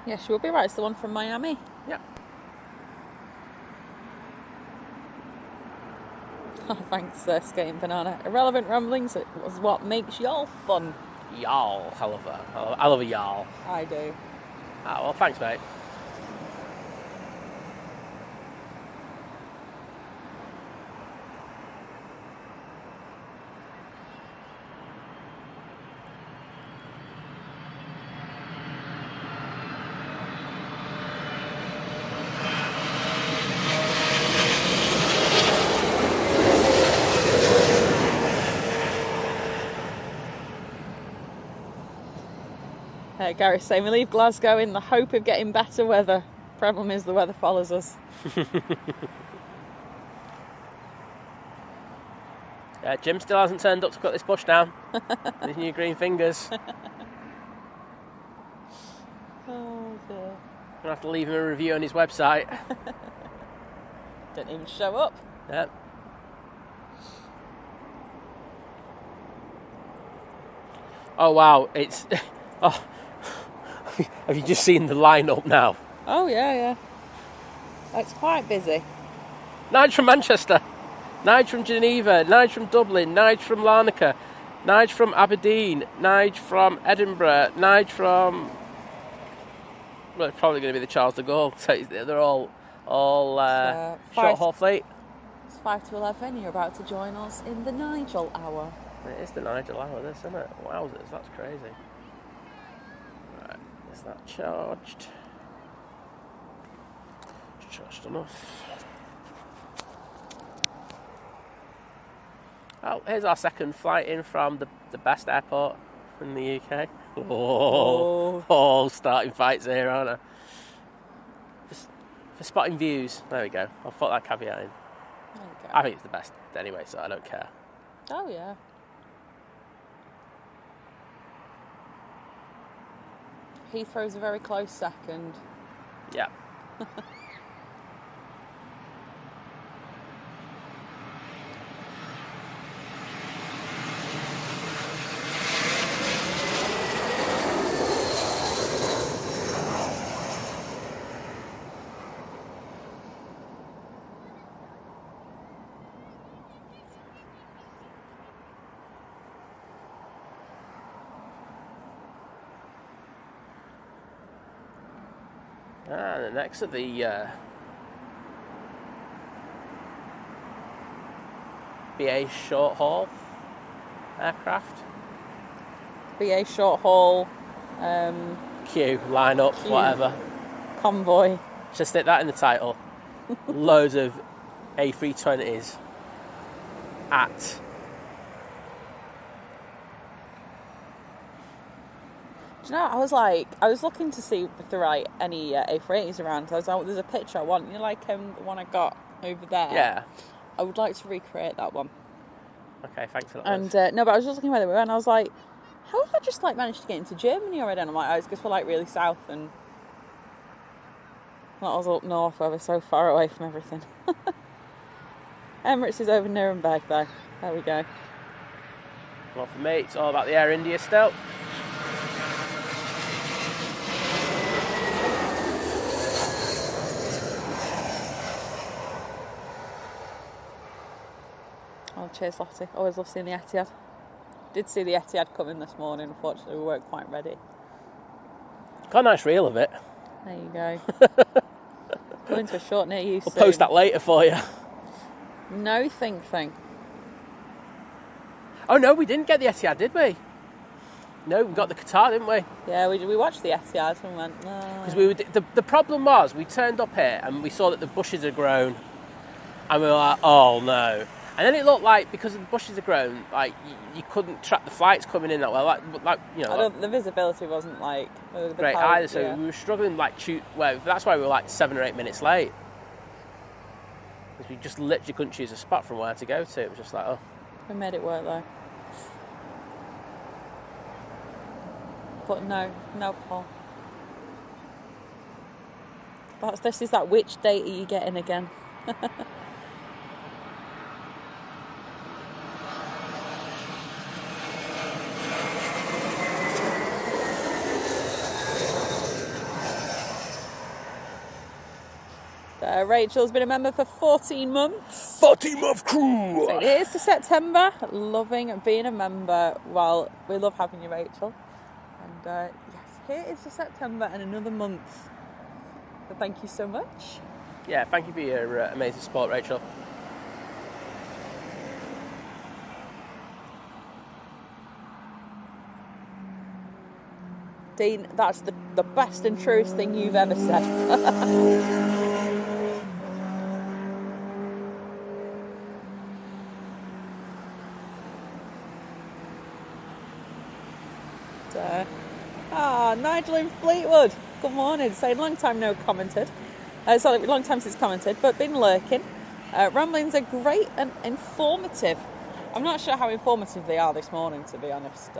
[SPEAKER 1] Yes, you would be right. It's the one from Miami.
[SPEAKER 2] Yep.
[SPEAKER 1] Oh, thanks, Skating Banana. Irrelevant ramblings was what makes y'all fun.
[SPEAKER 2] Y'all. I love a y'all.
[SPEAKER 1] I do.
[SPEAKER 2] Ah, well, thanks, mate.
[SPEAKER 1] Gary's saying we leave Glasgow in the hope of getting better weather. Problem is the weather follows us.
[SPEAKER 2] Jim still hasn't turned up to cut this bush down. His new green fingers.
[SPEAKER 1] Oh dear.
[SPEAKER 2] I'm gonna have to leave him a review on his website.
[SPEAKER 1] Didn't even show up.
[SPEAKER 2] Yep. Oh wow, it's... Oh, have you just seen the lineup now?
[SPEAKER 1] Oh yeah. It's quite busy.
[SPEAKER 2] Nige from Manchester, Nige from Geneva, Nige from Dublin, Nige from Larnaca, Nige from Aberdeen, Nige from Edinburgh, Nige from... Well, it's probably going to be the Charles de Gaulle. So they're all short haul fleet.
[SPEAKER 1] It's 5 to 11. You're about to join us in the Nigel hour.
[SPEAKER 2] It is the Nigel hour, this, isn't it? Wowzers, that's crazy. Right, is that charged? It's charged enough. Oh, here's our second flight in from the best airport in the UK. Oh, starting fights here, aren't I? For spotting views. There we go. I'll put that caveat in.
[SPEAKER 1] There you go.
[SPEAKER 2] I think it's the best anyway, so I don't care.
[SPEAKER 1] Oh yeah. Heathrow's a very close second.
[SPEAKER 2] Yeah. And the next of the BA short haul aircraft.
[SPEAKER 1] BA short haul.
[SPEAKER 2] Queue, line up, whatever.
[SPEAKER 1] Convoy.
[SPEAKER 2] Just stick that in the title. Loads of A320s at...
[SPEAKER 1] Do you know, I was looking to see if there are any A380s around. I was like, there's a picture I want. You know, like the one I got over there?
[SPEAKER 2] Yeah.
[SPEAKER 1] I would like to recreate that one.
[SPEAKER 2] Okay, thanks for that.
[SPEAKER 1] And, no, but I was just looking where they were, and I was like, how have I just, managed to get into Germany already? And I'm like, oh, it's because we're, really south, and not us up north, where we're so far away from everything. Emirates is over Nuremberg, though. There we go.
[SPEAKER 2] Well, for me, it's all about the Air India still.
[SPEAKER 1] Oh, cheers, Lottie. Always love seeing the Etihad. Did see the Etihad coming this morning. Unfortunately, we weren't quite ready.
[SPEAKER 2] Got a nice reel of it.
[SPEAKER 1] There you go. Going to a short near you soon.
[SPEAKER 2] I'll post that later for you.
[SPEAKER 1] No think thing.
[SPEAKER 2] Oh no, we didn't get the Etihad, did we? No, we got the Qatar, didn't we?
[SPEAKER 1] Yeah, we watched the Etihad and went, no.
[SPEAKER 2] Because the problem was, we turned up here and we saw that the bushes had grown. And we were like, oh no. And then it looked like, because the bushes had grown, you couldn't track the flights coming in that well.
[SPEAKER 1] The visibility wasn't
[SPEAKER 2] great either. So we were struggling that's why we were 7 or 8 minutes late. Because we just literally couldn't choose a spot from where to go to. It was just oh.
[SPEAKER 1] We made it work though. But no, Paul. This is that which date are you getting again? Rachel's been a member for 14 months.
[SPEAKER 2] 14-month crew!
[SPEAKER 1] So here's to September. Loving being a member. Well, we love having you, Rachel. And yes, here is to September and another month. So thank you so much.
[SPEAKER 2] Yeah, thank you for your amazing support, Rachel.
[SPEAKER 1] Dean, that's the best and truest thing you've ever said. Nigel in Fleetwood, good morning, saying long time no commented. Long time since commented, but been lurking. Ramblings are great and informative. I'm not sure how informative they are this morning, to be honest.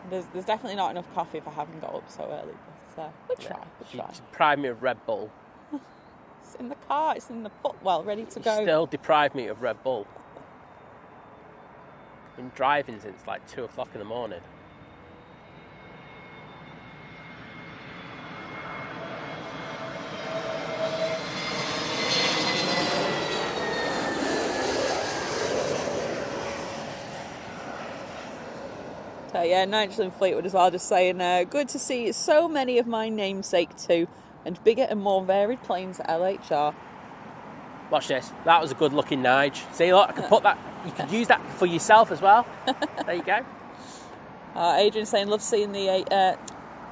[SPEAKER 1] There's definitely not enough coffee if I haven't got up so early, but we'll try.
[SPEAKER 2] She deprived me of Red Bull.
[SPEAKER 1] It's in the car, it's in the footwell, ready to go.
[SPEAKER 2] Still deprived me of Red Bull. Been driving since like 2 o'clock in the morning.
[SPEAKER 1] So yeah, Nigel and Fleetwood as well, just saying, good to see so many of my namesake too, and bigger and more varied planes at LHR.
[SPEAKER 2] Watch this. That was a good looking Nige. See, look, I could put that, you could use that for yourself as well. There you go.
[SPEAKER 1] Adrian's saying, love seeing the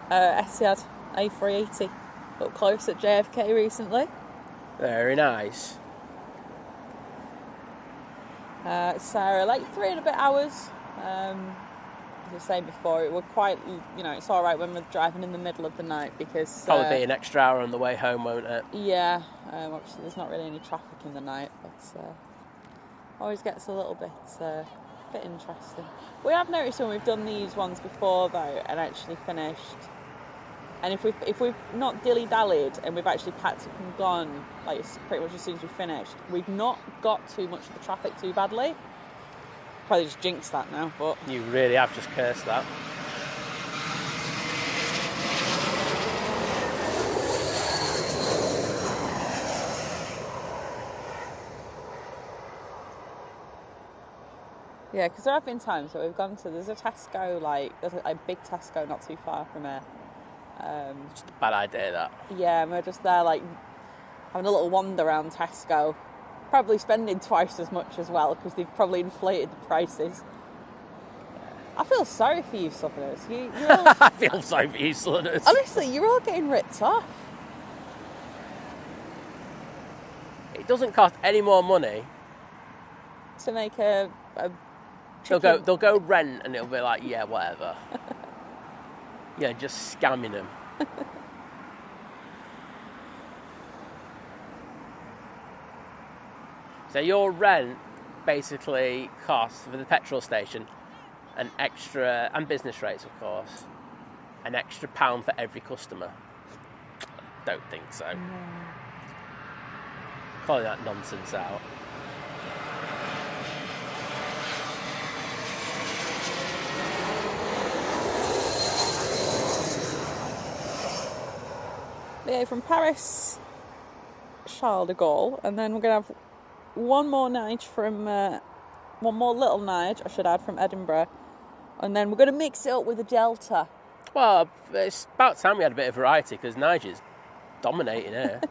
[SPEAKER 1] Etihad A380 up close at JFK recently.
[SPEAKER 2] Very nice.
[SPEAKER 1] Sarah, like 3 and a bit hours. As I was saying before, it were quite, it's all right when we're driving in the middle of the night because...
[SPEAKER 2] Probably be an extra hour on the way home, won't it?
[SPEAKER 1] Yeah, obviously there's not really any traffic in the night, but always gets a little bit interesting. We have noticed when we've done these ones before, though, and actually finished, and if we've not dilly-dallied and we've actually packed up and gone, like pretty much as soon as we finished, we've not got too much of the traffic too badly. Probably just jinxed that now, but...
[SPEAKER 2] You really have just cursed that.
[SPEAKER 1] Yeah, because there have been times where we've gone to... There's a Tesco, there's a big Tesco not too far from here.
[SPEAKER 2] It's just a bad idea, that.
[SPEAKER 1] Yeah, and we're just there, having a little wander around Tesco. Probably spending twice as much as well, because they've probably inflated the prices. I feel sorry for you Southerners. You're all...
[SPEAKER 2] I feel sorry for you Southerners.
[SPEAKER 1] Honestly, you're all getting ripped off.
[SPEAKER 2] It doesn't cost any more money
[SPEAKER 1] to make a
[SPEAKER 2] they'll go rent, and it'll be like, yeah, whatever. Yeah, just scamming them. So your rent basically costs for the petrol station an extra, and business rates of course, an extra £1 for every customer. Don't think so. No. Calling that nonsense out.
[SPEAKER 1] Yeah, from Paris, Charles de Gaulle, and then we're going to have one more little Nige, I should add, from Edinburgh, and then we're going to mix it up with a Delta.
[SPEAKER 2] Well, it's about time we had a bit of variety, because Nige is dominating here.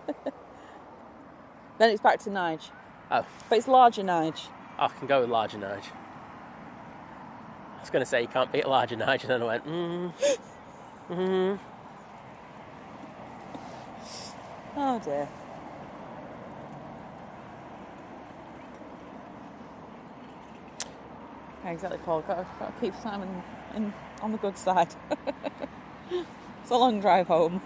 [SPEAKER 1] Then it's back to Nige.
[SPEAKER 2] Oh.
[SPEAKER 1] But it's larger Nige.
[SPEAKER 2] I can go with larger Nige. I was going to say you can't beat a larger Nige, and then I went,
[SPEAKER 1] Oh dear. Yeah, exactly, Paul. Got to keep Simon on the good side. It's a long drive home.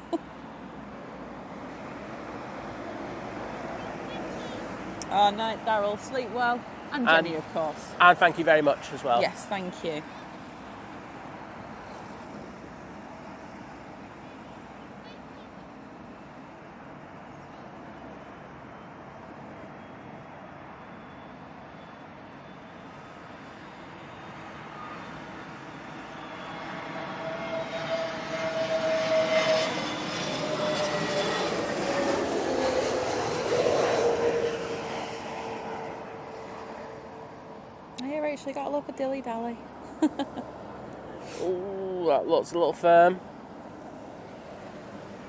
[SPEAKER 1] Night, Daryl. Sleep well. And Jenny, of course.
[SPEAKER 2] And thank you very much as well.
[SPEAKER 1] Yes, thank you. Actually got a look at dilly dally.
[SPEAKER 2] Ooh, that looks a little firm.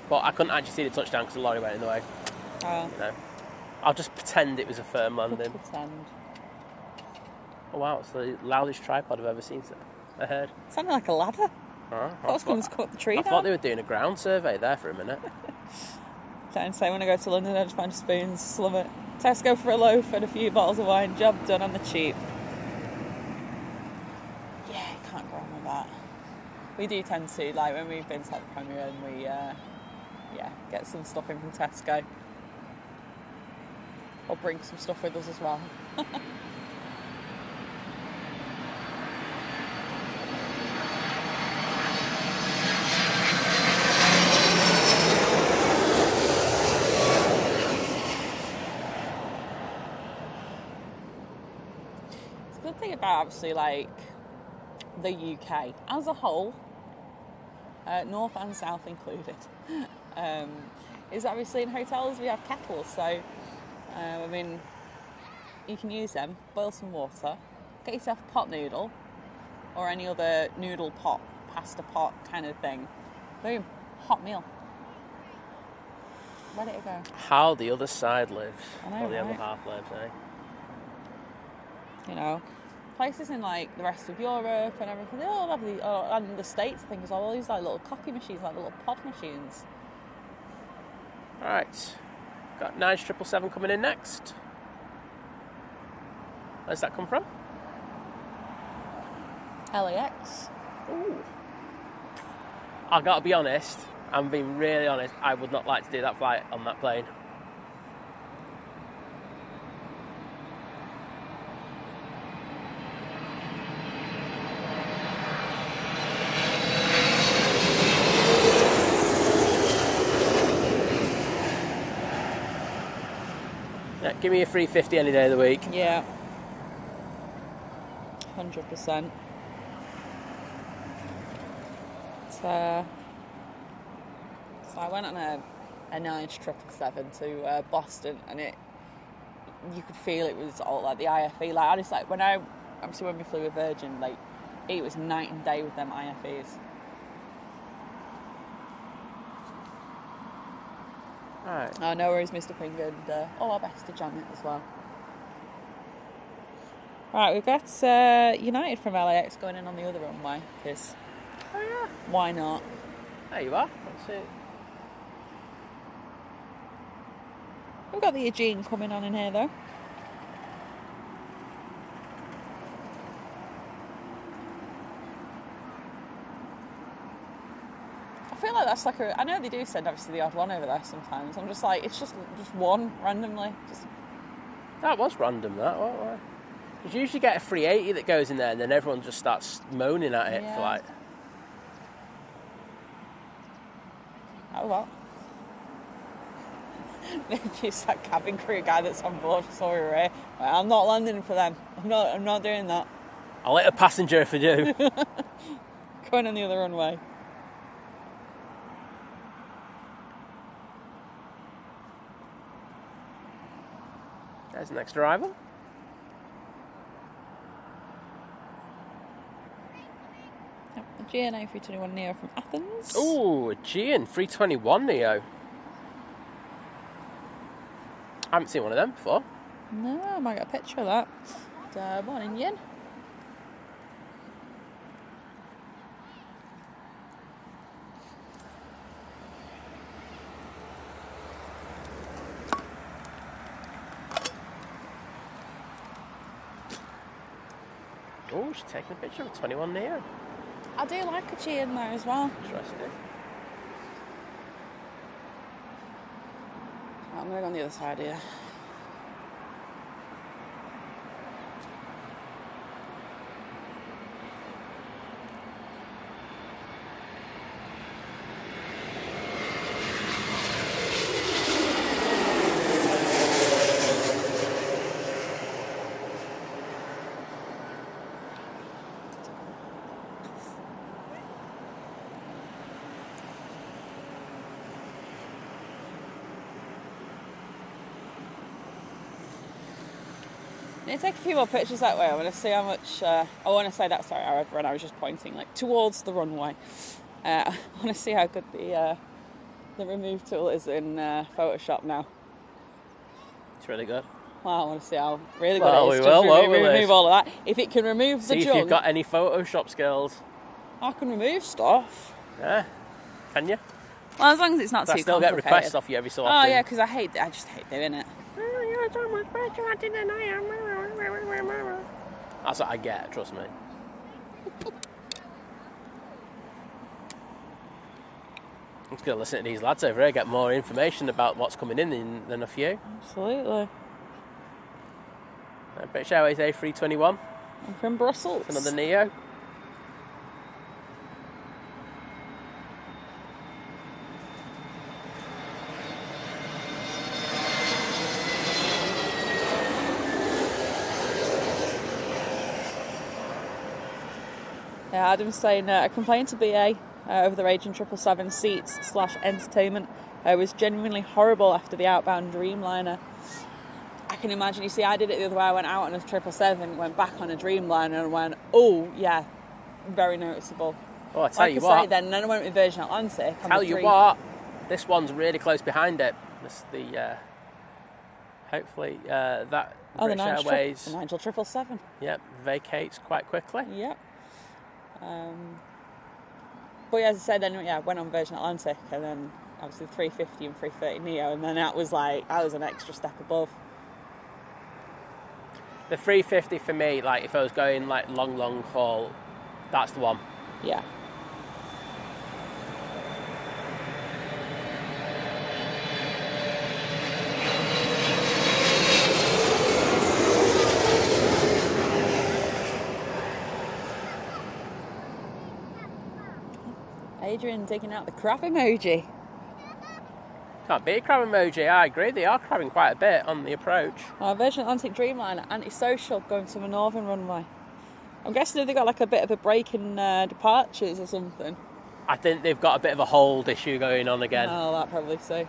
[SPEAKER 2] But I couldn't actually see the touchdown because the lorry went in the way.
[SPEAKER 1] Oh.
[SPEAKER 2] No. I'll just pretend it was a firm landing.
[SPEAKER 1] Pretend.
[SPEAKER 2] Oh wow, it's the loudest tripod I've ever seen. I heard.
[SPEAKER 1] Sounded like a ladder.
[SPEAKER 2] Oh,
[SPEAKER 1] I was going to cut the tree down.
[SPEAKER 2] I thought they were doing a ground survey there for a minute.
[SPEAKER 1] Trying to say when I go to London, I just find spoons, love it. Tesco for a loaf and a few bottles of wine, job done on the cheap. We do tend to, when we've been to the Premier, and we, get some stuff in from Tesco. Or bring some stuff with us as well. It's a good thing about obviously like the UK as a whole, north and south included, is obviously in hotels we have kettles. So, I mean, you can use them, boil some water, get yourself a pot noodle or any other noodle pot, pasta pot kind of thing. Boom, hot meal. Ready to go.
[SPEAKER 2] How the other side lives.
[SPEAKER 1] I know,
[SPEAKER 2] or the other
[SPEAKER 1] right?
[SPEAKER 2] half lives, eh?
[SPEAKER 1] You know, places in like the rest of Europe and everything, they all have and the States, I think as well, all these like little coffee machines, like little pod machines.
[SPEAKER 2] Alright. Got 9777 coming in next. Where's that come from?
[SPEAKER 1] LAX.
[SPEAKER 2] Ooh. I've got to be honest, I'm being really honest, I would not like to do that flight on that plane. Yeah, give me a 350 any day of the week.
[SPEAKER 1] Yeah. 100%. So I went on a Nige 777 to Boston, and you could feel it was all like the IFE. Like I just like when we flew with Virgin, like it was night and day with them IFEs.
[SPEAKER 2] Alright.
[SPEAKER 1] Oh, no worries, Mr. Ping, and all our best to Janet as well. Right, we've got United from LAX going in on the other runway, because why not?
[SPEAKER 2] There you are. That's it.
[SPEAKER 1] We've got the Aegean coming on in here, though. I feel like that's like I know they do send obviously the odd one over there sometimes. I'm just like, it's just one randomly.
[SPEAKER 2] That was random, that. Why? Because you usually get a 380 that goes in there and then everyone just starts moaning at it for like...
[SPEAKER 1] Oh, well. Maybe it's that cabin crew guy that's on board for we were here. Well, I'm not landing for them. I'm not doing that.
[SPEAKER 2] I'll let a passenger if I do.
[SPEAKER 1] Going on the other runway.
[SPEAKER 2] There's the next arrival.
[SPEAKER 1] Yep, Aegean A321 Neo from Athens.
[SPEAKER 2] Ooh, Aegean 321 Neo. I haven't seen one of them before.
[SPEAKER 1] No, I might get a picture of that. Morning, Yin.
[SPEAKER 2] Oh, she's taking a picture of a 21 Neo.
[SPEAKER 1] I do like Aegean there as well.
[SPEAKER 2] Interesting.
[SPEAKER 1] I'm going to go on the other side here. I'm going to take a few more pictures that way. I want to see how much... I want to say that, sorry, however, and I was just pointing like towards the runway. I want to see how good the remove tool is in Photoshop now.
[SPEAKER 2] It's really good.
[SPEAKER 1] Well, I want to see how really good
[SPEAKER 2] Well,
[SPEAKER 1] it is
[SPEAKER 2] we
[SPEAKER 1] to
[SPEAKER 2] will, won't we,
[SPEAKER 1] remove
[SPEAKER 2] Liz?
[SPEAKER 1] all of that. If it can remove the
[SPEAKER 2] See
[SPEAKER 1] junk...
[SPEAKER 2] if you've got any Photoshop skills.
[SPEAKER 1] I can remove stuff.
[SPEAKER 2] Yeah. Can you?
[SPEAKER 1] Well, as long as it's not
[SPEAKER 2] I
[SPEAKER 1] too
[SPEAKER 2] still get
[SPEAKER 1] complicated.
[SPEAKER 2] requests off you every so
[SPEAKER 1] Oh,
[SPEAKER 2] often.
[SPEAKER 1] yeah, because I just hate doing it.
[SPEAKER 2] You're so much better at it than I am. That's what I get, trust me. I'm just going to listen to these lads over here, get more information about what's coming in than a few.
[SPEAKER 1] Absolutely.
[SPEAKER 2] British Airways A321.
[SPEAKER 1] I'm from Brussels.
[SPEAKER 2] Another Neo.
[SPEAKER 1] Yeah, Adam's saying, I complained to BA over the raging 777 seats / entertainment. It was genuinely horrible after the outbound Dreamliner. I can imagine. You see, I did it the other way. I went out on a 777, went back on a Dreamliner and went, oh, yeah, very noticeable.
[SPEAKER 2] Well, I tell you what.
[SPEAKER 1] Then I went with Virgin Atlantic.
[SPEAKER 2] Tell you what, this one's really close behind it. This the hopefully that British Airways.
[SPEAKER 1] The Nigel 777.
[SPEAKER 2] Yep, vacates quite quickly.
[SPEAKER 1] Yep. But yeah, as I said, then went on Virgin Atlantic, and then obviously 350 and 330 Neo, and then that was an extra step above.
[SPEAKER 2] The 350 for me, like if I was going like long haul, that's the one.
[SPEAKER 1] Yeah. Adrian digging out the crab emoji.
[SPEAKER 2] Can't beat a crab emoji, I agree. They are crabbing quite a bit on the approach.
[SPEAKER 1] Virgin Atlantic Dreamliner, antisocial, going to the northern runway. I'm guessing they've got like a bit of a break in departures or something.
[SPEAKER 2] I think they've got a bit of a hold issue going on again.
[SPEAKER 1] Oh, that probably so.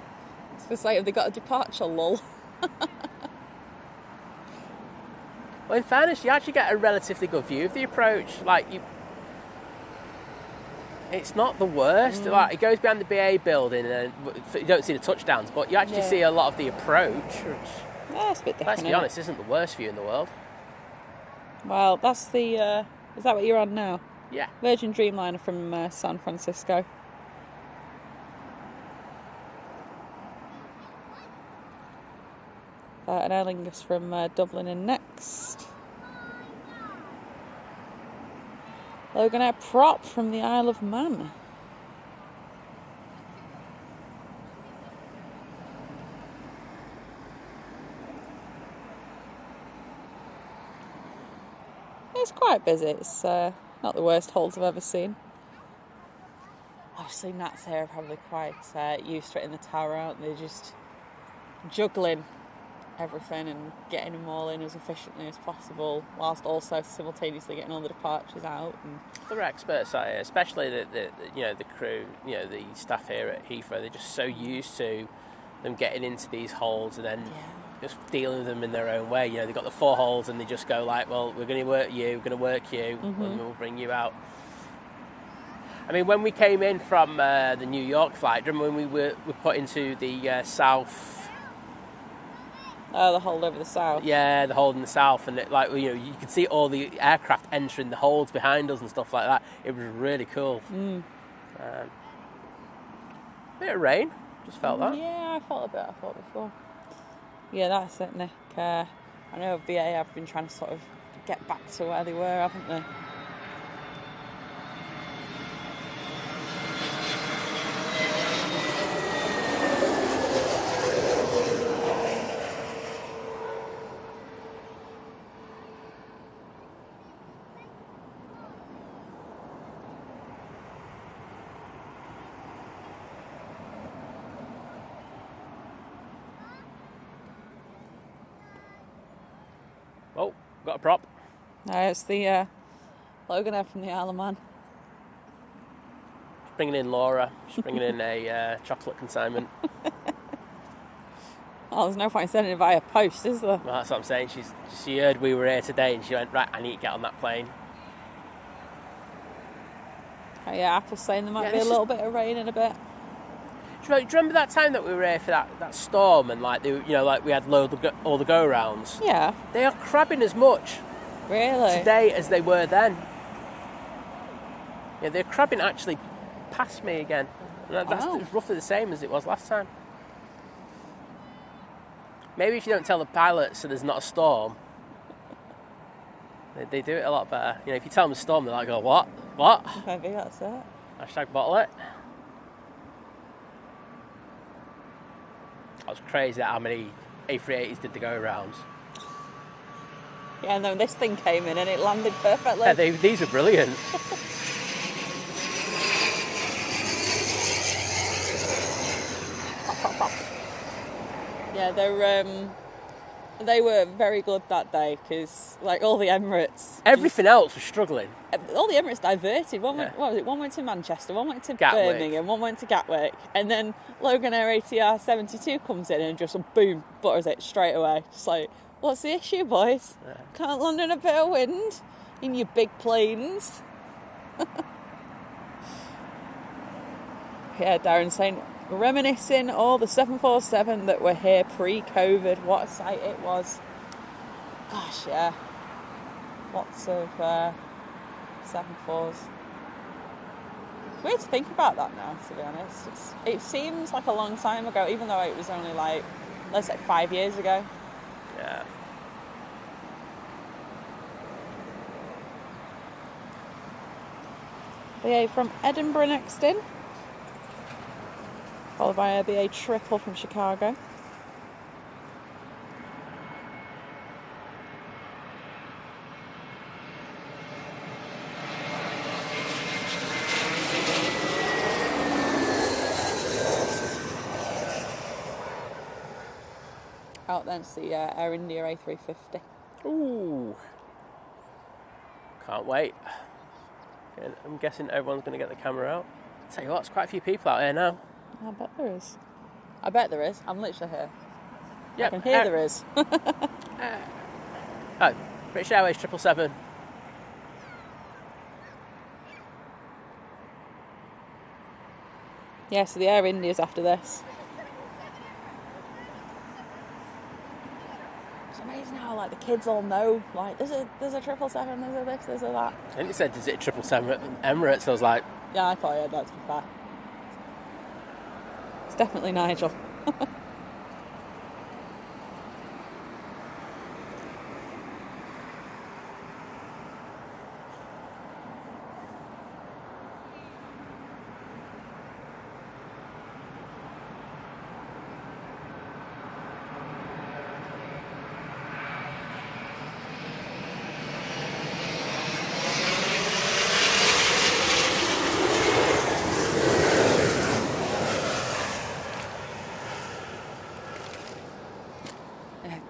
[SPEAKER 1] It's just like, have they got a departure lull?
[SPEAKER 2] Well, in fairness, you actually get a relatively good view of the approach. It's not the worst. Like, it goes behind the BA building, and you don't see the touchdowns, but you actually see a lot of the approach, which,
[SPEAKER 1] yeah, it's a bit different.
[SPEAKER 2] Let's be honest, isn't the worst view in the world.
[SPEAKER 1] Well, that's the. Is that what you're on now?
[SPEAKER 2] Yeah.
[SPEAKER 1] Virgin Dreamliner from San Francisco. And Aer Lingus from Dublin in next. Logan Air Prop from the Isle of Man. It's quite busy. It's not the worst holds I've ever seen. Obviously, Nats here are probably quite used to it in the tower, aren't they? Just juggling everything and getting them all in as efficiently as possible, whilst also simultaneously getting all the departures out. And
[SPEAKER 2] they're experts at it, especially the crew, the staff here at Heathrow. They're just so used to them getting into these holes and then just dealing with them in their own way. They've got the 4 holes and they just go like, well, we're going to work you, and we'll bring you out. I mean, when we came in from the New York flight, remember when we were put into the south?
[SPEAKER 1] Oh, the hold over the south.
[SPEAKER 2] Yeah, the hold in the south, and you could see all the aircraft entering the holds behind us and stuff like that. It was really cool. Bit of rain, just felt that.
[SPEAKER 1] Yeah, I felt a bit. I thought before. Yeah, that's it, Nick. I know BA have been trying to sort of get back to where they were, haven't they?
[SPEAKER 2] Oh, got a prop.
[SPEAKER 1] It's the Logan Air from the Isle of Man.
[SPEAKER 2] Just bringing in Laura. Just bringing in a chocolate consignment.
[SPEAKER 1] Oh, there's no point in sending it via post, is there?
[SPEAKER 2] Well, that's what I'm saying. She heard we were here today and she went, right, I need to get on that plane.
[SPEAKER 1] Oh, yeah, Apple's saying there might be a little bit of rain in a bit.
[SPEAKER 2] Do you remember that time that we were here for that storm and we had all the go-rounds?
[SPEAKER 1] Yeah.
[SPEAKER 2] They are crabbing as much today as they were then. Yeah, they're crabbing actually past me again. And that's roughly the same as it was last time. Maybe if you don't tell the pilots so there's not a storm, they do it a lot better. If you tell them a storm, they're like, "Go what? What?"
[SPEAKER 1] Maybe that's it.
[SPEAKER 2] Hashtag bottle it. That was crazy how many A380s did the go-rounds.
[SPEAKER 1] Yeah, and then this thing came in and it landed perfectly.
[SPEAKER 2] Yeah, these are brilliant.
[SPEAKER 1] Yeah, they were very good that day because, all the Emirates
[SPEAKER 2] Everything else was struggling.
[SPEAKER 1] All the Emirates diverted. One went, what was it? One went to Manchester, one went to Birmingham, one went to Gatwick, and then Logan Air ATR 72 comes in and just boom, butters it straight away. Just like, what's the issue, boys? Yeah. Can't land in a bit of wind in your big planes? Yeah, Darren's saying, reminiscing all the 747 that were here pre-COVID. What a sight it was. Gosh, yeah. Lots of 747s. It's weird to think about that now, to be honest. It seems like a long time ago, even though it was only like, let's say 5 years ago.
[SPEAKER 2] Yeah.
[SPEAKER 1] BA from Edinburgh next in. Followed by a BA triple from Chicago. Out then to the Air India A350.
[SPEAKER 2] Ooh. Can't wait. I'm guessing everyone's going to get the camera out. Tell you what, there's quite a few people out here now.
[SPEAKER 1] I bet there is. I bet there is. I'm literally here.
[SPEAKER 2] Yep.
[SPEAKER 1] I can hear there is.
[SPEAKER 2] Oh, British Airways 777.
[SPEAKER 1] Yeah, so the Air India's after this. It's amazing how like the kids all know. Like, there's a 777, there's a this, there's a that.
[SPEAKER 2] I think it said, is it 777 at Emirates? I was like,
[SPEAKER 1] yeah, I thought I heard that, to be fair. It's definitely Nigel.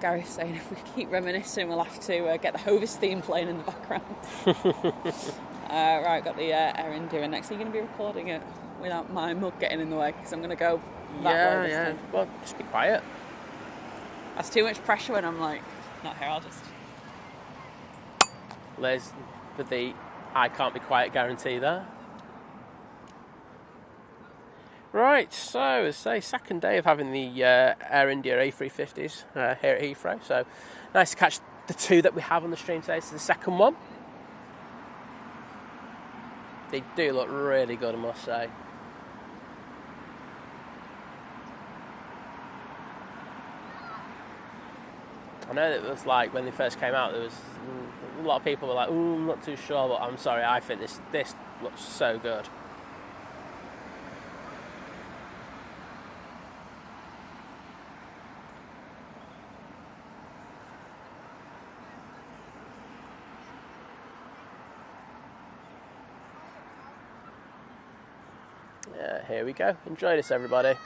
[SPEAKER 1] Gary's saying if we keep reminiscing, we'll have to get the Hovis theme playing in the background. Right, got the Air India next. Are you going to be recording it without my mug getting in the way? Because I'm going to go that way this time.
[SPEAKER 2] Well, just be quiet.
[SPEAKER 1] That's too much pressure when I'm like, not here, I'll just...
[SPEAKER 2] There's the I can't be quiet guarantee there. Right, so it's a second day of having the Air India A350s here at Heathrow. So nice to catch the two that we have on the stream today. This is the second one. They do look really good, I must say. I know that it was like when they first came out, there was a lot of people were like, "Ooh, I'm not too sure," but I'm sorry, I think this looks so good. Yeah, here we go. Enjoy this, everybody.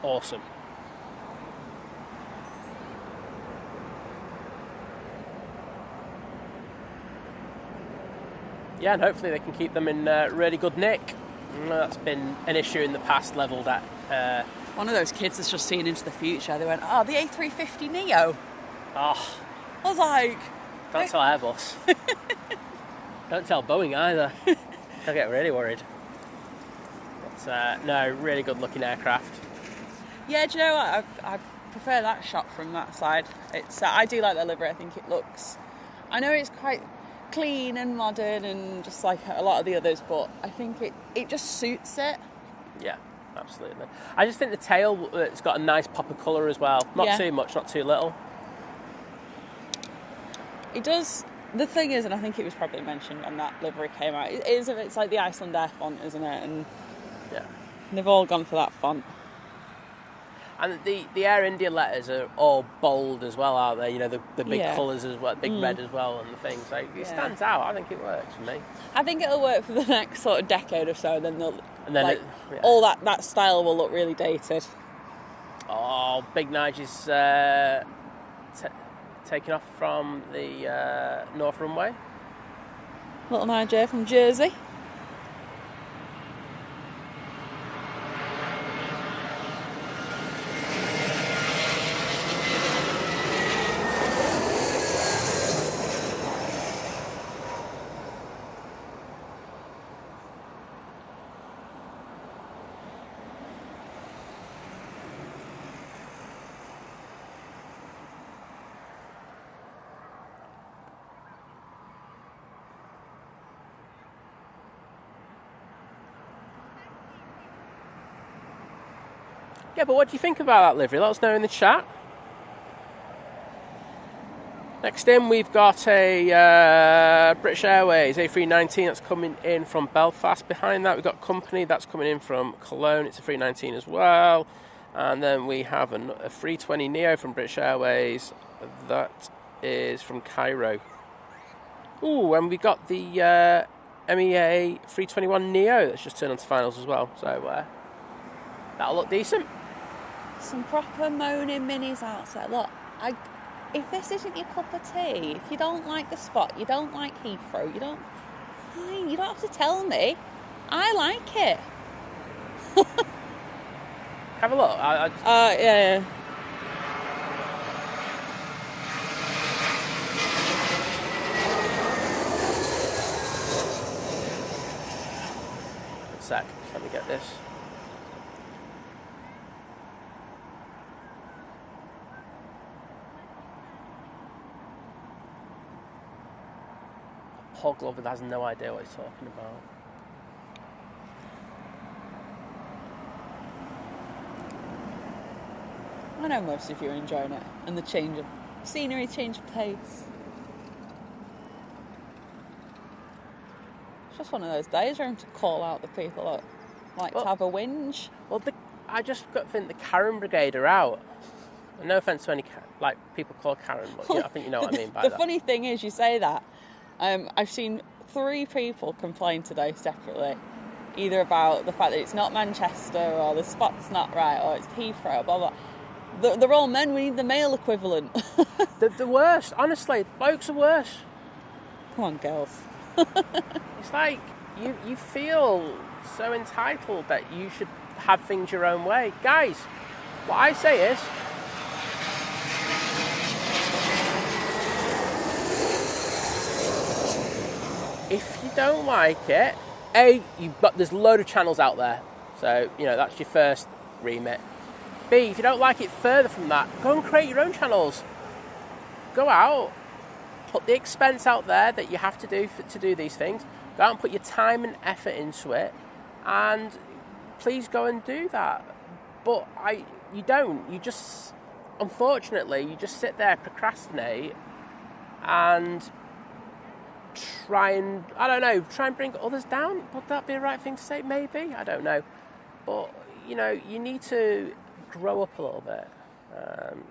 [SPEAKER 2] Awesome. Yeah, and hopefully they can keep them in really good nick. That's been an issue in the past, levelled at...
[SPEAKER 1] One of those kids that's just seen into the future. They went, oh, the A350 Neo.
[SPEAKER 2] Oh.
[SPEAKER 1] I was like...
[SPEAKER 2] Don't tell Airbus. Don't tell Boeing either. They'll get really worried. But no, really good looking aircraft.
[SPEAKER 1] Yeah, do you know what? I prefer that shot from that side. It's I do like the livery. I think it looks... I know it's quite clean and modern and just like a lot of the others, but I think it just suits it.
[SPEAKER 2] Yeah, absolutely. I just think the tail, it's got a nice pop of colour as well. Not too much, not too little.
[SPEAKER 1] It does. The thing is, and I think it was probably mentioned when that livery came out, it's like the Iceland Air font, isn't it? And
[SPEAKER 2] yeah,
[SPEAKER 1] they've all gone for that font.
[SPEAKER 2] And the Air India letters are all bold as well, aren't they? You know, the big colours as well, big red as well, and the things. So it stands out. I think it works for me.
[SPEAKER 1] I think it'll work for the next sort of decade or so. Then
[SPEAKER 2] And
[SPEAKER 1] all that style will look really dated.
[SPEAKER 2] Oh, Big Nige is taking off from the North Runway.
[SPEAKER 1] Little Nige from Jersey.
[SPEAKER 2] Yeah, but what do you think about that livery? Let us know in the chat. Next in, we've got a British Airways A380 that's coming in from Belfast. Behind that, we've got Company that's coming in from Cologne. It's a 319 as well. And then we have a 320 Neo from British Airways. That is from Cairo. Ooh, and we got the Me A321 Neo that's just turned onto finals as well. So that'll look decent.
[SPEAKER 1] Some proper moaning minis outside. Look, if this isn't your cup of tea, if you don't like the spot, you don't like Heathrow, fine, you don't have to tell me. I like it.
[SPEAKER 2] Have a look.
[SPEAKER 1] Yeah.
[SPEAKER 2] One sec, let me get this. Poor Glover has no idea what he's talking about.
[SPEAKER 1] I know most of you are enjoying it, and the change of scenery, change of pace. It's just one of those days where I'm to call out the people that like to have a whinge.
[SPEAKER 2] Well, I just got to think the Karen Brigade are out. No offence to any people called Karen, but I think you know what I mean by that.
[SPEAKER 1] The funny thing is, you say that. I've seen 3 people complain today separately, either about the fact that it's not Manchester, or the spot's not right, or it's Heathrow, blah blah. They're all men. We need the male equivalent.
[SPEAKER 2] The worst, honestly. Blokes are worse.
[SPEAKER 1] Come on, girls.
[SPEAKER 2] It's like you feel so entitled that you should have things your own way. Guys, what I say is, if you don't like it, there's a load of channels out there. So, that's your first remit. B, if you don't like it further from that, go and create your own channels. Go out, put the expense out there that you have to do to do these things. Go out and put your time and effort into it, and please go and do that. But you don't. You just, unfortunately, you just sit there, procrastinate, and try and bring others down. Would that be the right thing to say? Maybe, I don't know. But you need to grow up a little bit.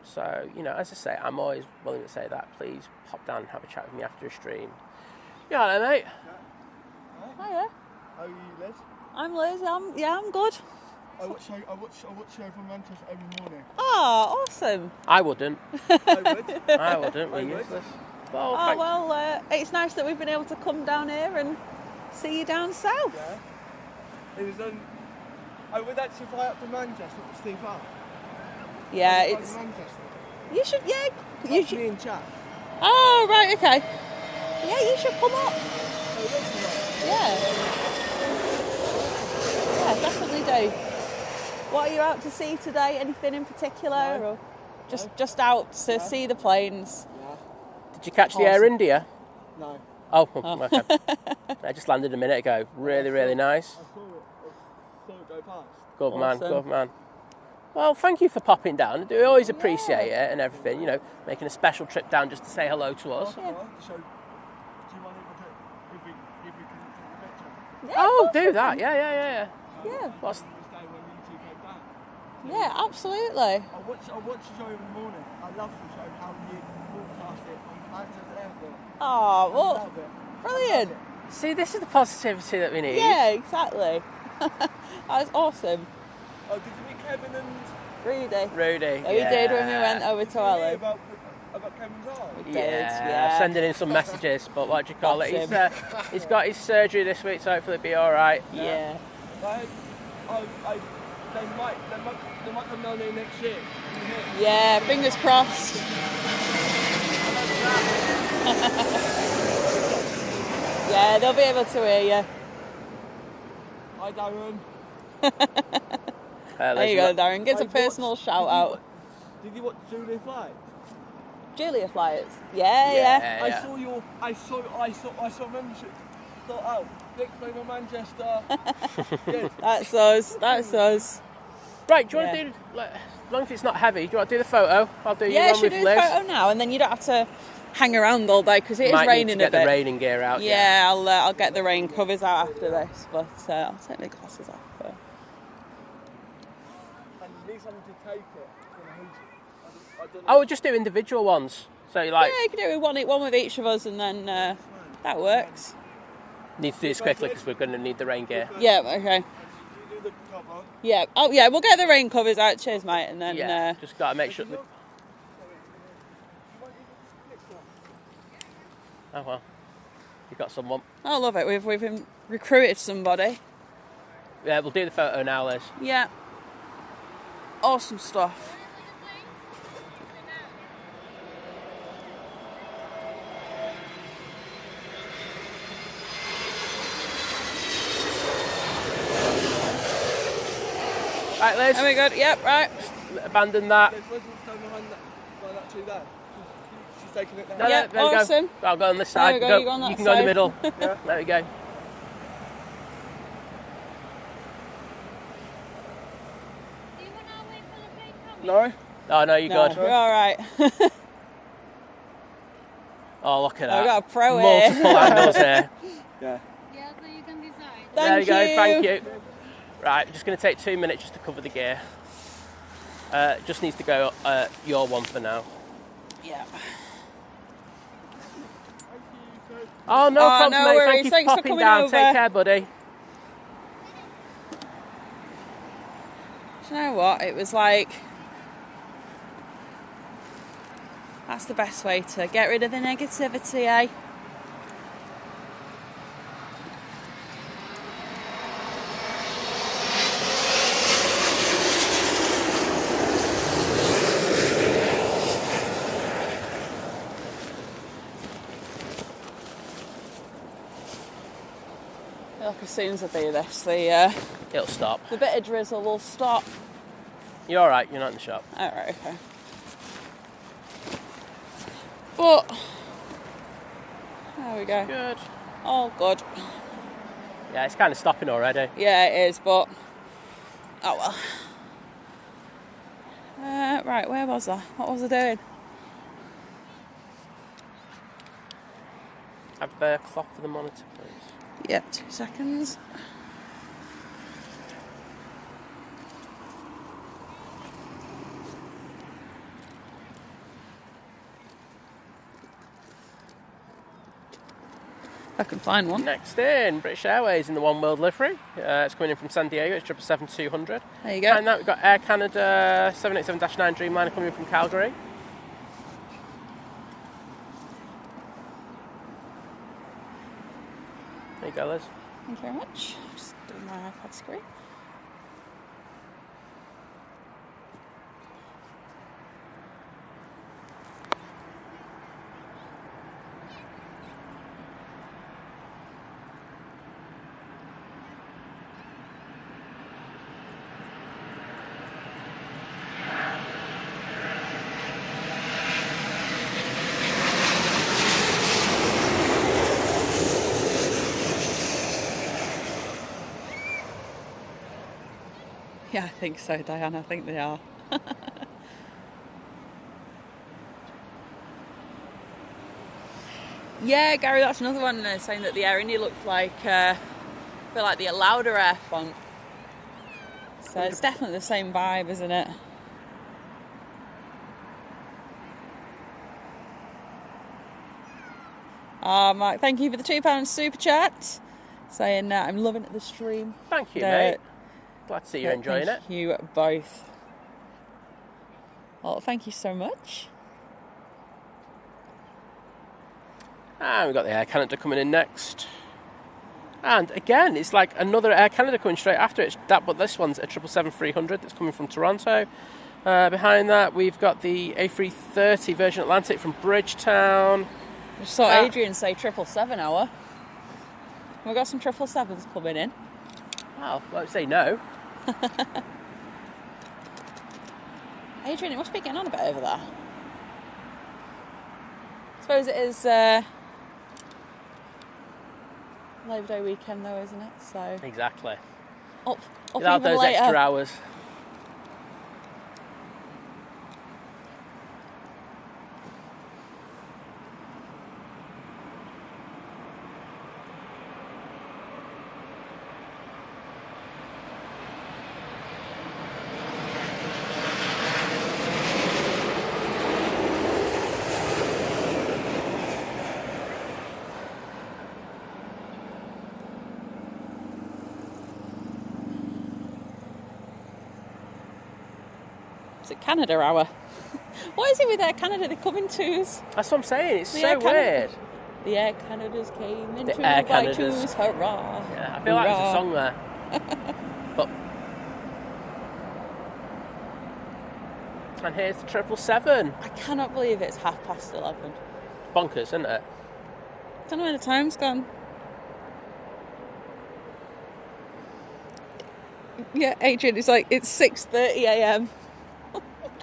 [SPEAKER 2] So as I say, I'm always willing to say that. Please pop down and have a chat with me after a stream. You all right, mate?
[SPEAKER 1] Oh yeah.
[SPEAKER 4] How are you, Liz?
[SPEAKER 1] I'm Liz. I'm good.
[SPEAKER 4] I watch show from Manchester every morning.
[SPEAKER 1] Oh, awesome.
[SPEAKER 2] I wouldn't.
[SPEAKER 4] I would.
[SPEAKER 2] We're useless.
[SPEAKER 1] Well, it's nice that we've been able to come down here and see you down south.
[SPEAKER 4] Yeah. It was I would actually fly up to Manchester to Steve Hart.
[SPEAKER 1] Yeah,
[SPEAKER 4] it's Manchester.
[SPEAKER 1] You should, yeah.
[SPEAKER 4] You should. Me and chat.
[SPEAKER 1] Oh, right, okay. Yeah, you should come up. Yeah. Yeah, definitely do. What are you out to see today? Anything in particular,
[SPEAKER 4] No.
[SPEAKER 1] or just out to see the planes?
[SPEAKER 4] Yeah.
[SPEAKER 2] Did you catch the Air India?
[SPEAKER 4] No.
[SPEAKER 2] Oh, okay. I just landed a minute ago. Really, really nice.
[SPEAKER 4] I saw it go past.
[SPEAKER 2] Good man,
[SPEAKER 1] Awesome.
[SPEAKER 2] good man. Well, thank you for popping down. We always appreciate it and everything, you know, making a special trip down just to say hello to us.
[SPEAKER 4] So, do you want if we can take the picture?
[SPEAKER 1] Yeah,
[SPEAKER 2] Oh,
[SPEAKER 1] go
[SPEAKER 2] do
[SPEAKER 1] for
[SPEAKER 2] that.
[SPEAKER 1] it.
[SPEAKER 2] Yeah.
[SPEAKER 1] Yeah.
[SPEAKER 2] What's...
[SPEAKER 4] This day when you two came back.
[SPEAKER 1] Yeah, absolutely.
[SPEAKER 4] I watched the show in the morning. I love the show, how you broadcast it from Manchester to Airport.
[SPEAKER 1] Oh,
[SPEAKER 4] I
[SPEAKER 1] well,
[SPEAKER 4] love it.
[SPEAKER 1] brilliant.
[SPEAKER 2] See, this is the positivity that we need.
[SPEAKER 1] Yeah, exactly. That's awesome.
[SPEAKER 4] Oh, did you meet Kevin and...
[SPEAKER 2] Rudy.
[SPEAKER 1] Oh, we did when we went over to
[SPEAKER 4] Did you hear
[SPEAKER 1] Ellen.
[SPEAKER 4] about Kevin's arm?
[SPEAKER 1] Did,
[SPEAKER 2] Yeah, sending in some messages, but what do you call it?
[SPEAKER 1] Bless
[SPEAKER 2] He's got his surgery this week, so hopefully it'll be all right.
[SPEAKER 1] Yeah.
[SPEAKER 4] They might come down here next year.
[SPEAKER 1] Yeah, fingers crossed. Yeah, they'll be able to hear you.
[SPEAKER 4] Hi, Darren.
[SPEAKER 1] There you go, Darren. Gives a personal shout out.
[SPEAKER 4] Did you watch Julia Flight?
[SPEAKER 1] Julia Flights. Yeah.
[SPEAKER 4] I saw membership. Thought, oh, next play for Manchester. Good.
[SPEAKER 1] That's us.
[SPEAKER 2] Right, do you want to do, like, as long as it's not heavy, do you want to do the photo? I'll do you one
[SPEAKER 1] should
[SPEAKER 2] with
[SPEAKER 1] we do
[SPEAKER 2] Liz.
[SPEAKER 1] the photo now, and then you don't have to hang around all day because it is
[SPEAKER 2] Might
[SPEAKER 1] raining
[SPEAKER 2] need to
[SPEAKER 1] a
[SPEAKER 2] get
[SPEAKER 1] bit.
[SPEAKER 2] the raining gear out.
[SPEAKER 1] Yeah, I'll get the rain covers out after this, but I'll take my glasses off.
[SPEAKER 4] And you need something to take it. I don't know.
[SPEAKER 2] Oh, we'll just do individual ones. So, like,
[SPEAKER 1] Yeah, you can do one with each of us, and then that works.
[SPEAKER 2] need to do this quickly because we're going to need the rain gear.
[SPEAKER 1] Yeah, okay.
[SPEAKER 4] You do the cover.
[SPEAKER 1] Yeah, oh yeah, we'll get the rain covers out. Cheers, mate, and then
[SPEAKER 2] Yeah, just got to make sure. Oh well, you got someone.
[SPEAKER 1] I love it. We've recruited somebody.
[SPEAKER 2] Yeah, we'll do the photo now, Liz.
[SPEAKER 1] Yeah, awesome stuff.
[SPEAKER 2] Right, Liz.
[SPEAKER 1] There we go. Yep, right.
[SPEAKER 2] Abandon that.
[SPEAKER 4] There's one stand behind that tree there. She's taking it
[SPEAKER 2] No,
[SPEAKER 4] now.
[SPEAKER 1] Yeah,
[SPEAKER 2] there we
[SPEAKER 1] awesome.
[SPEAKER 2] go. I'll go on this
[SPEAKER 1] There
[SPEAKER 2] side.
[SPEAKER 1] we go, you go on that
[SPEAKER 2] you can go in the
[SPEAKER 1] side.
[SPEAKER 2] middle.
[SPEAKER 4] Yeah.
[SPEAKER 2] There we go.
[SPEAKER 3] Do you want to wait for the plane coming?
[SPEAKER 4] No?
[SPEAKER 2] Oh no, you're
[SPEAKER 1] No,
[SPEAKER 2] good.
[SPEAKER 1] we're all right.
[SPEAKER 2] Oh, look at that.
[SPEAKER 1] I've got a pro
[SPEAKER 2] Multiple
[SPEAKER 1] here.
[SPEAKER 2] angles here.
[SPEAKER 4] Yeah.
[SPEAKER 3] Yeah, so you can decide.
[SPEAKER 2] There you
[SPEAKER 1] Thank
[SPEAKER 2] go. Thank you. Right, just going to take 2 minutes just to cover the gear. Just needs to go your one for now.
[SPEAKER 1] Yeah.
[SPEAKER 2] Oh, no problem,
[SPEAKER 1] no
[SPEAKER 2] mate.
[SPEAKER 1] worries.
[SPEAKER 2] Thank you
[SPEAKER 1] Thanks
[SPEAKER 2] for
[SPEAKER 1] for
[SPEAKER 2] popping
[SPEAKER 1] coming
[SPEAKER 2] down.
[SPEAKER 1] over.
[SPEAKER 2] Take care, buddy.
[SPEAKER 1] Do you know what? It was like, that's the best way to get rid of the negativity, eh? Like as soon as I do this,
[SPEAKER 2] It'll stop.
[SPEAKER 1] the bit of drizzle will stop.
[SPEAKER 2] You're all right. You're not in the shop.
[SPEAKER 1] All right, okay. But there we go.
[SPEAKER 2] Good.
[SPEAKER 1] All good.
[SPEAKER 2] Yeah, it's kind of stopping already.
[SPEAKER 1] Yeah, it is, but oh well. Right, where was I? What was I doing?
[SPEAKER 2] Have the cloth for the monitor, please.
[SPEAKER 1] Yep, 2 seconds. I can find one.
[SPEAKER 2] Next in, British Airways in the One World livery. It's coming in from San Diego. It's 777-200.
[SPEAKER 1] There you
[SPEAKER 2] Behind
[SPEAKER 1] go.
[SPEAKER 2] that, we've got Air Canada 787-9 Dreamliner coming in from Calgary. There you go, Liz.
[SPEAKER 1] Thank you very much. Just doing my iPad screen. Yeah, I think so, Diane. I think they are. Yeah, Gary, that's another one saying that the Air India looked like a bit like the Lauda Air font. So it's definitely the same vibe, isn't it? Mark, thank you for the £2 super chat. Saying I'm loving the stream.
[SPEAKER 2] Thank you, mate. Glad to see you enjoying it.
[SPEAKER 1] Thank you both. Well, thank you so much.
[SPEAKER 2] And we've got the Air Canada coming in next. And again, it's like another Air Canada coming straight after it. But this one's a 777-300 that's coming from Toronto. Behind that, we've got the A330 Virgin Atlantic from Bridgetown.
[SPEAKER 1] I just saw Adrian say 777 hour. We've got some 777s coming in.
[SPEAKER 2] Well, won't say no.
[SPEAKER 1] Adrian, it must be getting on a bit over there. I suppose it is Labor Day weekend though, isn't it? So
[SPEAKER 2] exactly.
[SPEAKER 1] Up
[SPEAKER 2] without
[SPEAKER 1] even
[SPEAKER 2] those
[SPEAKER 1] later.
[SPEAKER 2] extra hours.
[SPEAKER 1] Is it Canada hour? What is it with Air Canada? They come in twos.
[SPEAKER 2] That's what I'm saying. It's
[SPEAKER 1] The
[SPEAKER 2] so
[SPEAKER 1] Air Canada-
[SPEAKER 2] weird.
[SPEAKER 1] The Air Canadas came in
[SPEAKER 2] The
[SPEAKER 1] two
[SPEAKER 2] Air
[SPEAKER 1] by
[SPEAKER 2] Canadas.
[SPEAKER 1] twos, hurrah!
[SPEAKER 2] Yeah, I feel like there's a
[SPEAKER 1] hurrah.
[SPEAKER 2] song there. But and here's the 777.
[SPEAKER 1] I cannot believe it's 11:30.
[SPEAKER 2] Bonkers, isn't it?
[SPEAKER 1] I don't know where the time's gone. Yeah, Adrian, it's like, it's 6:30 a.m.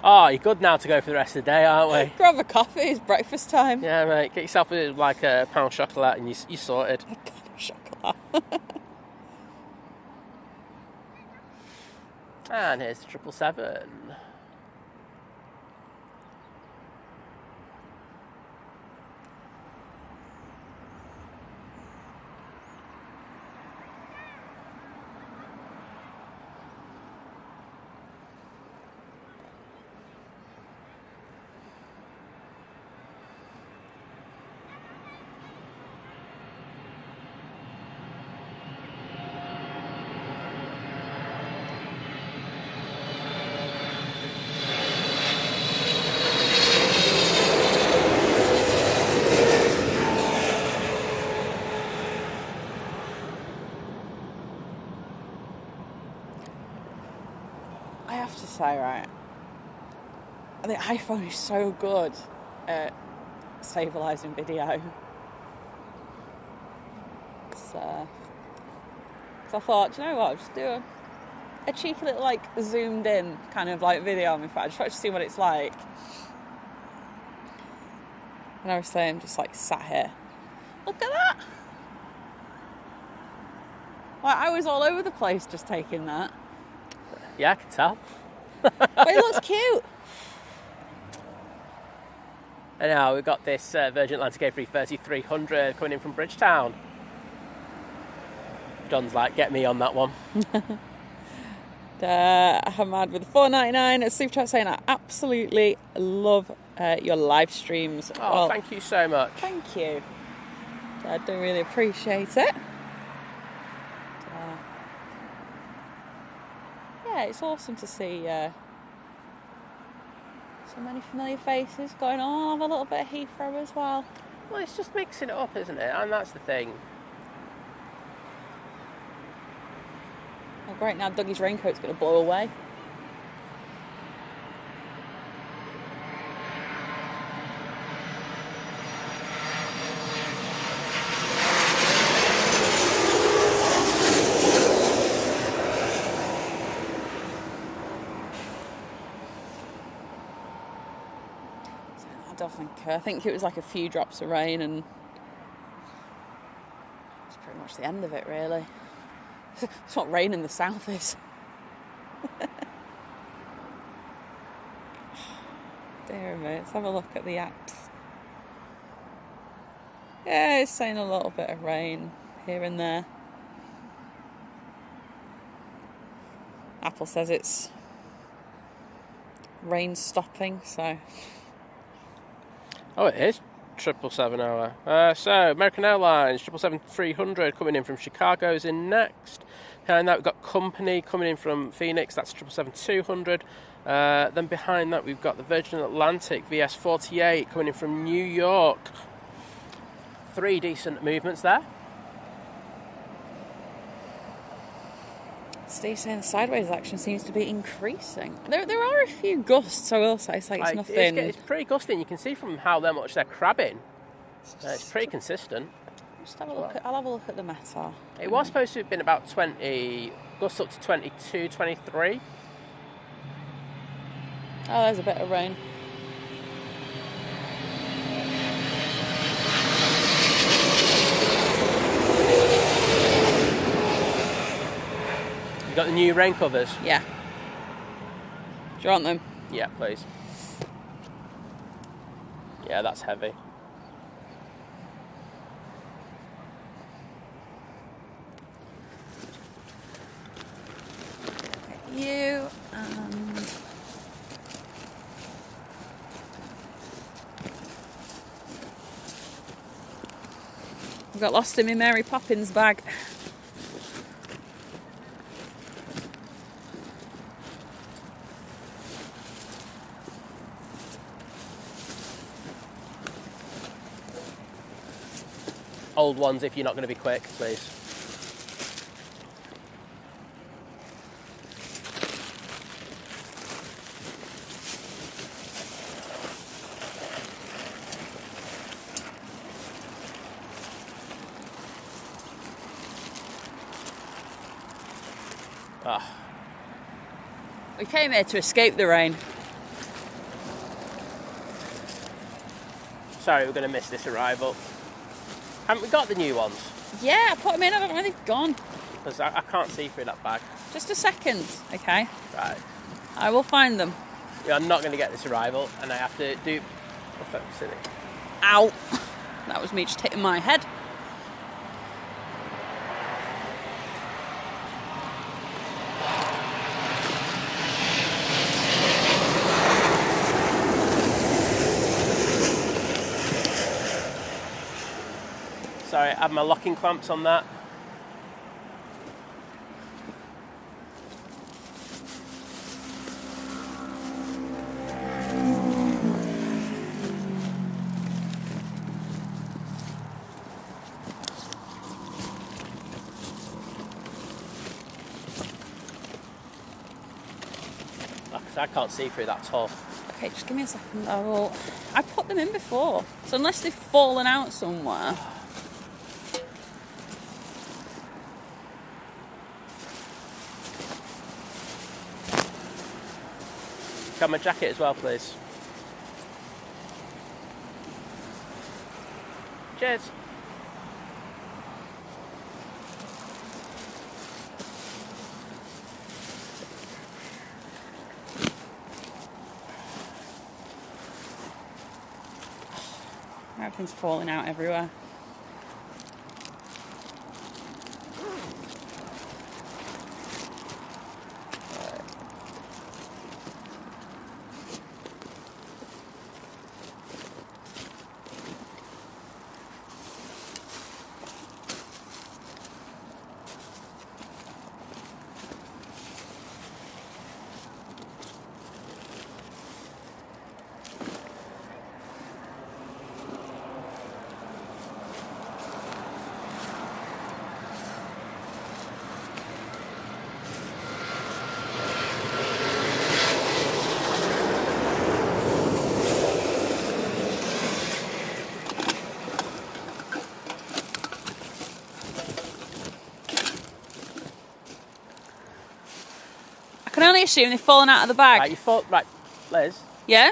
[SPEAKER 2] Oh, you're good now to go for the rest of the day, aren't we?
[SPEAKER 1] Grab a coffee, it's breakfast time.
[SPEAKER 2] Yeah, mate. Get yourself like a pound of chocolate and you're sorted.
[SPEAKER 1] A pound of chocolate.
[SPEAKER 2] And here's the 777.
[SPEAKER 1] I have to say, right, the iPhone is so good at stabilising video. So, I thought, do you know what, I'll just do a cheeky little, like, zoomed in kind of, like, video on my phone. I just wanted to see what it's like. And I was saying, just, like, sat here. Look at that! Like, I was all over the place just taking that.
[SPEAKER 2] Yeah, I can tell.
[SPEAKER 1] But it looks cute.
[SPEAKER 2] And now we've got this Virgin Atlantic A330-300 coming in from Bridgetown. John's like, get me on that one.
[SPEAKER 1] Hamad with the $4.99 at Super Chat saying, I absolutely love your live streams.
[SPEAKER 2] Oh,
[SPEAKER 1] well,
[SPEAKER 2] thank you so much.
[SPEAKER 1] thank you. I do really appreciate it. Yeah, it's awesome to see so many familiar faces going on. I'll have a little bit of Heathrow as well.
[SPEAKER 2] Well, it's just mixing it up, isn't it? And that's the thing.
[SPEAKER 1] Oh, great, now Dougie's raincoat's going to blow away. I think it was like a few drops of rain and it's pretty much the end of it, really. It's not rain in the south is. Dear me, let's have a look at the apps. Yeah, it's saying a little bit of rain here and there. Apple says it's rain stopping, so.
[SPEAKER 2] Oh, it is 777 hour. So, American Airlines, 777-300 coming in from Chicago's in next. Behind that, we've got Company coming in from Phoenix, that's 777-200. Then behind that, we've got the Virgin Atlantic VS48 coming in from New York. 3 decent movements there.
[SPEAKER 1] Steve saying the sideways action seems to be increasing. There are a few gusts, I will say. It's nothing.
[SPEAKER 2] It's pretty gusting. You can see from how much they're crabbing. It's pretty consistent.
[SPEAKER 1] Just have a look. I'll have a look at the METAR.
[SPEAKER 2] It was supposed to have been about 20, gusts up to 22, 23.
[SPEAKER 1] Oh, there's a bit of rain.
[SPEAKER 2] You got the new rain covers?
[SPEAKER 1] Yeah. Do you want them?
[SPEAKER 2] Yeah, please. Yeah, that's heavy.
[SPEAKER 1] You and I got lost in my Mary Poppins bag.
[SPEAKER 2] Old ones if you're not going to be quick, please. Ah.
[SPEAKER 1] We came here to escape the rain.
[SPEAKER 2] Sorry, we're going to miss this arrival. Haven't we got the new ones?
[SPEAKER 1] Yeah, I put them in. I don't know where they've gone.
[SPEAKER 2] Because I can't see through that bag.
[SPEAKER 1] Just a second, okay?
[SPEAKER 2] Right.
[SPEAKER 1] I will find them.
[SPEAKER 2] Yeah, I'm not going to get this arrival, and I have to do... Oh, silly.
[SPEAKER 1] Ow! That was me just hitting my head.
[SPEAKER 2] Sorry, I have my locking clamps on that. I can't see through that tall.
[SPEAKER 1] Okay, just give me a second. I put them in before, so unless they've fallen out somewhere.
[SPEAKER 2] Got my jacket as well, please. Cheers.
[SPEAKER 1] Everything's falling out everywhere. I can only assume they've fallen out of the bag.
[SPEAKER 2] Right, Liz.
[SPEAKER 1] Yeah?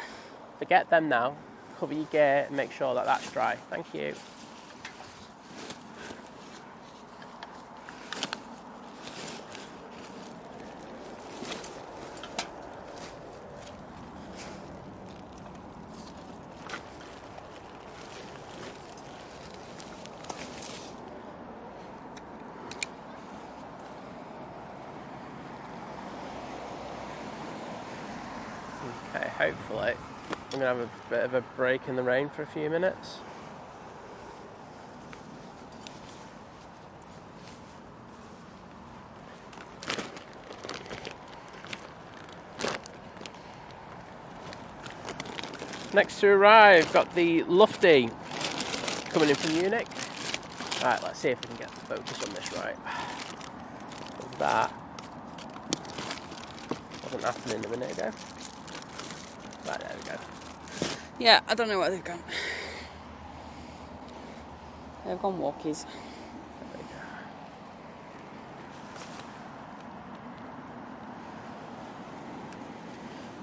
[SPEAKER 2] Forget them now. Cover your gear and make sure that that's dry. Thank you. Okay, hopefully I'm going to have a bit of a break in the rain for a few minutes. Next to arrive, got the Lufty coming in from Munich. Right, let's see if we can get the focus on this right. That wasn't happening a minute ago. Right, there we go.
[SPEAKER 1] Yeah, I don't know where they've gone. They've gone walkies.
[SPEAKER 2] There we go.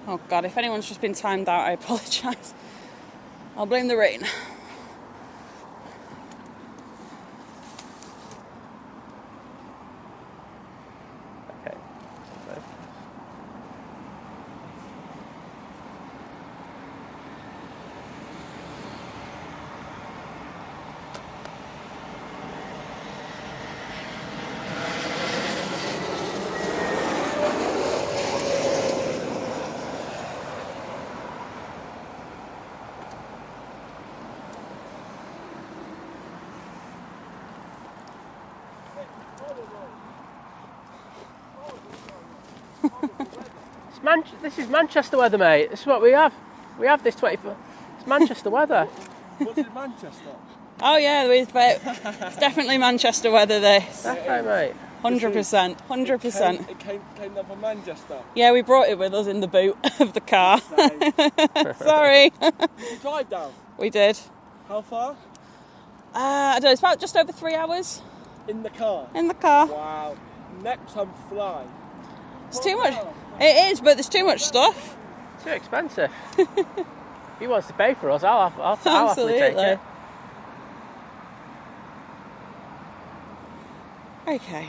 [SPEAKER 1] Oh God, if anyone's just been timed out, I apologise. I'll blame the rain.
[SPEAKER 2] Okay. This is Manchester weather, mate. This is what we have. We have this 24. It's Manchester weather.
[SPEAKER 4] What's in Manchester?
[SPEAKER 1] Oh yeah, it's definitely Manchester weather this.
[SPEAKER 2] Definitely, mate.
[SPEAKER 1] 100%, 100%.
[SPEAKER 4] It came down from Manchester.
[SPEAKER 1] Yeah, we brought it with us in the boot of the car. Sorry.
[SPEAKER 4] Did you drive down?
[SPEAKER 1] We did.
[SPEAKER 4] How far?
[SPEAKER 1] I don't know, it's about just over 3 hours
[SPEAKER 4] In the car?
[SPEAKER 1] in the car.
[SPEAKER 4] Wow. Next time fly.
[SPEAKER 1] It's too much. It is, but there's too much stuff.
[SPEAKER 2] Too expensive. If he wants to pay for us, I'll happily take it.
[SPEAKER 1] Okay.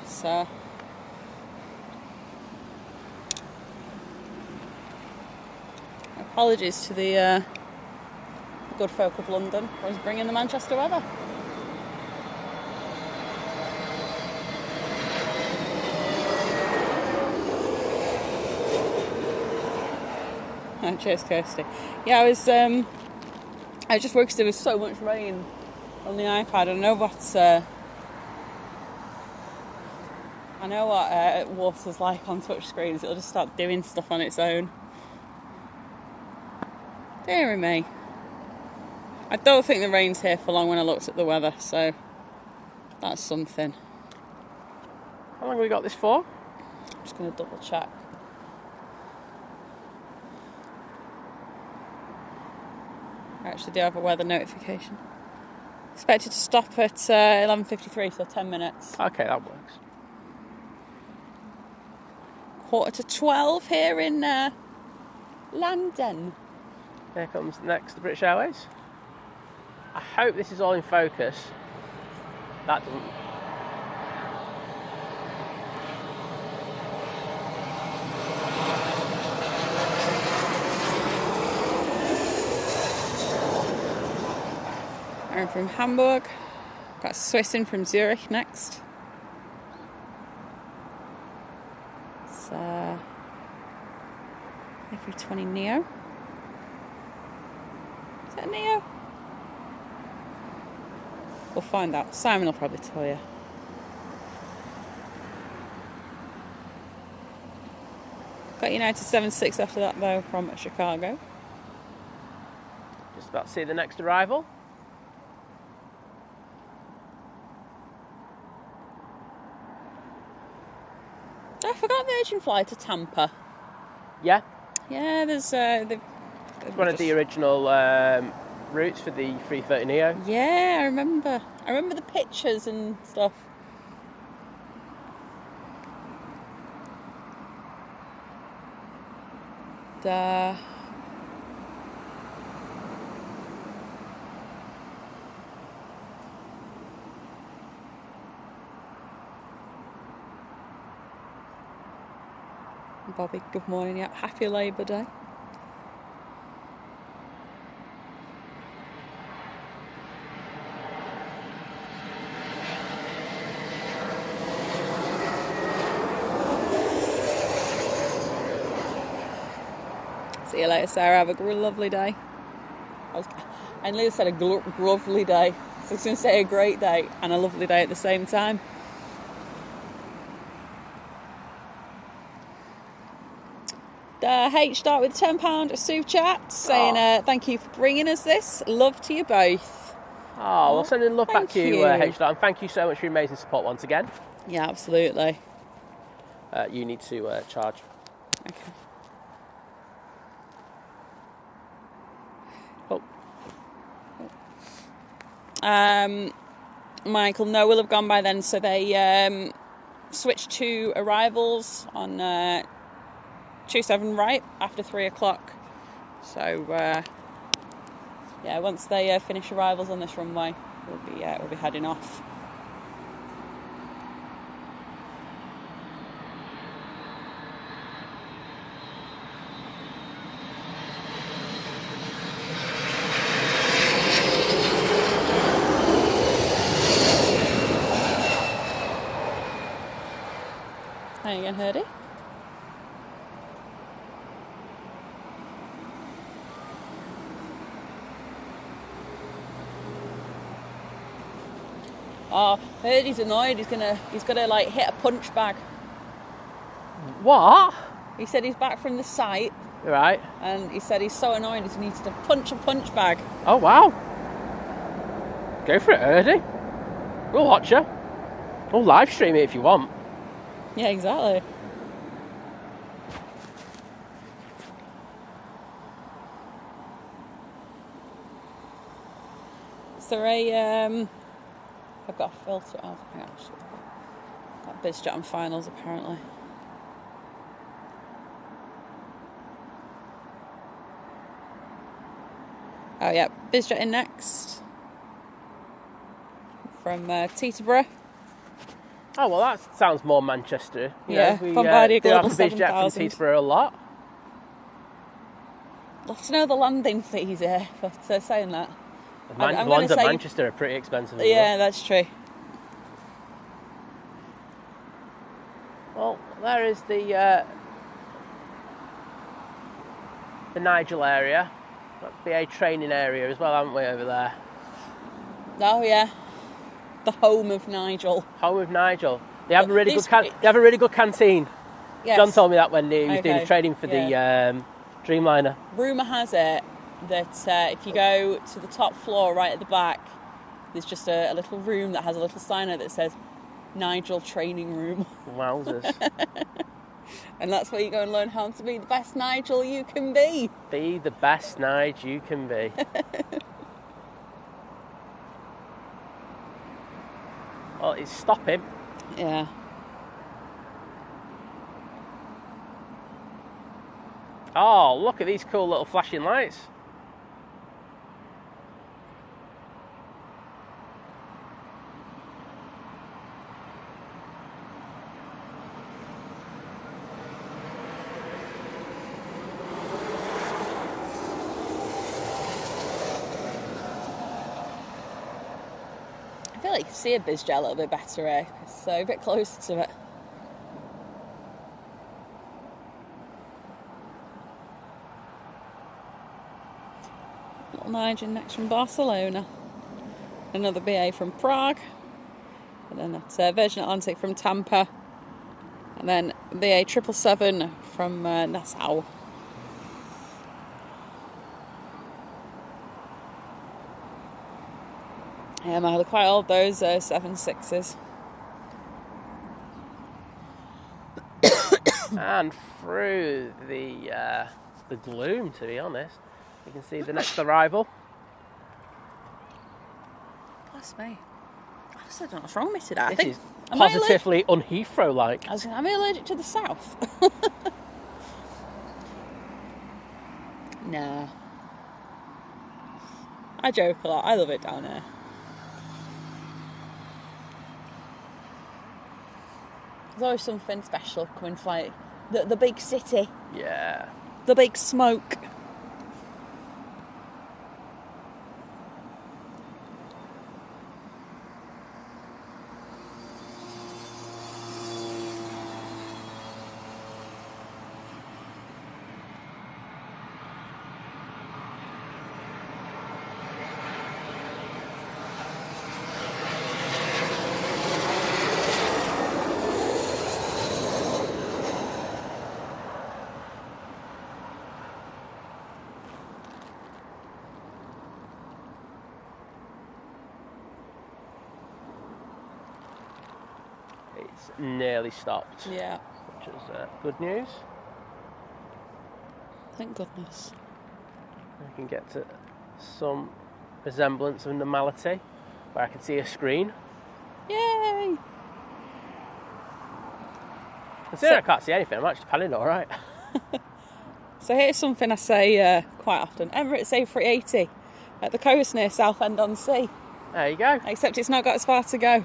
[SPEAKER 1] So. Apologies to the good folk of London for us bringing the Manchester weather. Oh, cheers, Kirsty. Yeah, I was just worried because there was so much rain on the iPad. I know what water's like on touch screens. It'll just start doing stuff on its own. Deary me. I don't think the rain's here for long when I looked at the weather, so that's something.
[SPEAKER 2] How long have we got this for?
[SPEAKER 1] I'm just going to double check. I actually do have a weather notification. Expected to stop at 11:53, so 10 minutes.
[SPEAKER 2] Okay, that works.
[SPEAKER 1] 11:45 here in London.
[SPEAKER 2] Here comes next the British Airways. I hope this is all in focus. That doesn't.
[SPEAKER 1] I'm from Hamburg. Got Swiss in from Zurich next. It's A320 Neo. Is that a Neo? We'll find out. Simon will probably tell you. Got United 76 after that though from Chicago.
[SPEAKER 2] Just about to see the next arrival.
[SPEAKER 1] I forgot Virgin fly to Tampa.
[SPEAKER 2] Yeah,
[SPEAKER 1] Yeah, there's
[SPEAKER 2] it's one of the original routes for the 330 Neo.
[SPEAKER 1] Yeah, I remember. I remember the pictures and stuff. Bobby, good morning. Yep, happy Labour Day. See you later, Sarah. Have a lovely day. I nearly said a lovely day. So I was going to say a great day and a lovely day at the same time. H start with £10 super chat saying thank you for bringing us this. Love to you both.
[SPEAKER 2] Oh, well, sending love back to you,
[SPEAKER 1] you.
[SPEAKER 2] H start, and thank you so much for your amazing support once again.
[SPEAKER 1] Yeah, absolutely.
[SPEAKER 2] You need to charge.
[SPEAKER 1] Okay. Michael, no, will have gone by then. So they switched to arrivals on 27 right after 3 o'clock. So yeah, once they finish arrivals on this runway, we'll be heading off. How you getting, Herdy? Oh, Herdy's annoyed. He's gonna like hit a punch bag.
[SPEAKER 2] What?
[SPEAKER 1] He said he's back from the site.
[SPEAKER 2] Right.
[SPEAKER 1] And he said he's so annoyed he needs to punch a punch bag.
[SPEAKER 2] Oh wow. Go for it, Erdy. We'll watch you. We'll live stream it if you want.
[SPEAKER 1] Yeah, exactly. Is there a I've got a filter. Oh, hang on. Got BizJet on finals apparently. Oh yeah, BizJet in next from Teterborough.
[SPEAKER 2] Oh well, that sounds more Manchester.
[SPEAKER 1] Yeah,
[SPEAKER 2] we
[SPEAKER 1] Bombardier
[SPEAKER 2] do have
[SPEAKER 1] Global
[SPEAKER 2] a BizJet
[SPEAKER 1] 7000.
[SPEAKER 2] from Teterborough a lot.
[SPEAKER 1] Love to know the landing fees here for saying that.
[SPEAKER 2] The ones at Manchester are pretty expensive.
[SPEAKER 1] Yeah, that's true.
[SPEAKER 2] Well, there is the Nigel area. That BA training area as well, haven't we, over there?
[SPEAKER 1] Oh yeah, the home of Nigel.
[SPEAKER 2] Home of Nigel. They have a really good. They have a really good canteen.
[SPEAKER 1] Yes.
[SPEAKER 2] John told me that when he was doing the training for the Dreamliner.
[SPEAKER 1] Rumour has it that if you go to the top floor, right at the back, there's just a little room that has a little sign that says Nigel Training Room.
[SPEAKER 2] Wowzers.
[SPEAKER 1] And that's where you go and learn how to be the best Nigel you can be.
[SPEAKER 2] Be the best Nige you can be. Well, it's stopping.
[SPEAKER 1] Yeah.
[SPEAKER 2] Oh, look at these cool little flashing lights.
[SPEAKER 1] I feel like you see a BizJet a little bit better, eh? It's a bit closer to it. Little Nigel next from Barcelona. Another BA from Prague. And then that's Virgin Atlantic from Tampa. And then BA 777 from Nassau. Yeah, man, they're quite old, those 7.6s.
[SPEAKER 2] And through the gloom, to be honest, you can see the next arrival.
[SPEAKER 1] Bless me. I just don't know what's wrong with me today. I
[SPEAKER 2] This
[SPEAKER 1] think
[SPEAKER 2] is positively un-Heathrow-like.
[SPEAKER 1] am I allergic to the south? Nah. I joke a lot. I love it down here. There's always something special coming from like the big city,
[SPEAKER 2] Yeah.
[SPEAKER 1] the big smoke.
[SPEAKER 2] it's nearly stopped.
[SPEAKER 1] Yeah.
[SPEAKER 2] Which is good news.
[SPEAKER 1] Thank goodness.
[SPEAKER 2] We can get to some resemblance of normality where I can see a screen.
[SPEAKER 1] Yay!
[SPEAKER 2] Considering I can't see anything, I'm actually panning all right.
[SPEAKER 1] So here's something I say quite often. Emirates A380 at the coast near Southend-on-Sea.
[SPEAKER 2] There you go.
[SPEAKER 1] Except it's not got as far to go.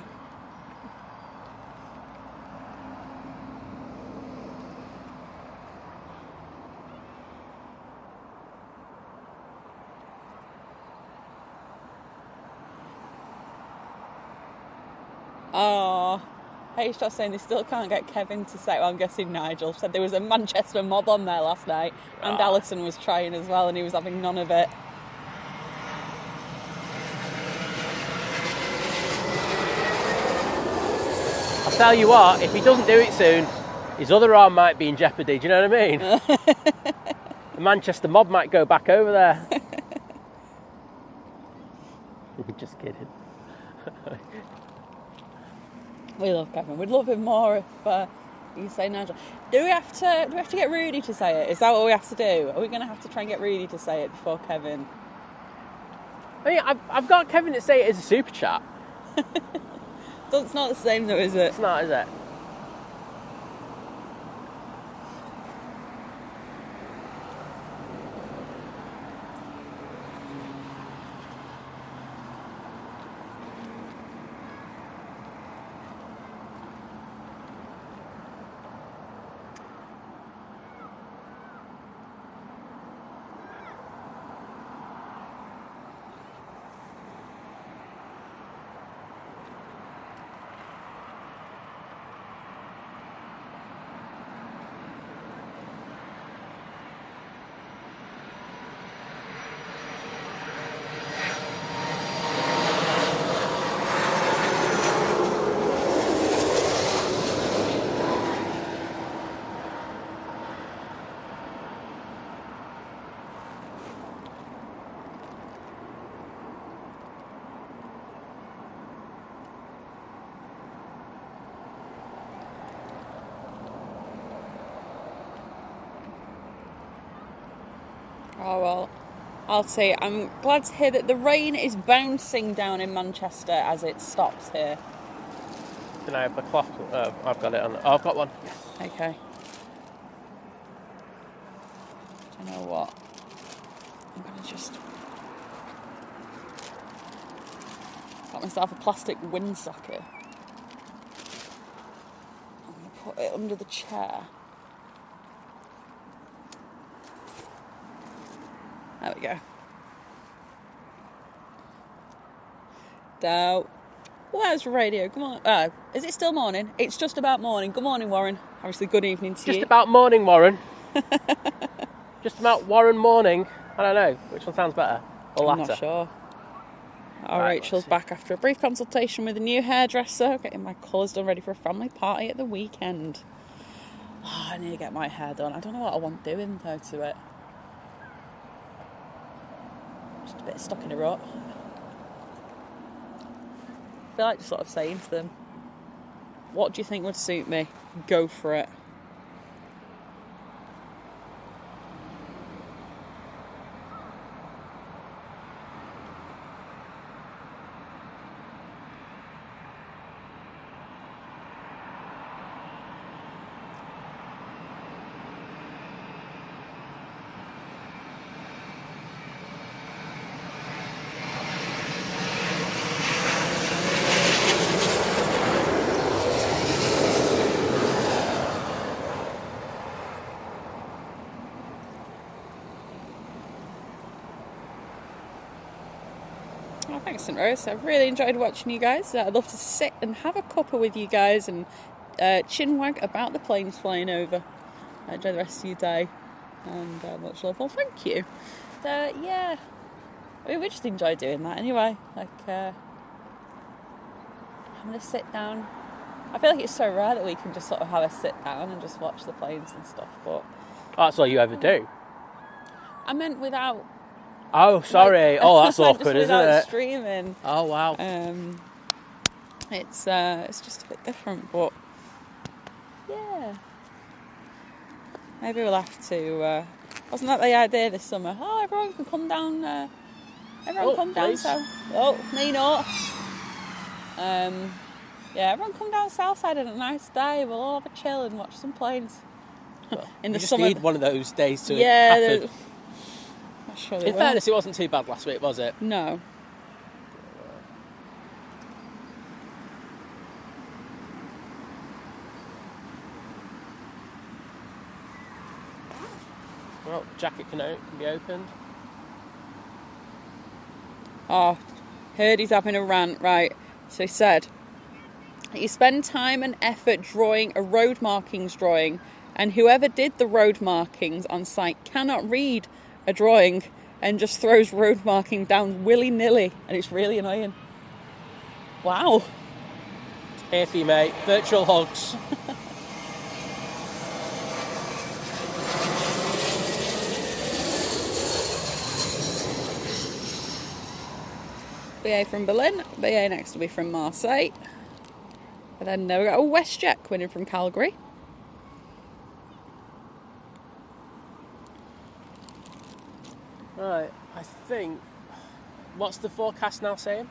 [SPEAKER 1] Oh, H just saying they still can't get Kevin to say, well, I'm guessing Nigel said there was a Manchester mob on there last night, and Alison was trying as well, and he was having none of it.
[SPEAKER 2] I'll tell you what, if he doesn't do it soon, his other arm might be in jeopardy, do you know what I mean? The Manchester mob might go back over there. Just kidding.
[SPEAKER 1] We love Kevin. We'd love him more if you say Nigel. Do we have to get Rudy to say it? Is that what we have to do? Are we going to have to try and get Rudy to say it before Kevin?
[SPEAKER 2] I mean, I've got Kevin to say it as a super chat.
[SPEAKER 1] It's not the same though, is it?
[SPEAKER 2] It's not, is it?
[SPEAKER 1] Oh well, I'll say I'm glad to hear that the rain is bouncing down in Manchester as it stops here.
[SPEAKER 2] Can I have the cloth? I've got it on. Oh, I've got one.
[SPEAKER 1] Okay. Do you know what? I'm gonna just got myself a plastic windsocket. I'm gonna put it under the chair. There we go. Now, where's radio? Come on. Is it still morning? It's just about morning. Good morning, Warren. Obviously, good evening to you.
[SPEAKER 2] Just about morning, Warren. Just about Warren morning. I don't know. Which one sounds better? Or latter?
[SPEAKER 1] I'm not sure.
[SPEAKER 2] Right,
[SPEAKER 1] Rachel's back after a brief consultation with a new hairdresser, getting my colours done ready for a family party at the weekend. Oh, I need to get my hair done. I don't know what I want doing, though, to it. Just a bit stuck in a rut. I feel like just sort of saying to them, what do you think would suit me? Go for it. Oh, thanks, St. Rose. I've really enjoyed watching you guys. I'd love to sit and have a cuppa with you guys and chinwag about the planes flying over. Enjoy the rest of your day. And much love. Well, thank you. Yeah, I mean, we just enjoy doing that anyway. Like, I'm going to sit down. I feel like it's so rare that we can just sort of have a sit down and just watch the planes and stuff. But
[SPEAKER 2] that's all you ever do.
[SPEAKER 1] I meant without.
[SPEAKER 2] Oh, sorry. Oh, that's awkward, isn't it?
[SPEAKER 1] Streaming.
[SPEAKER 2] Oh, wow.
[SPEAKER 1] It's just a bit different, but Maybe we'll have to. Wasn't that the idea this summer? Oh, everyone can come down. Everyone come down
[SPEAKER 2] please.
[SPEAKER 1] south. Oh, me not. Yeah, everyone come down south side on a nice day. We'll all have a chill and watch some planes.
[SPEAKER 2] Well,
[SPEAKER 1] In the
[SPEAKER 2] just
[SPEAKER 1] summer.
[SPEAKER 2] need one of those days to
[SPEAKER 1] Yeah.
[SPEAKER 2] happen.
[SPEAKER 1] I'm sure they
[SPEAKER 2] In
[SPEAKER 1] will.
[SPEAKER 2] fairness, it wasn't too bad last week, was it?
[SPEAKER 1] No.
[SPEAKER 2] Well, jacket can be opened.
[SPEAKER 1] Oh, heard he's having a rant, right? So he said, you spend time and effort drawing a road markings drawing, and whoever did the road markings on site cannot read a drawing and just throws road marking down willy-nilly, and it's really annoying. Wow.
[SPEAKER 2] Here for you, mate. Virtual hugs.
[SPEAKER 1] BA from Berlin, BA next will be from Marseille. And then we've got a WestJet coming in from Calgary.
[SPEAKER 2] Right, I think... What's the forecast now saying?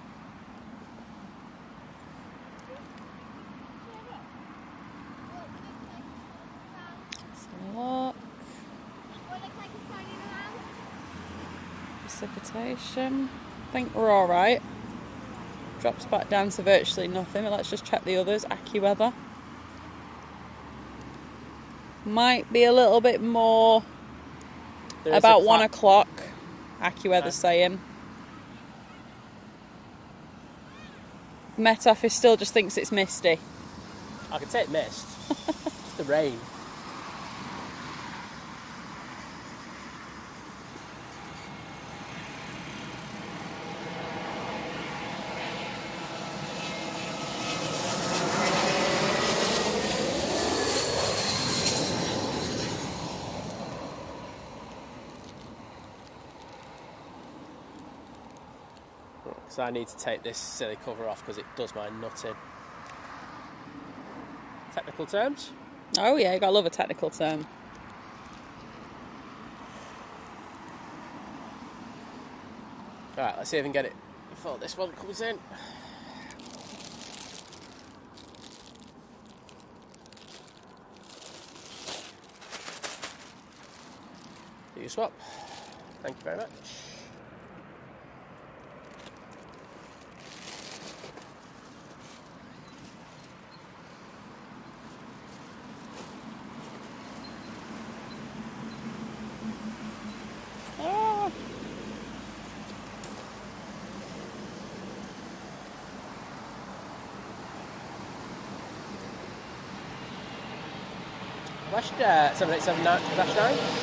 [SPEAKER 1] Let's have a look. Precipitation. I think we're alright. Drops back down to virtually nothing, but let's just check the others. AccuWeather. Might be a little bit more about 1 o'clock. AccuWeather's saying. Met Office still just thinks it's misty.
[SPEAKER 2] I could take mist. It's the rain. So I need to take this silly cover off because it does my nutting. Technical terms?
[SPEAKER 1] Oh yeah, you gotta love a technical term.
[SPEAKER 2] Alright, let's see if we can get it before this one comes in. Do your swap. Thank you very much. WestJet 787-9.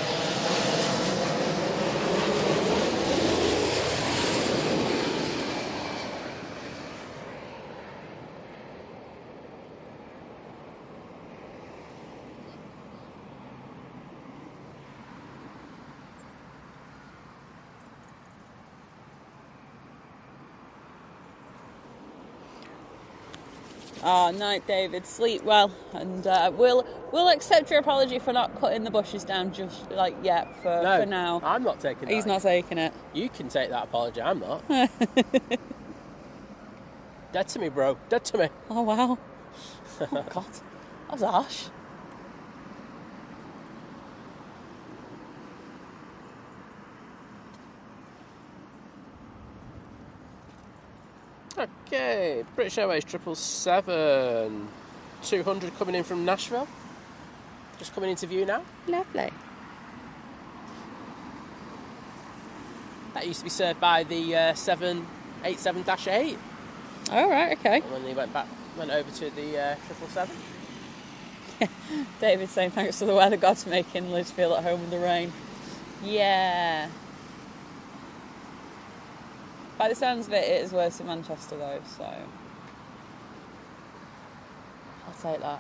[SPEAKER 1] Oh, night, David. Sleep well, and we'll accept your apology for not cutting the bushes down just like yet for now.
[SPEAKER 2] I'm not taking that.
[SPEAKER 1] He's not taking it.
[SPEAKER 2] You can take that apology. I'm not. Dead to me, bro. Dead to me.
[SPEAKER 1] Oh wow. Oh God, that was harsh.
[SPEAKER 2] Okay, British Airways 777. 200 coming in from Nashville. Just coming into view now.
[SPEAKER 1] Lovely.
[SPEAKER 2] That used to be served by the 787-8.
[SPEAKER 1] All right. Okay.
[SPEAKER 2] And then they went over to the 777.
[SPEAKER 1] David's saying thanks to the weather gods making Liz feel at home in the rain. Yeah. By the sounds of it, it is worse in Manchester though, so I'll take that.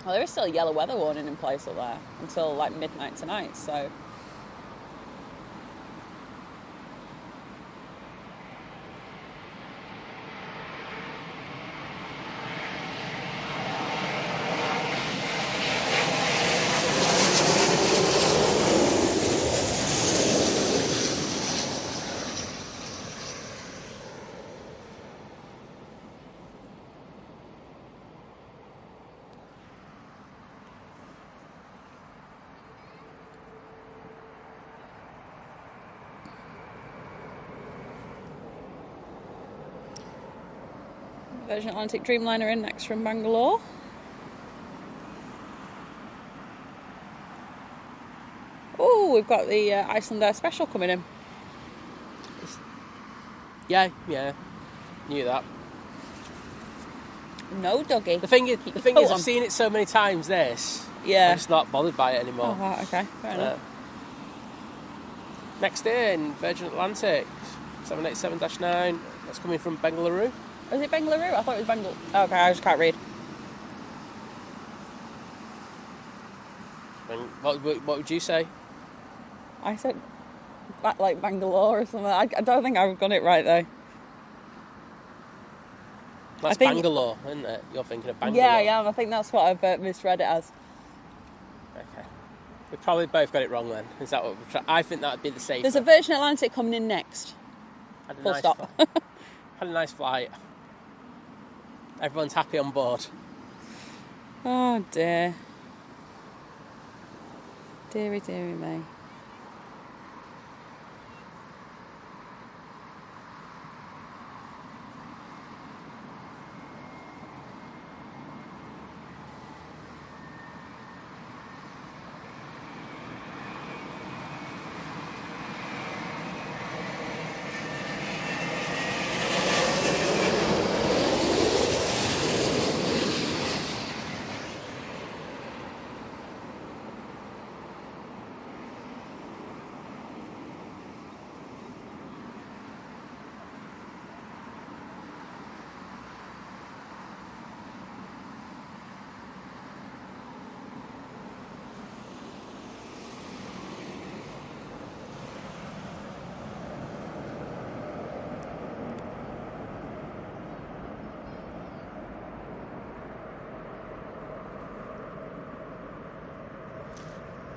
[SPEAKER 1] Well, there is still a yellow weather warning in place up there until like midnight tonight, so Virgin Atlantic Dreamliner in next from Bangalore. Oh, we've got the Iceland Air Special coming in.
[SPEAKER 2] Yeah, knew that.
[SPEAKER 1] No, Dougie.
[SPEAKER 2] The thing is, I've seen it so many times. This, I'm just not bothered by it anymore.
[SPEAKER 1] Oh, right, okay, fair enough.
[SPEAKER 2] Next in Virgin Atlantic 787-9. That's coming from Bengaluru.
[SPEAKER 1] Is it Bengaluru? I thought it was Bengal. Okay, I just can't read.
[SPEAKER 2] What would you say?
[SPEAKER 1] I said like Bangalore or something. I don't think I've got it right though.
[SPEAKER 2] That's Bangalore, isn't it? You're thinking of Bangalore.
[SPEAKER 1] Yeah, I am. I think that's what I've misread it as.
[SPEAKER 2] Okay. We probably both got it wrong then. Is that what we're trying? I think that would be the safer.
[SPEAKER 1] There's a Virgin Atlantic coming in next. Full stop.
[SPEAKER 2] Had a nice flight. Everyone's happy on board.
[SPEAKER 1] Oh dear. Deary, deary me.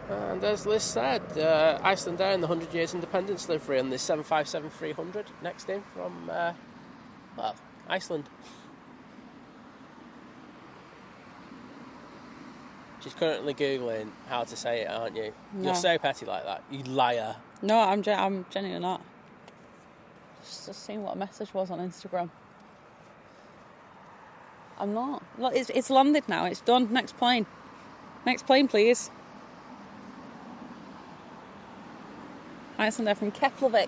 [SPEAKER 2] And as Liz said, Iceland Air in the 100 Years Independence livery on the 757-300 next in from, Iceland. She's currently Googling how to say it, aren't you?
[SPEAKER 1] No.
[SPEAKER 2] You're so petty like that. You liar.
[SPEAKER 1] No, I'm genuinely not. Just seeing what a message was on Instagram. I'm not. Look, it's landed now. It's done. Next plane. Next plane, please. Iceland Air from Keflavik.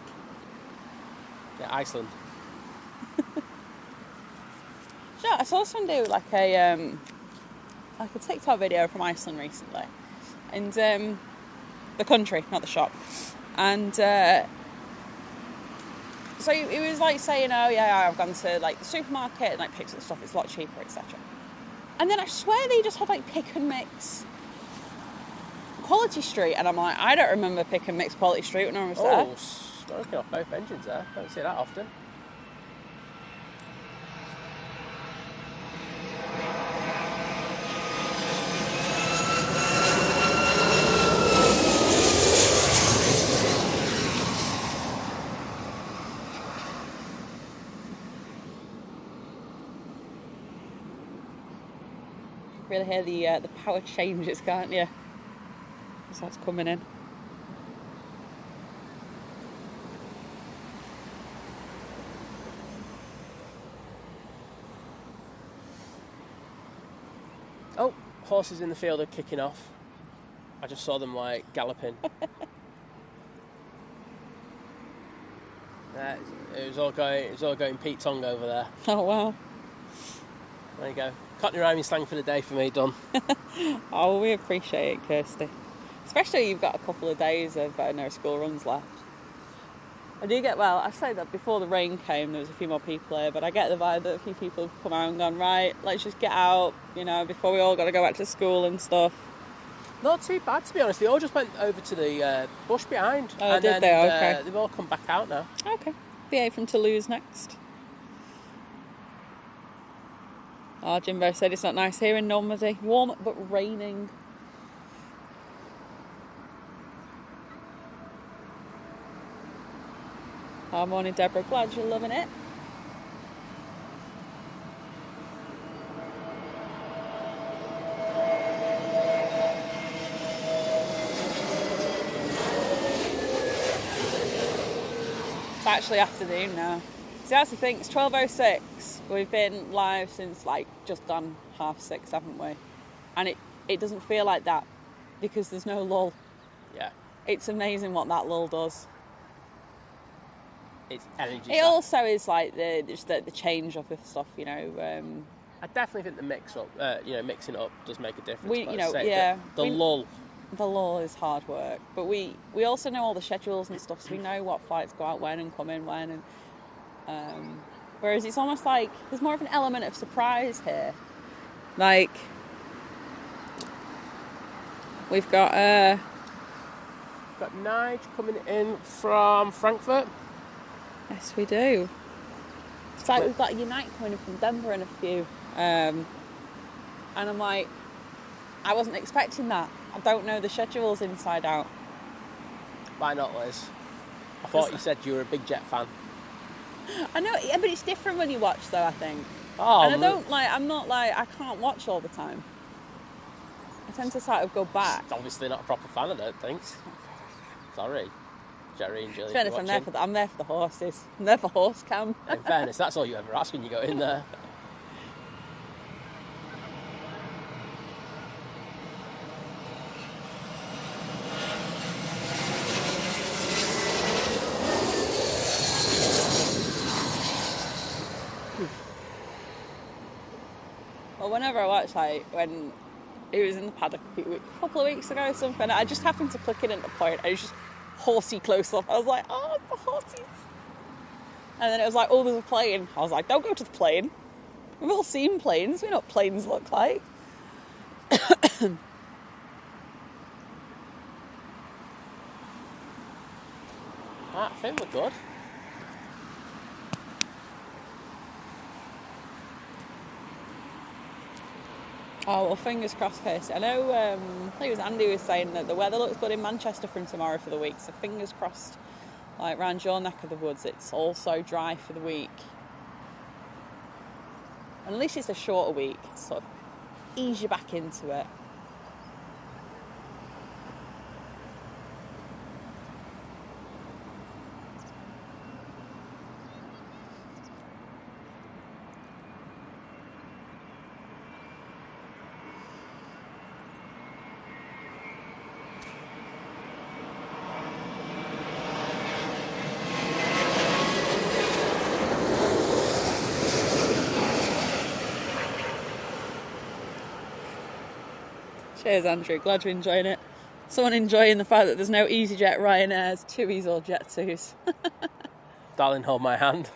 [SPEAKER 2] Yeah, Iceland.
[SPEAKER 1] Sure, I saw someone do like a TikTok video from Iceland recently, and the country, not the shop, and so he was like saying, "Oh yeah, I've gone to like the supermarket and like picked up stuff. It's a lot cheaper, etc." And then I swear they just had like pick and mix Quality Street, and I'm like, I don't remember pick and mix Quality Street when I was there.
[SPEAKER 2] Oh, smoking off both engines there. Don't see that often.
[SPEAKER 1] Really hear the power changes, can't you? As that's coming in.
[SPEAKER 2] Oh, horses in the field are kicking off. I just saw them like galloping. It was all going Pete Tong over there.
[SPEAKER 1] Oh wow.
[SPEAKER 2] There you go. Cockney rhyming slang for the day for me, done.
[SPEAKER 1] Oh, we appreciate it, Kirsty. Especially you've got a couple of days of no school runs left. I do get, well, I say that before the rain came, there was a few more people here, but I get the vibe that a few people have come out and gone, right, let's just get out, you know, before we all got to go back to school and stuff.
[SPEAKER 2] Not too bad, to be honest. They all just went over to the bush behind.
[SPEAKER 1] Oh,
[SPEAKER 2] and
[SPEAKER 1] did
[SPEAKER 2] then,
[SPEAKER 1] they? Okay.
[SPEAKER 2] They've all come back out now.
[SPEAKER 1] Okay. BA from Toulouse next. Oh, Jimbo said it's not nice here in Normandy. Warm but raining. Oh, morning, Deborah. Glad you're loving it. It's actually afternoon now. See, that's the thing. It's 12:06. We've been live since like just gone 6:30, haven't we? And it doesn't feel like that because there's no lull.
[SPEAKER 2] Yeah.
[SPEAKER 1] It's amazing what that lull does.
[SPEAKER 2] It's energy.
[SPEAKER 1] It also is like the change up of stuff, you know.
[SPEAKER 2] I definitely think the mixing up does make a difference.
[SPEAKER 1] The
[SPEAKER 2] lull.
[SPEAKER 1] The lull is hard work, but we also know all the schedules and stuff, so we know what flights go out when and come in when. And whereas it's almost like there's more of an element of surprise here. Like we've got
[SPEAKER 2] Nige coming in from Frankfurt.
[SPEAKER 1] Yes, we do. It's like we've got a Unite coming in from Denver in a few. And I'm like, I wasn't expecting that. I don't know the schedules inside out.
[SPEAKER 2] Why not, Liz? I thought you said you were a big jet fan.
[SPEAKER 1] I know, yeah, but it's different when you watch, though, I think.
[SPEAKER 2] Oh,
[SPEAKER 1] and I'm not like, I can't watch all the time. I tend to sort of go back.
[SPEAKER 2] Obviously not a proper fan, I don't think. Sorry. Jerry and Julie.
[SPEAKER 1] In fairness, I'm there for the horses. I'm there for horse cam.
[SPEAKER 2] In fairness, that's all you ever ask when you go in there.
[SPEAKER 1] Well, whenever I watch, like, when he was in the paddock a couple of weeks ago or something, I just happened to click it at the point. I was just horsey close up. I was like, oh, the horses. And then it was like, oh, there's a plane. I was like, don't go to the plane. We've all seen planes. We know what planes look like.
[SPEAKER 2] I think we're good.
[SPEAKER 1] Oh, well, fingers crossed, Kirsty. I know, I think it was Andy was saying that the weather looks good in Manchester from tomorrow for the week, so fingers crossed, like, round your neck of the woods, it's also dry for the week. And at least it's a shorter week, to sort of ease you back into it. Cheers, Andrew. Glad you're enjoying it. Someone enjoying the fact that there's no EasyJet, Ryanairs, TUIs or Jet2s.
[SPEAKER 2] Darling, hold my hand.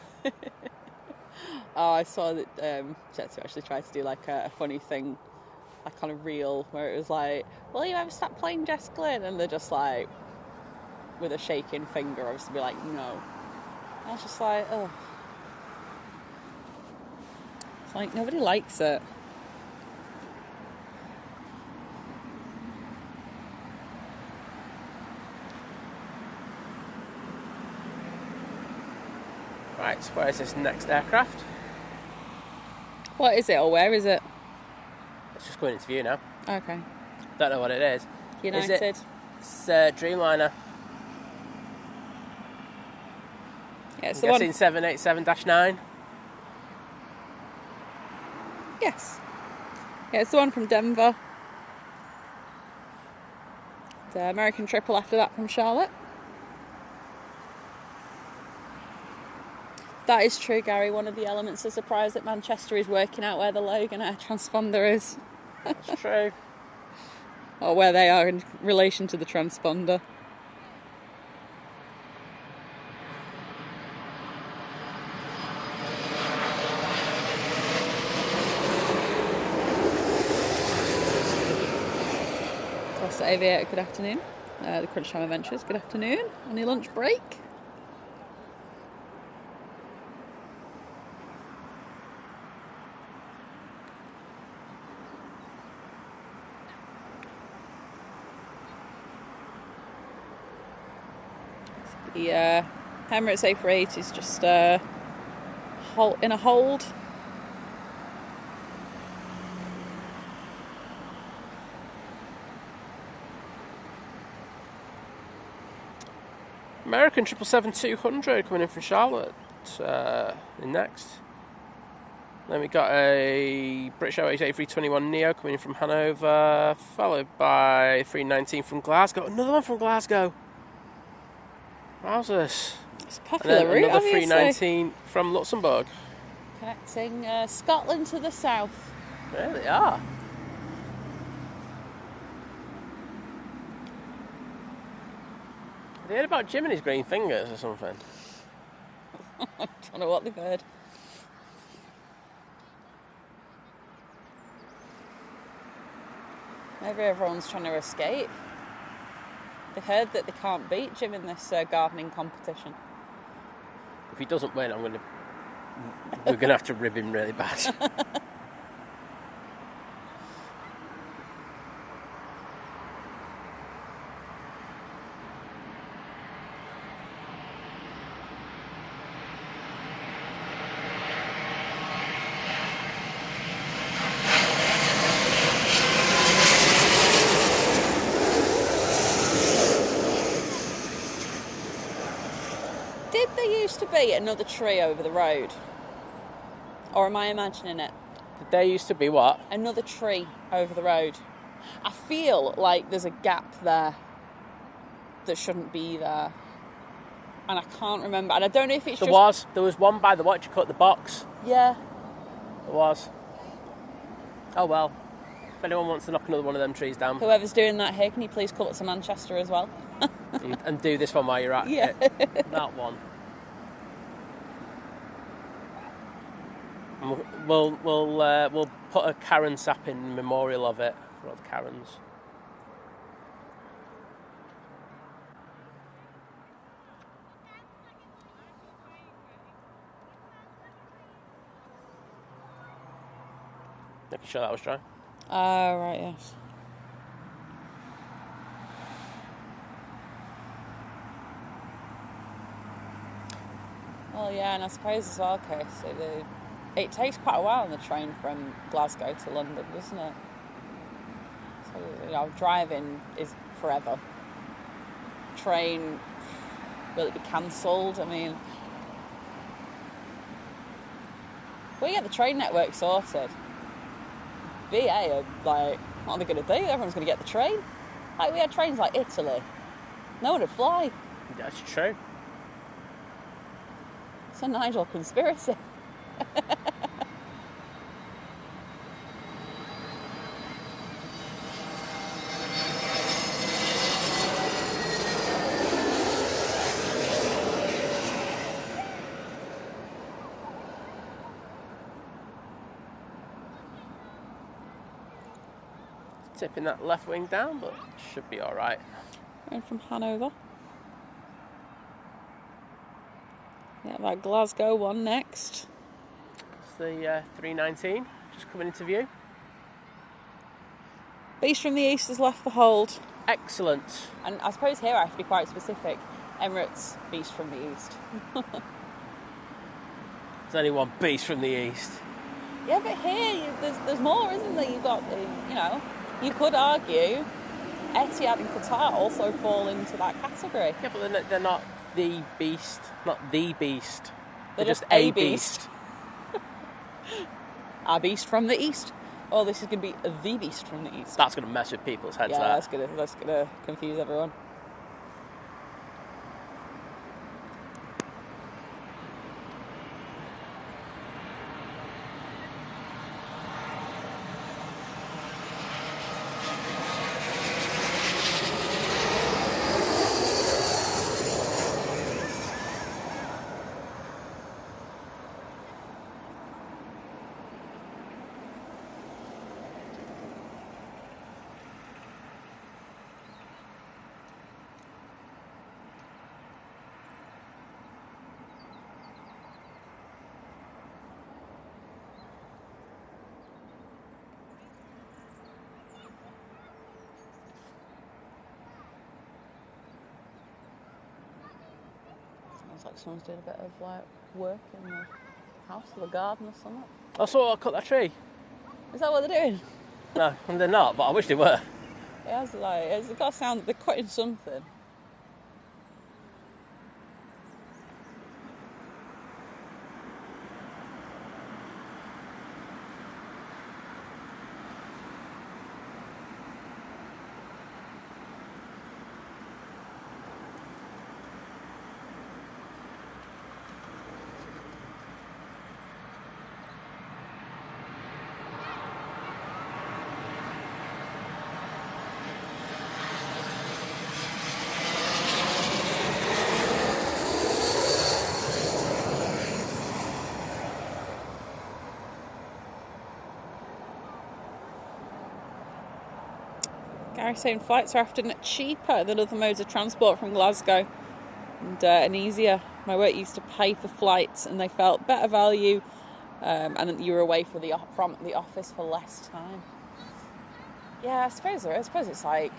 [SPEAKER 1] Oh, I saw that Jet2 actually tried to do like a funny thing, like on a reel, where it was like, will you ever stop playing Jess Glynn? And they're just like, with a shaking finger, obviously be like, no. I was just like, oh. It's like, nobody likes it.
[SPEAKER 2] Right, so where's this next aircraft?
[SPEAKER 1] What is it, or where is it?
[SPEAKER 2] It's just going into view now.
[SPEAKER 1] Okay.
[SPEAKER 2] Don't know what it is.
[SPEAKER 1] United.
[SPEAKER 2] It's Dreamliner.
[SPEAKER 1] Yeah, it's
[SPEAKER 2] I'm
[SPEAKER 1] the
[SPEAKER 2] guessing
[SPEAKER 1] one.
[SPEAKER 2] 787-9.
[SPEAKER 1] Yes. Yeah, it's the one from Denver. The American triple after that from Charlotte. That is true, Gary. One of the elements of surprise at Manchester is working out where the Logan Air transponder is.
[SPEAKER 2] That's true.
[SPEAKER 1] Or where they are in relation to the transponder. Courteous Aviator, good afternoon. The Crunchtime Adventures, good afternoon. On your lunch break. The Emirates A380 is just in a hold.
[SPEAKER 2] American 777-200 coming in from Charlotte. in next. Then we got a British Airways A321 Neo coming in from Hanover, followed by 319 from Glasgow. Another one from Glasgow. Wowzers.
[SPEAKER 1] It's a popular route,
[SPEAKER 2] another
[SPEAKER 1] obviously.
[SPEAKER 2] 319 from Luxembourg.
[SPEAKER 1] Connecting Scotland to the south.
[SPEAKER 2] There they are. Have you heard about Jim and his green fingers or something?
[SPEAKER 1] I don't know what they've heard. Maybe everyone's trying to escape. They heard that they can't beat Jim in this gardening competition.
[SPEAKER 2] If he doesn't win, we're gonna have to rib him really bad.
[SPEAKER 1] Did there used to be another tree over the road? Or am I imagining it?
[SPEAKER 2] There used to be what?
[SPEAKER 1] Another tree over the road. I feel like there's a gap there that shouldn't be there. And I can't remember. And I don't know if it's
[SPEAKER 2] There was one by the what you cut the box.
[SPEAKER 1] Yeah.
[SPEAKER 2] There was. Oh well. If anyone wants to knock another one of them trees down.
[SPEAKER 1] Whoever's doing that here, can you please come up to Manchester as well?
[SPEAKER 2] and do this one while you're at
[SPEAKER 1] Yeah.
[SPEAKER 2] it. That one. And we'll put a Karen sap in memorial of it for all the Karens. Making sure that was dry.
[SPEAKER 1] Oh, right, yes. Well, yeah, and I suppose as well, okay, so it takes quite a while on the train from Glasgow to London, doesn't it? So, you know, driving is forever. Train, will it be cancelled? I mean, we get the train network sorted. BA are like, what are they going to do? Everyone's going to get the train. Like, we had trains like Italy. No one would fly.
[SPEAKER 2] That's true.
[SPEAKER 1] It's a Nigel conspiracy.
[SPEAKER 2] Tipping that left wing down, but should be all right.
[SPEAKER 1] Going from Hanover. Yeah, that Glasgow one next.
[SPEAKER 2] It's the 319 just coming into view.
[SPEAKER 1] Beast from the East has left the hold.
[SPEAKER 2] Excellent.
[SPEAKER 1] And I suppose here I have to be quite specific. Emirates Beast from the East.
[SPEAKER 2] There's only one beast from the east.
[SPEAKER 1] Yeah, but here there's more, isn't there? You've got, you know, you could argue Etihad and Qatar also fall into that category.
[SPEAKER 2] Yeah, but they're not the beast. Not the beast.
[SPEAKER 1] They're just a beast. A beast from the East. Oh, this is going to be the beast from the East.
[SPEAKER 2] That's going to mess with people's heads.
[SPEAKER 1] Yeah, that's gonna confuse everyone. Sounds like someone's doing a bit of like work in the house or the garden or something.
[SPEAKER 2] I saw I cut that tree.
[SPEAKER 1] Is that what they're doing?
[SPEAKER 2] No, they're not, but I wish they were.
[SPEAKER 1] It's got a sound that they're cutting something. Gary's saying flights are often cheaper than other modes of transport from Glasgow and easier. My work used to pay for flights and they felt better value, and you were away from the office for less time. Yeah, I suppose there is. I suppose it's like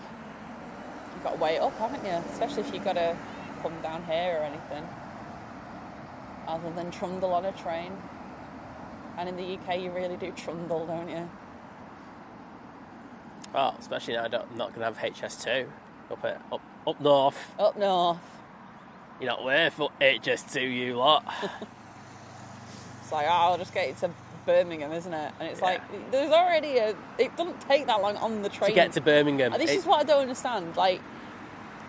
[SPEAKER 1] you've got to weigh it up, haven't you? Especially if you've got to come down here or anything, other than trundle on a train. And in the UK, you really do trundle, don't you?
[SPEAKER 2] Well, especially now I'm not going to have HS2 up north.
[SPEAKER 1] Up north.
[SPEAKER 2] You're not worth HS2, you lot.
[SPEAKER 1] It's like, I'll just get it to Birmingham, isn't it? And it's like, there's already it doesn't take that long on the train.
[SPEAKER 2] To get to Birmingham.
[SPEAKER 1] This is what I don't understand. Like,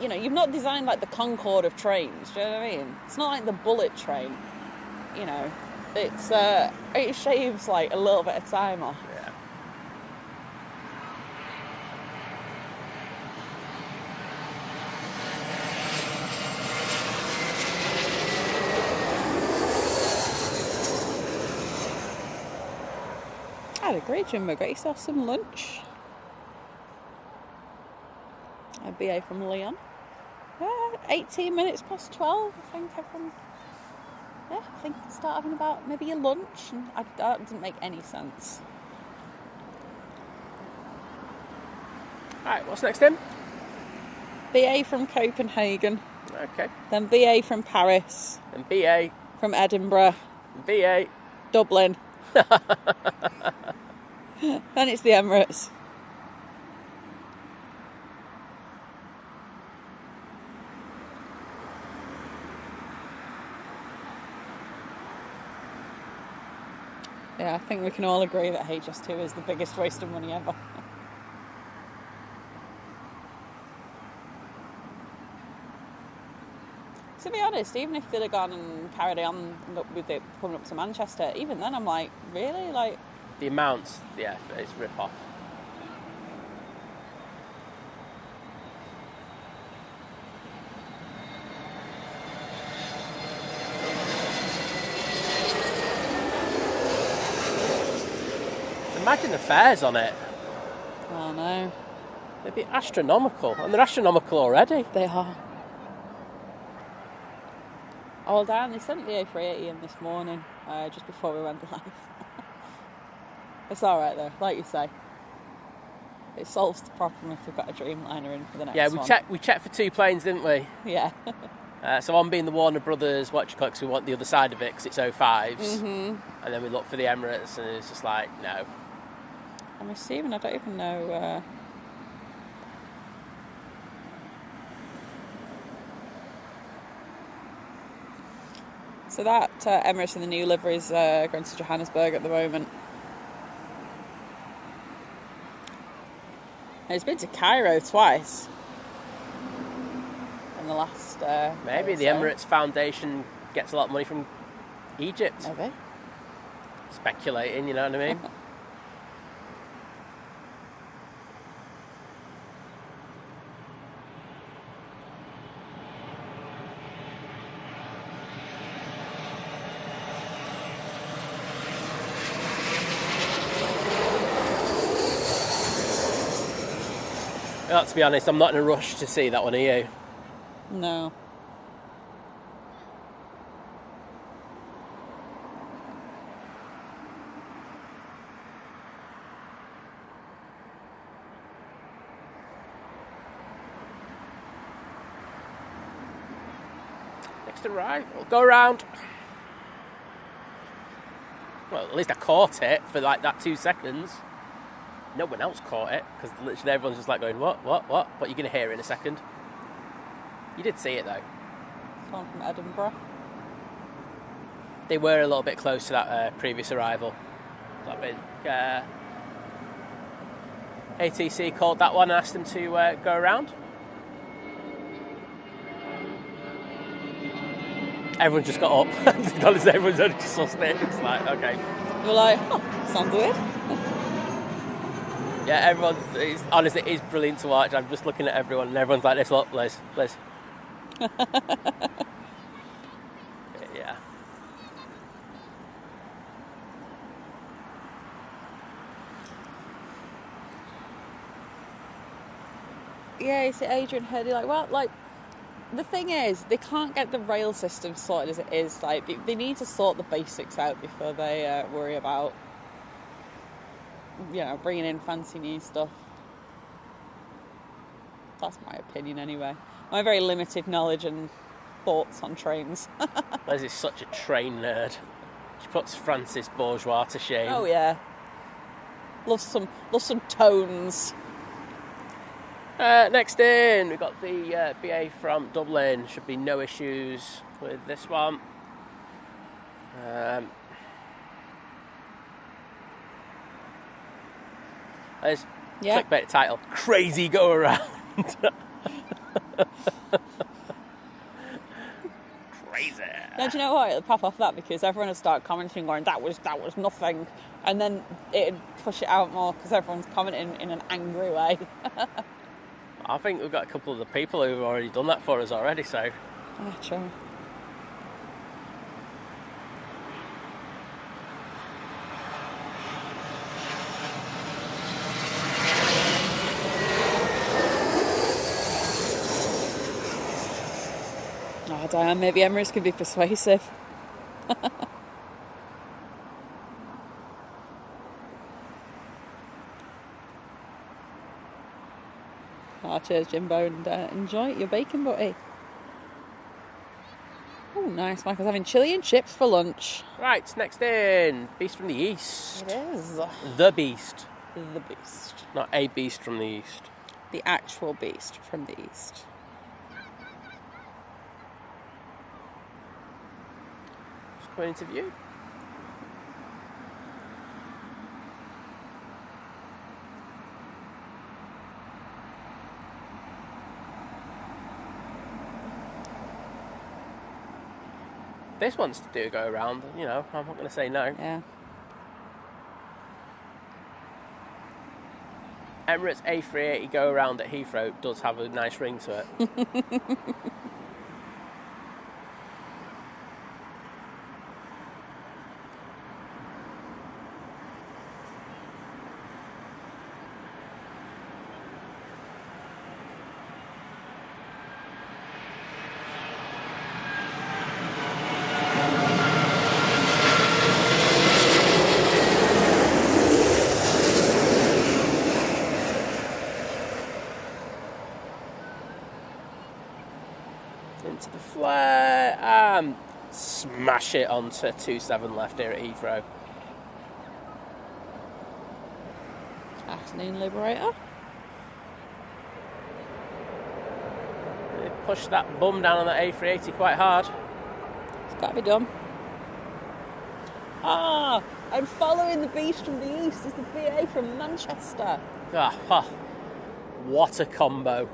[SPEAKER 1] you know, you've not designed like the Concorde of trains, do you know what I mean? It's not like the bullet train, you know. It's, it shaves like a little bit of time off.
[SPEAKER 2] Yeah.
[SPEAKER 1] I'd agree, Jim. Got yourself some lunch. A BA from Leon. 18 minutes past 12. I think everyone. Yeah, I think start having about maybe a lunch, and that doesn't make any sense.
[SPEAKER 2] Alright, what's next then?
[SPEAKER 1] BA from Copenhagen.
[SPEAKER 2] Okay.
[SPEAKER 1] Then BA from Paris.
[SPEAKER 2] And BA.
[SPEAKER 1] From Edinburgh.
[SPEAKER 2] BA.
[SPEAKER 1] Dublin. Then it's the Emirates. Yeah, I think we can all agree that HS2 is the biggest waste of money ever. To be honest, even if they'd have gone and carried on with it coming up to Manchester, even then I'm like, really? Like,
[SPEAKER 2] the amounts, yeah, it's rip-off. Imagine the fares on it.
[SPEAKER 1] oh no.
[SPEAKER 2] They'd be astronomical, and they're astronomical already.
[SPEAKER 1] They are. Oh, Dan, they sent the A380 in this morning, just before we went live. It's alright though, like you say. It solves the problem if we've got a Dreamliner in for the next one.
[SPEAKER 2] Yeah, we checked for 2 planes, didn't we?
[SPEAKER 1] Yeah.
[SPEAKER 2] So one being the Warner Brothers, because we want the other side of it, because it's 05s.
[SPEAKER 1] Mm-hmm.
[SPEAKER 2] And then we looked for the Emirates, and it's just like, no.
[SPEAKER 1] I'm assuming, I don't even know... So that Emirates and the new liveries going to Johannesburg at the moment. And it's been to Cairo twice in the last...
[SPEAKER 2] Maybe the Emirates Foundation gets a lot of money from Egypt.
[SPEAKER 1] Maybe.
[SPEAKER 2] Speculating, you know what I mean? Well, to be honest, I'm not in a rush to see that one, are you?
[SPEAKER 1] No.
[SPEAKER 2] Next arrival, go around. Well, at least I caught it for like that 2 seconds. No one else caught it, because literally everyone's just like going, what? But you're going to hear it in a second. You did see it, though.
[SPEAKER 1] Someone from Edinburgh.
[SPEAKER 2] They were a little bit close to that previous arrival. I think ATC called that one and asked them to go around. Everyone just got up. Honestly, everyone's only just sussed it. It's like, okay.
[SPEAKER 1] You're like, oh, sounds weird.
[SPEAKER 2] Yeah, honestly, it is brilliant to watch. I'm just looking at everyone and everyone's like this. Look, Liz. Yeah.
[SPEAKER 1] Yeah, you see Adrian Hurdy, like, well, like, the thing is, they can't get the rail system sorted as it is. Like, they need to sort the basics out before they worry about, you know, bringing in fancy new stuff. That's my opinion, anyway. My very limited knowledge and thoughts on trains.
[SPEAKER 2] Liz is such a train nerd. She puts Francis Bourgeois to shame.
[SPEAKER 1] Oh yeah, love some tones.
[SPEAKER 2] Next in, we've got the BA from Dublin. Should be no issues with this one. There's clickbait title: Crazy Go Around. Crazy.
[SPEAKER 1] Now, do you know what? It'll pop off that because everyone will start commenting, going, "That was nothing," and then it'd push it out more because everyone's commenting in an angry way.
[SPEAKER 2] I think we've got a couple of the people who've already done that for us already, so...
[SPEAKER 1] Ah, true. Oh, Diane, maybe Emirates can be persuasive. Oh, cheers, Jimbo, and enjoy your bacon butty. Oh, nice. Michael's having chilli and chips for lunch.
[SPEAKER 2] Right, next in, Beast from the East.
[SPEAKER 1] It is.
[SPEAKER 2] The Beast.
[SPEAKER 1] The Beast.
[SPEAKER 2] Not a beast from the East.
[SPEAKER 1] The actual beast from the East.
[SPEAKER 2] Just going into view. This wants to do a go around, you know, I'm not going to say no.
[SPEAKER 1] Yeah.
[SPEAKER 2] Emirates A380 go around at Heathrow does have a nice ring to it. Into the flare, smash it onto 27 left here at Heathrow.
[SPEAKER 1] Afternoon Liberator.
[SPEAKER 2] They pushed that bum down on that A380 quite hard.
[SPEAKER 1] It's got to be done. Ah, and following the beast from the east is the BA from Manchester.
[SPEAKER 2] What a combo.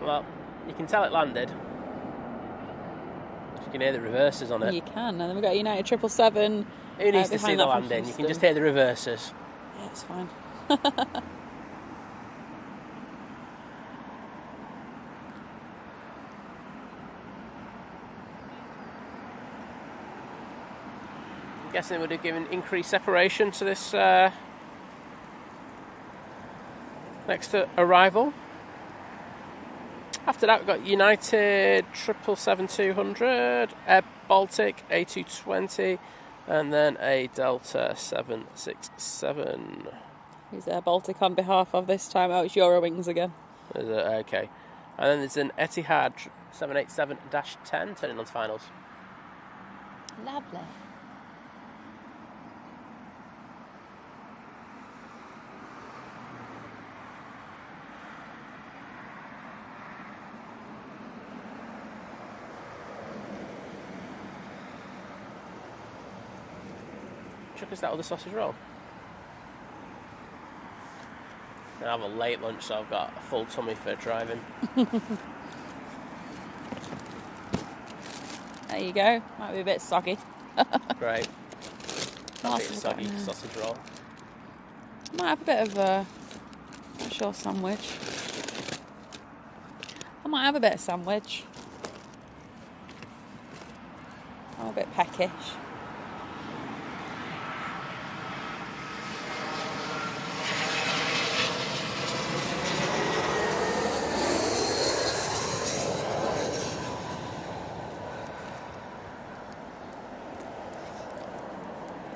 [SPEAKER 2] Well, you can tell it landed. You can hear the reversers on it.
[SPEAKER 1] You can, and then we've got United 777.
[SPEAKER 2] Who needs to see the landing? You can just hear the reversers.
[SPEAKER 1] Yeah, it's fine.
[SPEAKER 2] I'm guessing they would have given increased separation to this next arrival. After that, we've got United 777-200, Air Baltic A220, and then a Delta 767.
[SPEAKER 1] Who's Air Baltic on behalf of this time? Oh, it's Eurowings again.
[SPEAKER 2] Is it? Okay. And then there's an Etihad 787-10 turning on to finals.
[SPEAKER 1] Lovely.
[SPEAKER 2] Chuck us that other sausage roll. I have a late lunch, so I've got a full tummy for driving.
[SPEAKER 1] There you go. Might be a bit soggy.
[SPEAKER 2] Great. I'll
[SPEAKER 1] Nice
[SPEAKER 2] eat a
[SPEAKER 1] and
[SPEAKER 2] soggy
[SPEAKER 1] good.
[SPEAKER 2] sausage roll.
[SPEAKER 1] Might have a bit of a short sandwich. I might have a bit of sandwich. I'm a bit peckish.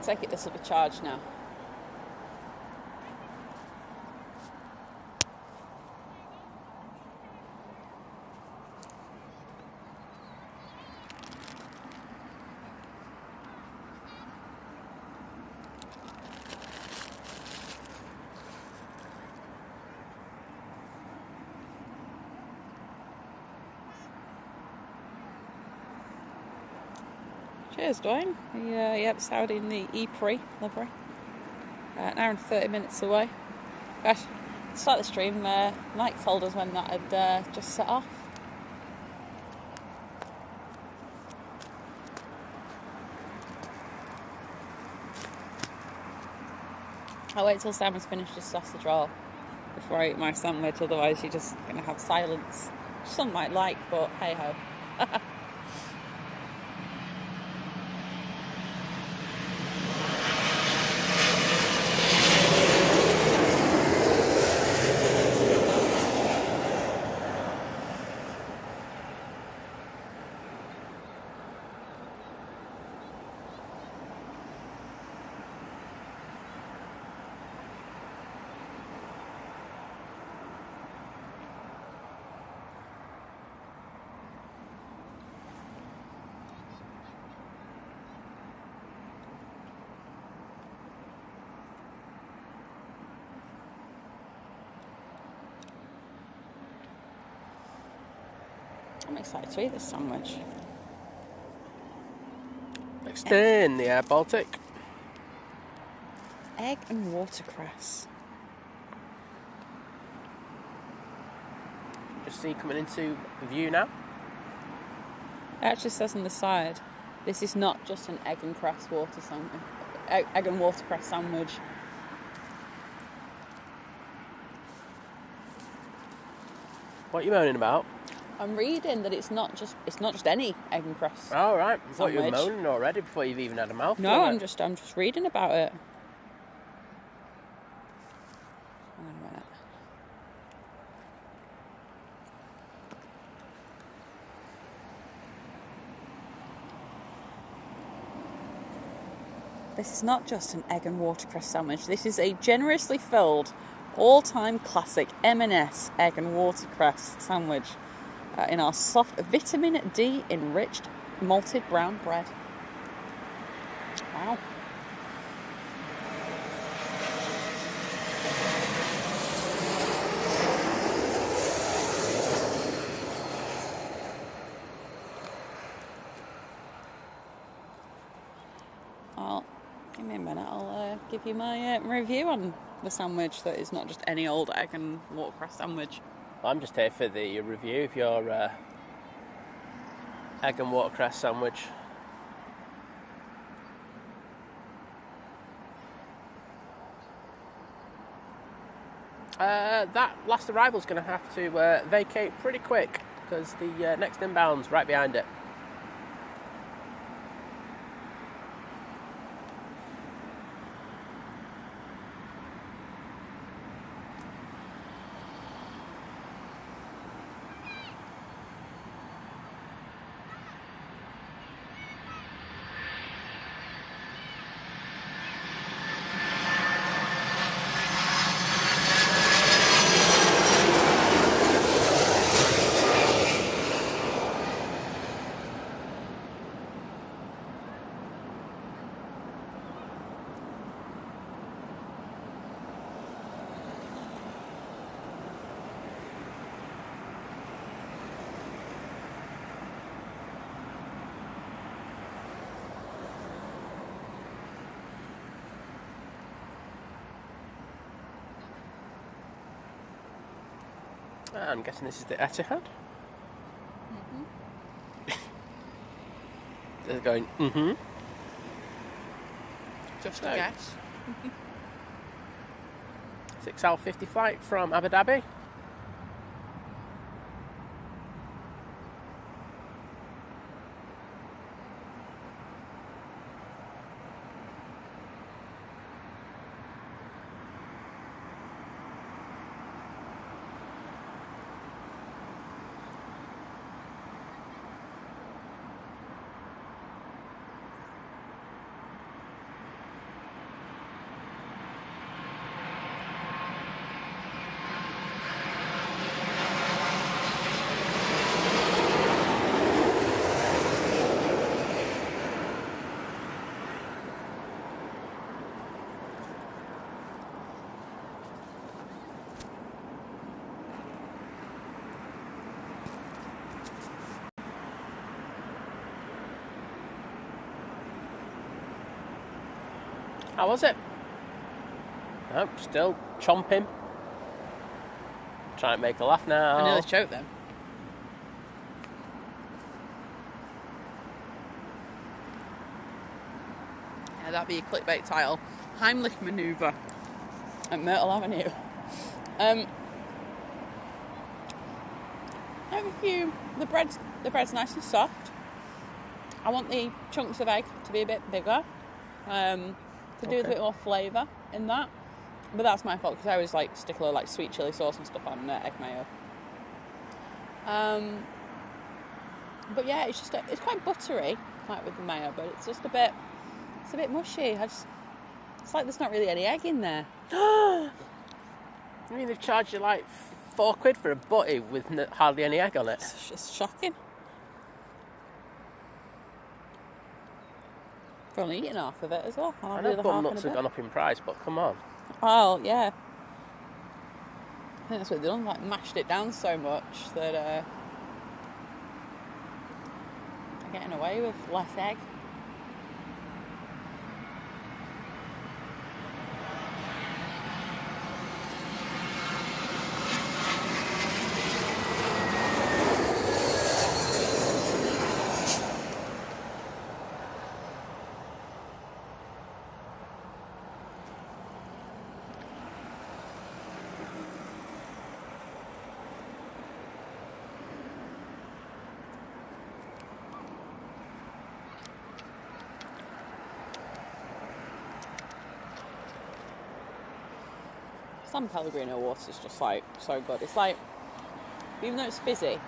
[SPEAKER 1] take it this will be charged now. Cheers, Dwayne. Yep, Saudi in the E3 livery. An hour and 30 minutes away. Gosh, to start the stream, Mike told us when that had just set off. I'll wait till Sam's finished his sausage roll before I eat my sandwich, otherwise you're just going to have silence. Some might like, but hey ho. I'm excited to eat this sandwich.
[SPEAKER 2] Next in the Baltic.
[SPEAKER 1] Egg and watercress.
[SPEAKER 2] Just see coming into view now.
[SPEAKER 1] It actually says on the side, this is not just an egg and cress water sandwich. Egg and watercress sandwich.
[SPEAKER 2] What are you moaning about?
[SPEAKER 1] I'm reading that it's not just any egg and cress.
[SPEAKER 2] Oh right, I thought you were
[SPEAKER 1] sandwich.
[SPEAKER 2] moaning already before you've even had a mouthful.
[SPEAKER 1] No,
[SPEAKER 2] of
[SPEAKER 1] I'm
[SPEAKER 2] it.
[SPEAKER 1] just reading about it. Hang on a minute. This is not just an egg and watercress sandwich. This is a generously filled, all-time classic M&S egg and watercress sandwich in our soft vitamin D enriched malted brown bread. Wow. Well, give me a minute. I'll give you my review on the sandwich that is not just any old egg and watercress sandwich.
[SPEAKER 2] I'm just here for the review of your egg and watercress sandwich. That last arrival's going to have to vacate pretty quick because the next inbound's right behind it. I'm guessing this is the Etihad. They're going,
[SPEAKER 1] Just
[SPEAKER 2] So-
[SPEAKER 1] a guess.
[SPEAKER 2] 6 hour 50 flight from Abu Dhabi. How was it? No, still chomping. Trying to make a laugh now.
[SPEAKER 1] I nearly choked then. Yeah, that'd be a clickbait title. Heimlich manoeuvre at Myrtle Avenue. I have a few. The bread's nice and soft. I want the chunks of egg to be a bit bigger. To do with a bit more flavour in that. But that's my fault because I always like stickler like sweet chilli sauce and stuff on egg mayo. But yeah, it's just it's quite buttery, like with the mayo, but it's just a bit mushy. It's like there's not really any egg in there.
[SPEAKER 2] I mean, they've charged you like £4 for a butty with hardly any egg on it.
[SPEAKER 1] It's just shocking. I've only eaten half of it as well.
[SPEAKER 2] I know bun nuts have gone up in price, but come on.
[SPEAKER 1] Oh, yeah. I think that's what they've done, like mashed it down so much that they're getting away with less egg. San Pellegrino water is just like so good. It's like, even though it's fizzy.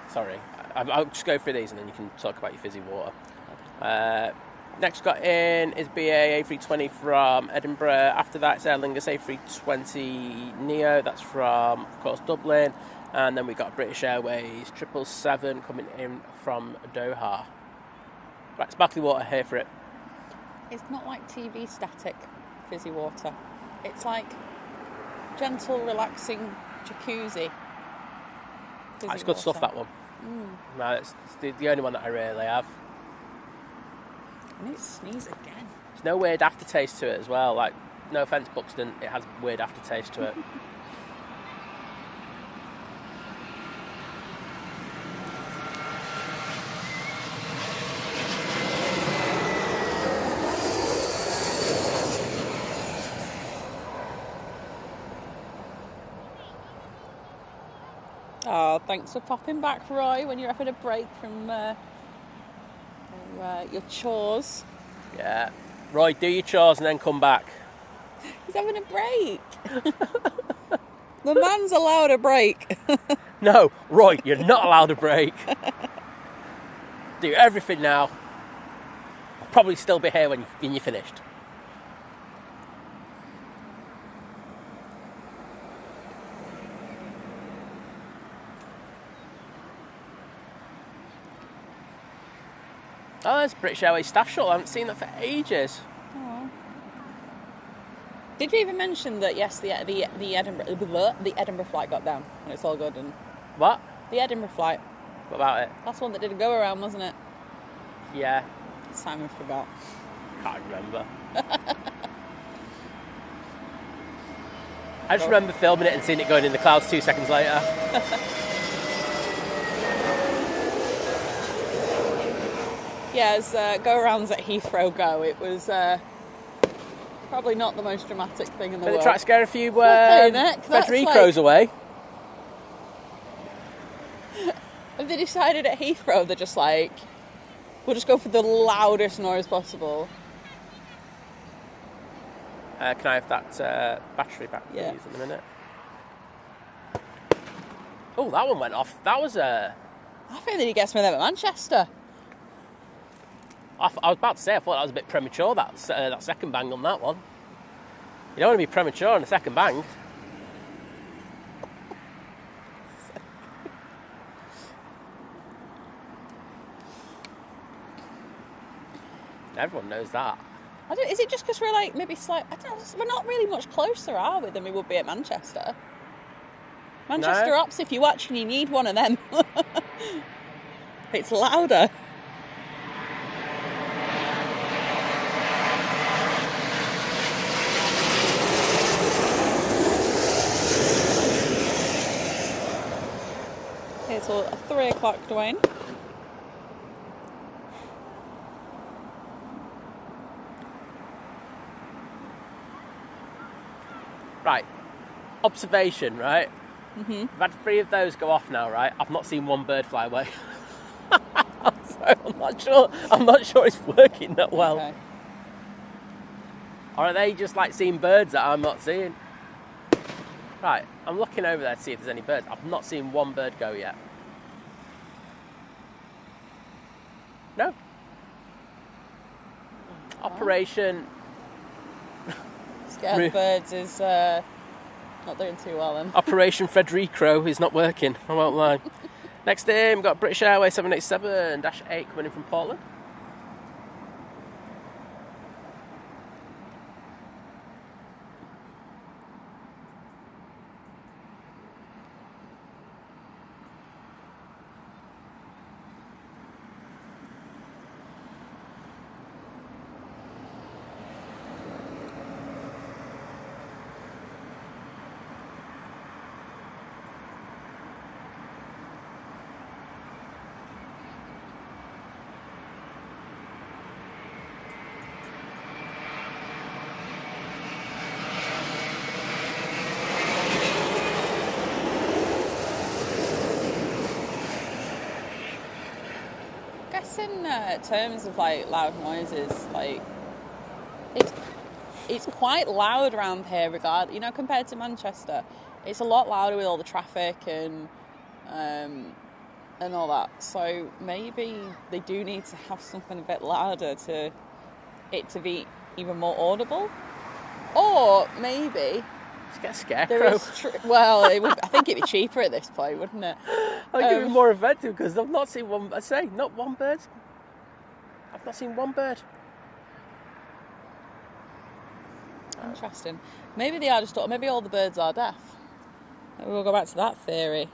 [SPEAKER 2] Sorry, I'll just go through these and then you can talk about your fizzy water. Next got in is BA A320 from Edinburgh. After that, it's Aer Lingus A320 Neo. That's from, of course, Dublin. And then we got British Airways 777 coming in from Doha. Right, sparkly water, here for it.
[SPEAKER 1] It's not like TV static fizzy water. It's like gentle, relaxing jacuzzi.
[SPEAKER 2] That's good stuff, that one. No, it's the only one that I really have.
[SPEAKER 1] I need to sneeze again.
[SPEAKER 2] There's no weird aftertaste to it as well. Like, no offence, Buxton, it has weird aftertaste to it.
[SPEAKER 1] Oh, thanks for popping back, Roy, when you're having a break from your chores.
[SPEAKER 2] Yeah. Roy, do your chores and then come back.
[SPEAKER 1] He's having a break. The man's allowed a break.
[SPEAKER 2] No, Roy, you're not allowed a break. Do everything now. I'll probably still be here when you're finished. Oh, there's British Airways staff shuttle. I haven't seen that for ages.
[SPEAKER 1] Oh. Did you even mention that? Yes, the Edinburgh flight got down, and it's all good. And
[SPEAKER 2] What?
[SPEAKER 1] the Edinburgh flight.
[SPEAKER 2] What about it?
[SPEAKER 1] That's one that did a go around, wasn't it?
[SPEAKER 2] Yeah.
[SPEAKER 1] Simon forgot.
[SPEAKER 2] Can't remember. I just remember filming it and seeing it going in the clouds 2 seconds later.
[SPEAKER 1] Yeah, as go-arounds at Heathrow go, it was probably not the most dramatic thing in the
[SPEAKER 2] Did
[SPEAKER 1] world.
[SPEAKER 2] they try to scare a few
[SPEAKER 1] Federicos
[SPEAKER 2] away?
[SPEAKER 1] Have they decided at Heathrow they're just like, we'll just go for the loudest noise possible?
[SPEAKER 2] Can I have that battery back, please,
[SPEAKER 1] Yeah.
[SPEAKER 2] in a minute? Oh, that one went off. That was
[SPEAKER 1] I think that he gets me them at Manchester.
[SPEAKER 2] I was about to say, I thought that was a bit premature, that second bang on that one. You don't want to be premature on a second bang. Everyone knows that.
[SPEAKER 1] Is it just because we're like maybe I don't know, we're not really much closer, are we, than we would be at Manchester? Manchester
[SPEAKER 2] No.
[SPEAKER 1] Ops, if you watch and you need one of them. It's louder. till 3 o'clock, Dwayne.
[SPEAKER 2] Right. Observation, right?
[SPEAKER 1] Mm-hmm.
[SPEAKER 2] I've had 3 of those go off now, right? I've not seen one bird fly away. So I'm not sure it's working that well.
[SPEAKER 1] Okay.
[SPEAKER 2] Or are they just like seeing birds that I'm not seeing? Right, I'm looking over there to see if there's any birds. I've not seen one bird go yet. No. Operation...
[SPEAKER 1] Scared of birds is not doing too well then.
[SPEAKER 2] Operation Frederico is not working, I won't lie. Next in, we've got British Airways 787-8 coming in from Portland.
[SPEAKER 1] In terms of like loud noises, like it's quite loud around here, compared to Manchester. It's a lot louder with all the traffic and all that. So maybe they do need to have something a bit louder to it to be even more audible, or maybe.
[SPEAKER 2] Just get a scarecrow.
[SPEAKER 1] I think it'd be cheaper at this point, wouldn't it?
[SPEAKER 2] I think it'd be more effective because I've not seen one. I say, not one bird. I've not seen one bird.
[SPEAKER 1] Interesting. Maybe they are maybe all the birds are deaf. Maybe we'll go back to that theory.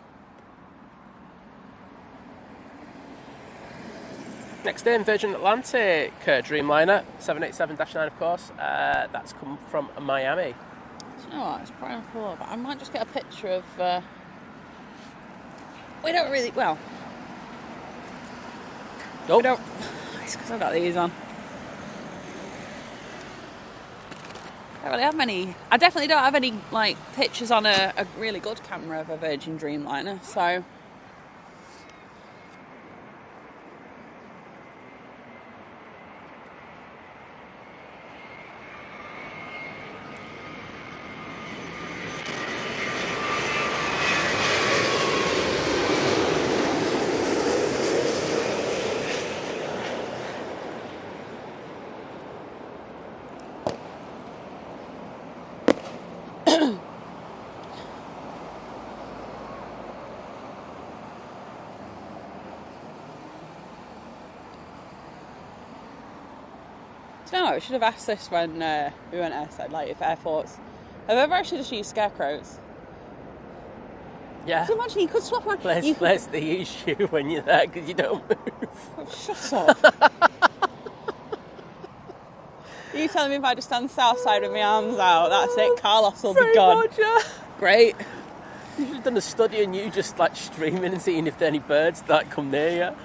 [SPEAKER 2] Next in, Virgin Atlantic, Dreamliner 787-9, of course. That's come from Miami.
[SPEAKER 1] Do you know what? It's pretty cool, but I might just get a picture of. We don't really. Well.
[SPEAKER 2] Nope.
[SPEAKER 1] We don't. It's because I've got these on. I don't really have many. I definitely don't have any like pictures on a really good camera of a Virgin Dreamliner. So. No, I should have asked this when we went airside, like if airports have ever actually just used scarecrows.
[SPEAKER 2] Yeah.
[SPEAKER 1] So imagine you could swap around.
[SPEAKER 2] Less the issue when you're there because you don't move.
[SPEAKER 1] Oh, shut up. Are you telling me if I just stand south side with my arms out, that's it, Carlos will be gone?
[SPEAKER 2] Much, yeah.
[SPEAKER 1] Great.
[SPEAKER 2] You should have done a study on you just like streaming and seeing if there are any birds that come near you.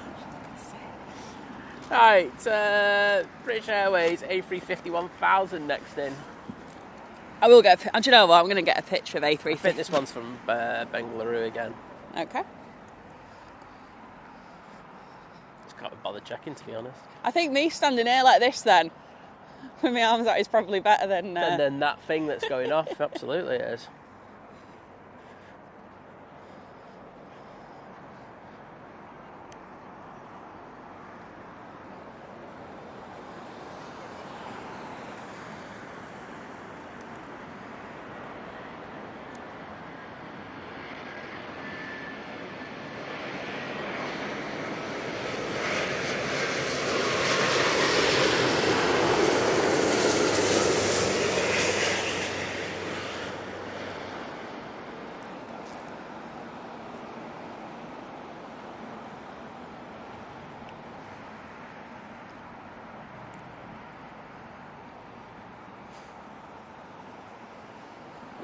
[SPEAKER 2] Right, British Airways A350 1000 next in.
[SPEAKER 1] I will get. Do you know what? I'm going to get a picture of A350.
[SPEAKER 2] I think this one's from Bengaluru again.
[SPEAKER 1] Okay.
[SPEAKER 2] Just can't be bothered checking, to be honest.
[SPEAKER 1] I think me standing here like this then, with my arms out, is probably better than.
[SPEAKER 2] And then that thing that's going off, absolutely it is.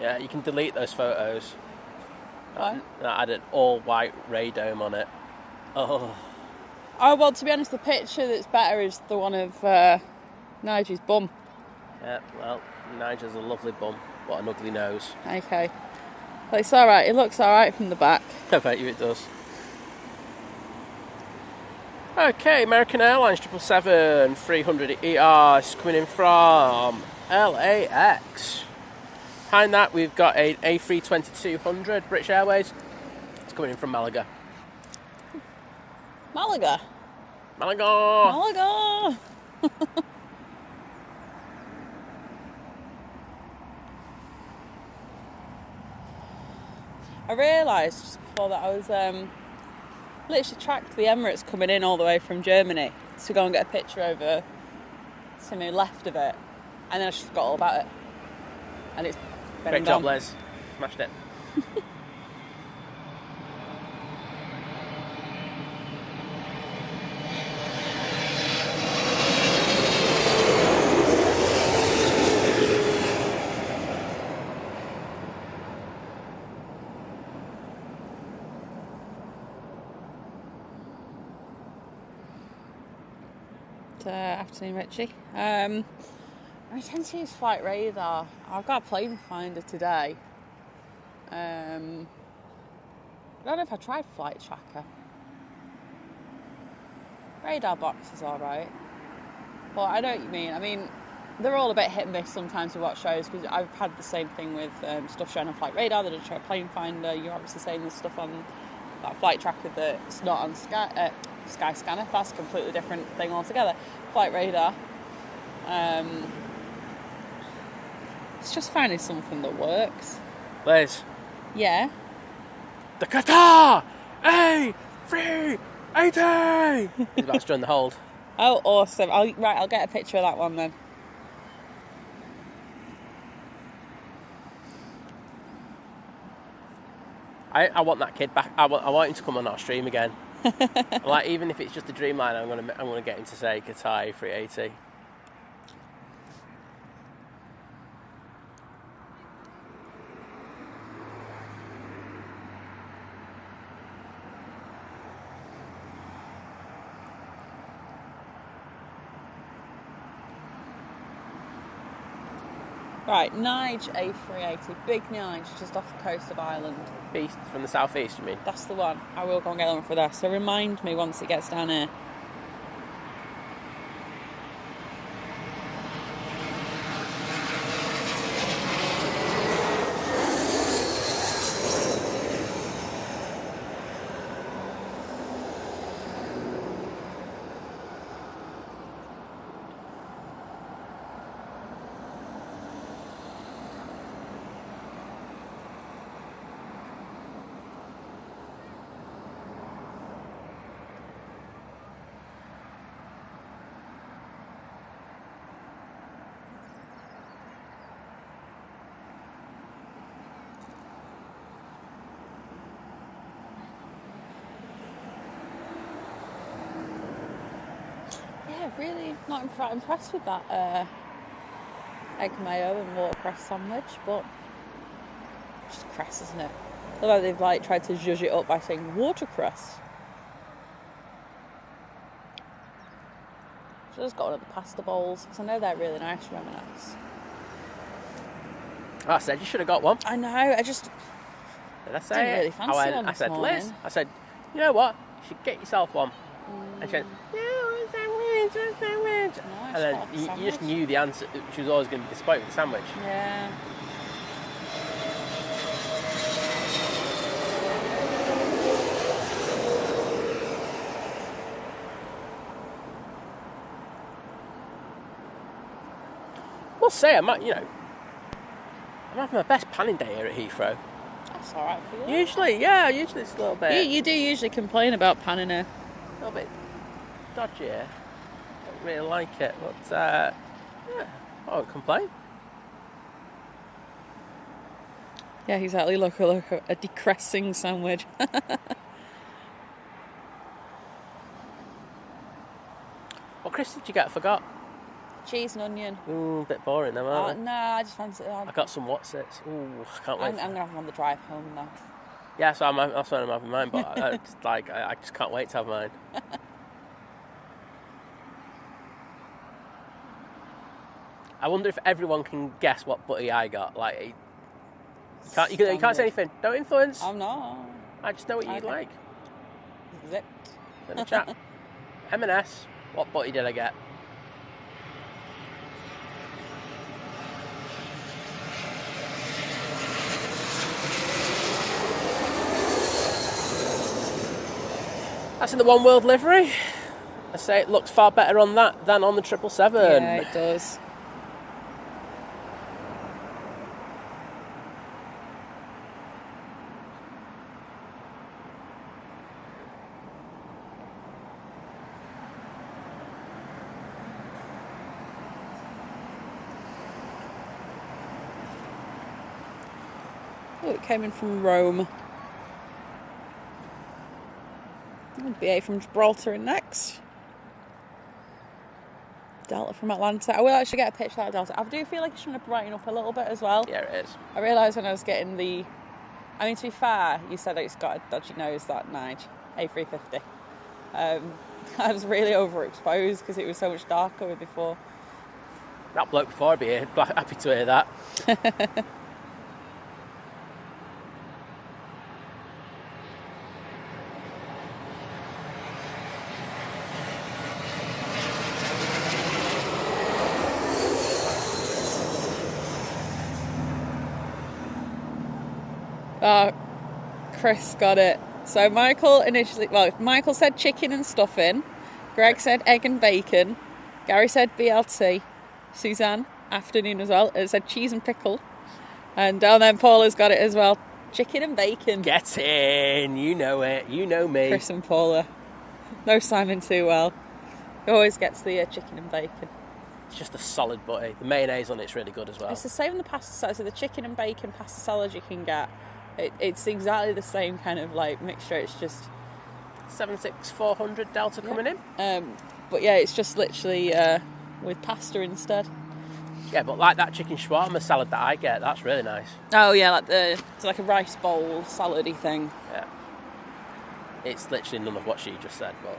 [SPEAKER 2] Yeah, you can delete those photos.
[SPEAKER 1] Why?
[SPEAKER 2] That had an all-white radome on it. Oh.
[SPEAKER 1] Oh, well, to be honest, the picture that's better is the one of Nigel's bum.
[SPEAKER 2] Yeah, well, Nigel's a lovely bum. What an ugly nose.
[SPEAKER 1] Okay. Well, it's alright. It looks alright from the back.
[SPEAKER 2] I bet you it does. Okay, American Airlines 777 300 ER is coming in from LAX. Behind that, we've got an A320-200 British Airways. It's coming in from Malaga.
[SPEAKER 1] Malaga.
[SPEAKER 2] Malaga!
[SPEAKER 1] Malaga! I realised just before that I was literally tracked the Emirates coming in all the way from Germany to go and get a picture over to my left of it, and then I just forgot all about it. And it's been
[SPEAKER 2] Great
[SPEAKER 1] and
[SPEAKER 2] job,
[SPEAKER 1] gone.
[SPEAKER 2] Les. Smashed it.
[SPEAKER 1] Afternoon, Richie. I tend to use Flight Radar. I've got a plane finder today. I don't know if I tried Flight Tracker. Radar box is alright. But I know what you mean. I mean, they're all a bit hit and miss sometimes with what shows, because I've had the same thing with stuff shown on Flight Radar that I try plane finder. You're obviously saying there's stuff on that Flight Tracker that's not on Sky Scanner. That's a completely different thing altogether. Flight Radar. It's just finding something that works.
[SPEAKER 2] Les.
[SPEAKER 1] Yeah.
[SPEAKER 2] The Qatar A380 is about to join the hold.
[SPEAKER 1] Oh, awesome. I'll get a picture of that one then.
[SPEAKER 2] I want that kid back. I want him to come on our stream again. Like, even if it's just a Dreamliner, I'm gonna get him to say Qatar A380.
[SPEAKER 1] Right, Nige A380, Big Nige, just off the coast of Ireland.
[SPEAKER 2] Beast from the southeast, you mean?
[SPEAKER 1] That's the one. I will go and get one for that. So remind me once it gets down here. Really not impressed with that egg mayo and watercress sandwich, but it's just cress, isn't it? Although they've tried to zhuzh it up by saying watercress. So I just got one of the pasta bowls, because I know they're really nice from M&S.
[SPEAKER 2] I said you should have got one.
[SPEAKER 1] I know, I just
[SPEAKER 2] Did I say
[SPEAKER 1] didn't
[SPEAKER 2] it?
[SPEAKER 1] really fancy one
[SPEAKER 2] I
[SPEAKER 1] this
[SPEAKER 2] said,
[SPEAKER 1] morning.
[SPEAKER 2] Liz, I said, you know what? You should get yourself one. And she went, no, I want a sandwich.
[SPEAKER 1] No,
[SPEAKER 2] And then you just knew the answer. She was always going to be disappointed with the sandwich.
[SPEAKER 1] Yeah.
[SPEAKER 2] We'll say I'm having my best panning day here at Heathrow.
[SPEAKER 1] That's alright for you.
[SPEAKER 2] Usually it's a little bit.
[SPEAKER 1] You do usually complain about panning here.
[SPEAKER 2] A little bit dodgy here. Don't really like it, but yeah, I won't complain.
[SPEAKER 1] Yeah, exactly. Look, a decressing sandwich.
[SPEAKER 2] What crisps did you get? I forgot.
[SPEAKER 1] Cheese and onion.
[SPEAKER 2] Ooh, a bit boring though, aren't
[SPEAKER 1] No, I just fancy it.
[SPEAKER 2] I got some Watsits. Ooh, I can't wait.
[SPEAKER 1] I'm going to have them on the drive home though.
[SPEAKER 2] Yeah, so that's what I'm having mine, but I just can't wait to have mine. I wonder if everyone can guess what butty I got. Like, you can't say anything. Don't influence.
[SPEAKER 1] I'm not.
[SPEAKER 2] I just know what you like.
[SPEAKER 1] Zipped.
[SPEAKER 2] In the chat. M&S, what butty did I get? That's in the One World livery. I say it looks far better on that than on the 777.
[SPEAKER 1] Yeah, it does. Oh, it came in from Rome. BA from Gibraltar in next. Delta from Atlanta. I will actually get a picture of that Delta. I do feel like it's trying to brighten up a little bit as well.
[SPEAKER 2] Yeah, it is.
[SPEAKER 1] I realised when I was getting to be fair, you said it's got a dodgy nose, that Nige A350. I was really overexposed because it was so much darker with before.
[SPEAKER 2] That bloke before I'd be here. Happy to hear that.
[SPEAKER 1] Oh, Chris got it. So Michael said chicken and stuffing. Greg said egg and bacon. Gary said BLT. Suzanne, afternoon as well. It said cheese and pickle. And then Paula's got it as well. Chicken and bacon.
[SPEAKER 2] Get in. You know it. You know me.
[SPEAKER 1] Chris and Paula. No Simon too well. He always gets the chicken and bacon.
[SPEAKER 2] It's just a solid butty. The mayonnaise on it's really good as well.
[SPEAKER 1] It's the same in the pasta salad. So the chicken and bacon pasta salad you can get. It's exactly the same kind of like mixture. It's just
[SPEAKER 2] 76400 Delta coming in.
[SPEAKER 1] But yeah, it's just literally with pasta instead.
[SPEAKER 2] Yeah, but like that chicken shawarma salad that I get, that's really nice.
[SPEAKER 1] Oh yeah, it's like a rice bowl salady thing.
[SPEAKER 2] Yeah. It's literally none of what she just said, but.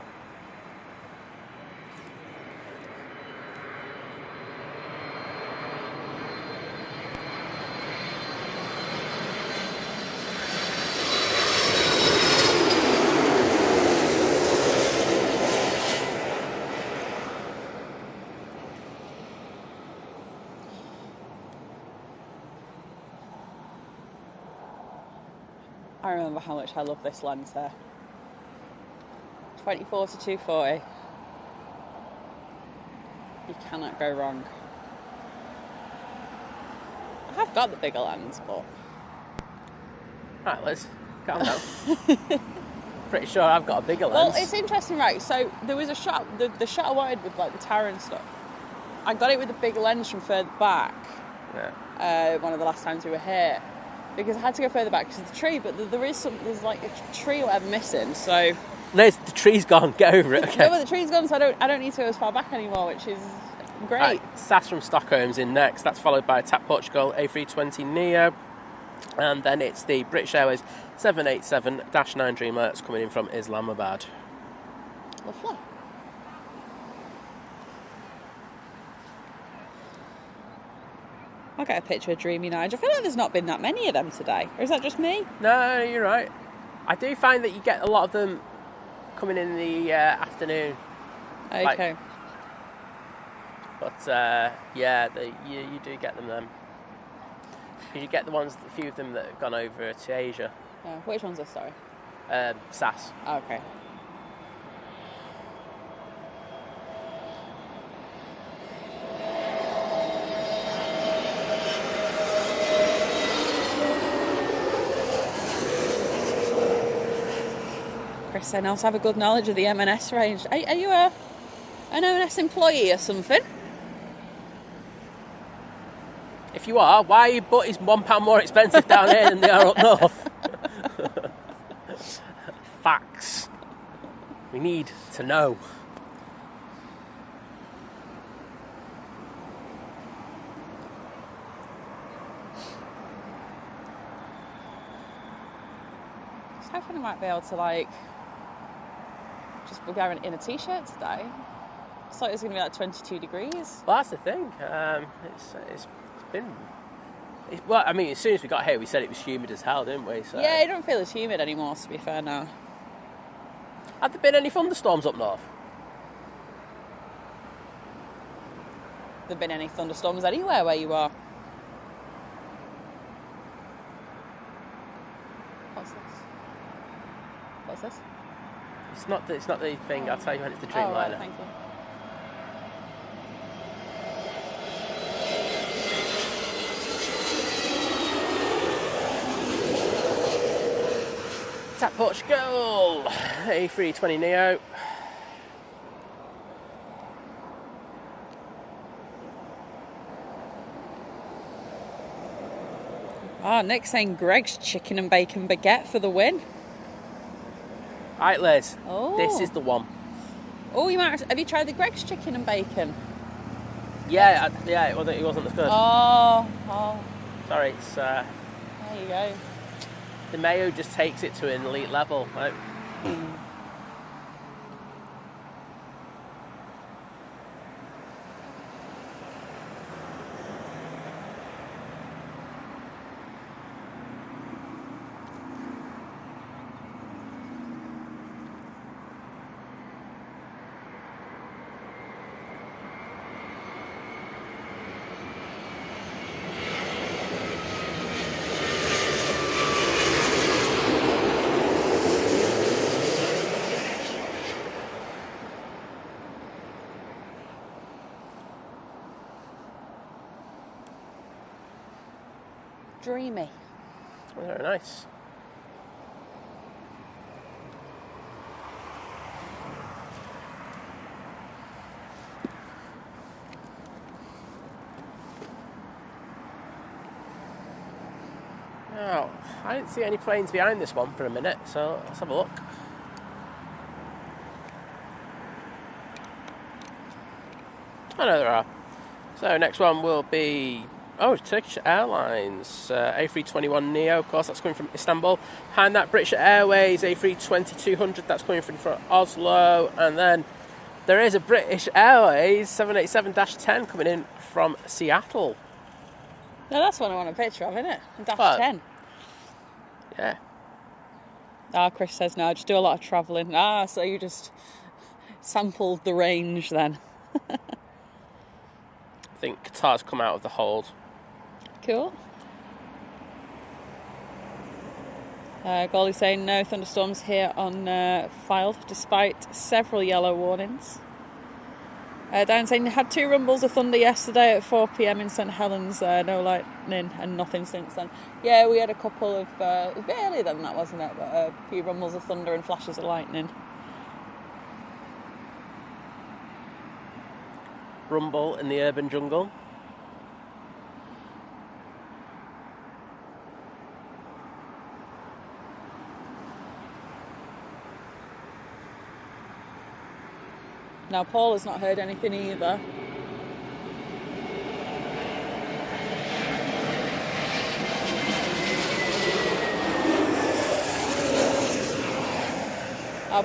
[SPEAKER 1] I remember how much I love this lens here. 24 to 240. You cannot go wrong. I have got the bigger lens, but...
[SPEAKER 2] Right, Liz, calm down. Pretty sure I've got a bigger lens.
[SPEAKER 1] Well, it's interesting, right? So there was a shot, the shot I wanted with like the tower and stuff. I got it with a big lens from further back.
[SPEAKER 2] Yeah.
[SPEAKER 1] One of the last times we were here. Because I had to go further back because of the tree, but there's like a tree or whatever missing, so...
[SPEAKER 2] No, the tree's gone, get over it, okay.
[SPEAKER 1] No, but the tree's gone, so I don't need to go as far back anymore, which is great.
[SPEAKER 2] Right, SAS from Stockholm's in next, that's followed by TAP Portugal A320 Neo, and then it's the British Airways 787-9 Dreamliner that's coming in from Islamabad.
[SPEAKER 1] Lovely. I'll get a picture of Dreamy Nige. I feel like there's not been that many of them today. Or is that just me?
[SPEAKER 2] No, you're right. I do find that you get a lot of them coming in the afternoon.
[SPEAKER 1] Okay.
[SPEAKER 2] You do get them then. You get a few of them that have gone over to Asia.
[SPEAKER 1] Yeah. Which one's this, sorry?
[SPEAKER 2] SAS.
[SPEAKER 1] Oh, okay. Chris said, I also have a good knowledge of the M&S range. Are you an M&S employee or something?
[SPEAKER 2] If you are, why are your butties £1 more expensive down here than they are up north? Facts. We need to know.
[SPEAKER 1] was hoping I might be able to like just be wearing in a t-shirt today. I thought it was going to be like 22 degrees.
[SPEAKER 2] Well, that's the thing. It's been... well, I mean, as soon as we got here, we said it was humid as hell, didn't we? So.
[SPEAKER 1] Yeah, it don't feel as humid anymore, to be fair now.
[SPEAKER 2] Have there been any thunderstorms up north?
[SPEAKER 1] Have there been any thunderstorms anywhere where you are? What's this? What's this?
[SPEAKER 2] It's not the thing. I'll tell you when it's the Dreamliner.
[SPEAKER 1] Oh, right, thank you.
[SPEAKER 2] It's at Portugal. A320 Neo.
[SPEAKER 1] Oh, Nick's saying Greg's chicken and bacon baguette for the win.
[SPEAKER 2] Right, Liz.
[SPEAKER 1] Oh.
[SPEAKER 2] This is the one.
[SPEAKER 1] Oh, have you tried the Greg's chicken and bacon?
[SPEAKER 2] Yeah, it wasn't as good.
[SPEAKER 1] Oh.
[SPEAKER 2] Sorry, it's...
[SPEAKER 1] There you go.
[SPEAKER 2] the mayo just takes it to an elite level. Like,
[SPEAKER 1] Dreamy.
[SPEAKER 2] very nice. Now, I didn't see any planes behind this one for a minute, so let's have a look. Oh no, there are. So next one will be Turkish Airlines A321 Neo. Of course, that's coming from Istanbul. Behind that, British Airways A320-200. That's coming from Oslo, and then there is a British Airways 787-10 coming in from Seattle.
[SPEAKER 1] No, that's one I want a picture of, isn't it? Dash
[SPEAKER 2] What?
[SPEAKER 1] 10.
[SPEAKER 2] Yeah.
[SPEAKER 1] Chris says no, I just do a lot of travelling. So you just sampled the range then.
[SPEAKER 2] I think Qatar's come out of the hold.
[SPEAKER 1] Cool. Golly's saying no thunderstorms here on Filed, despite several yellow warnings. Down saying they had 2 rumbles of thunder yesterday at 4 PM in St Helens, no lightning and nothing since then. Yeah, we had a couple of, it was a bit earlier than that, wasn't it? But a few rumbles of thunder and flashes of lightning.
[SPEAKER 2] Rumble in the urban jungle.
[SPEAKER 1] Now, Paul has not heard anything either.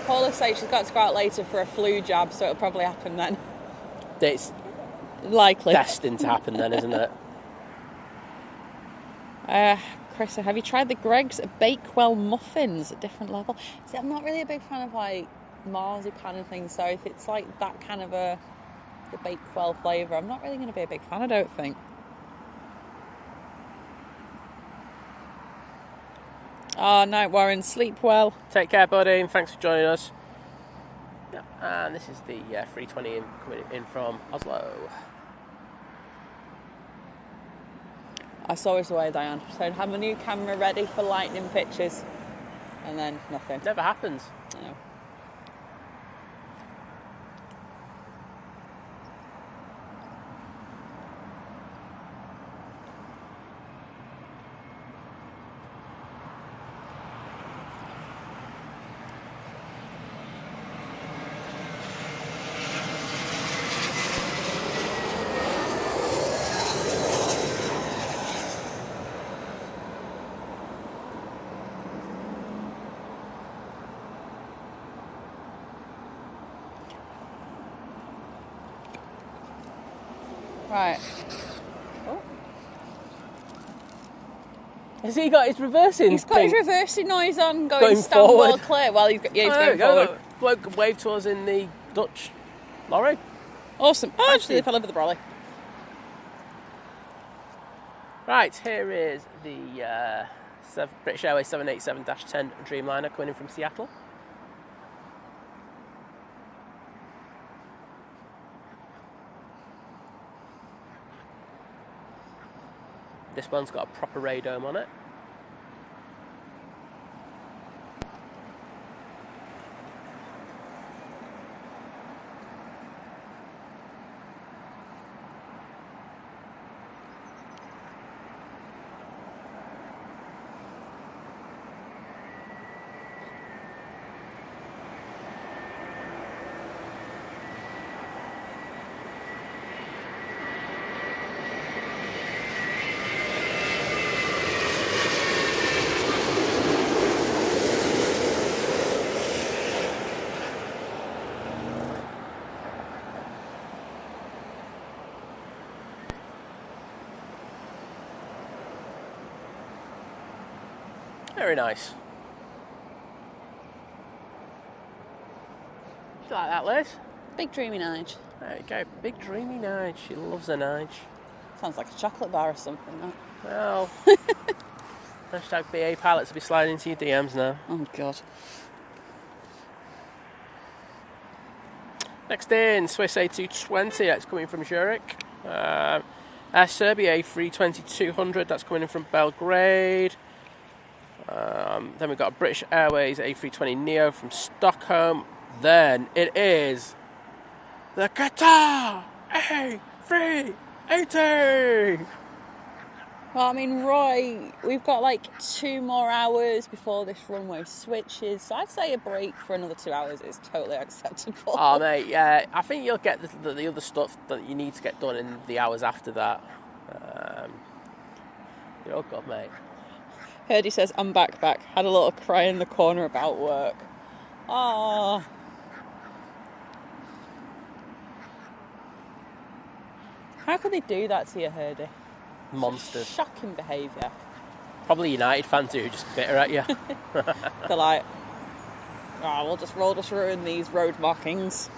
[SPEAKER 1] Paula says she's got to go out later for a flu jab, so it'll probably happen then.
[SPEAKER 2] It's
[SPEAKER 1] Likely.
[SPEAKER 2] destined to happen then, isn't it?
[SPEAKER 1] Chris, have you tried the Greg's Bakewell muffins at different level? See, I'm not really a big fan of like marzipan and things, so if it's like that kind of the Bakewell flavour, I'm not really going to be a big fan, I don't think. Oh, night Warren, sleep well.
[SPEAKER 2] Take care, buddy, and thanks for joining us. Yeah, and this is the 320 coming in from Oslo.
[SPEAKER 1] I saw us away, Diane. So I'd have my new camera ready for lightning pictures, and then nothing.
[SPEAKER 2] Never happens.
[SPEAKER 1] No. Right. Oh.
[SPEAKER 2] Has he got his reversing?
[SPEAKER 1] He's got his reversing noise on,
[SPEAKER 2] Going
[SPEAKER 1] stand
[SPEAKER 2] forward.
[SPEAKER 1] well clear. Well, he's going forward.
[SPEAKER 2] Bloke waved to us in the Dutch lorry.
[SPEAKER 1] Awesome. Oh, actually, they fell over the brolly.
[SPEAKER 2] Right, here is the British Airways 787-10 Dreamliner coming in from Seattle. This one's got a proper radome on it. Very nice. You like that, Liz?
[SPEAKER 1] Big dreamy Nige.
[SPEAKER 2] There you go. Big dreamy Nige. She loves a Nige.
[SPEAKER 1] Sounds like a chocolate bar or something, that.
[SPEAKER 2] Well, hashtag BA pilots will be sliding into your DMs now.
[SPEAKER 1] Oh, God.
[SPEAKER 2] Next in, Swiss A220, that's coming from Zurich. Serbia A320-200, that's coming in from Belgrade. Then we've got a British Airways A320 Neo from Stockholm. Then it is the Qatar A380.
[SPEAKER 1] Well, I mean, Roy, we've got like 2 more hours before this runway switches. So I'd say a break for another 2 hours is totally acceptable.
[SPEAKER 2] Oh, mate, yeah. I think you'll get the other stuff that you need to get done in the hours after that. You're all good, mate.
[SPEAKER 1] Herdy says, I'm back. Had a little cry in the corner about work. Oh. How could they do that to you, Herdy?
[SPEAKER 2] Monsters.
[SPEAKER 1] Shocking behaviour.
[SPEAKER 2] Probably United fans who are just bitter at you.
[SPEAKER 1] They're like, we'll just ruin these road markings.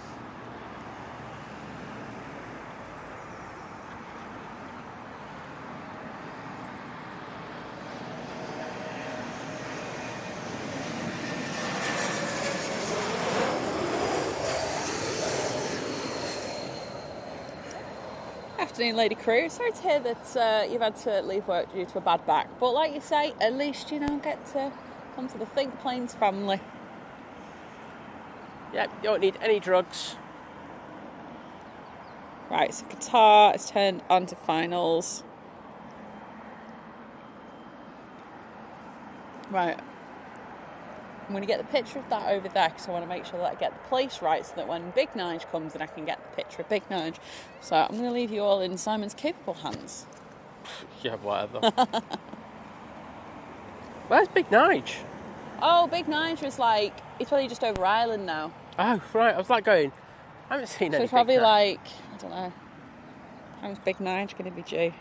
[SPEAKER 1] Afternoon, Lady Crew. Sorry to hear that you've had to leave work due to a bad back, but like you say, at least get to come to the Think Planes family.
[SPEAKER 2] Yeah, you don't need any drugs.
[SPEAKER 1] Right, so Qatar has turned on to finals. Right. I'm going to get the picture of that over there because I want to make sure that I get the place right so that when Big Nige comes, then I can get the picture of Big Nige. So I'm going to leave you all in Simon's capable hands.
[SPEAKER 2] Yeah, whatever. Where's Big Nige?
[SPEAKER 1] Oh, Big Nige was like, he's probably just over Ireland now.
[SPEAKER 2] Oh, right. I was like going, I haven't seen any.
[SPEAKER 1] So probably like, I don't know. How's Big Nige going to be due?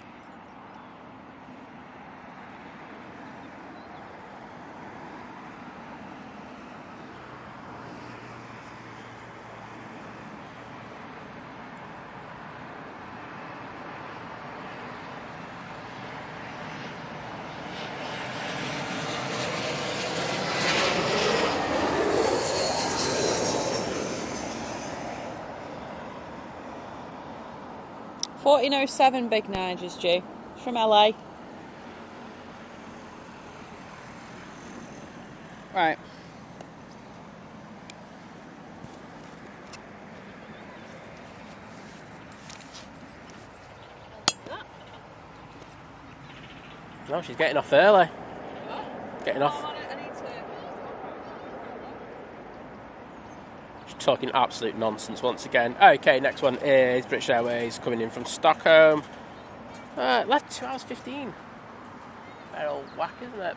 [SPEAKER 1] $14.07 Big Nige is due from LA. Right.
[SPEAKER 2] No, she's getting off early. Getting off. She's talking absolute nonsense once again. Okay, next one is British Airways coming in from Stockholm. Left 2 hours 15. They're all whack, isn't it?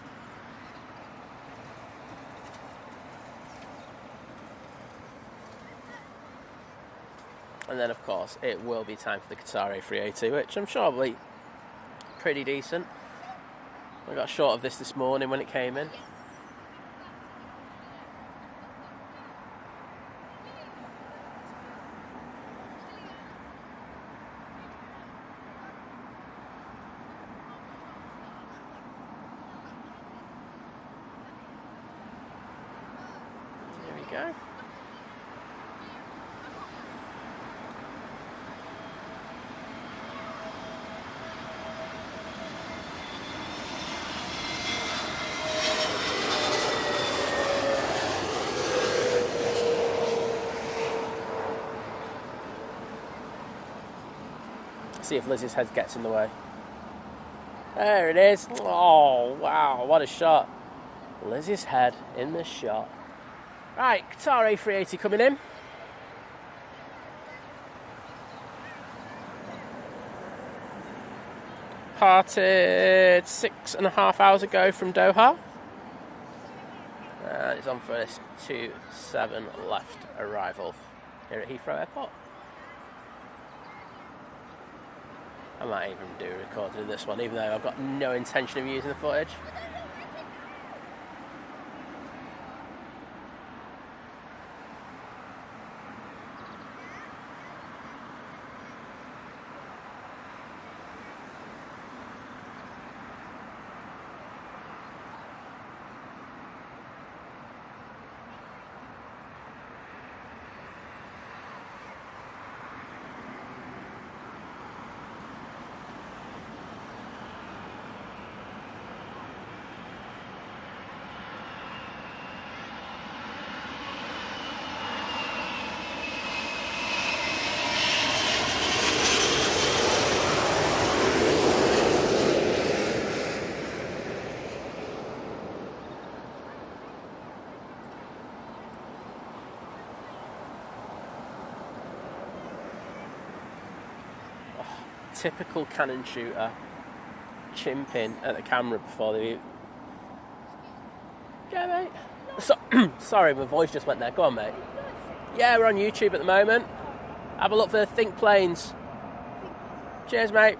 [SPEAKER 2] And then, of course, it will be time for the Qatar A380, which I'm sure will be pretty decent. I got a shot of this morning when it came in. There we go. See if Lizzie's head gets in the way. There it is. Oh, wow, what a shot. Lizzie's head in the shot. Right, Qatar A380 coming in. Parted 6.5 hours ago from Doha. And it's on for this 2-7 left arrival here at Heathrow Airport. I might even do a recording of this one, even though I've got no intention of using the footage. Typical Canon shooter, chimping at the camera before they... Yeah, mate. Sorry, my voice just went there. Go on, mate. Yeah, we're on YouTube at the moment. Have a look for the Think Planes. Cheers, mate.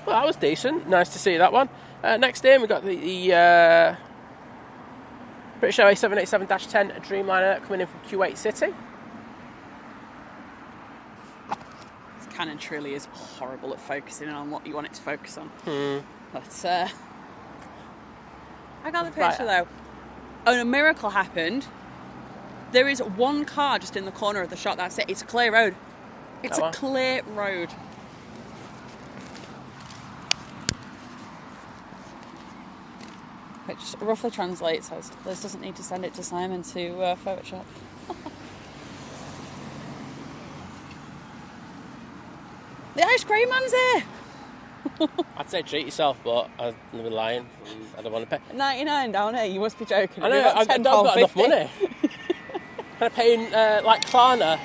[SPEAKER 2] Well, that was decent. Nice to see that one. Next in, we've got the British Airways 787-10 Dreamliner coming in from Kuwait City.
[SPEAKER 1] This Canon truly is horrible at focusing on what you want it to focus on. But I got the picture though. And a miracle happened. There is one car just in the corner of the shot. That's it. It's a clear road. It's a clear road. Which roughly translates as Liz doesn't need to send it to Simon to Photoshop. The ice cream man's here!
[SPEAKER 2] I'd say treat yourself, but I'd be lying. I don't want to pay.
[SPEAKER 1] 99 down here, you must be joking.
[SPEAKER 2] I know, I've got enough money. Can I pay in like Klarna?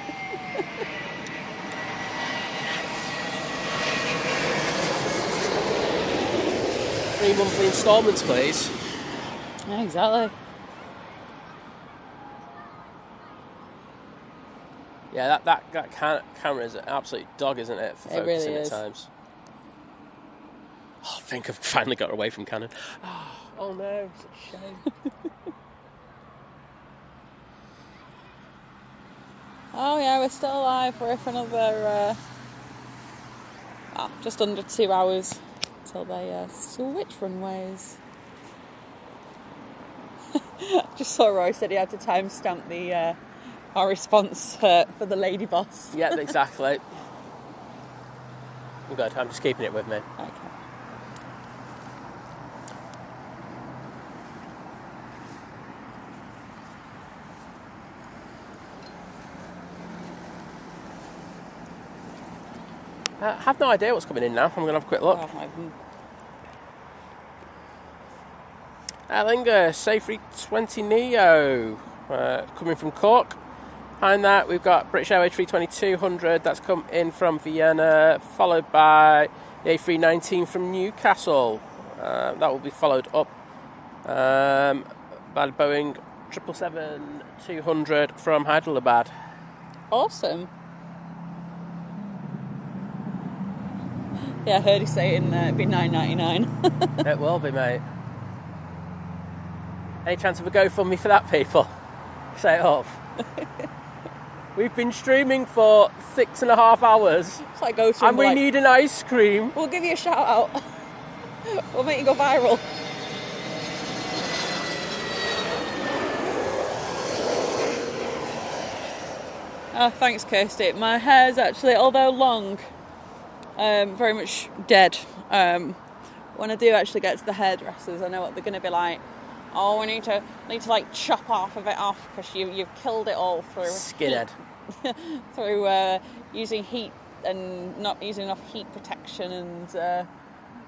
[SPEAKER 2] 3 monthly instalments, please.
[SPEAKER 1] Yeah, exactly.
[SPEAKER 2] Yeah, that camera is an absolute dog, isn't it? For focusing
[SPEAKER 1] really
[SPEAKER 2] at
[SPEAKER 1] is.
[SPEAKER 2] times. Oh, I think I've finally got away from Canon. Oh no, such a shame.
[SPEAKER 1] Oh yeah, we're still alive. We're for another just under 2 hours till they switch runways. Just saw Roy said he had to timestamp the our response for the lady boss.
[SPEAKER 2] Yeah, exactly. I'm good. I'm just keeping it with me.
[SPEAKER 1] Okay.
[SPEAKER 2] I have no idea what's coming in now. I'm going to have a quick look. Aer Lingus A320neo coming from Cork. Behind that we've got British Airways 320-200 that's come in from Vienna, followed by the A319 from Newcastle. That will be followed up by the Boeing 777-200 from Hyderabad.
[SPEAKER 1] Awesome. Yeah, I heard you saying it'd be $9.99.
[SPEAKER 2] It will be, mate. Any chance of a GoFundMe for that, people? Say it off. We've been streaming for 6.5 hours.
[SPEAKER 1] It's like go
[SPEAKER 2] and we need an ice cream.
[SPEAKER 1] We'll give you a shout out. We'll make you go viral. Oh, thanks, Kirsty. My hair's actually, although long, very much dead. When I do actually get to the hairdressers, I know what they're going to be like. Oh, we need to like chop half of it off because you've killed it all through
[SPEAKER 2] skinhead.
[SPEAKER 1] through using heat and not using enough heat protection and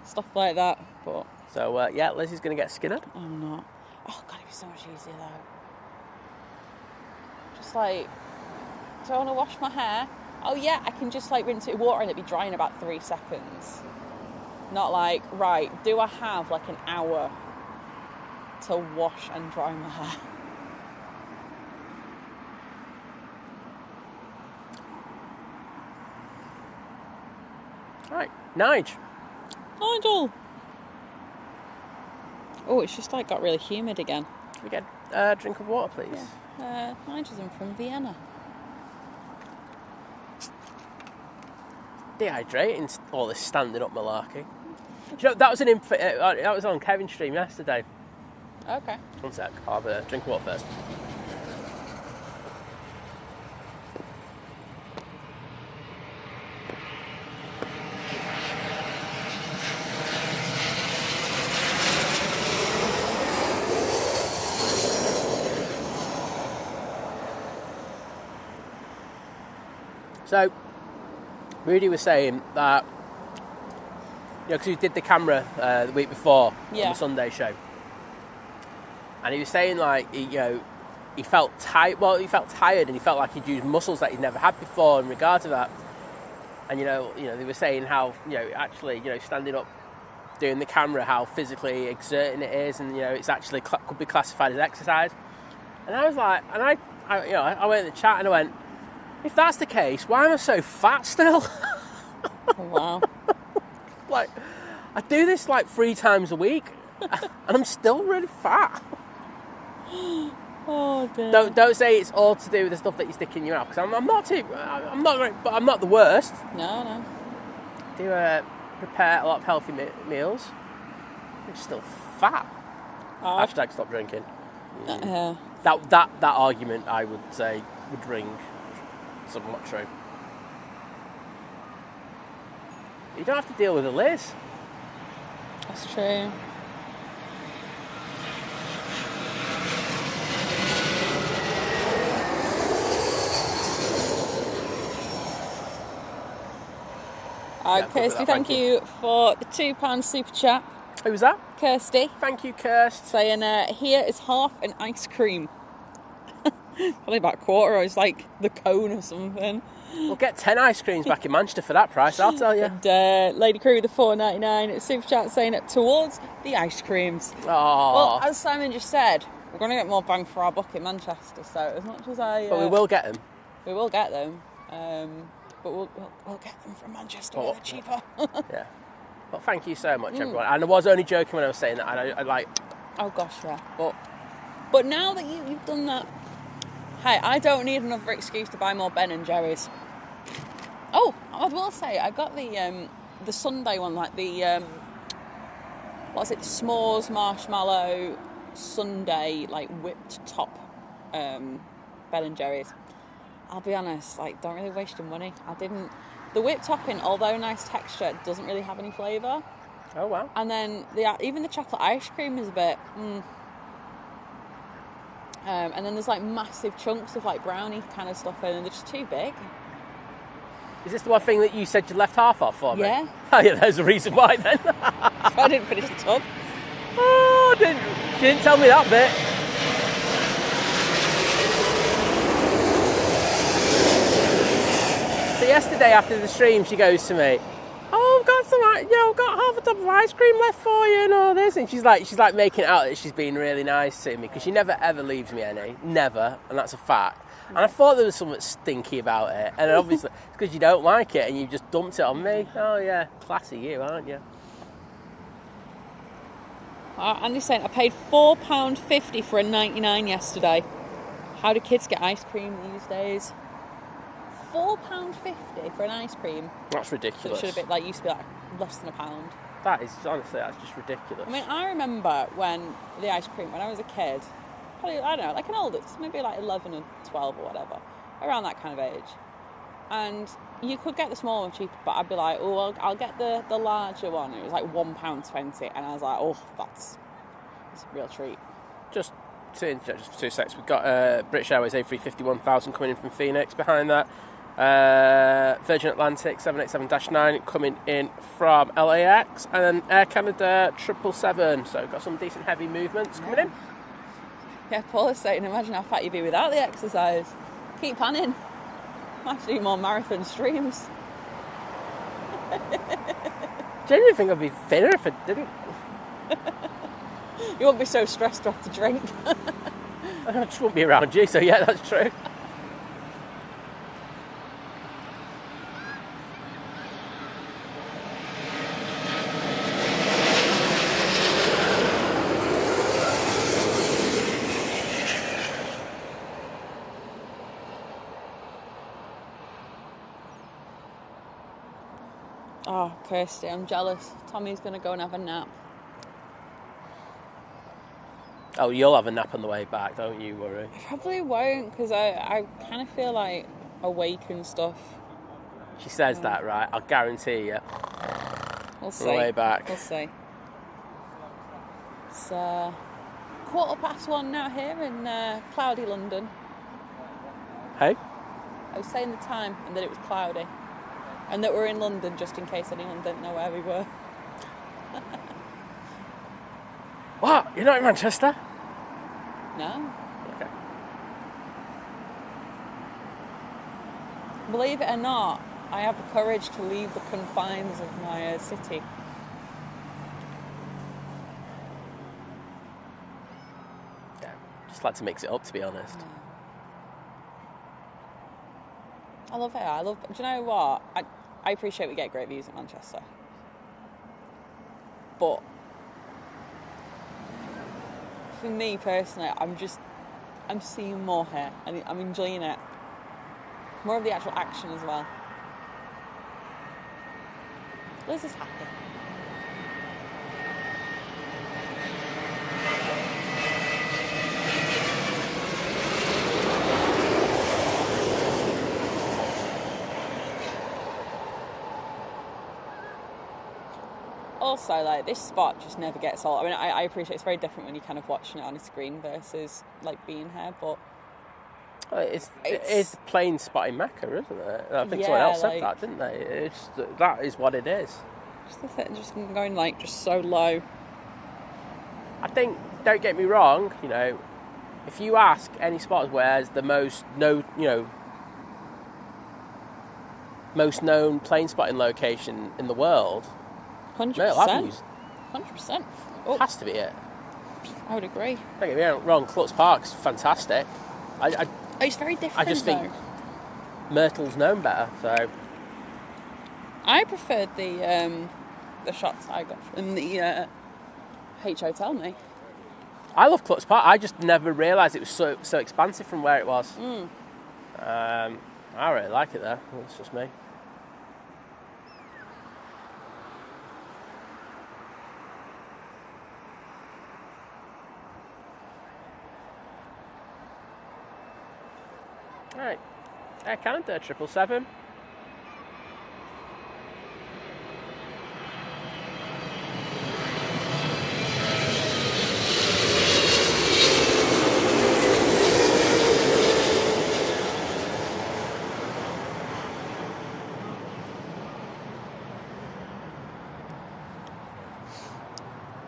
[SPEAKER 1] stuff like that. But
[SPEAKER 2] so yeah, Lizzie's going to get skinhead.
[SPEAKER 1] I'm not. Oh God, it'd be so much easier though. Just like, do I want to wash my hair? Oh yeah, I can just like rinse it with water and it'd be dry in about 3 seconds. Not like, right, do I have like an hour to wash and dry my hair?
[SPEAKER 2] Right, Nigel.
[SPEAKER 1] Oh, it's just like got really humid again.
[SPEAKER 2] Can we get a drink of water, please?
[SPEAKER 1] Yeah. Nigel's in from Vienna.
[SPEAKER 2] Dehydrating, all this standing up malarkey. Do you know, that was on Kevin's stream yesterday.
[SPEAKER 1] Okay.
[SPEAKER 2] One sec, I'll have a drink of water first. So, Rudy was saying that, you know, because he did the camera the week before on the Sunday show, and he was saying like he felt tired. Well, he felt tired, and he felt like he'd used muscles that he'd never had before in regard to that. And you know, they were saying how actually standing up, doing the camera, how physically exerting it is, and it's actually could be classified as exercise. And I was like, and I went in the chat and I went, if that's the case, why am I so fat still?
[SPEAKER 1] Wow.
[SPEAKER 2] Like, I do this like 3 times a week, and I'm still really fat.
[SPEAKER 1] Oh dear.
[SPEAKER 2] Don't say it's all to do with the stuff that you stick in your mouth, because I'm not great, but I'm not the worst.
[SPEAKER 1] No.
[SPEAKER 2] Do prepare a lot of healthy meals. I'm still fat. Hashtag stop drinking. That argument, I would say, would ring somewhat true. You don't have to deal with a Liz.
[SPEAKER 1] That's true. Kirsty, thank you for the £2 super chat.
[SPEAKER 2] Who was that?
[SPEAKER 1] Kirsty.
[SPEAKER 2] Thank you, Kirst.
[SPEAKER 1] Saying, here is half an ice cream. Probably about a quarter, or it's like the cone or something.
[SPEAKER 2] We'll get 10 ice creams back in Manchester for that price, I'll tell you.
[SPEAKER 1] And Lady Crew, the $4.99 at super chat, saying it towards the ice creams.
[SPEAKER 2] Aww.
[SPEAKER 1] Well, as Simon just said, we're going to get more bang for our buck in Manchester, so as much as
[SPEAKER 2] but we will get them.
[SPEAKER 1] We will get them. But we'll get them from Manchester where they're cheaper.
[SPEAKER 2] Yeah. Well, thank you so much, everyone. And I was only joking when I was saying that. I like...
[SPEAKER 1] Oh, gosh, yeah. But now that you've done that... Hey, I don't need another excuse to buy more Ben & Jerry's. Oh, I will say, I got the Sunday one, like the... what's it? S'mores marshmallow Sunday, like, whipped top Ben & Jerry's. I'll be honest, like, don't really waste your money. The whipped topping, although nice texture, doesn't really have any flavour.
[SPEAKER 2] Oh, wow.
[SPEAKER 1] And then even the chocolate ice cream is a bit... and then there's like massive chunks of like brownie kind of stuff in, and they're just too big.
[SPEAKER 2] Is this the one thing that you said you left half off for me?
[SPEAKER 1] Yeah.
[SPEAKER 2] Oh yeah, there's a reason why then.
[SPEAKER 1] I didn't finish the tub.
[SPEAKER 2] Oh, she didn't tell me that bit. So yesterday after the stream, she goes to me, "Oh, got some, I've got half a tub of ice cream left for you and all this. And she's like making it out that she's being really nice to me because she never ever leaves me any, never, and that's a fact. And I thought there was something stinky about it, and obviously it's because you don't like it and you just dumped it on me. Oh yeah, classy you, aren't you?
[SPEAKER 1] Andy's saying I paid £4.50 for a 99 yesterday. How do kids get ice cream these days? £4.50 for an ice cream.
[SPEAKER 2] That's ridiculous.
[SPEAKER 1] So it should have been used to be less than £1.
[SPEAKER 2] That is honestly, that's just ridiculous.
[SPEAKER 1] I mean, I remember when the ice cream when I was a kid. Probably, I don't know, like an older, maybe like 11 and 12 or whatever, around that kind of age. And you could get the small one cheaper, but I'd be like, oh, I'll get the larger one. It was like £1.20, and I was like, oh, that's a real treat.
[SPEAKER 2] Just for 2 seconds, we've got British Airways A350 1000 coming in from Phoenix. Behind that, Virgin Atlantic 787-9 coming in from LAX, and then Air Canada 777. So got some decent heavy movements coming in.
[SPEAKER 1] Yeah, Paul is saying, imagine how fat you'd be without the exercise. Keep panning. I have to do more marathon streams.
[SPEAKER 2] Genuinely think I'd be thinner if I didn't.
[SPEAKER 1] You won't be so stressed to have to drink.
[SPEAKER 2] I just won't be around you, so yeah, that's true.
[SPEAKER 1] Oh, Kirsty, I'm jealous. Tommy's going to go and have a nap.
[SPEAKER 2] Oh, you'll have a nap on the way back, don't you worry.
[SPEAKER 1] I probably won't, because I kind of feel like awake and stuff.
[SPEAKER 2] She says that, right? I'll guarantee you.
[SPEAKER 1] We'll see.
[SPEAKER 2] On the way back.
[SPEAKER 1] We'll see. It's 1:15 now here in cloudy London.
[SPEAKER 2] Hey?
[SPEAKER 1] I was saying the time and that it was cloudy. And that we're in London, just in case anyone didn't know where we were.
[SPEAKER 2] What? You're not in Manchester?
[SPEAKER 1] No.
[SPEAKER 2] Okay.
[SPEAKER 1] Believe it or not, I have the courage to leave the confines of my city.
[SPEAKER 2] Yeah, just like to mix it up, to be honest.
[SPEAKER 1] Yeah. I love it. Do you know what? I appreciate we get great views in Manchester. But for me personally, I'm seeing more here and I'm enjoying it. More of the actual action as well. Liz is happy. Also, like, this spot just never gets old. I mean, I appreciate it's very different when you're kind of watching it on a screen versus like being here, but
[SPEAKER 2] It is the plain spot in Mecca, isn't it? I think someone else said that, didn't they? That is what it is.
[SPEAKER 1] Just going like just so low.
[SPEAKER 2] I think, don't get me wrong, if you ask any spotters where's the most known plane spotting location in the world,
[SPEAKER 1] 100%. 100%.
[SPEAKER 2] Oh. Has to be it.
[SPEAKER 1] I would agree.
[SPEAKER 2] Don't get me wrong, Klutz Park's fantastic.
[SPEAKER 1] It's very different.
[SPEAKER 2] I just think Myrtle's known better, so
[SPEAKER 1] I preferred the shots I got from the H Hotel. Me.
[SPEAKER 2] I love Klutz Park. I just never realised it was so expansive from where it was. I really like it there. That's just me. Right, Air Canada 777.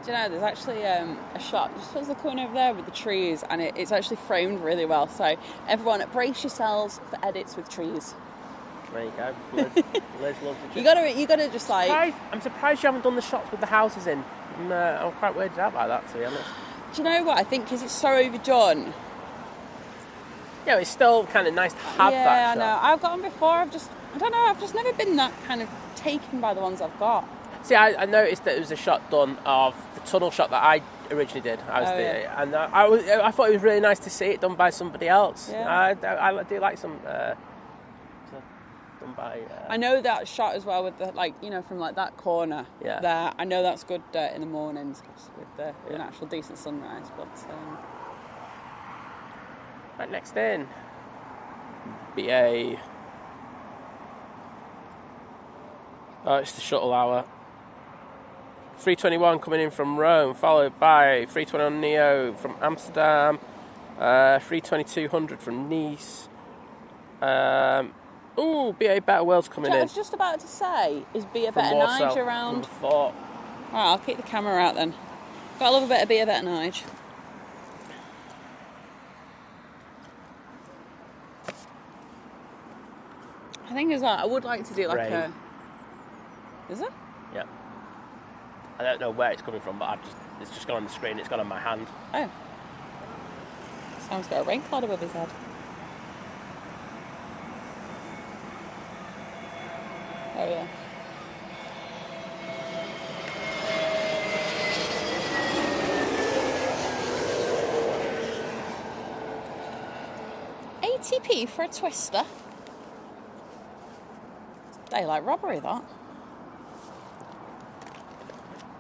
[SPEAKER 1] Do you know, there's actually a shot just as they're coming over there with the trees, and it's actually framed really well. So everyone, brace yourselves for edits with trees.
[SPEAKER 2] There you go. Liz loves the
[SPEAKER 1] You gotta just like.
[SPEAKER 2] I'm surprised you haven't done the shots with the houses in. I'm quite weirded out by that, to be honest.
[SPEAKER 1] Do you know what? I think because it's so overdone.
[SPEAKER 2] Yeah, it's still kind of nice to have that shot.
[SPEAKER 1] Yeah, I know. I've got them before. I don't know. I've just never been that kind of taken by the ones I've got.
[SPEAKER 2] See, I noticed that there was a shot done of the tunnel shot that I originally did. And I thought it was really nice to see it done by somebody else.
[SPEAKER 1] Yeah.
[SPEAKER 2] I do like some done by.
[SPEAKER 1] I know that shot as well with the from like that corner.
[SPEAKER 2] Yeah.
[SPEAKER 1] There, I know that's good in the mornings with an actual decent sunrise. But
[SPEAKER 2] right, next in, BA. Oh, it's the shuttle hour. 321 coming in from Rome, followed by 321 Neo from Amsterdam, 32200 from Nice. BA Better World's coming in.
[SPEAKER 1] I was just about to say, is BA
[SPEAKER 2] from
[SPEAKER 1] Better
[SPEAKER 2] Warsaw,
[SPEAKER 1] Nige around?
[SPEAKER 2] number 4.
[SPEAKER 1] Right, I'll keep the camera out then. Gotta love a bit of BA Better Nige. I think as well, I would like to do like
[SPEAKER 2] Rain.
[SPEAKER 1] Is it?
[SPEAKER 2] Yeah. I don't know where it's coming from, but it's just gone on the screen. It's gone on my hand.
[SPEAKER 1] Oh. Sam's got a rain cloud above his head. Oh yeah. £80 for a twister. Daylight robbery, that.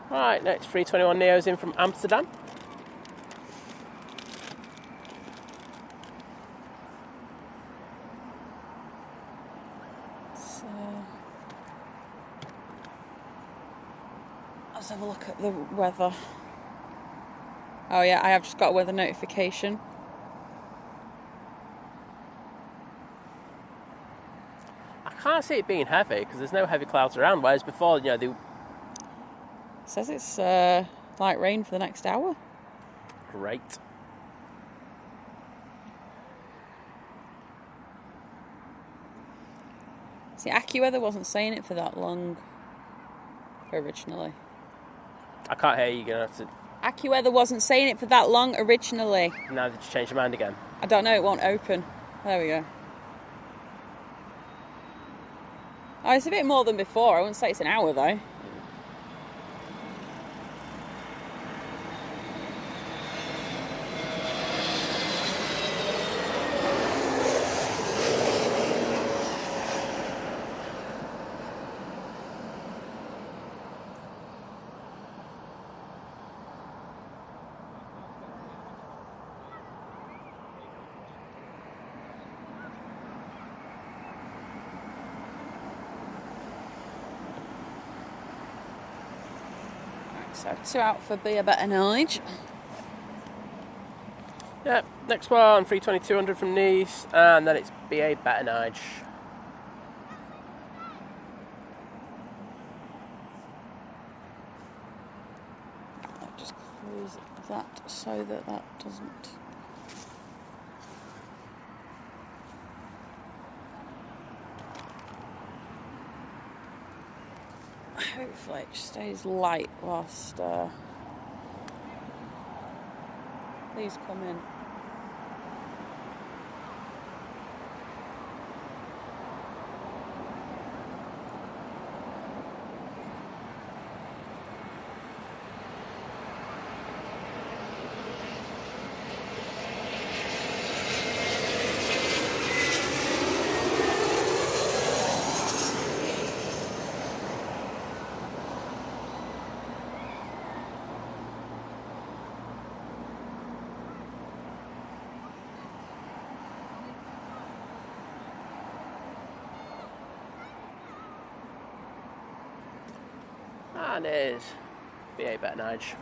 [SPEAKER 2] Right, next 321 Neo's in from Amsterdam.
[SPEAKER 1] So, let's have a look at the weather. Oh yeah, I have just got a weather notification.
[SPEAKER 2] I can't see it being heavy because there's no heavy clouds around, whereas before, they...
[SPEAKER 1] It says it's light rain for the next hour.
[SPEAKER 2] Great.
[SPEAKER 1] See, AccuWeather wasn't saying it for that long originally.
[SPEAKER 2] I can't hear you. You're going to have to...
[SPEAKER 1] AccuWeather wasn't saying it for that long originally.
[SPEAKER 2] Now did you change your mind again?
[SPEAKER 1] I don't know, it won't open. There we go. Oh, it's a bit more than before. I wouldn't say it's an hour though. So 2 out for Be a Better Nige.
[SPEAKER 2] Yeah, next one, 32200 from Nice, and then it's BA Better Nige.
[SPEAKER 1] I'll just close that so that doesn't... Hopefully it stays light whilst these come in.
[SPEAKER 2] And it is BA Better Nige.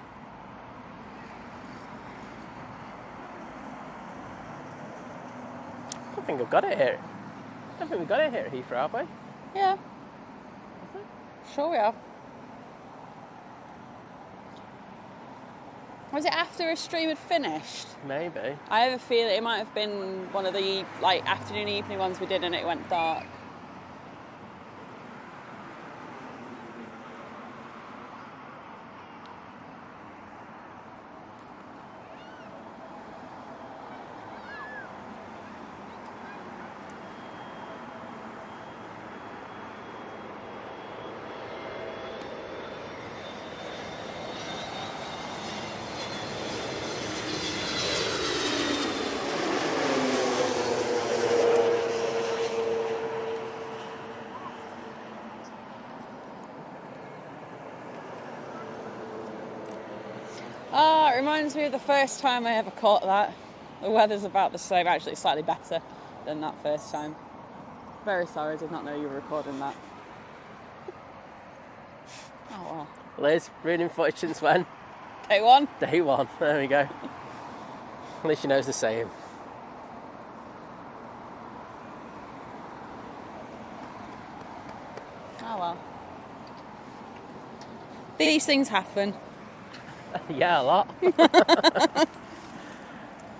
[SPEAKER 2] I don't think I've got it here. I don't think we've got it here at Heathrow, have we?
[SPEAKER 1] Yeah. Sure we have. Was it after a stream had finished?
[SPEAKER 2] Maybe.
[SPEAKER 1] I have a feeling it might have been one of the afternoon, evening ones we did and it went dark. reminds me of the first time I ever caught that. The weather's about the same, actually slightly better than that first time. Very sorry, I did not know you were recording that. Oh well.
[SPEAKER 2] Liz, reading footage since when?
[SPEAKER 1] Day one.
[SPEAKER 2] Day one. There we go. At least she knows the saying.
[SPEAKER 1] Oh well. These things happen.
[SPEAKER 2] Yeah, a lot.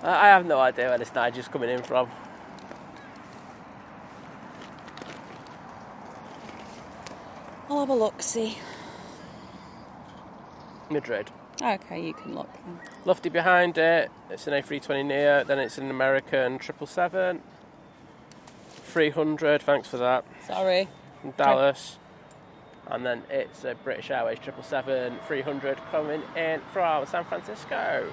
[SPEAKER 2] I have no idea where this Niger's coming in from.
[SPEAKER 1] I'll have a look-see.
[SPEAKER 2] Madrid.
[SPEAKER 1] Okay, you can look then.
[SPEAKER 2] Lofty behind it. It's an A320 Neo. Then it's an American 777. 300, thanks for that.
[SPEAKER 1] Sorry.
[SPEAKER 2] From Dallas. And then it's a British Airways 777 300 coming in from San Francisco.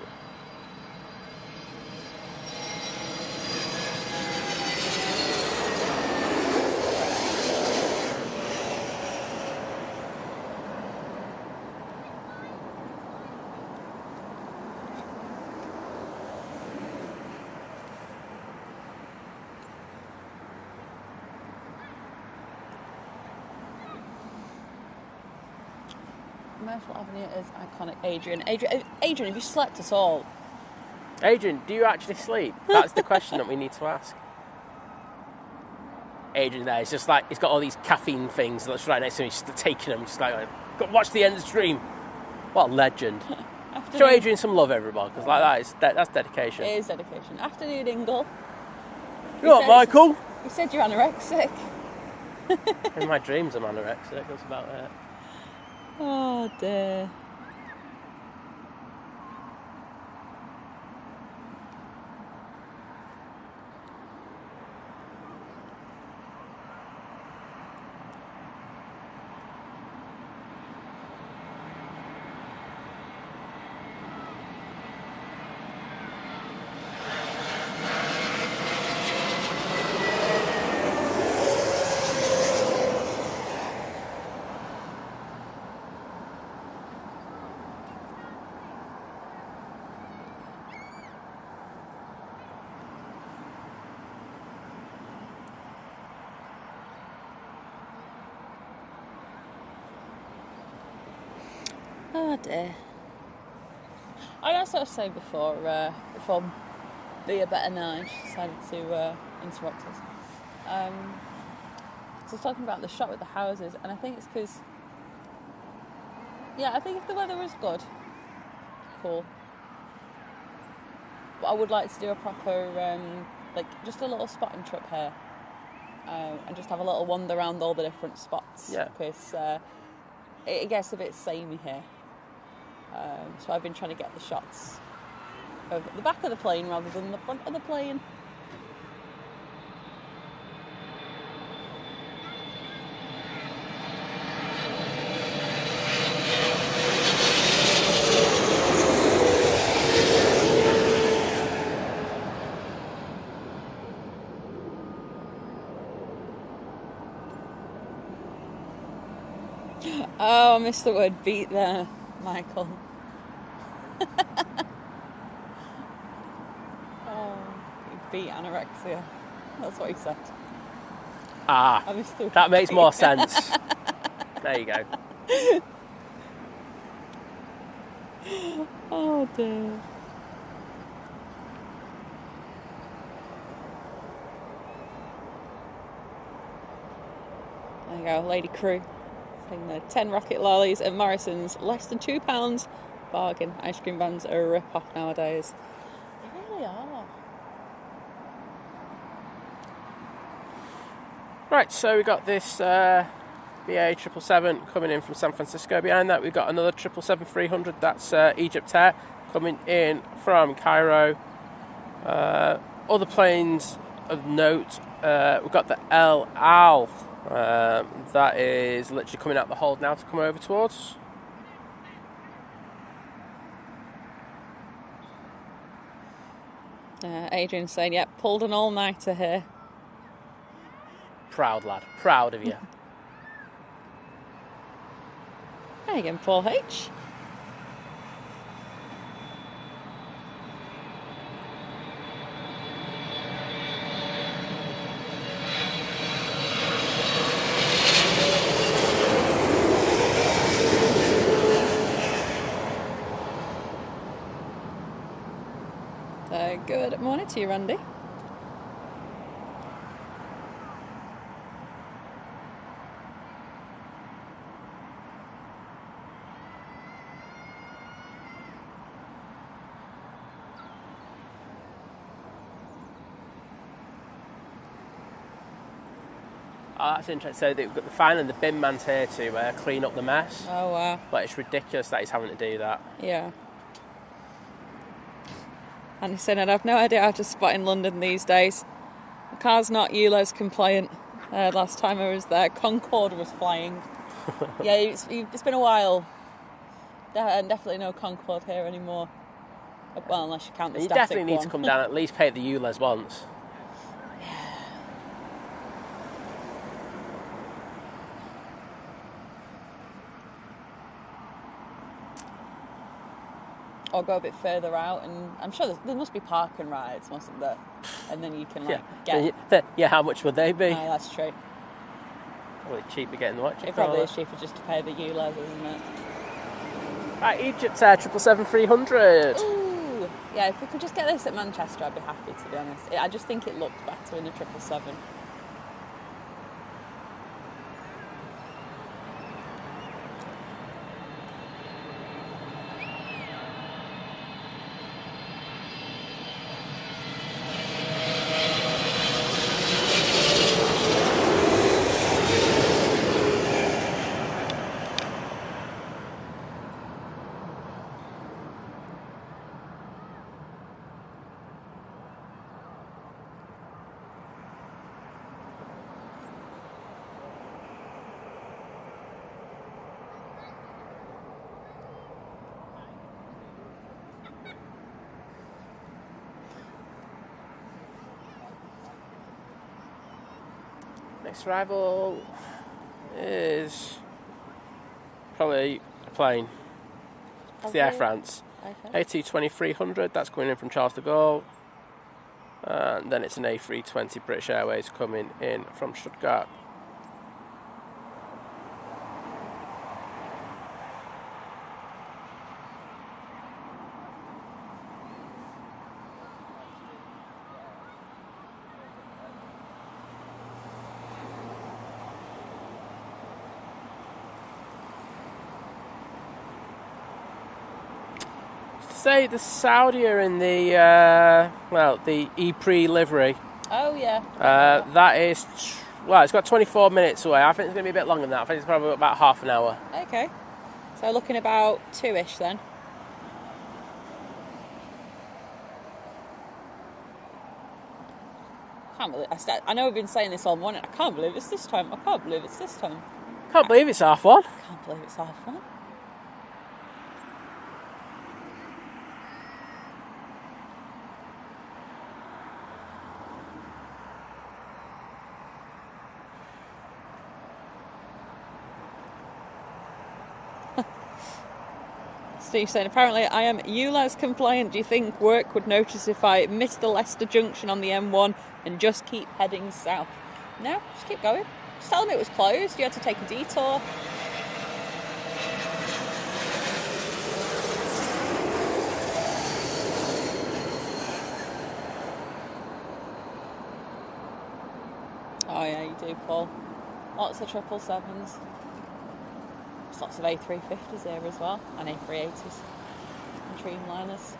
[SPEAKER 1] Myrtle Avenue is iconic. Adrian, have you slept at all?
[SPEAKER 2] Adrian, do you actually sleep? That's the question that we need to ask. Adrian there, it's just like, he's got all these caffeine things that's right next to him, he's just taking them, just like, go watch the end of the stream. What a legend. Show Adrian some love, everybody, because like that's dedication.
[SPEAKER 1] It is dedication. Afternoon, Ingle.
[SPEAKER 2] You know what, Michael?
[SPEAKER 1] You said you're anorexic.
[SPEAKER 2] In my dreams, I'm anorexic, that's about it.
[SPEAKER 1] Oh dear. Oh dear. I sort of say before Be A Nige decided to interrupt us. So I was talking about the shot with the houses, and I think it's because, I think if the weather was good, cool. But I would like to do a proper, just a little spotting trip here, and just have a little wander around all the different spots.
[SPEAKER 2] Yeah.
[SPEAKER 1] Because it gets a bit samey here. So I've been trying to get the shots of the back of the plane rather than the front of the plane. Oh, I missed the word beat there, Michael. Oh, you beat anorexia. That's what he said.
[SPEAKER 2] Ah,
[SPEAKER 1] I missed the word
[SPEAKER 2] that makes
[SPEAKER 1] beat.
[SPEAKER 2] more sense. There you go.
[SPEAKER 1] Oh dear. There you go, Lady Crew. Saying the 10 rocket lollies at Morrison's, less than £2. Bargain. Ice cream vans are a rip-off nowadays. They really are.
[SPEAKER 2] Right, so we got this BA 777 coming in from San Francisco. Behind that, we've got another 777-300. That's Egypt Air coming in from Cairo. Other planes of note, we've got the El Al. That is literally coming out the hold now to come over towards us.
[SPEAKER 1] Adrian's saying, yep, pulled an all-nighter here.
[SPEAKER 2] Proud lad, proud of you.
[SPEAKER 1] There you go, Paul H. speak to you, Randy.
[SPEAKER 2] Oh, that's interesting. So they've got the fan and the bin man's here to clean up the mess.
[SPEAKER 1] Oh, wow.
[SPEAKER 2] But it's ridiculous that he's having to do that.
[SPEAKER 1] Yeah. And he said, I'd have no idea how to spot in London these days. The car's not ULEZ compliant. Last time I was there, Concorde was flying. Yeah, it's been a while. Definitely no Concorde here anymore. Well, unless you count the
[SPEAKER 2] You
[SPEAKER 1] static
[SPEAKER 2] definitely need to come down, at least pay the ULEZ once.
[SPEAKER 1] Or go a bit further out, and I'm sure there must be park and rides, mustn't there? And then you can get.
[SPEAKER 2] Yeah, how much would they be?
[SPEAKER 1] Oh, that's true.
[SPEAKER 2] Probably cheaper getting the watch.
[SPEAKER 1] It probably is cheaper just to pay the ULEZ, isn't it?
[SPEAKER 2] Right, Egypt 777-300.
[SPEAKER 1] Ooh, yeah. If we could just get this at Manchester, I'd be happy. To be honest, I just think it looked better in a 777.
[SPEAKER 2] Next arrival is probably a plane. It's the Air France.
[SPEAKER 1] Okay.
[SPEAKER 2] A320-300, that's coming in from Charles de Gaulle. And then it's an A320 British Airways coming in from Stuttgart. Say the Saudi are in the the E-Pre livery.
[SPEAKER 1] Oh yeah.
[SPEAKER 2] That is it's got 24 minutes away. I think it's going to be a bit longer than that. I think it's probably about half an hour.
[SPEAKER 1] Okay. So looking about 2ish then. Can't believe I know we've been saying this all morning. I can't believe it's this time. I can't believe it's this time.
[SPEAKER 2] Can't believe it's half one.
[SPEAKER 1] Can't believe it's half one. Steve saying, apparently I am ULEZ compliant. Do you think work would notice if I missed the Leicester junction on the M1 and just keep heading south? No, just keep going. Just tell them it was closed. You had to take a detour. Oh yeah, you do, Paul. Lots of 777s. There's lots of A350s here as well, and A380s, and Dreamliners.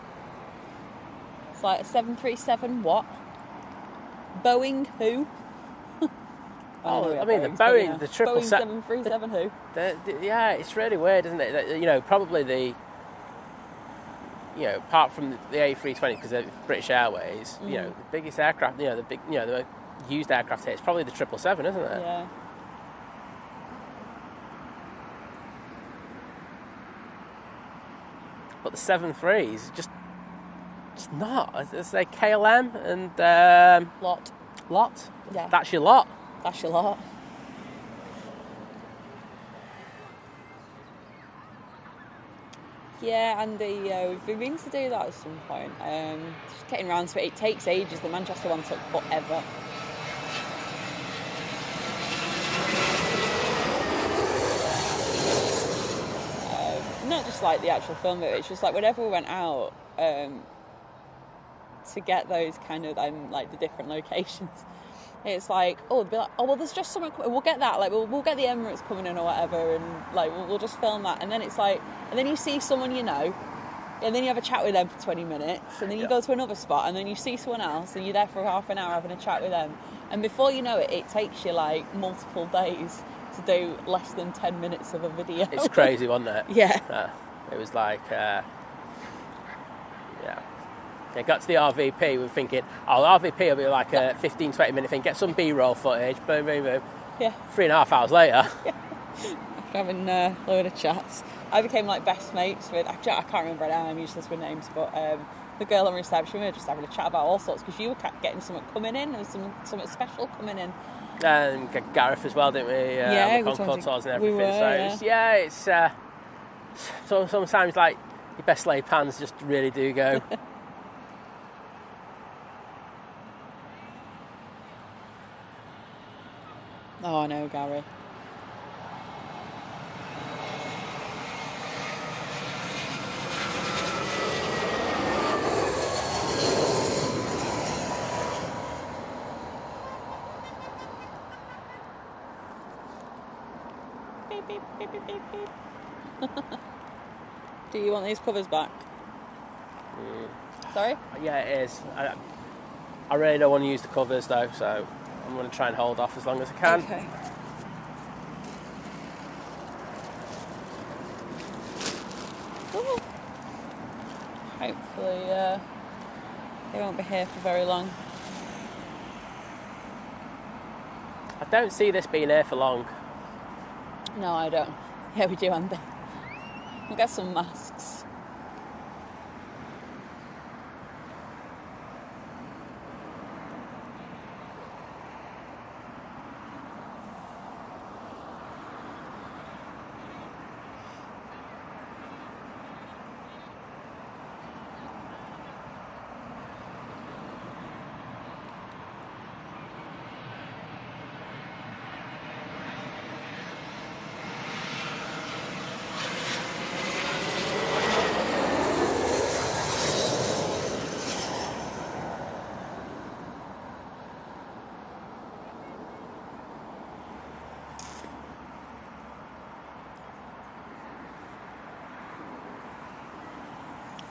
[SPEAKER 1] It's like a 737 what? Boeing who?
[SPEAKER 2] I mean the Boeing, the
[SPEAKER 1] 777. Boeing 737 who?
[SPEAKER 2] Yeah, it's really weird, isn't it? Probably apart from the A320 because they're British Airways, the biggest aircraft, the used aircraft here, it's probably the 777, isn't it?
[SPEAKER 1] Yeah.
[SPEAKER 2] But the 73s, just not. It's like KLM and
[SPEAKER 1] Lot. Yeah.
[SPEAKER 2] That's your lot.
[SPEAKER 1] That's your lot. Yeah, and we've been meaning to do that at some point. Just getting around to it. It takes ages. The Manchester one took forever. Not just like the actual film of it, it's just like whenever we went out, to get those kind of like the different locations. It's like, oh, they'll be like, oh well, there's just something. We'll get that. Like we'll get the Emirates coming in or whatever, and like we'll just film that. And then it's like, and then you see someone you know, and then you have a chat with them for 20 minutes, and then you go to another spot, and then you see someone else, and you're there for half an hour having a chat with them, and before you know it, it takes you like multiple days to do less than 10 minutes of a video.
[SPEAKER 2] It's crazy, wasn't it?
[SPEAKER 1] Yeah.
[SPEAKER 2] It was like, yeah. It got to the RVP, we were thinking, oh, the RVP will be like a 15, 20 minute thing, get some B-roll footage, boom, boom, boom.
[SPEAKER 1] Yeah.
[SPEAKER 2] 3.5 hours later.
[SPEAKER 1] Yeah. Having a load of chats. I became like best mates with, I can't remember now, I'm useless with names, but the girl on reception, we were just having a chat about all sorts, because you were getting something coming in, and something special coming in.
[SPEAKER 2] And Gareth as well, didn't we?
[SPEAKER 1] Yeah,
[SPEAKER 2] on courteous and everything.
[SPEAKER 1] We were,
[SPEAKER 2] so so sometimes like your best laid plans just really do go.
[SPEAKER 1] Oh, I know, Gary. Beep, beep, beep, beep, beep, beep. Do you want these covers back? Sorry?
[SPEAKER 2] Yeah, it is. I really don't want to use the covers though, so I'm going to try and hold off as long as I can.
[SPEAKER 1] Okay. Ooh. Hopefully they won't be here for very long.
[SPEAKER 2] I don't see this being here for long.
[SPEAKER 1] No, I don't. Yeah, we do, Andy. We'll get some masks.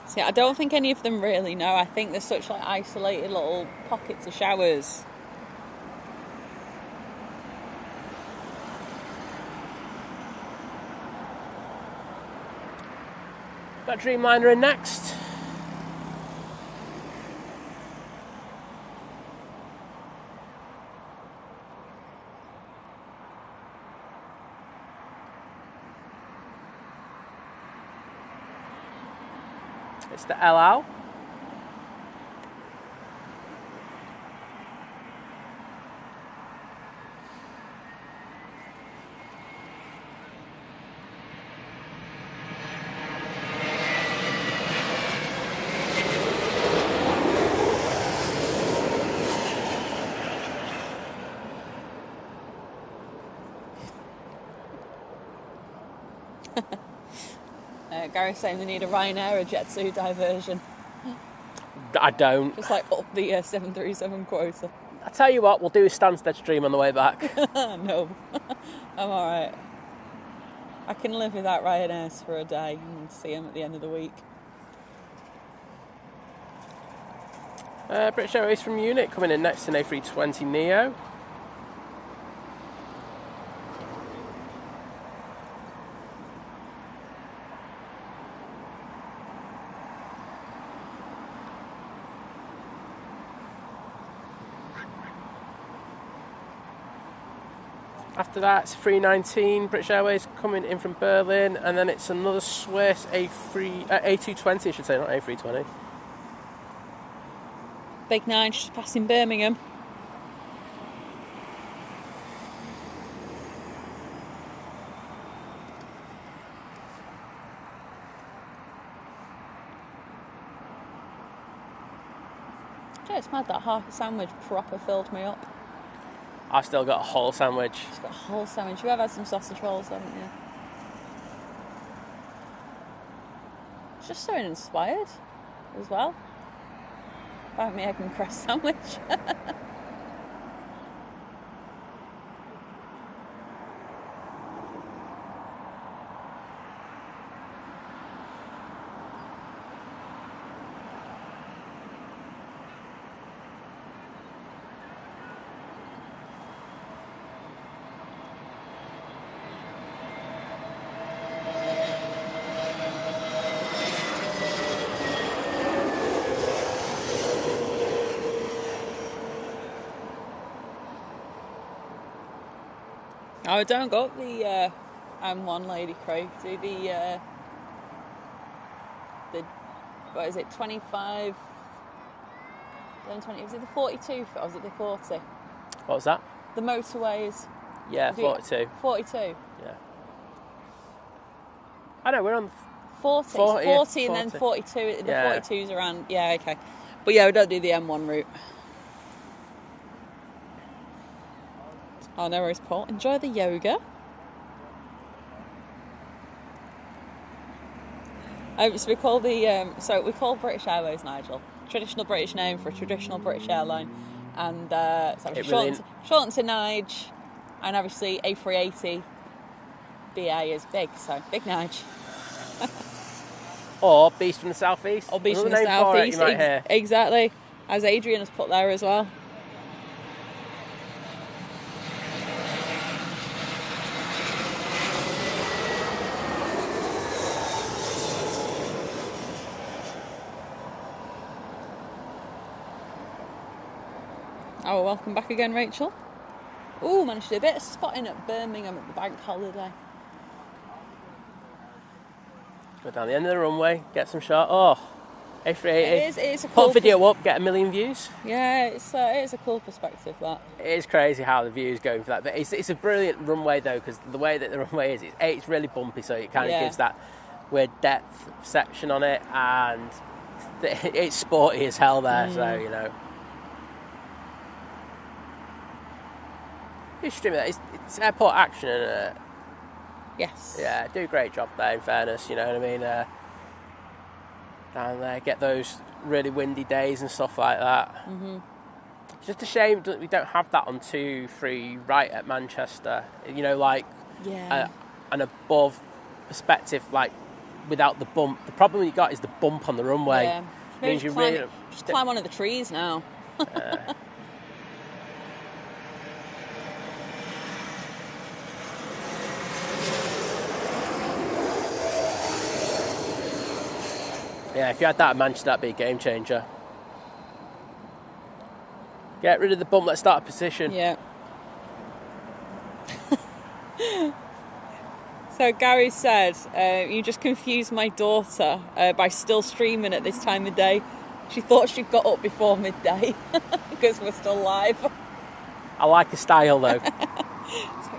[SPEAKER 1] See, I don't think any of them really know. I think they're such like isolated little pockets of showers.
[SPEAKER 2] Got Dreamliner in next. It's the LL.
[SPEAKER 1] Gary's saying they need a Ryanair or Jetsu diversion.
[SPEAKER 2] I don't.
[SPEAKER 1] Just like up the 737 quota.
[SPEAKER 2] I tell you what, we'll do a Stansted stream on the way back.
[SPEAKER 1] No, I'm alright. I can live without Ryanair for a day and see them at the end of the week.
[SPEAKER 2] British Airways from Munich coming in next in A320 Neo. After that, it's 319 British Airways coming in from Berlin, and then it's another Swiss A220, I should say, not A320.
[SPEAKER 1] Big Nige just passing Birmingham. It's mad that half a sandwich proper filled me up.
[SPEAKER 2] I've still got a whole sandwich.
[SPEAKER 1] Just got a whole sandwich. You have had some sausage rolls, haven't you? It's just so inspired as well. About me egg and cress sandwich. Oh, don't go up the M1 Lady Crow. Do the what is it, 25? Then 20. Was it the 42 or was it the 40?
[SPEAKER 2] What was that?
[SPEAKER 1] The motorways.
[SPEAKER 2] Yeah, 42.
[SPEAKER 1] 42.
[SPEAKER 2] Yeah. I know, we're on
[SPEAKER 1] 40. 40 and then 42. The
[SPEAKER 2] Yeah.
[SPEAKER 1] 42's around. Yeah, okay. But yeah, we don't do the M1 route. Oh, no worries, Paul. Enjoy the yoga. So we call we call British Airways, Nigel, traditional British name for a traditional British airline, and shortened to Nige, and obviously A380 BA is big, so Big Nige.
[SPEAKER 2] Or Beast from the Southeast.
[SPEAKER 1] Or Beast from the
[SPEAKER 2] Another name for it
[SPEAKER 1] Southeast.
[SPEAKER 2] you might hear.
[SPEAKER 1] Exactly, as Adrian has put there as well. Oh, welcome back again, Rachel. Oh, managed to do a bit of spotting at Birmingham at the bank holiday.
[SPEAKER 2] Go down the end of the runway, get some shot. Oh, A380.
[SPEAKER 1] It's a cool
[SPEAKER 2] Put a video up, get 1 million views.
[SPEAKER 1] Yeah, it is a cool perspective, that.
[SPEAKER 2] It is crazy how the view is going for that. But it's a brilliant runway, though, because the way that the runway is, it's really bumpy, so it kind of gives that weird depth section on it, and it's sporty as hell there, so, you know. It's airport action, isn't it?
[SPEAKER 1] Yes.
[SPEAKER 2] Yeah, do a great job there, in fairness, you know what I mean? Down there, get those really windy days and stuff like that. Mm-hmm. It's just a shame that we don't have that on 2-3 right at Manchester, you know, like an above perspective, like without the bump. The problem you got is the bump on the runway.
[SPEAKER 1] Yeah.
[SPEAKER 2] Means you
[SPEAKER 1] just climb one of the trees now.
[SPEAKER 2] Yeah, if you had that at Manchester, that'd be a game changer. Get rid of the bump, let's start a position.
[SPEAKER 1] Yeah. So Gary said, you just confused my daughter by still streaming at this time of day. She thought she'd got up before midday because we're still live.
[SPEAKER 2] I like the style, though.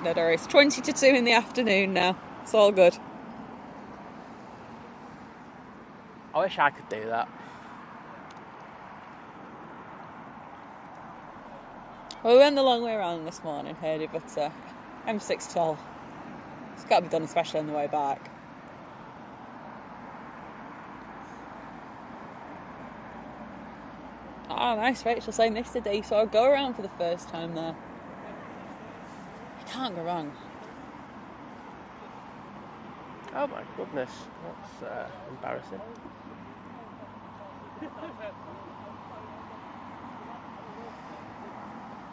[SPEAKER 1] No, it's 20 to 2 in the afternoon now. It's all good.
[SPEAKER 2] I wish I could do that.
[SPEAKER 1] Well, we went the long way around this morning, Heidi, but M6 toll. It's got to be done, especially on the way back. Oh, nice, Rachel saying this today, so I'll go around for the first time there. You can't go wrong.
[SPEAKER 2] Oh my goodness, that's embarrassing.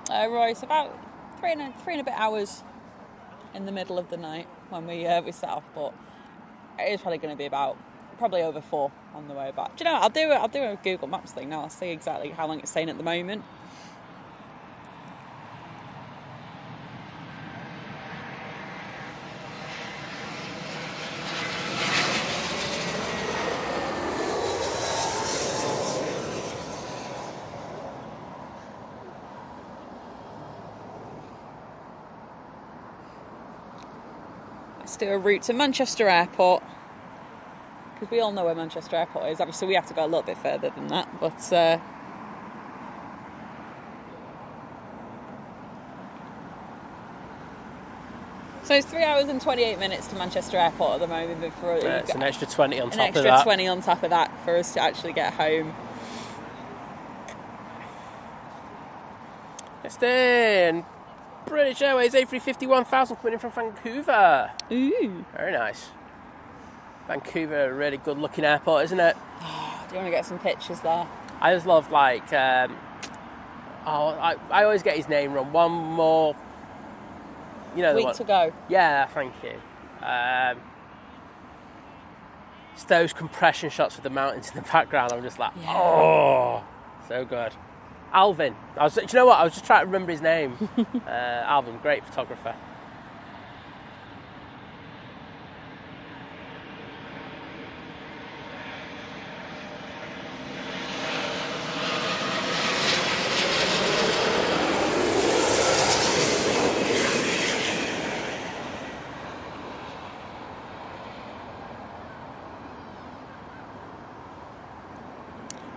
[SPEAKER 1] Roy, it's about three and a bit hours in the middle of the night when we set off, but it is probably going to be probably over 4 on the way back. Do you know what? I'll do a Google Maps thing now. I'll see exactly how long it's saying at the moment. Let's do a route to Manchester Airport, because we all know where Manchester Airport is. Obviously we have to go a little bit further than that, but so it's 3 hours and 28 minutes to Manchester Airport at the moment.
[SPEAKER 2] It's an extra 20 on top of that.
[SPEAKER 1] An extra 20 on top of that for us to actually get home.
[SPEAKER 2] Austin. British Airways A350 1000 coming in from Vancouver.
[SPEAKER 1] Ooh.
[SPEAKER 2] Very nice. Vancouver, a really good looking airport, isn't it?
[SPEAKER 1] Do you want to get some pictures there?
[SPEAKER 2] I just love like, I always get his name wrong. One more, you know,
[SPEAKER 1] Week to go.
[SPEAKER 2] Yeah, thank you. It's those compression shots with the mountains in the background. I'm just like, oh, so good. Alvin. Do you know what? I was just trying to remember his name. Alvin, great photographer.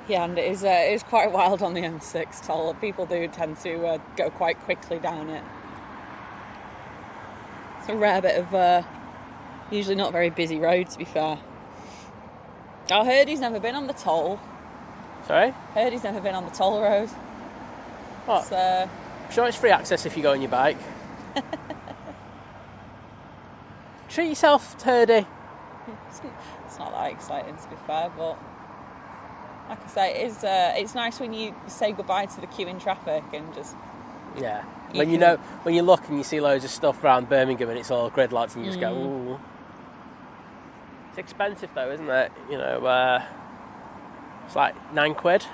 [SPEAKER 1] Yeah, and it is quite wild on the M6 toll. People do tend to go quite quickly down it. It's a rare bit of, usually not very busy road, to be fair. I heard he's never been on the toll.
[SPEAKER 2] Sorry?
[SPEAKER 1] Heard he's never been on the toll road.
[SPEAKER 2] What?
[SPEAKER 1] So,
[SPEAKER 2] I'm sure it's free access if you go on your bike. Treat yourself, Turdy.
[SPEAKER 1] it's not that exciting, to be fair, but like I say, it's nice when you say goodbye to the queue in traffic and just...
[SPEAKER 2] Yeah. When you look and you see loads of stuff around Birmingham and it's all gridlocked and you just go, ooh. It's expensive though, isn't it? You know, it's like £9.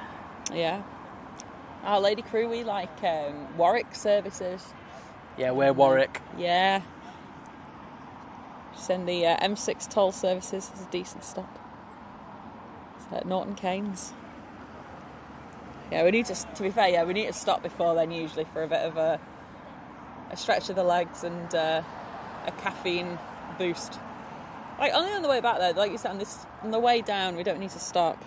[SPEAKER 1] Yeah. Our Lady Crew, we like Warwick services.
[SPEAKER 2] Yeah, we're Warwick.
[SPEAKER 1] Yeah. Send the M6 toll services as a decent stop. It's at Norton Keynes. Yeah, we need to be fair, yeah, we need to stop before then usually for a bit of a stretch of the legs and a caffeine boost. Like only on the way back though, like you said, on the way down we don't need to stop.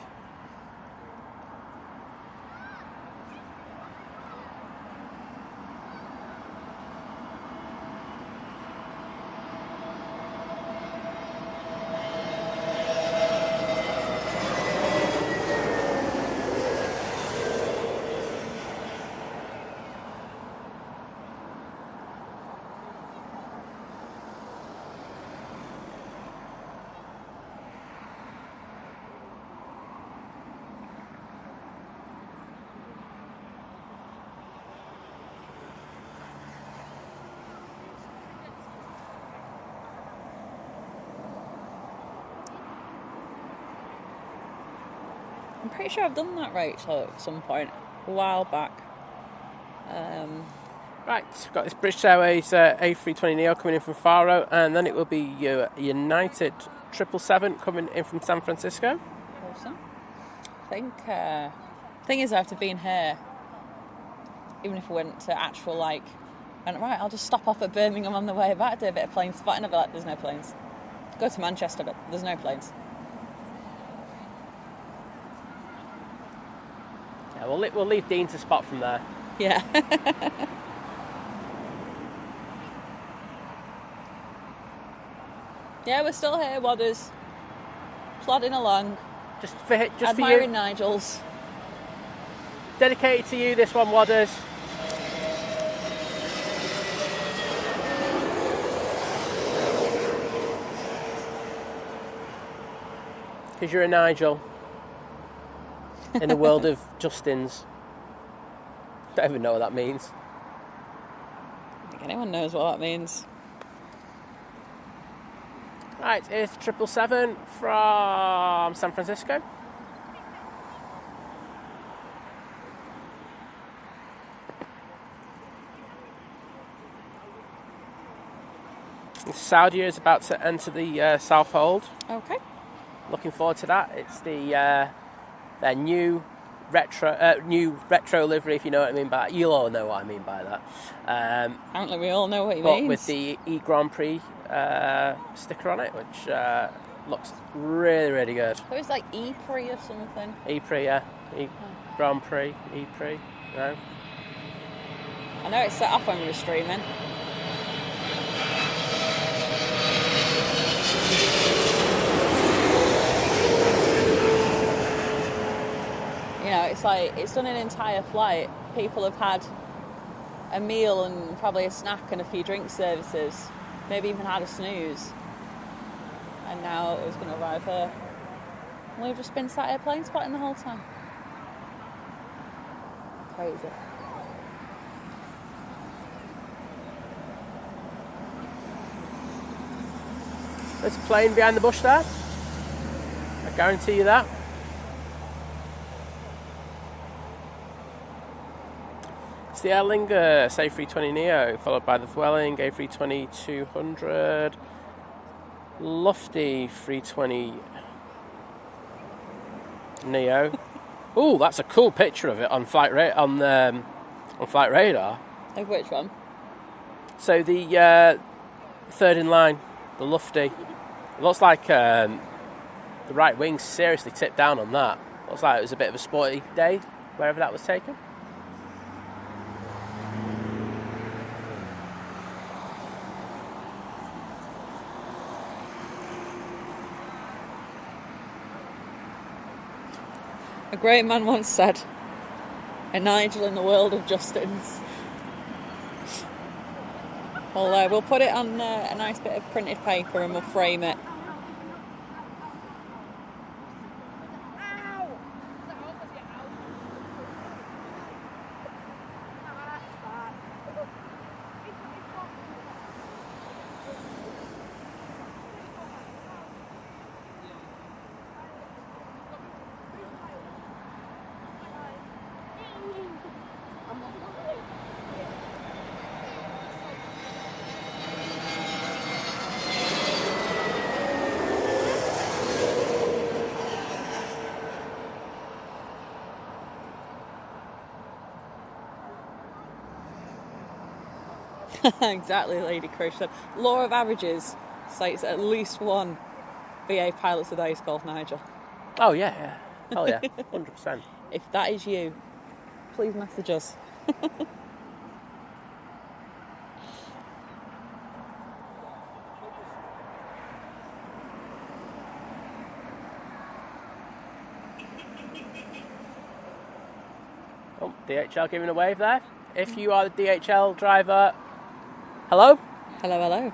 [SPEAKER 1] I'm pretty sure I've done that Rachel at some point a while back.
[SPEAKER 2] Right, we've got this British Airways A320neo coming in from Faro, and then it will be your United 777 coming in from San Francisco.
[SPEAKER 1] Awesome. I think thing is after being here, even if we went to actual right, I'll just stop off at Birmingham on the way back, do a bit of plane spotting. I'll be like, there's no planes. Go to Manchester, but there's no planes.
[SPEAKER 2] Yeah, we'll leave Dean to spot from there.
[SPEAKER 1] Yeah. Yeah, we're still here, Wadders. Plodding along.
[SPEAKER 2] Just admiring
[SPEAKER 1] for you. Nigel's.
[SPEAKER 2] Dedicated to you, this one, Wadders. Because you're a Nigel. In the world of Justins. Don't even know what that means.
[SPEAKER 1] I don't think anyone knows what that means.
[SPEAKER 2] Right, it's 777 from San Francisco. Saudi is about to enter the South Hold.
[SPEAKER 1] Okay.
[SPEAKER 2] Looking forward to that. It's their new retro livery, if you know what I mean by that. You'll all know what I mean by that.
[SPEAKER 1] Apparently we all know what he
[SPEAKER 2] but
[SPEAKER 1] means.
[SPEAKER 2] With the E Grand Prix sticker on it, which looks really, really good.
[SPEAKER 1] So it's like E-Prix or something.
[SPEAKER 2] E-Prix, yeah. Grand Prix, E-Prix, no.
[SPEAKER 1] I know it's set off when we were streaming. You know, it's like, it's done an entire flight. People have had a meal and probably a snack and a few drink services. Maybe even had a snooze. And now it was going to arrive here. And we've just been sat here plane spotting the whole time. Crazy.
[SPEAKER 2] There's a plane behind the bush there. I guarantee you that. It's the Aer Lingus A320neo, followed by the Vueling A320-200, Lofty 320 Neo. Oh, that's a cool picture of it on flight radar.
[SPEAKER 1] Like which one?
[SPEAKER 2] So the third in line, the Lofty. It looks like the right wing's seriously tipped down on that. Looks like it was a bit of a sporty day, wherever that was taken.
[SPEAKER 1] A great man once said, a Nigel in the world of Justins. Well, we'll put it on a nice bit of printed paper and we'll frame it. Exactly, Lady Crush said. Law of averages states at least one BA pilot today is called Nigel.
[SPEAKER 2] Oh yeah. Hell yeah, 100%.
[SPEAKER 1] If that is you, please message us.
[SPEAKER 2] Oh, DHL giving a wave there. If you are the DHL driver, hello?
[SPEAKER 1] Hello.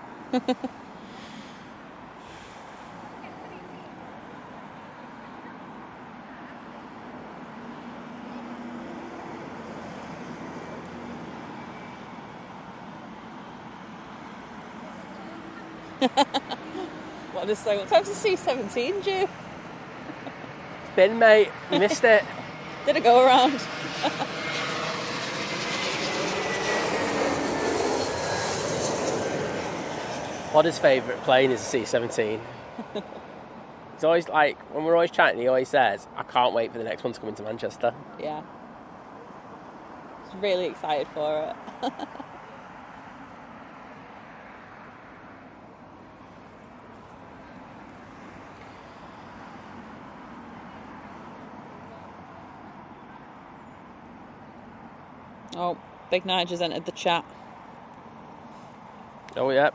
[SPEAKER 1] What does say? What time's the C-17 due?
[SPEAKER 2] It's been, mate. You missed it.
[SPEAKER 1] Did it go around?
[SPEAKER 2] Podder's favourite plane is the C-17. It's always like, when we're always chatting, he always says, I can't wait for the next one to come into Manchester.
[SPEAKER 1] Yeah. Just really excited for it. Oh, Big Nige has entered the chat.
[SPEAKER 2] Oh, yeah.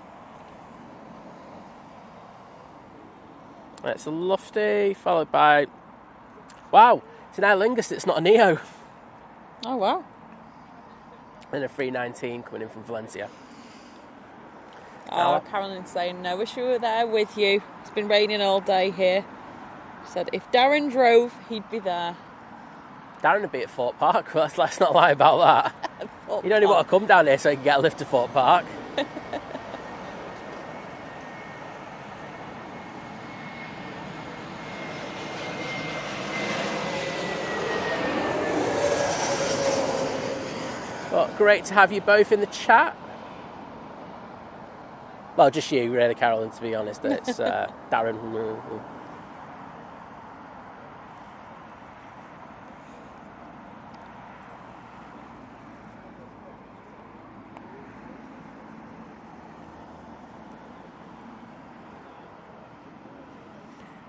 [SPEAKER 2] It's a Lofty, followed by... Wow, it's an Aer Lingus, it's not a Neo.
[SPEAKER 1] Oh, wow.
[SPEAKER 2] And a 319 coming in from Valencia.
[SPEAKER 1] Oh, Carolyn's saying, no, wish we were there with you. It's been raining all day here. She said, if Darren drove, he'd be there.
[SPEAKER 2] Darren would be at Fort Park, let's not lie about that. You'd only want to come down here so you can get a lift to Fort Park. Well, great to have you both in the chat. Well, just you, really, Carolyn, to be honest. It's Darren.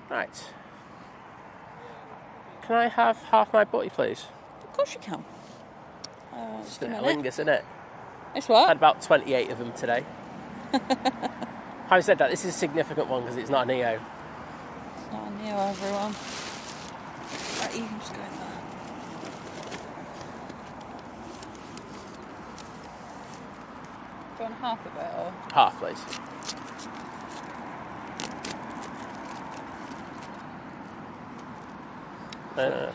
[SPEAKER 2] Right. Can I have half my butty, please?
[SPEAKER 1] Of course you can.
[SPEAKER 2] It's Aer Lingus, isn't it?
[SPEAKER 1] It's what?
[SPEAKER 2] Had about 28 of them today. Having said that, this is a significant one because it's not a Neo.
[SPEAKER 1] It's not a Neo, everyone. Right, you can just go in there. Do you want half of it or?
[SPEAKER 2] Half, please.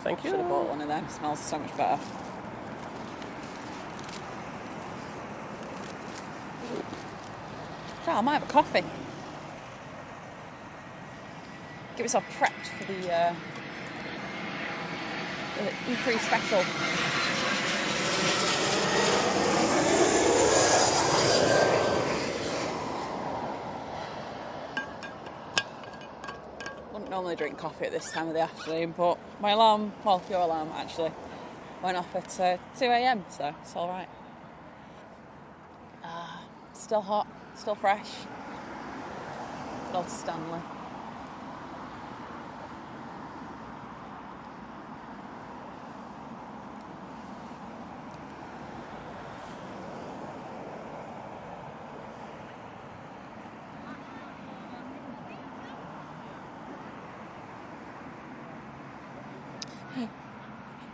[SPEAKER 2] Thank you.
[SPEAKER 1] Should have bought one of them. Smells so much better. I might have a coffee. Get myself prepped for the E3 special. Wouldn't normally drink coffee at this time of the afternoon, but my alarm, well, your alarm actually, went off at 2 a.m, so it's all right. Still hot, still fresh. Good old Stanley.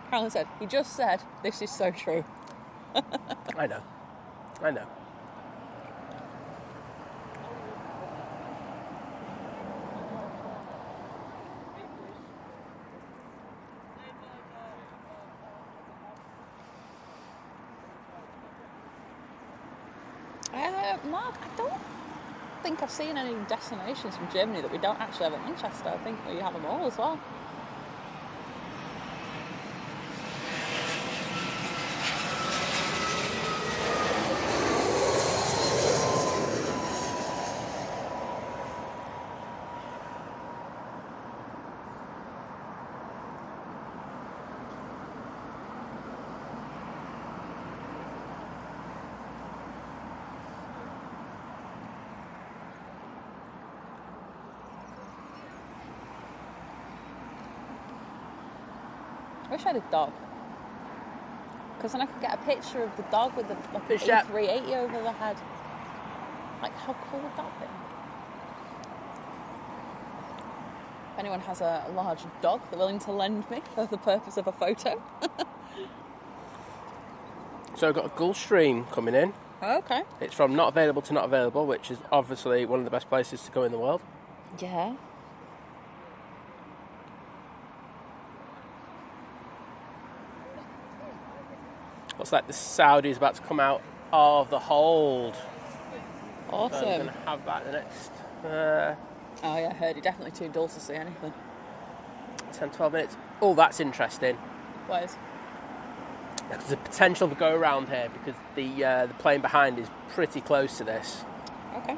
[SPEAKER 1] Carolyn said, he just said, this is so true.
[SPEAKER 2] I know.
[SPEAKER 1] Mark, I don't think I've seen any destinations from Germany that we don't actually have at Manchester. I think we have them all as well. I wish I had a dog. Because then I could get a picture of the dog with the A380 over the head. Like, how cool would that be? If anyone has a large dog they're willing to lend me for the purpose of a photo.
[SPEAKER 2] So I've got a Gulfstream coming in.
[SPEAKER 1] Oh, okay.
[SPEAKER 2] It's from not available to not available, which is obviously one of the best places to go in the world.
[SPEAKER 1] Yeah.
[SPEAKER 2] Looks like the Saudi's about to come out of the hold.
[SPEAKER 1] Awesome.
[SPEAKER 2] So I'm going to have that in the next
[SPEAKER 1] oh yeah, I heard it. Definitely too dull to see anything.
[SPEAKER 2] 10, 12 minutes. Oh, that's interesting.
[SPEAKER 1] What is?
[SPEAKER 2] There's a potential to go around here because the plane behind is pretty close to this.
[SPEAKER 1] Okay.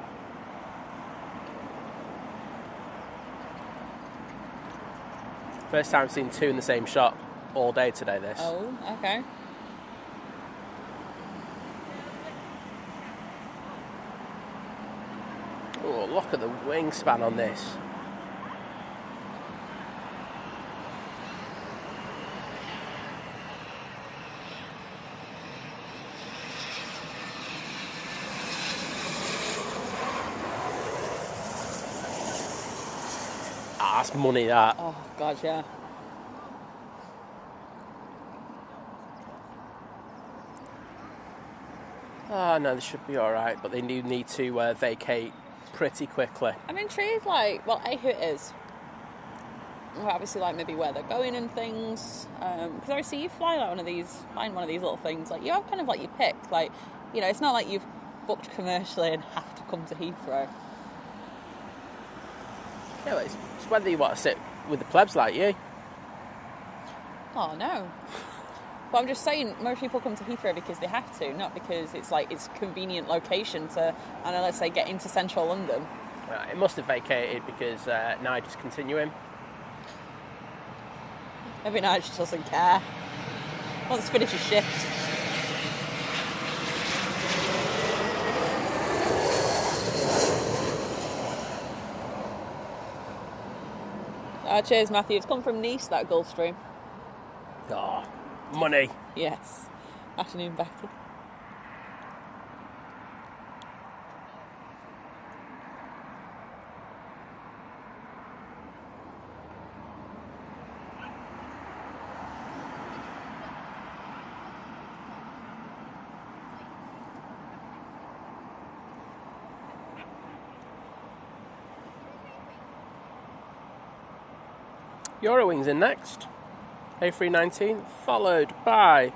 [SPEAKER 2] First time I've seen two in the same shot all day today, this.
[SPEAKER 1] Oh, okay.
[SPEAKER 2] Oh, look at the wingspan on this. Ah, that's money, that.
[SPEAKER 1] Oh, God, yeah.
[SPEAKER 2] Oh, no, this should be all right, but they do need to vacate pretty quickly.
[SPEAKER 1] I'm intrigued, like, well, A, who it is. Well, obviously, like, maybe where they're going and things. Because obviously you find one of these little things, like, you have kind of, like, your pick. Like, you know, it's not like you've booked commercially and have to come to Heathrow.
[SPEAKER 2] Yeah, it's whether you want to sit with the plebs like you.
[SPEAKER 1] Oh, no. But I'm just saying, most people come to Heathrow because they have to, not because it's like it's a convenient location to, I don't know, let's say, get into central London.
[SPEAKER 2] It must have vacated because Nige is continuing.
[SPEAKER 1] Maybe Nige just doesn't care. Wants to finish his shift. Cheers, Matthew. It's come from Nice, that Gulfstream.
[SPEAKER 2] Oh, money.
[SPEAKER 1] Yes. Afternoon, Becky.
[SPEAKER 2] Eurowings in next. A319, followed by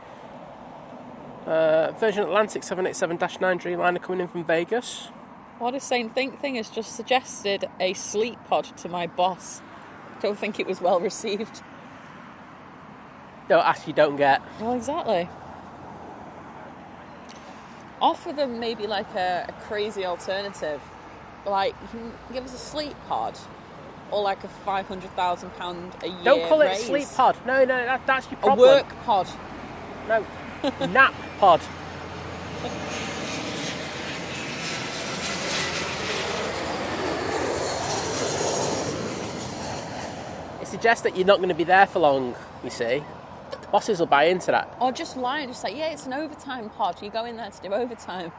[SPEAKER 2] Virgin Atlantic 787-9 Dreamliner coming in from Vegas.
[SPEAKER 1] What a sane thing has just suggested a sleep pod to my boss. Don't think it was well received.
[SPEAKER 2] Don't ask, you don't get.
[SPEAKER 1] Well, exactly. Offer them maybe like a crazy alternative. Like, you can give us a sleep pod. Or like a £500,000 a year
[SPEAKER 2] Don't call it
[SPEAKER 1] raise.
[SPEAKER 2] a sleep pod. No, that's your
[SPEAKER 1] A
[SPEAKER 2] problem.
[SPEAKER 1] work pod.
[SPEAKER 2] No, nap pod. It suggests that you're not going to be there for long, you see. Bosses will buy into that.
[SPEAKER 1] Or just lie and just say, yeah, it's an overtime pod. You go in there to do overtime.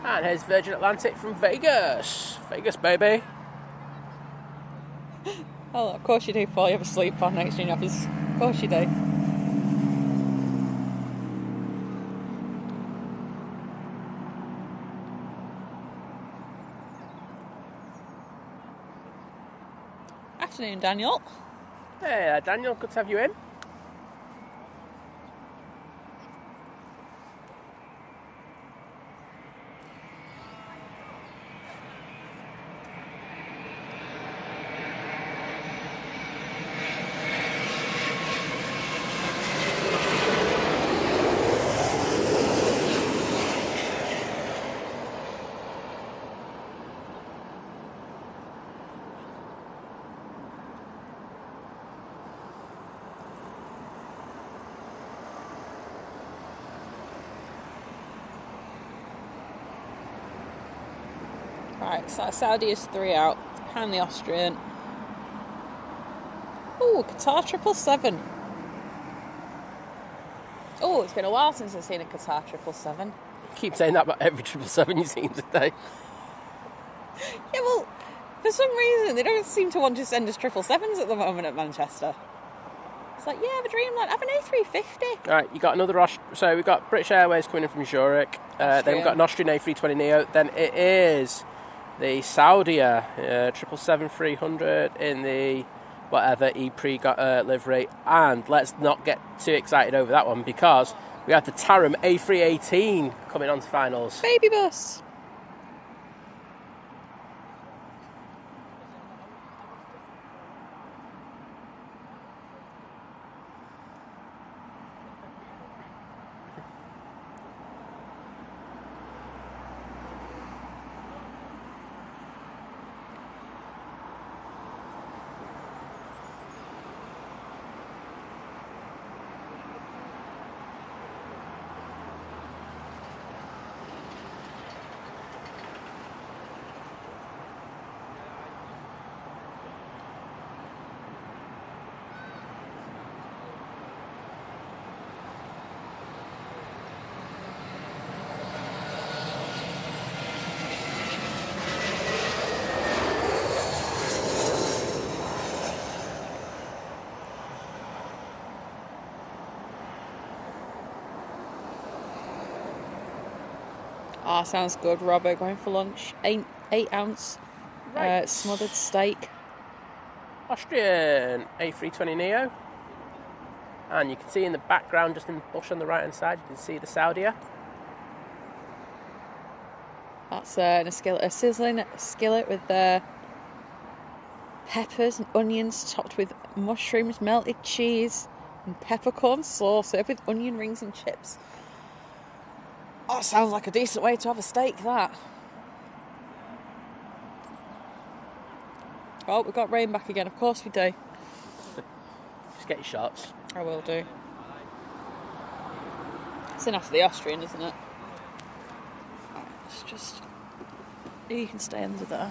[SPEAKER 2] And here's Virgin Atlantic from Vegas. Vegas, baby.
[SPEAKER 1] Oh, of course you do, Paul. You have a sleep pod next to your office. Of course you do. Afternoon, Daniel.
[SPEAKER 2] Hey, Daniel, good to have you in.
[SPEAKER 1] Right, so Saudi is 3 out. And the Austrian. Oh, Qatar 777. Oh, it's been a while since I've seen a Qatar 777.
[SPEAKER 2] Keep saying that about every 777 you see today.
[SPEAKER 1] Yeah, well, for some reason, they don't seem to want to send us 777s at the moment at Manchester. It's like, yeah, I have a Dreamliner. I have an A350.
[SPEAKER 2] Right, you got another so we've got British Airways coming in from Zurich. Then we've got an Austrian A320 Neo. Then it is the Saudia 777-300 in the whatever E-Pre livery. And let's not get too excited over that one because we have the Tarim A318 coming on to finals.
[SPEAKER 1] Baby bus. Ah, sounds good, Robert. Going for lunch. 8-ounce
[SPEAKER 2] Right.
[SPEAKER 1] smothered steak.
[SPEAKER 2] Austrian A320 Neo. And you can see in the background, just in the bush on the right hand side, you can see the Saudia.
[SPEAKER 1] That's in a sizzling skillet with peppers and onions topped with mushrooms, melted cheese, and peppercorn sauce served with onion rings and chips. Oh, sounds like a decent way to have a steak, that. Oh, we've got rain back again. Of course we do.
[SPEAKER 2] Just get your shots.
[SPEAKER 1] I will do. It's enough for the Austrian, isn't it? Right, let's just... You can stay under there.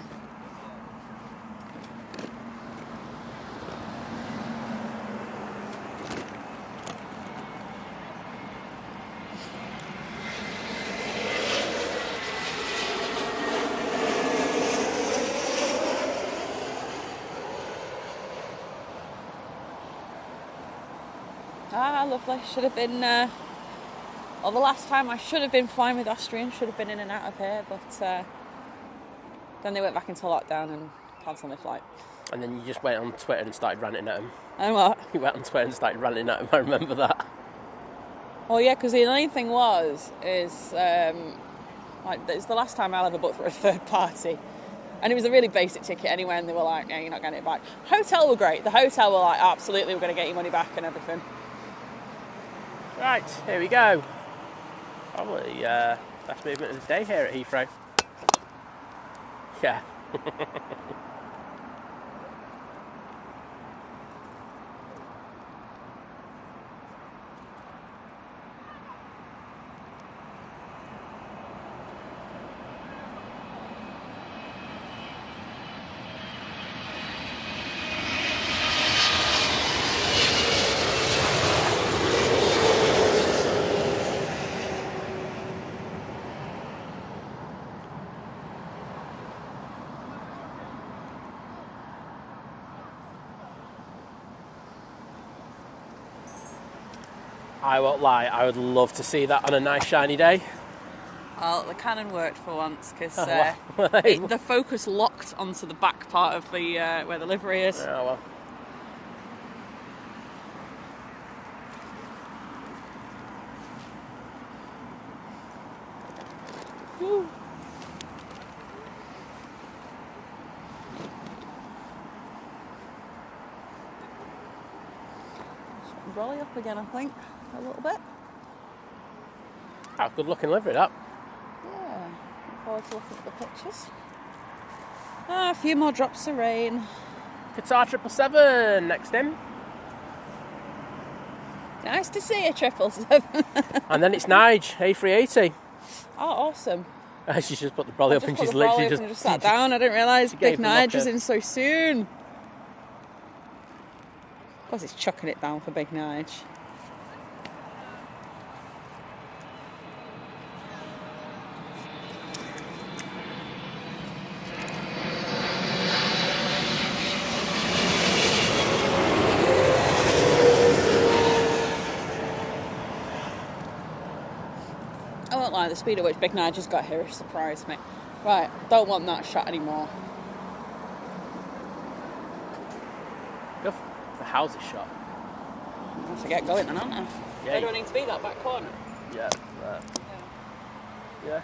[SPEAKER 1] Ah, lovely. Should have been... well, the last time I should have been flying with Austrian, should have been in and out of here, but then they went back into lockdown and cancelled my flight.
[SPEAKER 2] And then you just went on Twitter and started ranting at him.
[SPEAKER 1] And what?
[SPEAKER 2] You went on Twitter and started ranting at him, I remember that.
[SPEAKER 1] Well, yeah, because the annoying thing is like, it's the last time I'll ever book for a third party. And it was a really basic ticket anyway, and they were like, yeah, you're not getting it back. Hotel were great. The hotel were like, absolutely, we're going to get your money back and everything.
[SPEAKER 2] Right, here we go. Probably best movement of the day here at Heathrow. Yeah. I won't lie, I would love to see that on a nice shiny day.
[SPEAKER 1] Well, the Canon worked for once because
[SPEAKER 2] well.
[SPEAKER 1] the focus locked onto the back part of the where the livery is.
[SPEAKER 2] Oh well.
[SPEAKER 1] Woo. Rolling up again, I think, a little bit.
[SPEAKER 2] Oh, good looking livery, that.
[SPEAKER 1] Yeah, look forward to looking at the pictures. A few more drops of rain.
[SPEAKER 2] Qatar 777 next in.
[SPEAKER 1] Nice to see you, 777.
[SPEAKER 2] And then it's Nige A380.
[SPEAKER 1] Oh, awesome.
[SPEAKER 2] She's just put the brolly up and she's literally just
[SPEAKER 1] sat down. I didn't realise
[SPEAKER 2] gave
[SPEAKER 1] Big
[SPEAKER 2] the
[SPEAKER 1] Nige was
[SPEAKER 2] locker.
[SPEAKER 1] in so soon. Of course, it's chucking it down for Big Nige. I won't lie, the speed at which Big Nige has got here has surprised me. Right, don't want that shot anymore.
[SPEAKER 2] Go for the houses shot.
[SPEAKER 1] I have to get going then, aren't I?
[SPEAKER 2] Yeah.
[SPEAKER 1] Where do I need to be, that back corner?
[SPEAKER 2] Yeah. Yeah.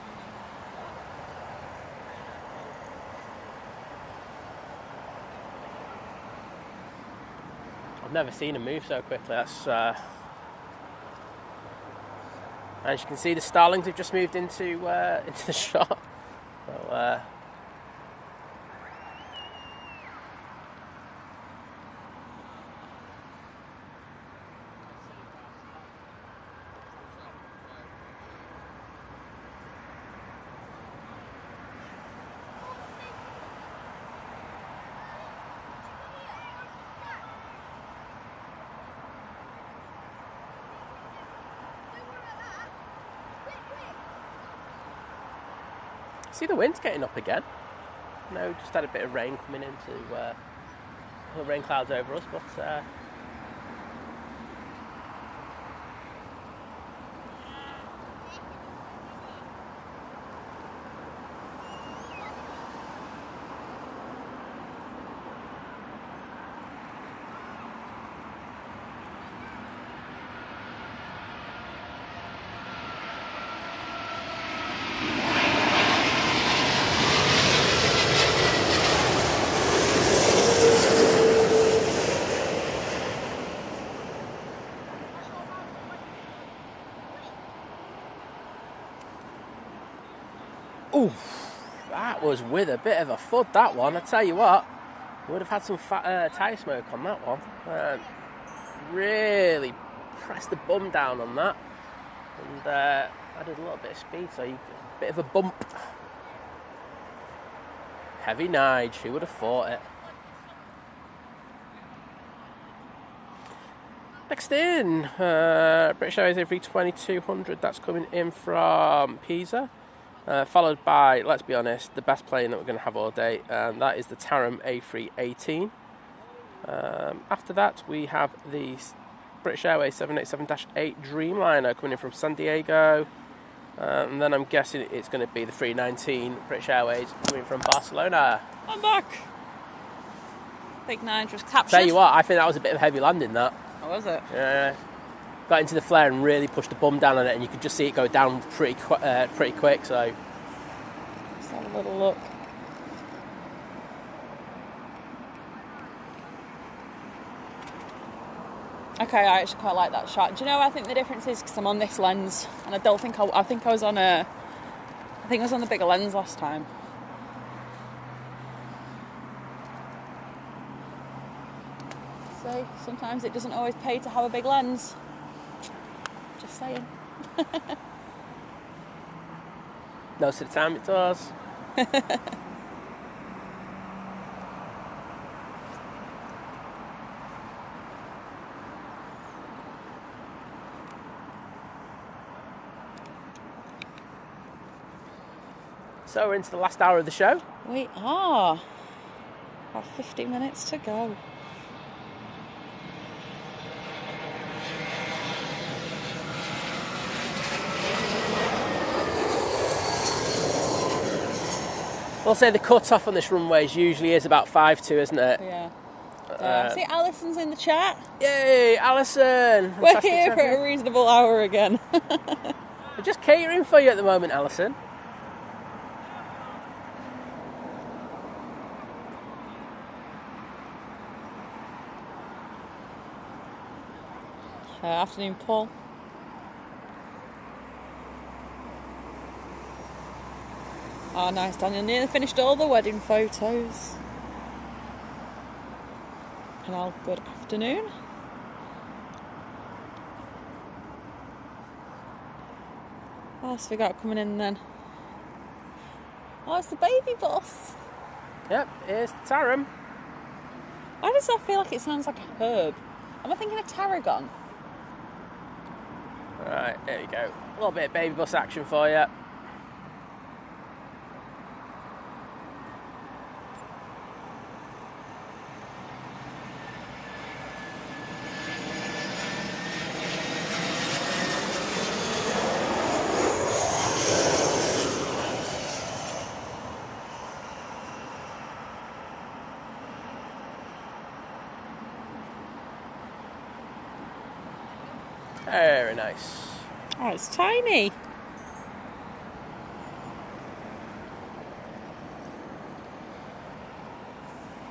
[SPEAKER 2] I've never seen him move so quickly. That's and you can see the starlings have just moved into the shot. So, see, the wind's getting up again. No, just had a bit of rain coming into the rain clouds over us, but that was with a bit of a thud, that one. I tell you what, would have had some tyre smoke on that one. Really pressed the bum down on that, and added a little bit of speed, so a bit of a bump. Heavy Nige, who would have thought it? Next in, British Airways A320-200, that's coming in from Pisa. Followed by, let's be honest, the best plane that we're going to have all day, and that is the Tarom A380. After that, we have the British Airways 787-8 Dreamliner coming in from San Diego. And then I'm guessing it's going to be the 319 British Airways coming from Barcelona.
[SPEAKER 1] I'm back. Big Nige was captured.
[SPEAKER 2] Tell you what, I think that was a bit of a heavy landing, that.
[SPEAKER 1] Oh, was it?
[SPEAKER 2] Yeah. Got into the flare and really pushed the bum down on it, and you could just see it go down pretty quick, so...
[SPEAKER 1] Let's have a little look. Okay, I actually quite like that shot. Do you know what I think the difference is? Because I'm on this lens, and I don't think I think I was on I think I was on the bigger lens last time. So sometimes it doesn't always pay to have a big lens. Just saying.
[SPEAKER 2] Most of the time it does. So we're into the last hour of the show.
[SPEAKER 1] We are. About 50 minutes to go.
[SPEAKER 2] We'll say the cut-off on this runway usually is about 5 to, isn't it?
[SPEAKER 1] Yeah. See, Alison's in the chat.
[SPEAKER 2] Yay, Alison!
[SPEAKER 1] We're here for a reasonable hour again.
[SPEAKER 2] We're just catering for you at the moment, Alison.
[SPEAKER 1] Afternoon, Paul. Oh, nice, Daniel. Nearly finished all the wedding photos. Hello, good afternoon. What else have we got coming in then? Oh, it's the baby bus.
[SPEAKER 2] Yep, here's the Taram.
[SPEAKER 1] Why does that feel like it sounds like a herb? Am I thinking of tarragon?
[SPEAKER 2] Right, there we go. A little bit of baby bus action for you. Very nice.
[SPEAKER 1] Oh, it's tiny.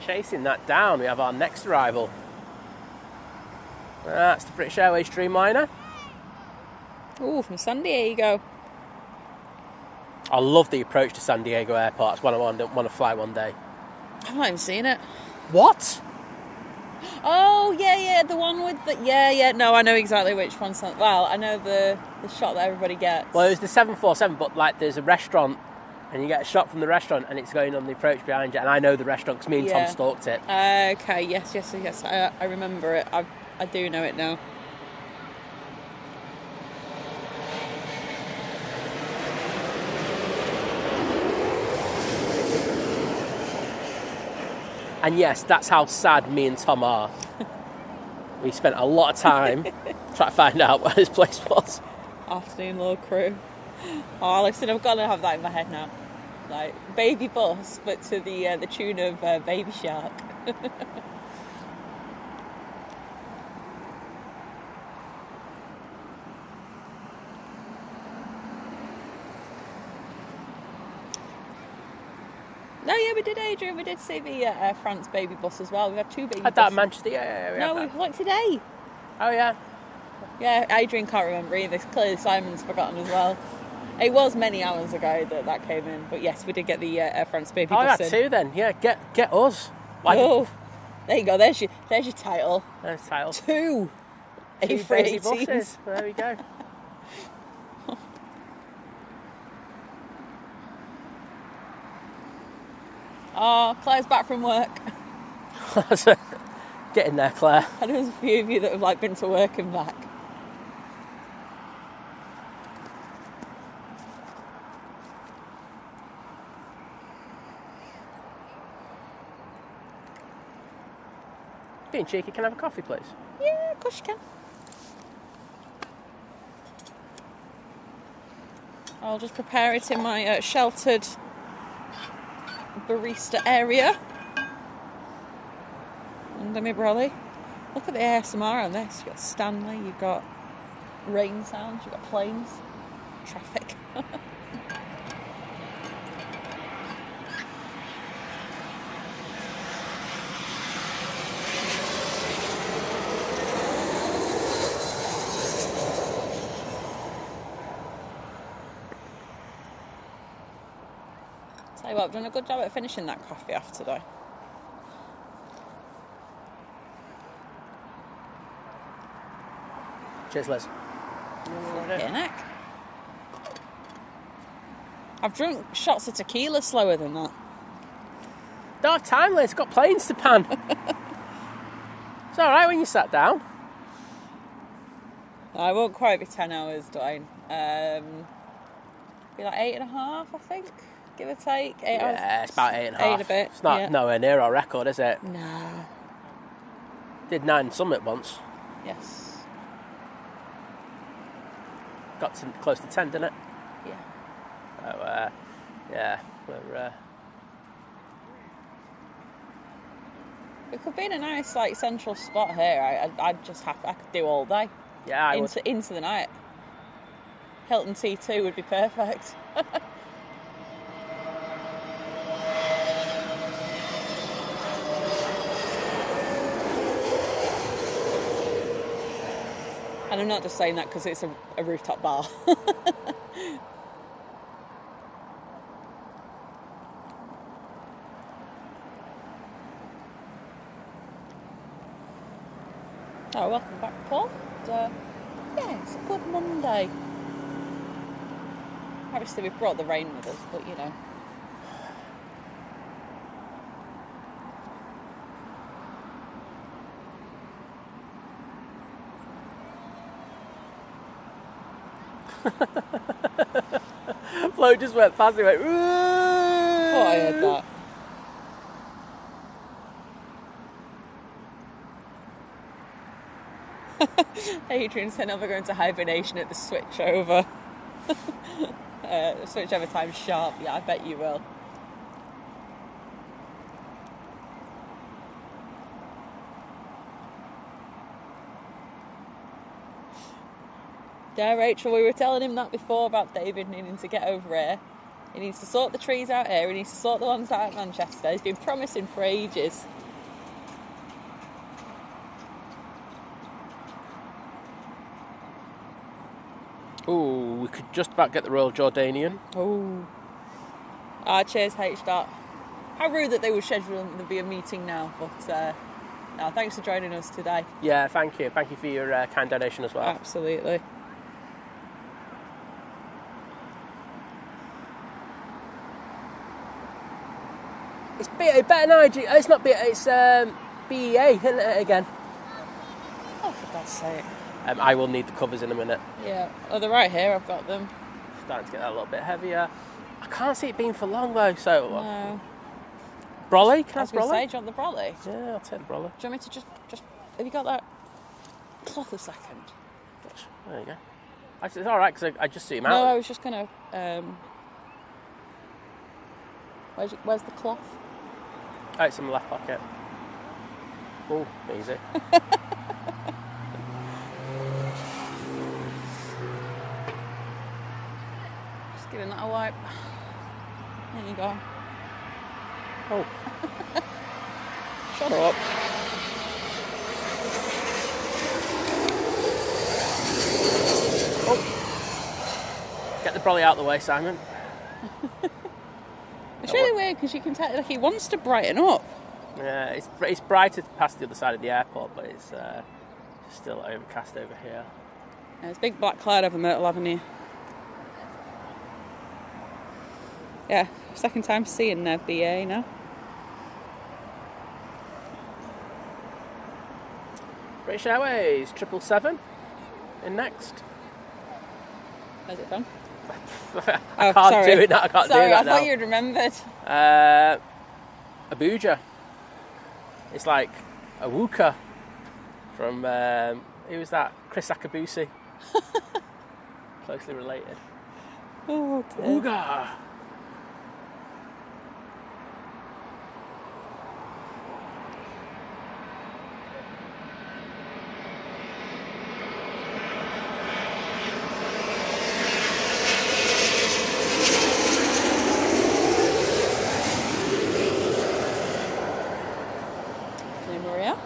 [SPEAKER 2] Chasing that down, we have our next arrival. That's the British Airways Dreamliner.
[SPEAKER 1] Ooh, from San Diego.
[SPEAKER 2] I love the approach to San Diego Airport. It's one I want to fly one day.
[SPEAKER 1] I've not even seen it.
[SPEAKER 2] What?
[SPEAKER 1] Oh, yeah, the one with the... Yeah, no, I know exactly which one. Well, I know the shot that everybody gets.
[SPEAKER 2] Well, it was the 747, but like there's a restaurant, and you get a shot from the restaurant, and it's going on the approach behind you, and I know the restaurant because me and Tom stalked it.
[SPEAKER 1] Okay, yes. I remember it. I do know it now.
[SPEAKER 2] And yes, that's how sad me and Tom are. We spent a lot of time trying to find out where this place was.
[SPEAKER 1] Afternoon, little crew. Oh, listen, I've got to have that in my head now. Like, baby bus, but to the tune of Baby Shark. No, yeah, we did, Adrian. We did see the Air France baby bus as well. We had 2 baby
[SPEAKER 2] Had
[SPEAKER 1] buses.
[SPEAKER 2] that in Manchester, yeah.
[SPEAKER 1] No, like today.
[SPEAKER 2] Oh, yeah.
[SPEAKER 1] Yeah, Adrian can't remember either. Clearly Simon's forgotten as well. It was many hours ago that came in, but yes, we did get the Air France baby bus in.
[SPEAKER 2] 2 then. Yeah, get us. Like,
[SPEAKER 1] oh, there you go. There's your title.
[SPEAKER 2] There's the title.
[SPEAKER 1] 2
[SPEAKER 2] baby
[SPEAKER 1] A380s.
[SPEAKER 2] buses. There we go.
[SPEAKER 1] Oh, Claire's back from work.
[SPEAKER 2] Get in there, Claire.
[SPEAKER 1] I know there's a few of you that have been to work and back.
[SPEAKER 2] Being cheeky, can I have a coffee, please?
[SPEAKER 1] Yeah, of course you can. I'll just prepare it in my sheltered barista area. Under my brolly. Look at the ASMR on this. You've got Stanley, you've got rain sounds, you've got planes, traffic. Tell you what, I've done a good job at finishing that coffee off today.
[SPEAKER 2] Cheers, Liz.
[SPEAKER 1] Neck. I've drunk shots of tequila slower than that.
[SPEAKER 2] Don't have time, Liz. Got planes to pan. It's all right when you sat down.
[SPEAKER 1] I won't quite be 10 hours, Dwayne. Be like 8.5, I think, give or take. 8 hours.
[SPEAKER 2] Yeah, it's about 8.5.
[SPEAKER 1] 8 a bit.
[SPEAKER 2] It's not nowhere near our record, is it?
[SPEAKER 1] No.
[SPEAKER 2] Did 9 Summit once.
[SPEAKER 1] Yes.
[SPEAKER 2] Got to close to 10, didn't it?
[SPEAKER 1] Yeah.
[SPEAKER 2] So, yeah, we're...
[SPEAKER 1] It could be in a nice, like, central spot here. I could do all day.
[SPEAKER 2] Yeah, I would.
[SPEAKER 1] Into the night. Hilton T2 would be perfect. And I'm not just saying that because it's a rooftop bar. Oh, welcome back, Paul. Yeah, it's a good Monday. Obviously, we've brought the rain with us, but you know.
[SPEAKER 2] Flo just went past and went, "Ooh!"
[SPEAKER 1] Thought I heard that. Adrian said, "Never going to hibernation at the switchover." Switchover time sharp. Yeah, I bet you will. Yeah, Rachel, we were telling him that before about David needing to get over here. He needs to sort the trees out here. He needs to sort the ones out at Manchester. He's been promising for ages.
[SPEAKER 2] Ooh, we could just about get the Royal Jordanian.
[SPEAKER 1] Oh. Cheers, H-Dot. How rude that they were scheduling to be a meeting now, but no, thanks for joining us today.
[SPEAKER 2] Yeah, thank you. Thank you for your kind donation as well.
[SPEAKER 1] Absolutely.
[SPEAKER 2] It's better Nige. It's not BIG, it's BEA, isn't it, again?
[SPEAKER 1] Oh, for God's sake.
[SPEAKER 2] I will need the covers in a minute.
[SPEAKER 1] Yeah. Oh, they're right here. I've got them.
[SPEAKER 2] Starting to get that a little bit heavier. I can't see it being for long though, so...
[SPEAKER 1] No.
[SPEAKER 2] Brolly? Can I
[SPEAKER 1] I was
[SPEAKER 2] have
[SPEAKER 1] going to
[SPEAKER 2] brolly?
[SPEAKER 1] say, do you want the brolly?
[SPEAKER 2] Yeah, I'll take the brolly.
[SPEAKER 1] Do you want me to just... Have you got that cloth a second?
[SPEAKER 2] There you go. Actually, it's alright, because I just see him out.
[SPEAKER 1] No, I was just going to... Where's the cloth?
[SPEAKER 2] Oh, it's in the left pocket. Oh, easy.
[SPEAKER 1] Just giving that a wipe. There you go.
[SPEAKER 2] Oh.
[SPEAKER 1] Shut up.
[SPEAKER 2] Oh. Get the brolly out of the way, Simon.
[SPEAKER 1] It's really weird because you can tell like he wants to brighten up.
[SPEAKER 2] Yeah, it's brighter past the other side of the airport, but it's still overcast over here.
[SPEAKER 1] Yeah, there's a big black cloud over Myrtle Avenue. Yeah, second time seeing BA now.
[SPEAKER 2] British Airways 777 in next.
[SPEAKER 1] Where's it from?
[SPEAKER 2] I can't do it now. I can't do that
[SPEAKER 1] I
[SPEAKER 2] now.
[SPEAKER 1] thought you'd remembered.
[SPEAKER 2] Abuja. It's like a Wooka from who was that? Chris Akabusi. Closely related.
[SPEAKER 1] Oh, dear.
[SPEAKER 2] Ooga!
[SPEAKER 1] Maria.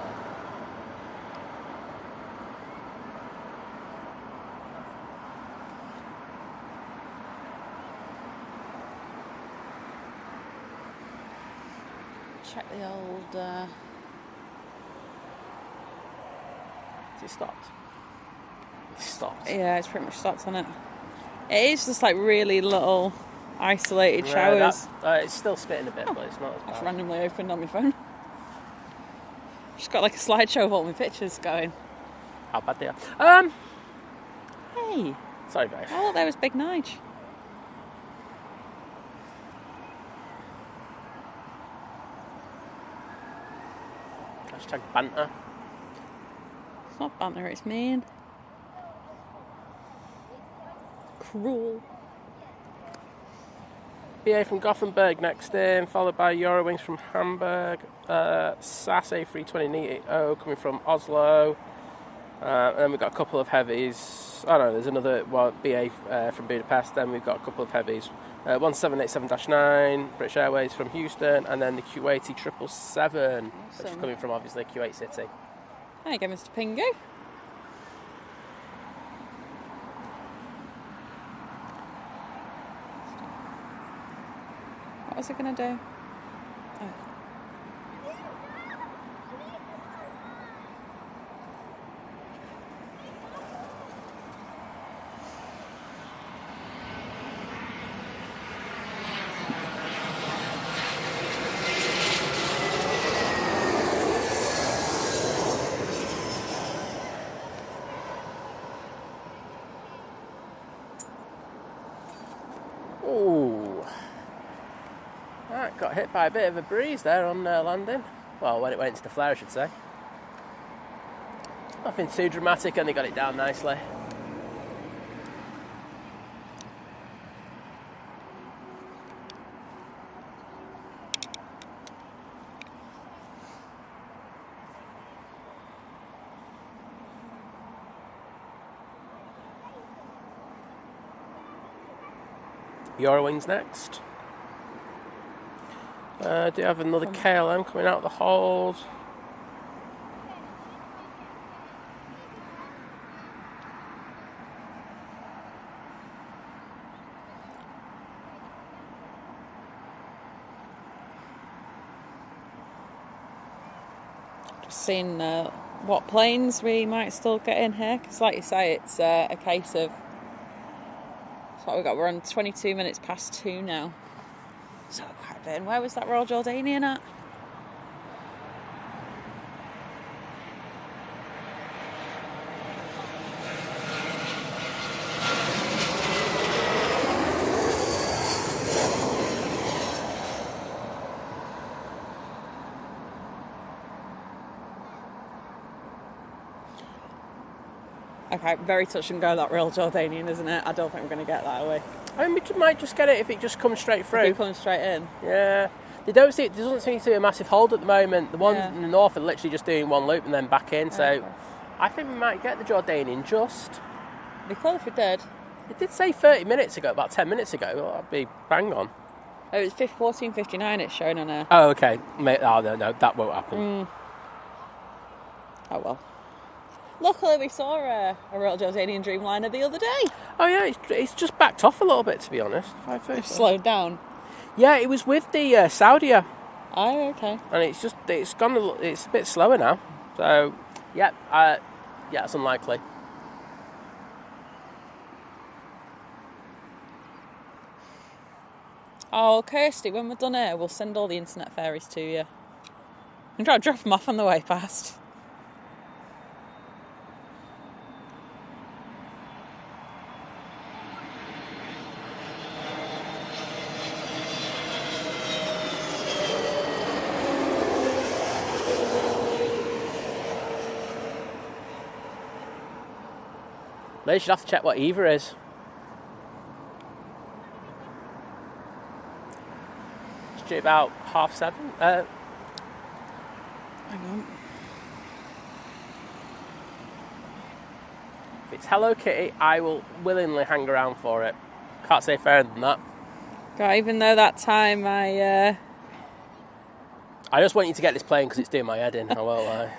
[SPEAKER 1] Check the old.
[SPEAKER 2] Is it stopped? It's stopped.
[SPEAKER 1] Yeah, it's pretty much stopped on it. It is just like really little isolated
[SPEAKER 2] No,
[SPEAKER 1] showers.
[SPEAKER 2] It's still spitting a bit, but it's not as
[SPEAKER 1] That's
[SPEAKER 2] bad.
[SPEAKER 1] randomly opened on my phone. Just got like a slideshow of all my pictures going.
[SPEAKER 2] How bad they are.
[SPEAKER 1] Hey,
[SPEAKER 2] Sorry, babe.
[SPEAKER 1] I thought there was Big Nige.
[SPEAKER 2] Hashtag banter.
[SPEAKER 1] It's not banter, it's mean. Cruel.
[SPEAKER 2] BA from Gothenburg next in, followed by Eurowings from Hamburg, SAS A320 NEO coming from Oslo, and then we've got a couple of heavies. Oh no, there's another BA from Budapest, then we've got a couple of heavies. 1787-9, British Airways from Houston, and then the Kuwaiti 777, which is
[SPEAKER 1] Awesome.
[SPEAKER 2] coming from obviously Kuwait City.
[SPEAKER 1] There you go, Mr. Pingu. What was it going to do? Oh.
[SPEAKER 2] Ooh. Right, got hit by a bit of a breeze there on landing. Well, when it went into the flare, I should say. Nothing too dramatic, and they got it down nicely. Eurowings next. Do you have another KLM coming out of the hold?
[SPEAKER 1] Just seeing what planes we might still get in here, because like you say, it's a case of. That's what we got. We're on 22 minutes past 2 now. So quite a bit. And where was that Royal Jordanian at? Okay, very touch and go, that Royal Jordanian, isn't it? I don't think we're going to get that away.
[SPEAKER 2] I mean, we might just get it if it just comes straight through.
[SPEAKER 1] Keep coming straight in.
[SPEAKER 2] Yeah. They don't see it. There doesn't seem to be a massive hold at the moment. The ones
[SPEAKER 1] Yeah.
[SPEAKER 2] in the north are literally just doing one loop and then back in. So
[SPEAKER 1] Okay.
[SPEAKER 2] I think we might get the Jordanian just.
[SPEAKER 1] It'd be cool if we did.
[SPEAKER 2] It did say 30 minutes ago, about 10 minutes ago. Well, that'd be bang on.
[SPEAKER 1] Oh, it's 14:59 it's showing on there.
[SPEAKER 2] Oh, okay. Oh, no, that won't happen.
[SPEAKER 1] Oh well. Luckily we saw a Royal Jordanian Dreamliner the other day.
[SPEAKER 2] Oh, yeah, it's just backed off a little bit, to be honest.
[SPEAKER 1] It's slowed down.
[SPEAKER 2] Yeah, it was with the Saudia,
[SPEAKER 1] Oh, okay.
[SPEAKER 2] and it's a bit slower now. So, yeah, it's unlikely.
[SPEAKER 1] Oh, Kirsty, when we're done here, we'll send all the internet fairies to you. And try to drop them off on the way past.
[SPEAKER 2] They should have to check what Eva is. due about 7:30.
[SPEAKER 1] Hang on.
[SPEAKER 2] If it's Hello Kitty, I will willingly hang around for it. Can't say fairer than that.
[SPEAKER 1] God, even though that time I
[SPEAKER 2] just want you to get this plane because it's doing my head in, I won't lie.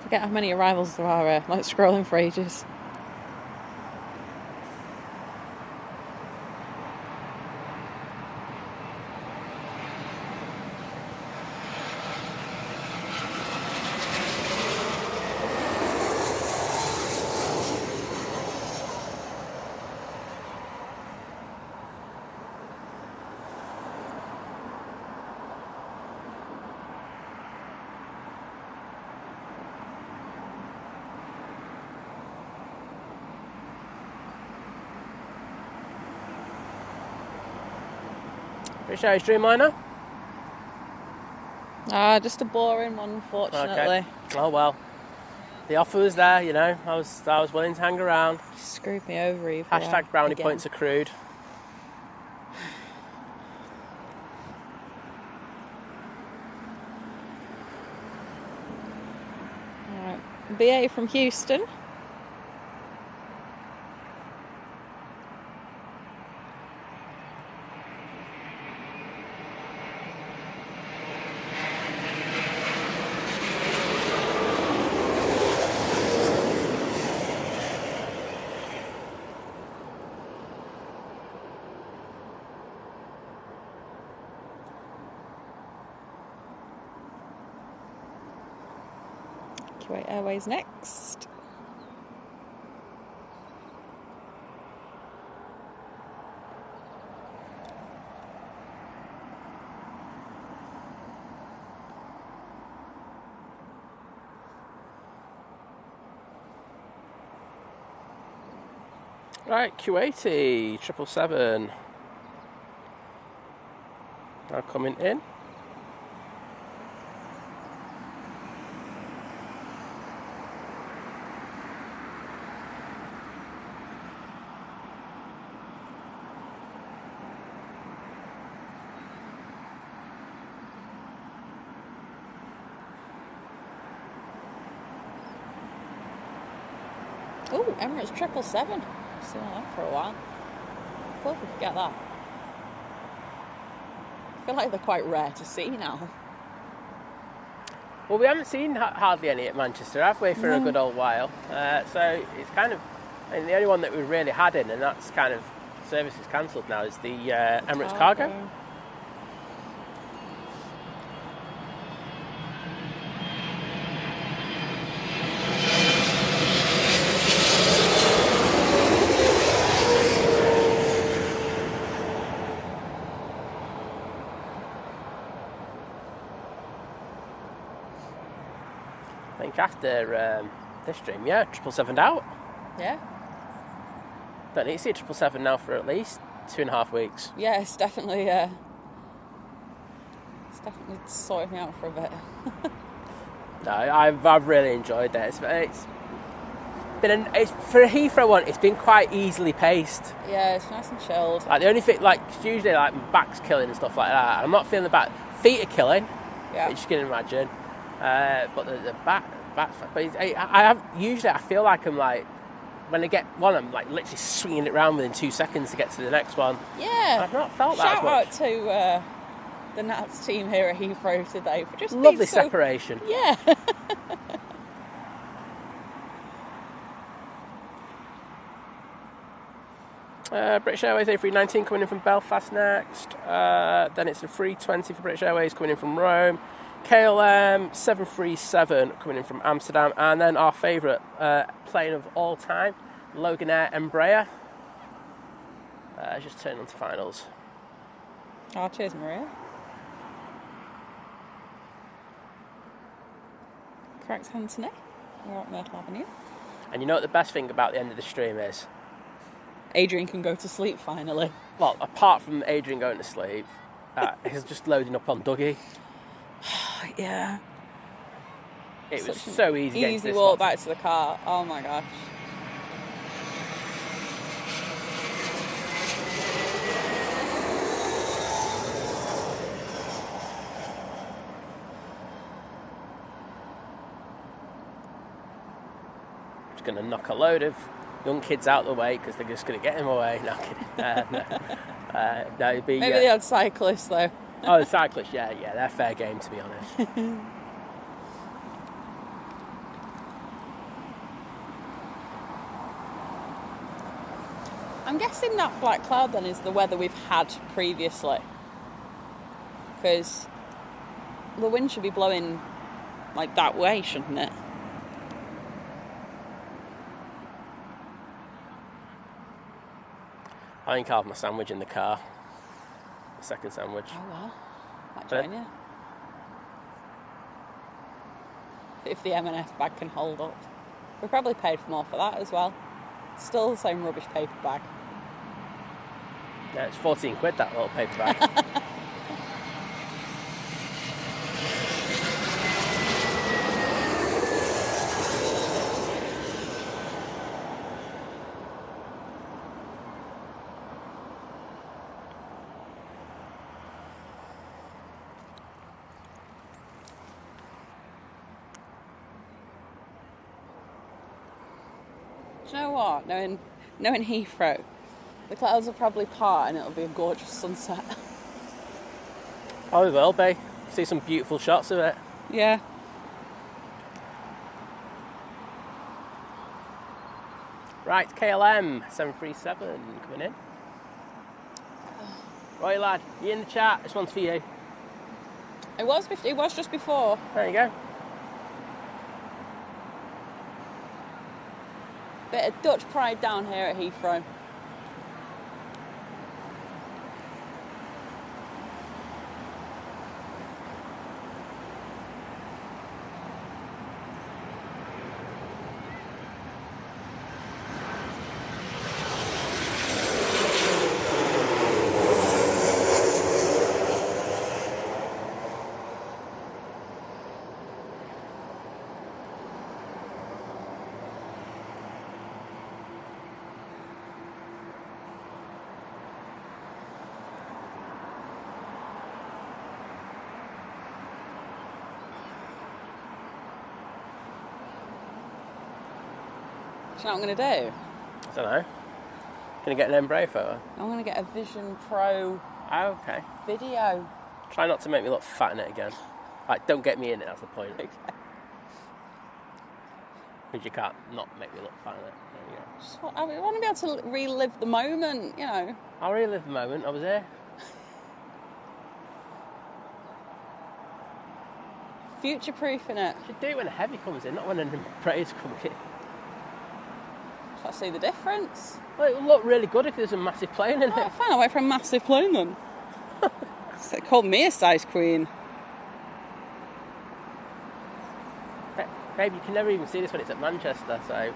[SPEAKER 1] forget how many arrivals there are, like scrolling for ages.
[SPEAKER 2] British Airways Dreamliner?
[SPEAKER 1] Just a boring one, unfortunately.
[SPEAKER 2] Okay. Oh well. The offer was there, you know. I was willing to hang around.
[SPEAKER 1] You screwed me over, Eva.
[SPEAKER 2] Hashtag brownie
[SPEAKER 1] again.
[SPEAKER 2] points accrued.
[SPEAKER 1] Alright. BA from Houston. Kuwait Airways next.
[SPEAKER 2] Right, Kuwaiti 777. Now coming in.
[SPEAKER 1] Oh, Emirates 777. Seen that for a while. I thought we could get that. I feel like they're quite rare to see now.
[SPEAKER 2] Well, we haven't seen hardly any at Manchester, have we, for a good old while. So it's kind of, I mean, the only one that we really had in, and that's kind of service is cancelled now, is the Emirates Cargo. I think after this stream, 777 out.
[SPEAKER 1] Yeah.
[SPEAKER 2] Don't need to see a 777 now for at least 2.5 weeks.
[SPEAKER 1] Yeah, it's definitely sorted me out for a bit.
[SPEAKER 2] No, I've really enjoyed it. It's been it's for a Heathrow one. It's been quite easily paced.
[SPEAKER 1] Yeah, it's nice and chilled.
[SPEAKER 2] Like the only thing, like usually, like my back's killing and stuff like that. I'm not feeling the back. Feet are killing.
[SPEAKER 1] Yeah.
[SPEAKER 2] Which you can imagine. But the back's fine. But I feel like I'm like, when I get one, I'm like literally swinging it around within 2 seconds to get to the next one.
[SPEAKER 1] Yeah.
[SPEAKER 2] I've not felt that as much.
[SPEAKER 1] Shout out to the Nats team here at Heathrow today for just
[SPEAKER 2] Lovely
[SPEAKER 1] being so...
[SPEAKER 2] separation.
[SPEAKER 1] Yeah.
[SPEAKER 2] British Airways A319 coming in from Belfast next. Then it's a 320 for British Airways coming in from Rome. KLM 737 coming in from Amsterdam. And then our favourite plane of all time, Loganair Embraer. Just turning on to finals.
[SPEAKER 1] Oh, cheers, Maria. Correct, Anthony. We're at Myrtle Avenue.
[SPEAKER 2] And you know what the best thing about the end of the stream is?
[SPEAKER 1] Adrian can go to sleep finally.
[SPEAKER 2] Well, apart from Adrian going to sleep, he's just loading up on Dougie.
[SPEAKER 1] Yeah.
[SPEAKER 2] It was so easy.
[SPEAKER 1] Easy walk back to the car. Oh my gosh.
[SPEAKER 2] Just going to knock a load of young kids out of the way because they're just going to get him away. No, kidding. No, it'd be,
[SPEAKER 1] maybe the odd cyclist though.
[SPEAKER 2] Oh, the cyclists, yeah, they're fair game to be honest.
[SPEAKER 1] I'm guessing that black cloud then is the weather we've had previously, because the wind should be blowing like that way, shouldn't it?
[SPEAKER 2] I think I'll have my sandwich in the car. The second sandwich.
[SPEAKER 1] Oh well, might join you. If the M&S bag can hold up. We probably paid more for that as well. Still the same rubbish paper bag.
[SPEAKER 2] Yeah, it's 14 quid that little paper bag.
[SPEAKER 1] Do you know what? Knowing Heathrow, the clouds will probably part and it'll be a gorgeous sunset.
[SPEAKER 2] Oh, we will be. See some beautiful shots of it.
[SPEAKER 1] Yeah.
[SPEAKER 2] Right, KLM 737 coming in. Right, lad, you in the chat? This one's for you.
[SPEAKER 1] It was just before.
[SPEAKER 2] There you go.
[SPEAKER 1] Bit of Dutch pride down here at Heathrow. Do you know what I'm going to do?
[SPEAKER 2] I don't know. Can you get an Embraer photo?
[SPEAKER 1] I'm going to get a Vision Pro
[SPEAKER 2] Okay.
[SPEAKER 1] video.
[SPEAKER 2] Try not to make me look fat in it again. Like, don't get me in it, that's the point.
[SPEAKER 1] Okay.
[SPEAKER 2] Because you can't not make me look fat in it. There you go.
[SPEAKER 1] I want to be able to relive the moment, you know.
[SPEAKER 2] I'll relive the moment. I was there.
[SPEAKER 1] Future-proofing it.
[SPEAKER 2] You should do it when a heavy comes in, not when an Embraer's coming in.
[SPEAKER 1] Shall I see the difference?
[SPEAKER 2] Well, it would look really good if there's a massive plane in
[SPEAKER 1] Oh,
[SPEAKER 2] it.
[SPEAKER 1] fine, I'll wait for a massive plane then. They called me a size queen.
[SPEAKER 2] Babe, you can never even see this when it's at Manchester, so...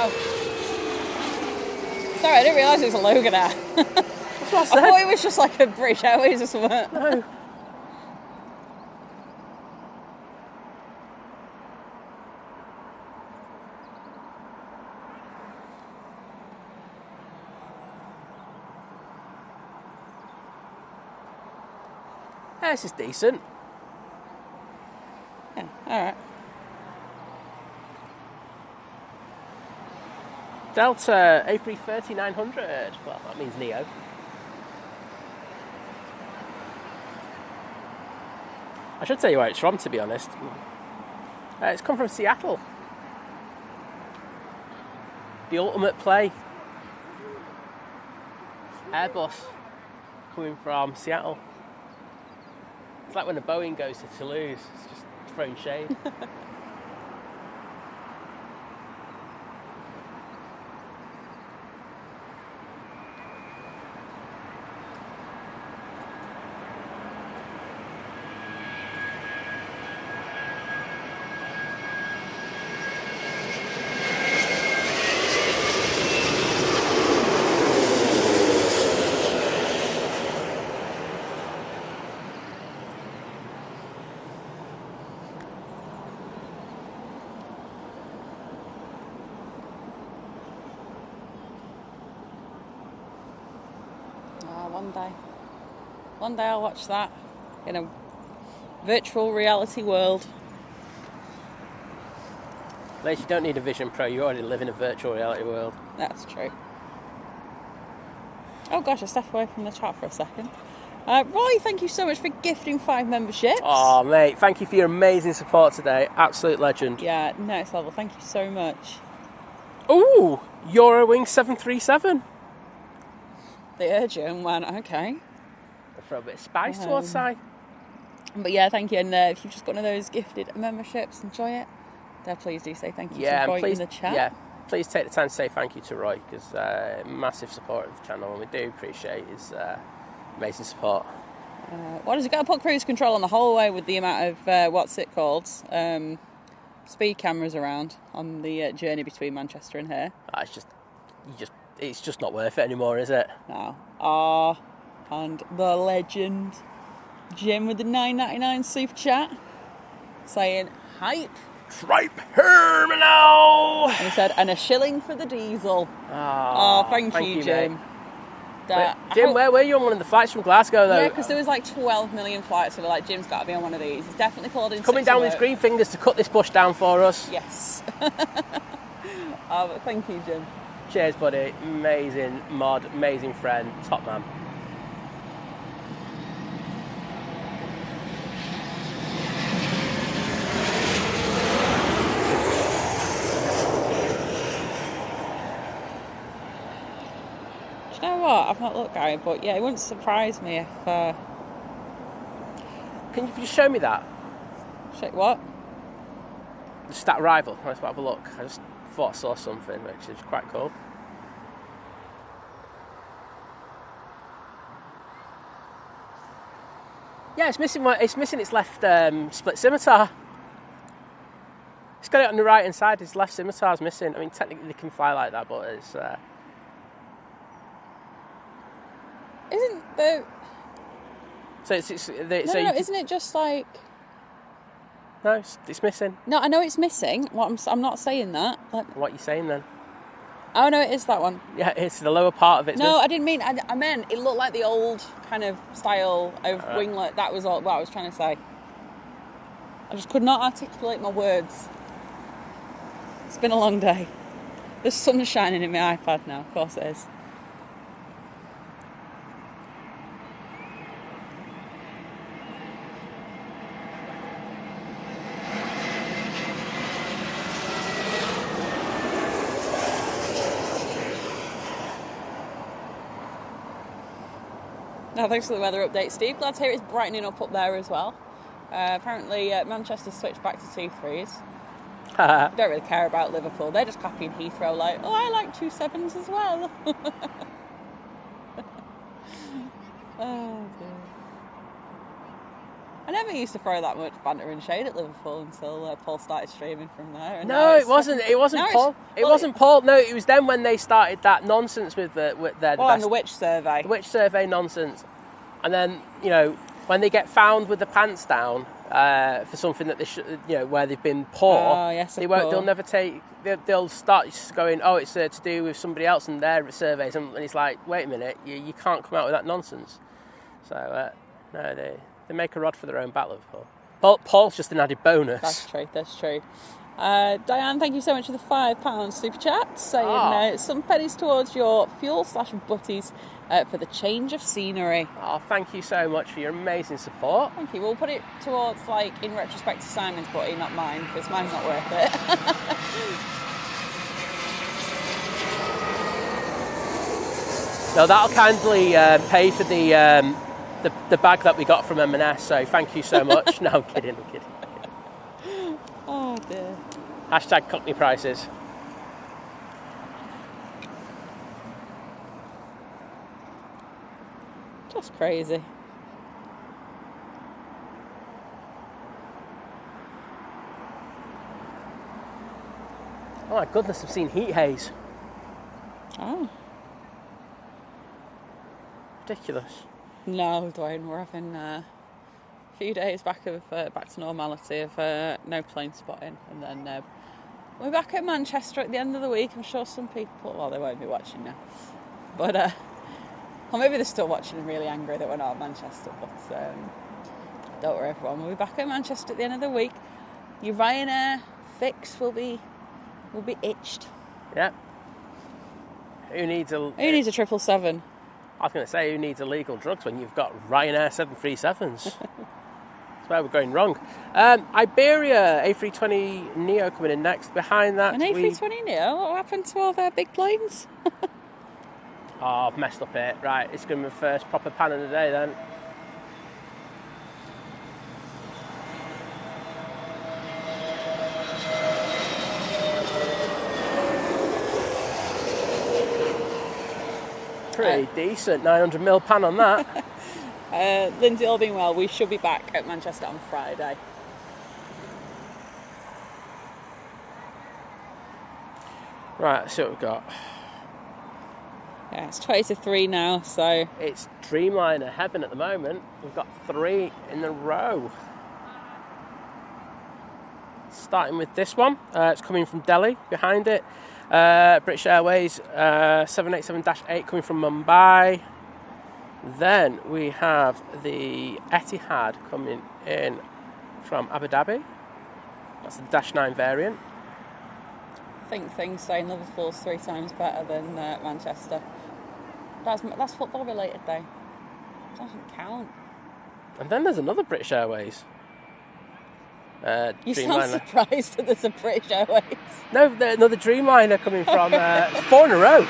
[SPEAKER 1] Oh. Sorry, I didn't realise it was a Loganair.
[SPEAKER 2] That's what I
[SPEAKER 1] I
[SPEAKER 2] said.
[SPEAKER 1] thought it was just like a British Airways or something.
[SPEAKER 2] No. Yeah, this is decent.
[SPEAKER 1] Yeah, alright.
[SPEAKER 2] Delta A330 900. Well, that means Neo. I should tell you where it's from, to be honest. It's come from Seattle. The ultimate play. Airbus coming from Seattle. It's like when a Boeing goes to Toulouse. It's just throwing shade.
[SPEAKER 1] one day. One day I'll watch that in a virtual reality world.
[SPEAKER 2] Liz, you don't need a Vision Pro, you already live in a virtual reality world.
[SPEAKER 1] That's true. Oh gosh, I stepped away from the chat for a second. Roy, thank you so much for gifting 5 memberships.
[SPEAKER 2] Oh, mate, thank you for your amazing support today. Absolute legend.
[SPEAKER 1] Yeah, next level. Thank you so much.
[SPEAKER 2] Ooh, Eurowings 737.
[SPEAKER 1] They heard you and went, okay.
[SPEAKER 2] Throw a bit of spice towards side.
[SPEAKER 1] But yeah, thank you. And if you've just got one of those gifted memberships, enjoy it. Please do say thank you to Roy in the chat.
[SPEAKER 2] Yeah, please take the time to say thank you to Roy, because massive support of the channel, and we do appreciate his amazing support.
[SPEAKER 1] What does it got to put cruise control on the whole way with the amount of what's it called? Speed cameras around on the journey between Manchester and here.
[SPEAKER 2] It's just not worth it anymore, is it?
[SPEAKER 1] No. And the legend Jim with the $9.99 super chat saying hype.
[SPEAKER 2] Tripe Terminal.
[SPEAKER 1] And he said, and a shilling for the diesel. Thank you, Jim.
[SPEAKER 2] Jim, where were you on one of the flights from Glasgow, though?
[SPEAKER 1] Yeah, because there was like 12 million flights, so we're like, Jim's got to be on one of these. He's definitely called in.
[SPEAKER 2] Coming down with his green fingers to cut this bush down for us.
[SPEAKER 1] Yes. But thank you, Jim.
[SPEAKER 2] Cheers, buddy. Amazing mod, amazing friend, top man.
[SPEAKER 1] You know what? I've not looked, Gary, but yeah, it wouldn't surprise me if.
[SPEAKER 2] Can you just show me that?
[SPEAKER 1] What?
[SPEAKER 2] The stat arrival. Let's have a look. I just thought I saw something which is quite cool. Yeah, it's missing its left split scimitar. It's got it on the right hand side. His left scimitar's missing. I mean, technically they can fly like that, but it's.
[SPEAKER 1] Isn't the?
[SPEAKER 2] So
[SPEAKER 1] No, isn't it just like?
[SPEAKER 2] No, it's missing.
[SPEAKER 1] No, I know it's missing. I'm not saying that. Like,
[SPEAKER 2] what are you saying then?
[SPEAKER 1] Oh no, it is that one.
[SPEAKER 2] Yeah, it's the lower part of it.
[SPEAKER 1] No, I didn't mean. I meant it looked like the old kind of style of winglet. That was all what I was trying to say. I just could not articulate my words. It's been a long day. The sun's shining in my iPad now. Of course it is. Now, thanks for the weather update, Steve. Glad to hear it's brightening up there as well. Apparently, Manchester switched back to 2-3s. Don't really care about Liverpool. They're just copying Heathrow like, oh, I like 2-7s as well. Oh, dear. I never used to throw that much banter and shade at Liverpool until Paul started streaming from there. And
[SPEAKER 2] no, it wasn't. It wasn't Paul. It wasn't Paul. No, it was then when they started that nonsense with their.
[SPEAKER 1] On the witch survey.
[SPEAKER 2] The witch survey nonsense, and then when they get found with the pants down for something that they should, where they've been poor.
[SPEAKER 1] Oh, yes,
[SPEAKER 2] they won't. They'll never take. They'll start just going, oh, it's to do with somebody else and their surveys, and it's like, wait a minute, you can't come out with that nonsense. So no, they make a rod for their own back, Liverpool. Paul's just an added bonus.
[SPEAKER 1] That's true. Diane, thank you so much for the £5 super chat, saying some pennies towards your fuel/butties for the change of scenery.
[SPEAKER 2] Oh, thank you so much for your amazing support.
[SPEAKER 1] Thank you. We'll put it towards, in retrospect to Simon's butty, not mine, because mine's not worth it.
[SPEAKER 2] No, that'll kindly pay for the bag that we got from M&S, so thank you so much. No, I'm kidding.
[SPEAKER 1] Oh dear.
[SPEAKER 2] Hashtag Cockney prices.
[SPEAKER 1] Just crazy.
[SPEAKER 2] Oh my goodness, I've seen heat haze.
[SPEAKER 1] Oh.
[SPEAKER 2] Ridiculous.
[SPEAKER 1] No, Dwayne, we're having a few days back to normality of no plane spotting, and then we're back at Manchester at the end of the week. I'm sure some people, well, they won't be watching now, but Or maybe they're still watching and really angry that we're not at Manchester. But don't worry, everyone. We'll be back at Manchester at the end of the week. Your Ryanair fix will be itched.
[SPEAKER 2] Yeah. Who needs a
[SPEAKER 1] 777?
[SPEAKER 2] I was going to say, who needs illegal drugs when you've got Ryanair 737s? That's where we're going wrong. Iberia A320 Neo coming in next. Behind that,
[SPEAKER 1] An A320 Neo? What happened to all their big planes?
[SPEAKER 2] Oh, I've messed up it. Right, it's going to be the first proper pan of the day then. Pretty decent, 900mm pan on that.
[SPEAKER 1] Lindsay, all being well, we should be back at Manchester on Friday.
[SPEAKER 2] Right, let's see what we've got.
[SPEAKER 1] Yeah, it's 20 to 3 now, so...
[SPEAKER 2] It's Dreamliner heaven at the moment. We've got 3 in a row. Starting with this one. It's coming from Delhi, behind it. British Airways 787-8 coming from Mumbai. Then we have the Etihad coming in from Abu Dhabi. That's the -9 variant.
[SPEAKER 1] I think things saying Liverpool's 3 times better than Manchester. That's football related though. It doesn't count.
[SPEAKER 2] And then there's another British Airways.
[SPEAKER 1] You
[SPEAKER 2] Dreamliner.
[SPEAKER 1] sound surprised that there's a British Airways.
[SPEAKER 2] No, another Dreamliner coming from 4 in a row.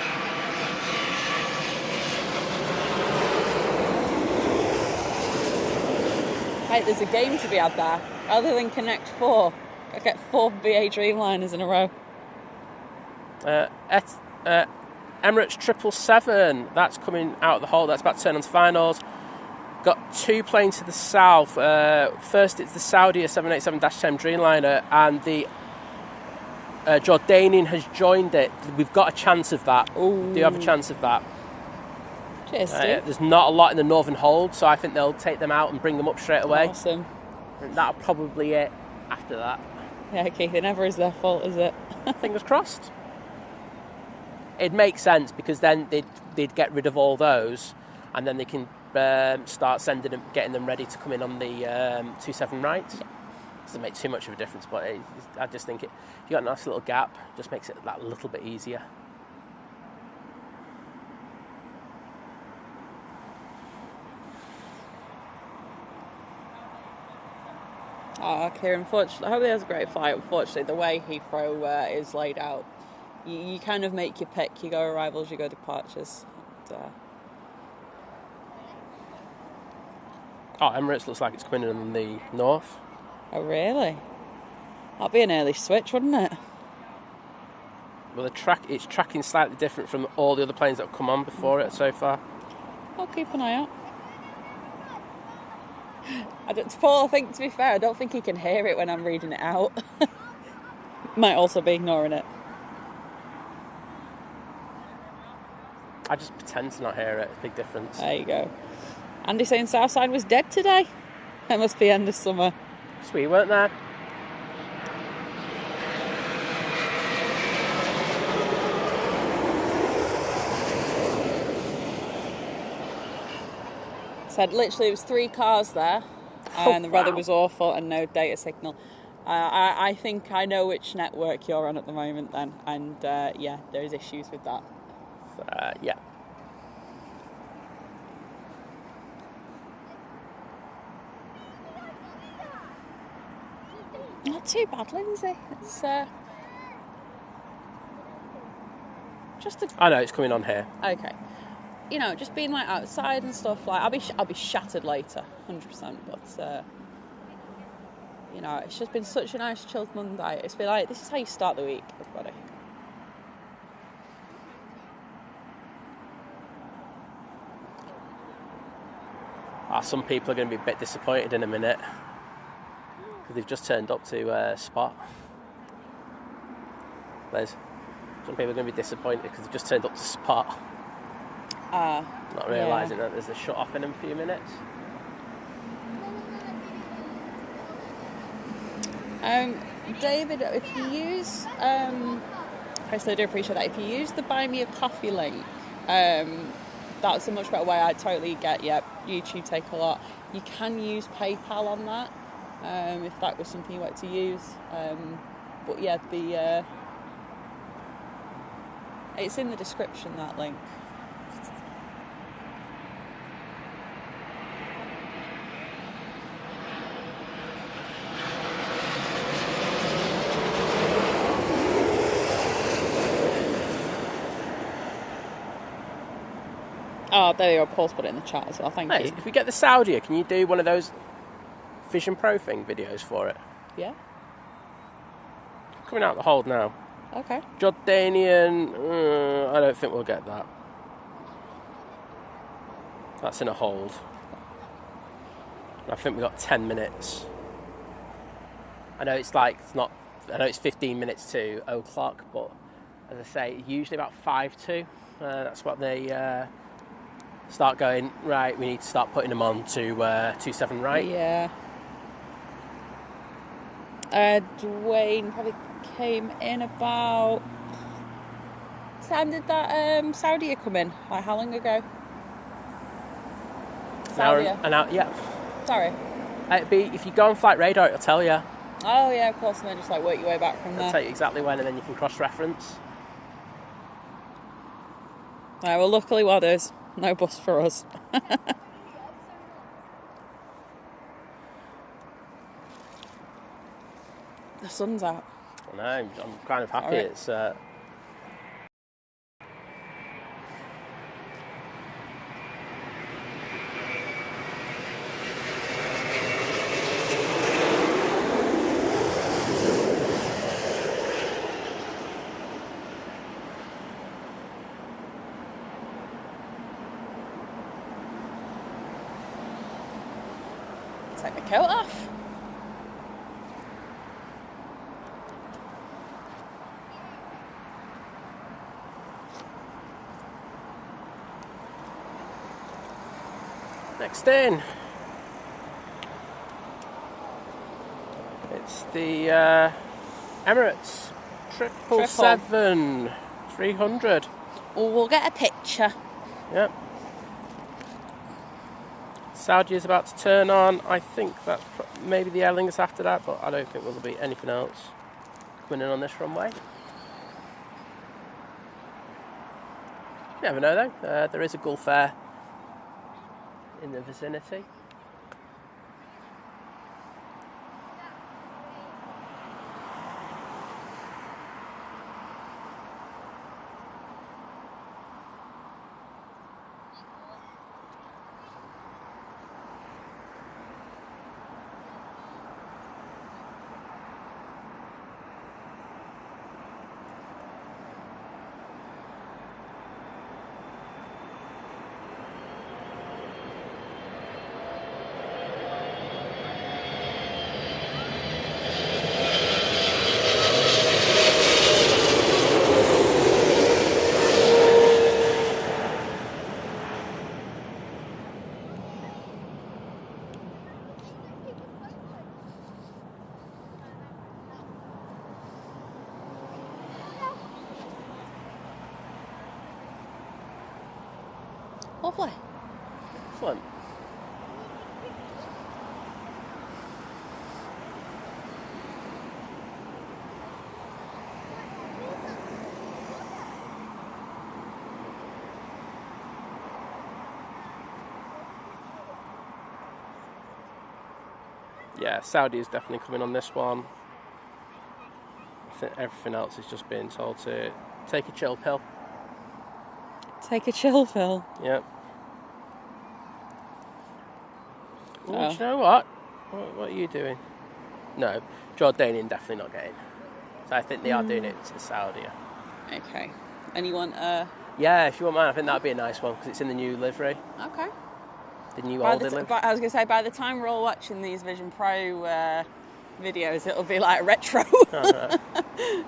[SPEAKER 1] Right, there's a game to be had there. Other than Connect 4, I get 4 BA Dreamliners in a row.
[SPEAKER 2] Emirates 777, that's coming out of the hole. That's about to turn on to finals. Got 2 planes to the south. First, it's the Saudi 787-10 Dreamliner, and the Jordanian has joined it. We've got a chance of that.
[SPEAKER 1] Ooh.
[SPEAKER 2] We do have a chance of that.
[SPEAKER 1] Cheers, Steve.
[SPEAKER 2] There's not a lot in the northern hold, so I think they'll take them out and bring them up straight away.
[SPEAKER 1] Awesome.
[SPEAKER 2] And that'll probably it after that.
[SPEAKER 1] Yeah, Keith, it never is their fault, is it?
[SPEAKER 2] Fingers crossed. It makes sense because then they'd get rid of all those, and then they can start getting them ready to come in on the 27 right. Yeah. Doesn't make too much of a difference, but I just think if you got a nice little gap, it just makes it that little bit easier.
[SPEAKER 1] Oh, Kieran, unfortunately, I hope he has a great flight. Unfortunately, the way Heathrow is laid out, you kind of make your pick. You go arrivals, you go departures.
[SPEAKER 2] Emirates looks like it's coming in on the north.
[SPEAKER 1] Oh, really? That'd be an early switch, wouldn't it?
[SPEAKER 2] Well, it's tracking slightly different from all the other planes that have come on before it so far.
[SPEAKER 1] I'll keep an eye out. Paul, I think, to be fair, I don't think he can hear it when I'm reading it out. Might also be ignoring it.
[SPEAKER 2] I just pretend to not hear it. Big difference.
[SPEAKER 1] There you go. Andy saying Southside was dead today. It must be end of summer.
[SPEAKER 2] Sweet, weren't there?
[SPEAKER 1] Said literally it was 3 cars there, and the weather was awful and no data signal. I think I know which network you're on at the moment then, and yeah, there's issues with that.
[SPEAKER 2] Yeah.
[SPEAKER 1] Not too bad, Lindsay. It's just a...
[SPEAKER 2] I know it's coming on here.
[SPEAKER 1] Okay. You know, just being like outside and stuff, like I'll be shattered later, 100%. But you know, it's just been such a nice chilled Monday. It's been like, this is how you start the week, everybody.
[SPEAKER 2] Some people are going to be a bit disappointed in a minute because they've just turned up to Spot. Liz, some people are going to be disappointed because they've just turned up to Spot. Not realising that there's a shut off in a few minutes.
[SPEAKER 1] David, if you use, firstly I do appreciate that. If you use the Buy Me a Coffee link, that's a much better way. I totally get, YouTube take a lot. You can use PayPal on that, if that was something you wanted to use. But yeah, it's in the description, that link. Oh, there you go. Paul's put it in the chat as well. Thank you.
[SPEAKER 2] If we get the Saudia, can you do one of those Vision Pro thing videos for it?
[SPEAKER 1] Yeah.
[SPEAKER 2] Coming out the hold now.
[SPEAKER 1] Okay.
[SPEAKER 2] Jordanian, I don't think we'll get that. That's in a hold. I think we've got 10 minutes. I know it's 15 minutes to 0:00, but as I say, usually about 5 to. That's what they start going, right, we need to start putting them on to 27 right.
[SPEAKER 1] Yeah. Dwayne probably came in about... What time did that Saudi come in? Like, how long ago? Saudi.
[SPEAKER 2] An hour, yeah.
[SPEAKER 1] Sorry.
[SPEAKER 2] It'd be, if you go on Flight Radar, it'll tell you.
[SPEAKER 1] Oh, yeah, of course, and then just like work your way back from there.
[SPEAKER 2] It'll tell you exactly when, and then you can cross-reference.
[SPEAKER 1] Right, well, luckily, there's no bus for us. The sun's out.
[SPEAKER 2] I know, I'm kind of happy.
[SPEAKER 1] Right.
[SPEAKER 2] It's
[SPEAKER 1] Take my coat off.
[SPEAKER 2] next in. It's the Emirates 777 300.
[SPEAKER 1] Oh, we'll get a picture.
[SPEAKER 2] Yep. Saudi is about to turn on. I think that maybe the Aer Lingus after that, but I don't think there'll be anything else coming in on this runway. You never know though. There is a Gulf Air in the vicinity.
[SPEAKER 1] Lovely.
[SPEAKER 2] Excellent. Yeah, Saudi is definitely coming on this one. I think everything else is just being told to take a chill pill.
[SPEAKER 1] Take a chill, Phil.
[SPEAKER 2] Yep. Ooh,
[SPEAKER 1] Oh.
[SPEAKER 2] do you know what? What are you doing? No, Jordanian definitely not getting. So I think they are doing it to Saudi.
[SPEAKER 1] Okay. And you want
[SPEAKER 2] Yeah, if you want mine, I think that'd be a nice one because it's in the new livery.
[SPEAKER 1] Okay.
[SPEAKER 2] The new
[SPEAKER 1] By
[SPEAKER 2] old
[SPEAKER 1] the
[SPEAKER 2] livery.
[SPEAKER 1] I was going to say, by the time we're all watching these Vision Pro videos, it'll be like retro.
[SPEAKER 2] Oh, no.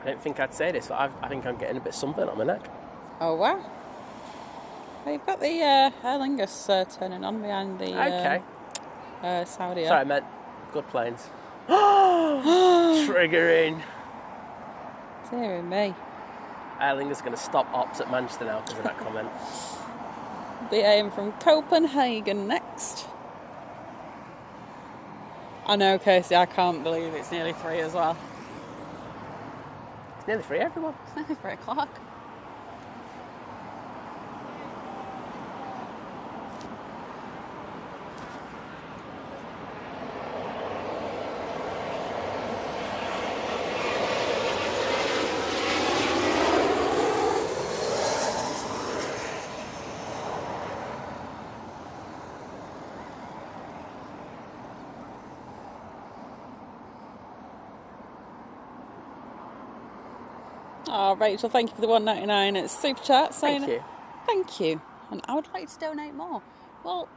[SPEAKER 2] I don't think I'd say this, but I think I'm getting a bit sunburnt on my neck.
[SPEAKER 1] Oh, wow. Well, you've got the Aer Lingus turning on behind the Saudi.
[SPEAKER 2] Sorry, I meant good planes. Triggering.
[SPEAKER 1] Dear me.
[SPEAKER 2] Aer Lingus is going to stop ops at Manchester now because of that comment.
[SPEAKER 1] The aim from Copenhagen next. I know, Kirsty, I can't believe it's nearly 3 as well.
[SPEAKER 2] It's nearly 3, everyone.
[SPEAKER 1] It's nearly 3 o'clock. Oh, Rachel, thank you for the $1.99 at Super Chat.
[SPEAKER 2] Thank you.
[SPEAKER 1] Thank you. And I would like to donate more. Well,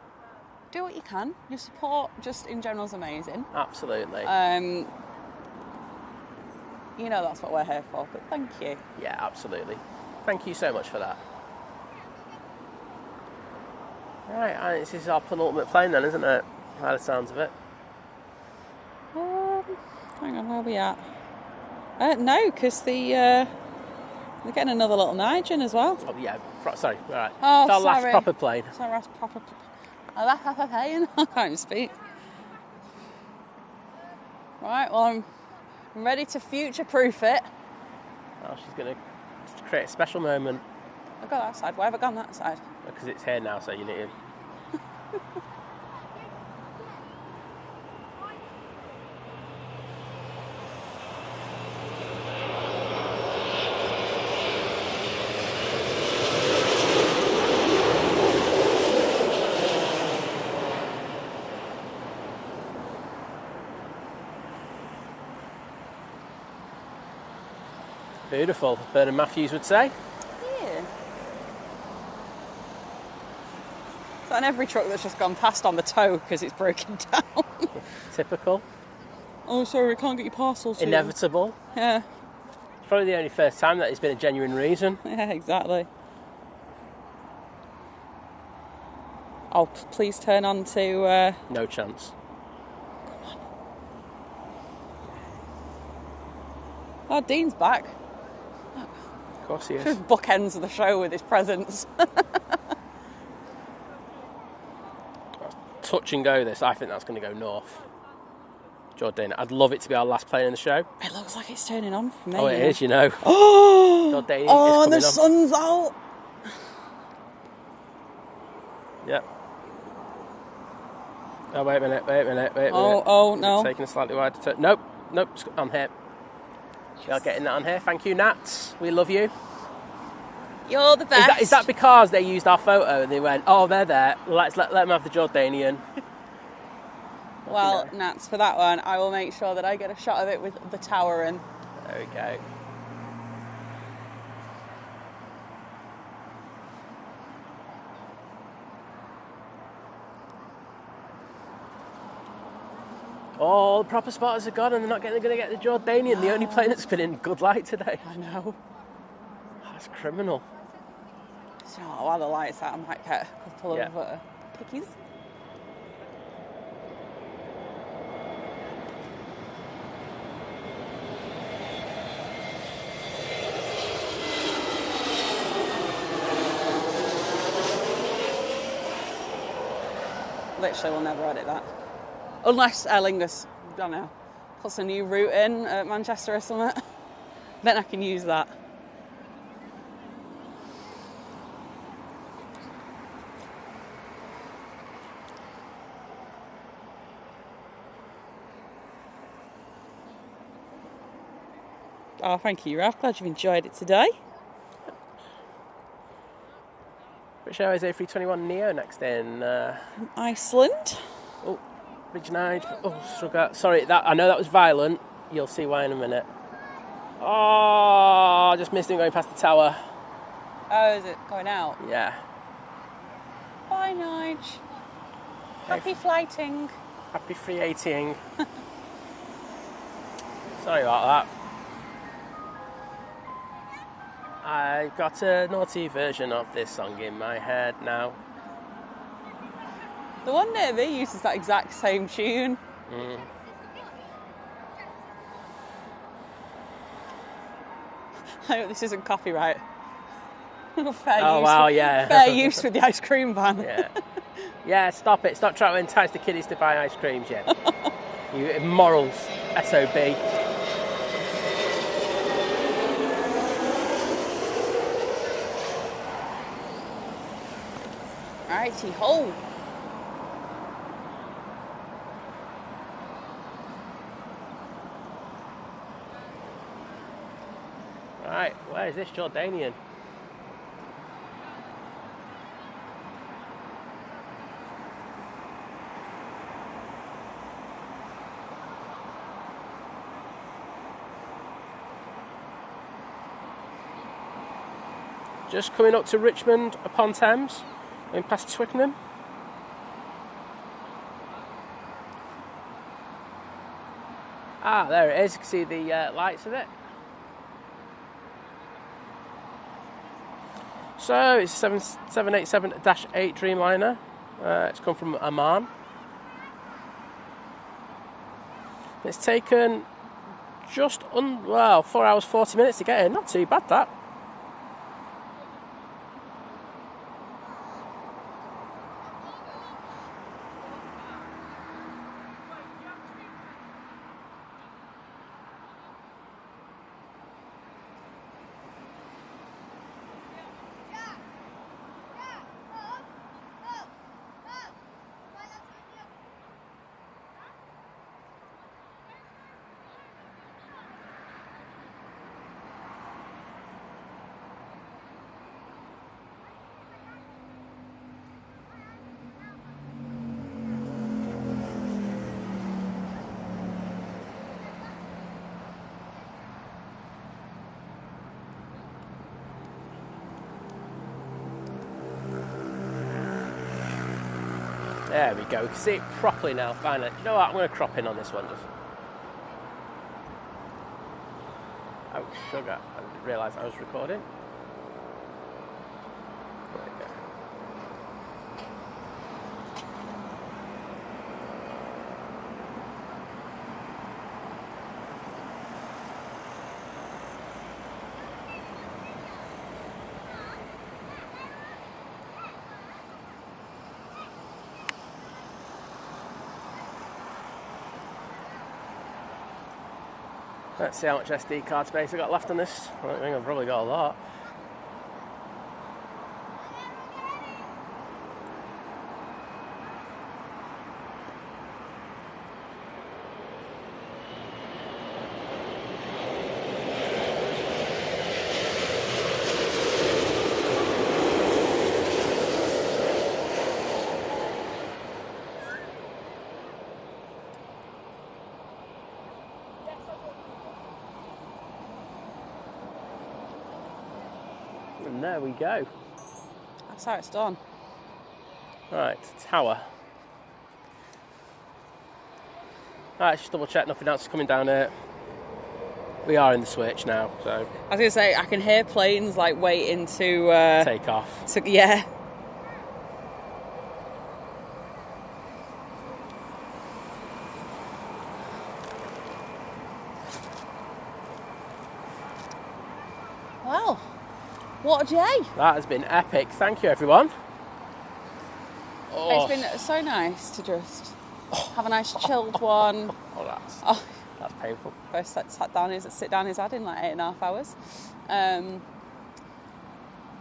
[SPEAKER 1] do what you can. Your support just in general is amazing.
[SPEAKER 2] Absolutely.
[SPEAKER 1] You know that's what we're here for, but thank you.
[SPEAKER 2] Yeah, absolutely. Thank you so much for that. Right, this is our penultimate plane then, isn't it? By the sounds of it.
[SPEAKER 1] Hang on, where are we at? No, because they're getting another little Nige in as well.
[SPEAKER 2] Oh, yeah. Sorry, all right.
[SPEAKER 1] Oh,
[SPEAKER 2] it's our
[SPEAKER 1] sorry.
[SPEAKER 2] last proper plane.
[SPEAKER 1] It's our last proper plane. I can't even speak. Right, well, I'm ready to future-proof it.
[SPEAKER 2] Oh, she's going to create a special moment.
[SPEAKER 1] I've got that side. Why have I gone that side?
[SPEAKER 2] Because it's here now, so you need to... Beautiful, Bernard Matthews would say.
[SPEAKER 1] Yeah. So on every truck that's just gone past on the tow because it's broken down.
[SPEAKER 2] Typical.
[SPEAKER 1] Oh, sorry, we can't get your parcels.
[SPEAKER 2] Inevitable.
[SPEAKER 1] Yeah.
[SPEAKER 2] It's probably the only first time that it's been a genuine reason.
[SPEAKER 1] Yeah, exactly. Oh, please turn on to...
[SPEAKER 2] No chance.
[SPEAKER 1] Oh, Dean's back.
[SPEAKER 2] Of course he is.
[SPEAKER 1] Just bookends of the show with his presence.
[SPEAKER 2] Touch and go this. I think that's going to go north. Jordana, I'd love it to be our last plane in the show.
[SPEAKER 1] It looks like it's turning on for me.
[SPEAKER 2] Oh, it is, you know.
[SPEAKER 1] Oh,
[SPEAKER 2] Jordana is
[SPEAKER 1] and
[SPEAKER 2] coming
[SPEAKER 1] the
[SPEAKER 2] on.
[SPEAKER 1] sun's out.
[SPEAKER 2] Yep. Oh, wait a minute.
[SPEAKER 1] Oh, no.
[SPEAKER 2] Taking a slightly wider turn. Nope, on here. We are getting that on here. Thank you, Nats. We love you.
[SPEAKER 1] You're the best.
[SPEAKER 2] Is that because they used our photo and they went, oh, they're there, let them have the Jordanian?
[SPEAKER 1] Well,
[SPEAKER 2] You know.
[SPEAKER 1] Nats, for that one, I will make sure that I get a shot of it with the tower in.
[SPEAKER 2] There we go. Oh, the proper spotters are gone and they're going to get the Jordanian, the only plane that's been in good light today.
[SPEAKER 1] I know.
[SPEAKER 2] That's criminal.
[SPEAKER 1] So, while the light's out, I might get a couple of pickies. Literally, we'll never edit that. Unless Aer Lingus, I don't know, puts a new route in at Manchester or something. Then I can use that. Oh, thank you, Ralph. Glad you've enjoyed it today.
[SPEAKER 2] British Airways A321 Neo next in.
[SPEAKER 3] Iceland.
[SPEAKER 2] Oh, BIG NIGE. Oh, sorry, I know that was violent. You'll see why in a minute. Oh, I just missed him going past the tower.
[SPEAKER 1] Oh, is it going out?
[SPEAKER 2] Yeah.
[SPEAKER 1] Bye, Nige. Happy flighting.
[SPEAKER 2] Happy 380ing. Sorry about that. I've got a naughty version of this song in my head now.
[SPEAKER 1] The one near me uses that exact same tune. I hope this isn't copyright. Fair use with the ice cream van.
[SPEAKER 2] Yeah, stop it. Stop trying to entice the kiddies to buy ice creams yet. You immoral SOB.
[SPEAKER 1] Righty ho.
[SPEAKER 2] Right, where is this Jordanian? Just coming up to Richmond upon Thames, going past Twickenham. Ah, there it is. You can see the lights of it. So it's 787-8 Dreamliner. It's come from Amman. It's taken just 4 hours 40 minutes to get in. Not too bad, that. There we go. We can see it properly now, finally. You know what? I'm going to crop in on this one. Oh, sugar. I didn't realise I was recording. There we go. Let's see how much SD card space I've got left on this. I don't think I've probably got a lot. And there we go.
[SPEAKER 1] That's how it's done.
[SPEAKER 2] Right, tower. Right, just double check nothing else is coming down here. We are in the switch now, so.
[SPEAKER 1] I was going to say, I can hear planes like waiting to
[SPEAKER 2] take off.
[SPEAKER 1] Yeah. Well, what a day.
[SPEAKER 2] That has been epic. Thank you, everyone.
[SPEAKER 1] Oh. It's been so nice to just have a nice chilled one.
[SPEAKER 2] That's painful.
[SPEAKER 1] First sit down his ad in like 8.5 hours.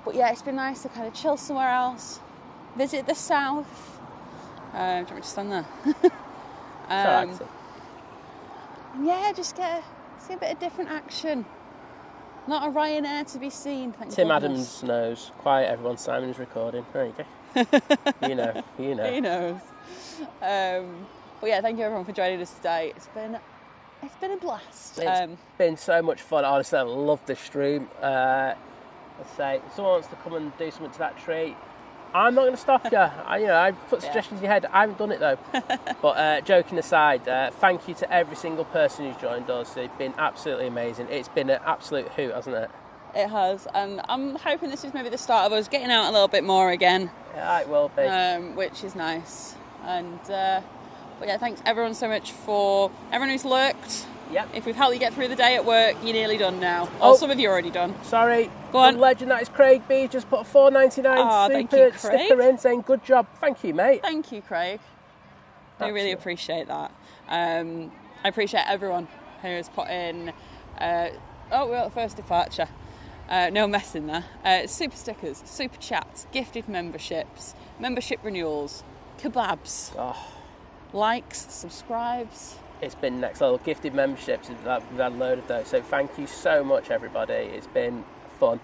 [SPEAKER 1] But yeah, it's been nice to kind of chill somewhere else, visit the south. Do you want me to stand there? Yeah, just see a bit of different action. Not a Ryanair to be seen, thank
[SPEAKER 2] Tim
[SPEAKER 1] goodness.
[SPEAKER 2] Adams knows. Quiet, everyone. Simon's recording. There you go. You know.
[SPEAKER 1] He knows. But yeah, thank you everyone for joining us today. It's been a blast.
[SPEAKER 2] It's been so much fun. Honestly, I love this stream. Let's say, if someone wants to come and do something to that tree, I'm not going to stop you. I put suggestions in your head. I haven't done it though. But joking aside, thank you to every single person who's joined us. They've been absolutely amazing. It's been an absolute hoot, hasn't it?
[SPEAKER 1] It has, and I'm hoping this is maybe the start of us getting out a little bit more again.
[SPEAKER 2] Yeah, it will be.
[SPEAKER 1] Which is nice. And but yeah, thanks everyone so much for everyone who's lurked.
[SPEAKER 2] Yep.
[SPEAKER 1] If we've helped you get through the day at work, you're nearly done now.
[SPEAKER 2] Oh.
[SPEAKER 1] Or some of you are already done.
[SPEAKER 2] Sorry.
[SPEAKER 1] Go on.
[SPEAKER 2] The legend that is Craig B just put a $4.99
[SPEAKER 1] thank
[SPEAKER 2] super
[SPEAKER 1] you, Craig.
[SPEAKER 2] sticker in saying good job. Thank you, mate.
[SPEAKER 1] Thank you, Craig. I really appreciate that. I appreciate everyone who has put in. We're at the first departure. No mess in there. Super stickers, super chats, gifted memberships, membership renewals, kebabs, likes, subscribes.
[SPEAKER 2] It's been next level. Gifted memberships, we've had a load of those. So thank you so much, everybody. It's been fun.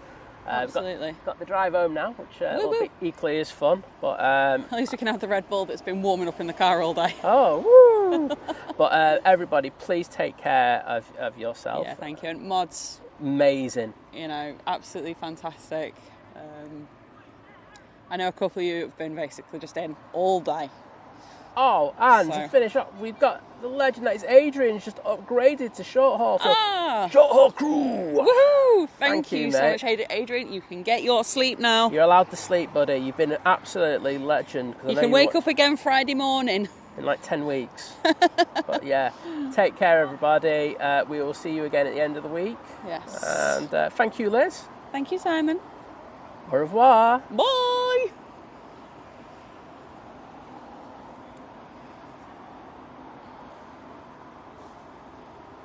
[SPEAKER 1] Absolutely.
[SPEAKER 2] Got the drive home now, which will be equally as fun. But
[SPEAKER 1] at least we can have the Red Bull that's been warming up in the car all day.
[SPEAKER 2] Oh, woo! But everybody, please take care of yourself.
[SPEAKER 1] Yeah, thank you. And mods,
[SPEAKER 2] amazing.
[SPEAKER 1] You know, absolutely fantastic. I know a couple of you have been basically just in all day.
[SPEAKER 2] Oh, and to finish up, we've got the legend that is Adrian's just upgraded to short haul. So short haul crew!
[SPEAKER 1] Woohoo! Thank you so
[SPEAKER 2] mate.
[SPEAKER 1] much, Adrian. You can get your sleep now.
[SPEAKER 2] You're allowed to sleep, buddy. You've been an absolutely legend.
[SPEAKER 1] You can wake up again Friday morning.
[SPEAKER 2] In like 10 weeks. But yeah, take care, everybody. We will see you again at the end of the week.
[SPEAKER 1] Yes.
[SPEAKER 2] And thank you, Liz.
[SPEAKER 1] Thank you, Simon.
[SPEAKER 2] Au revoir.
[SPEAKER 1] Bye.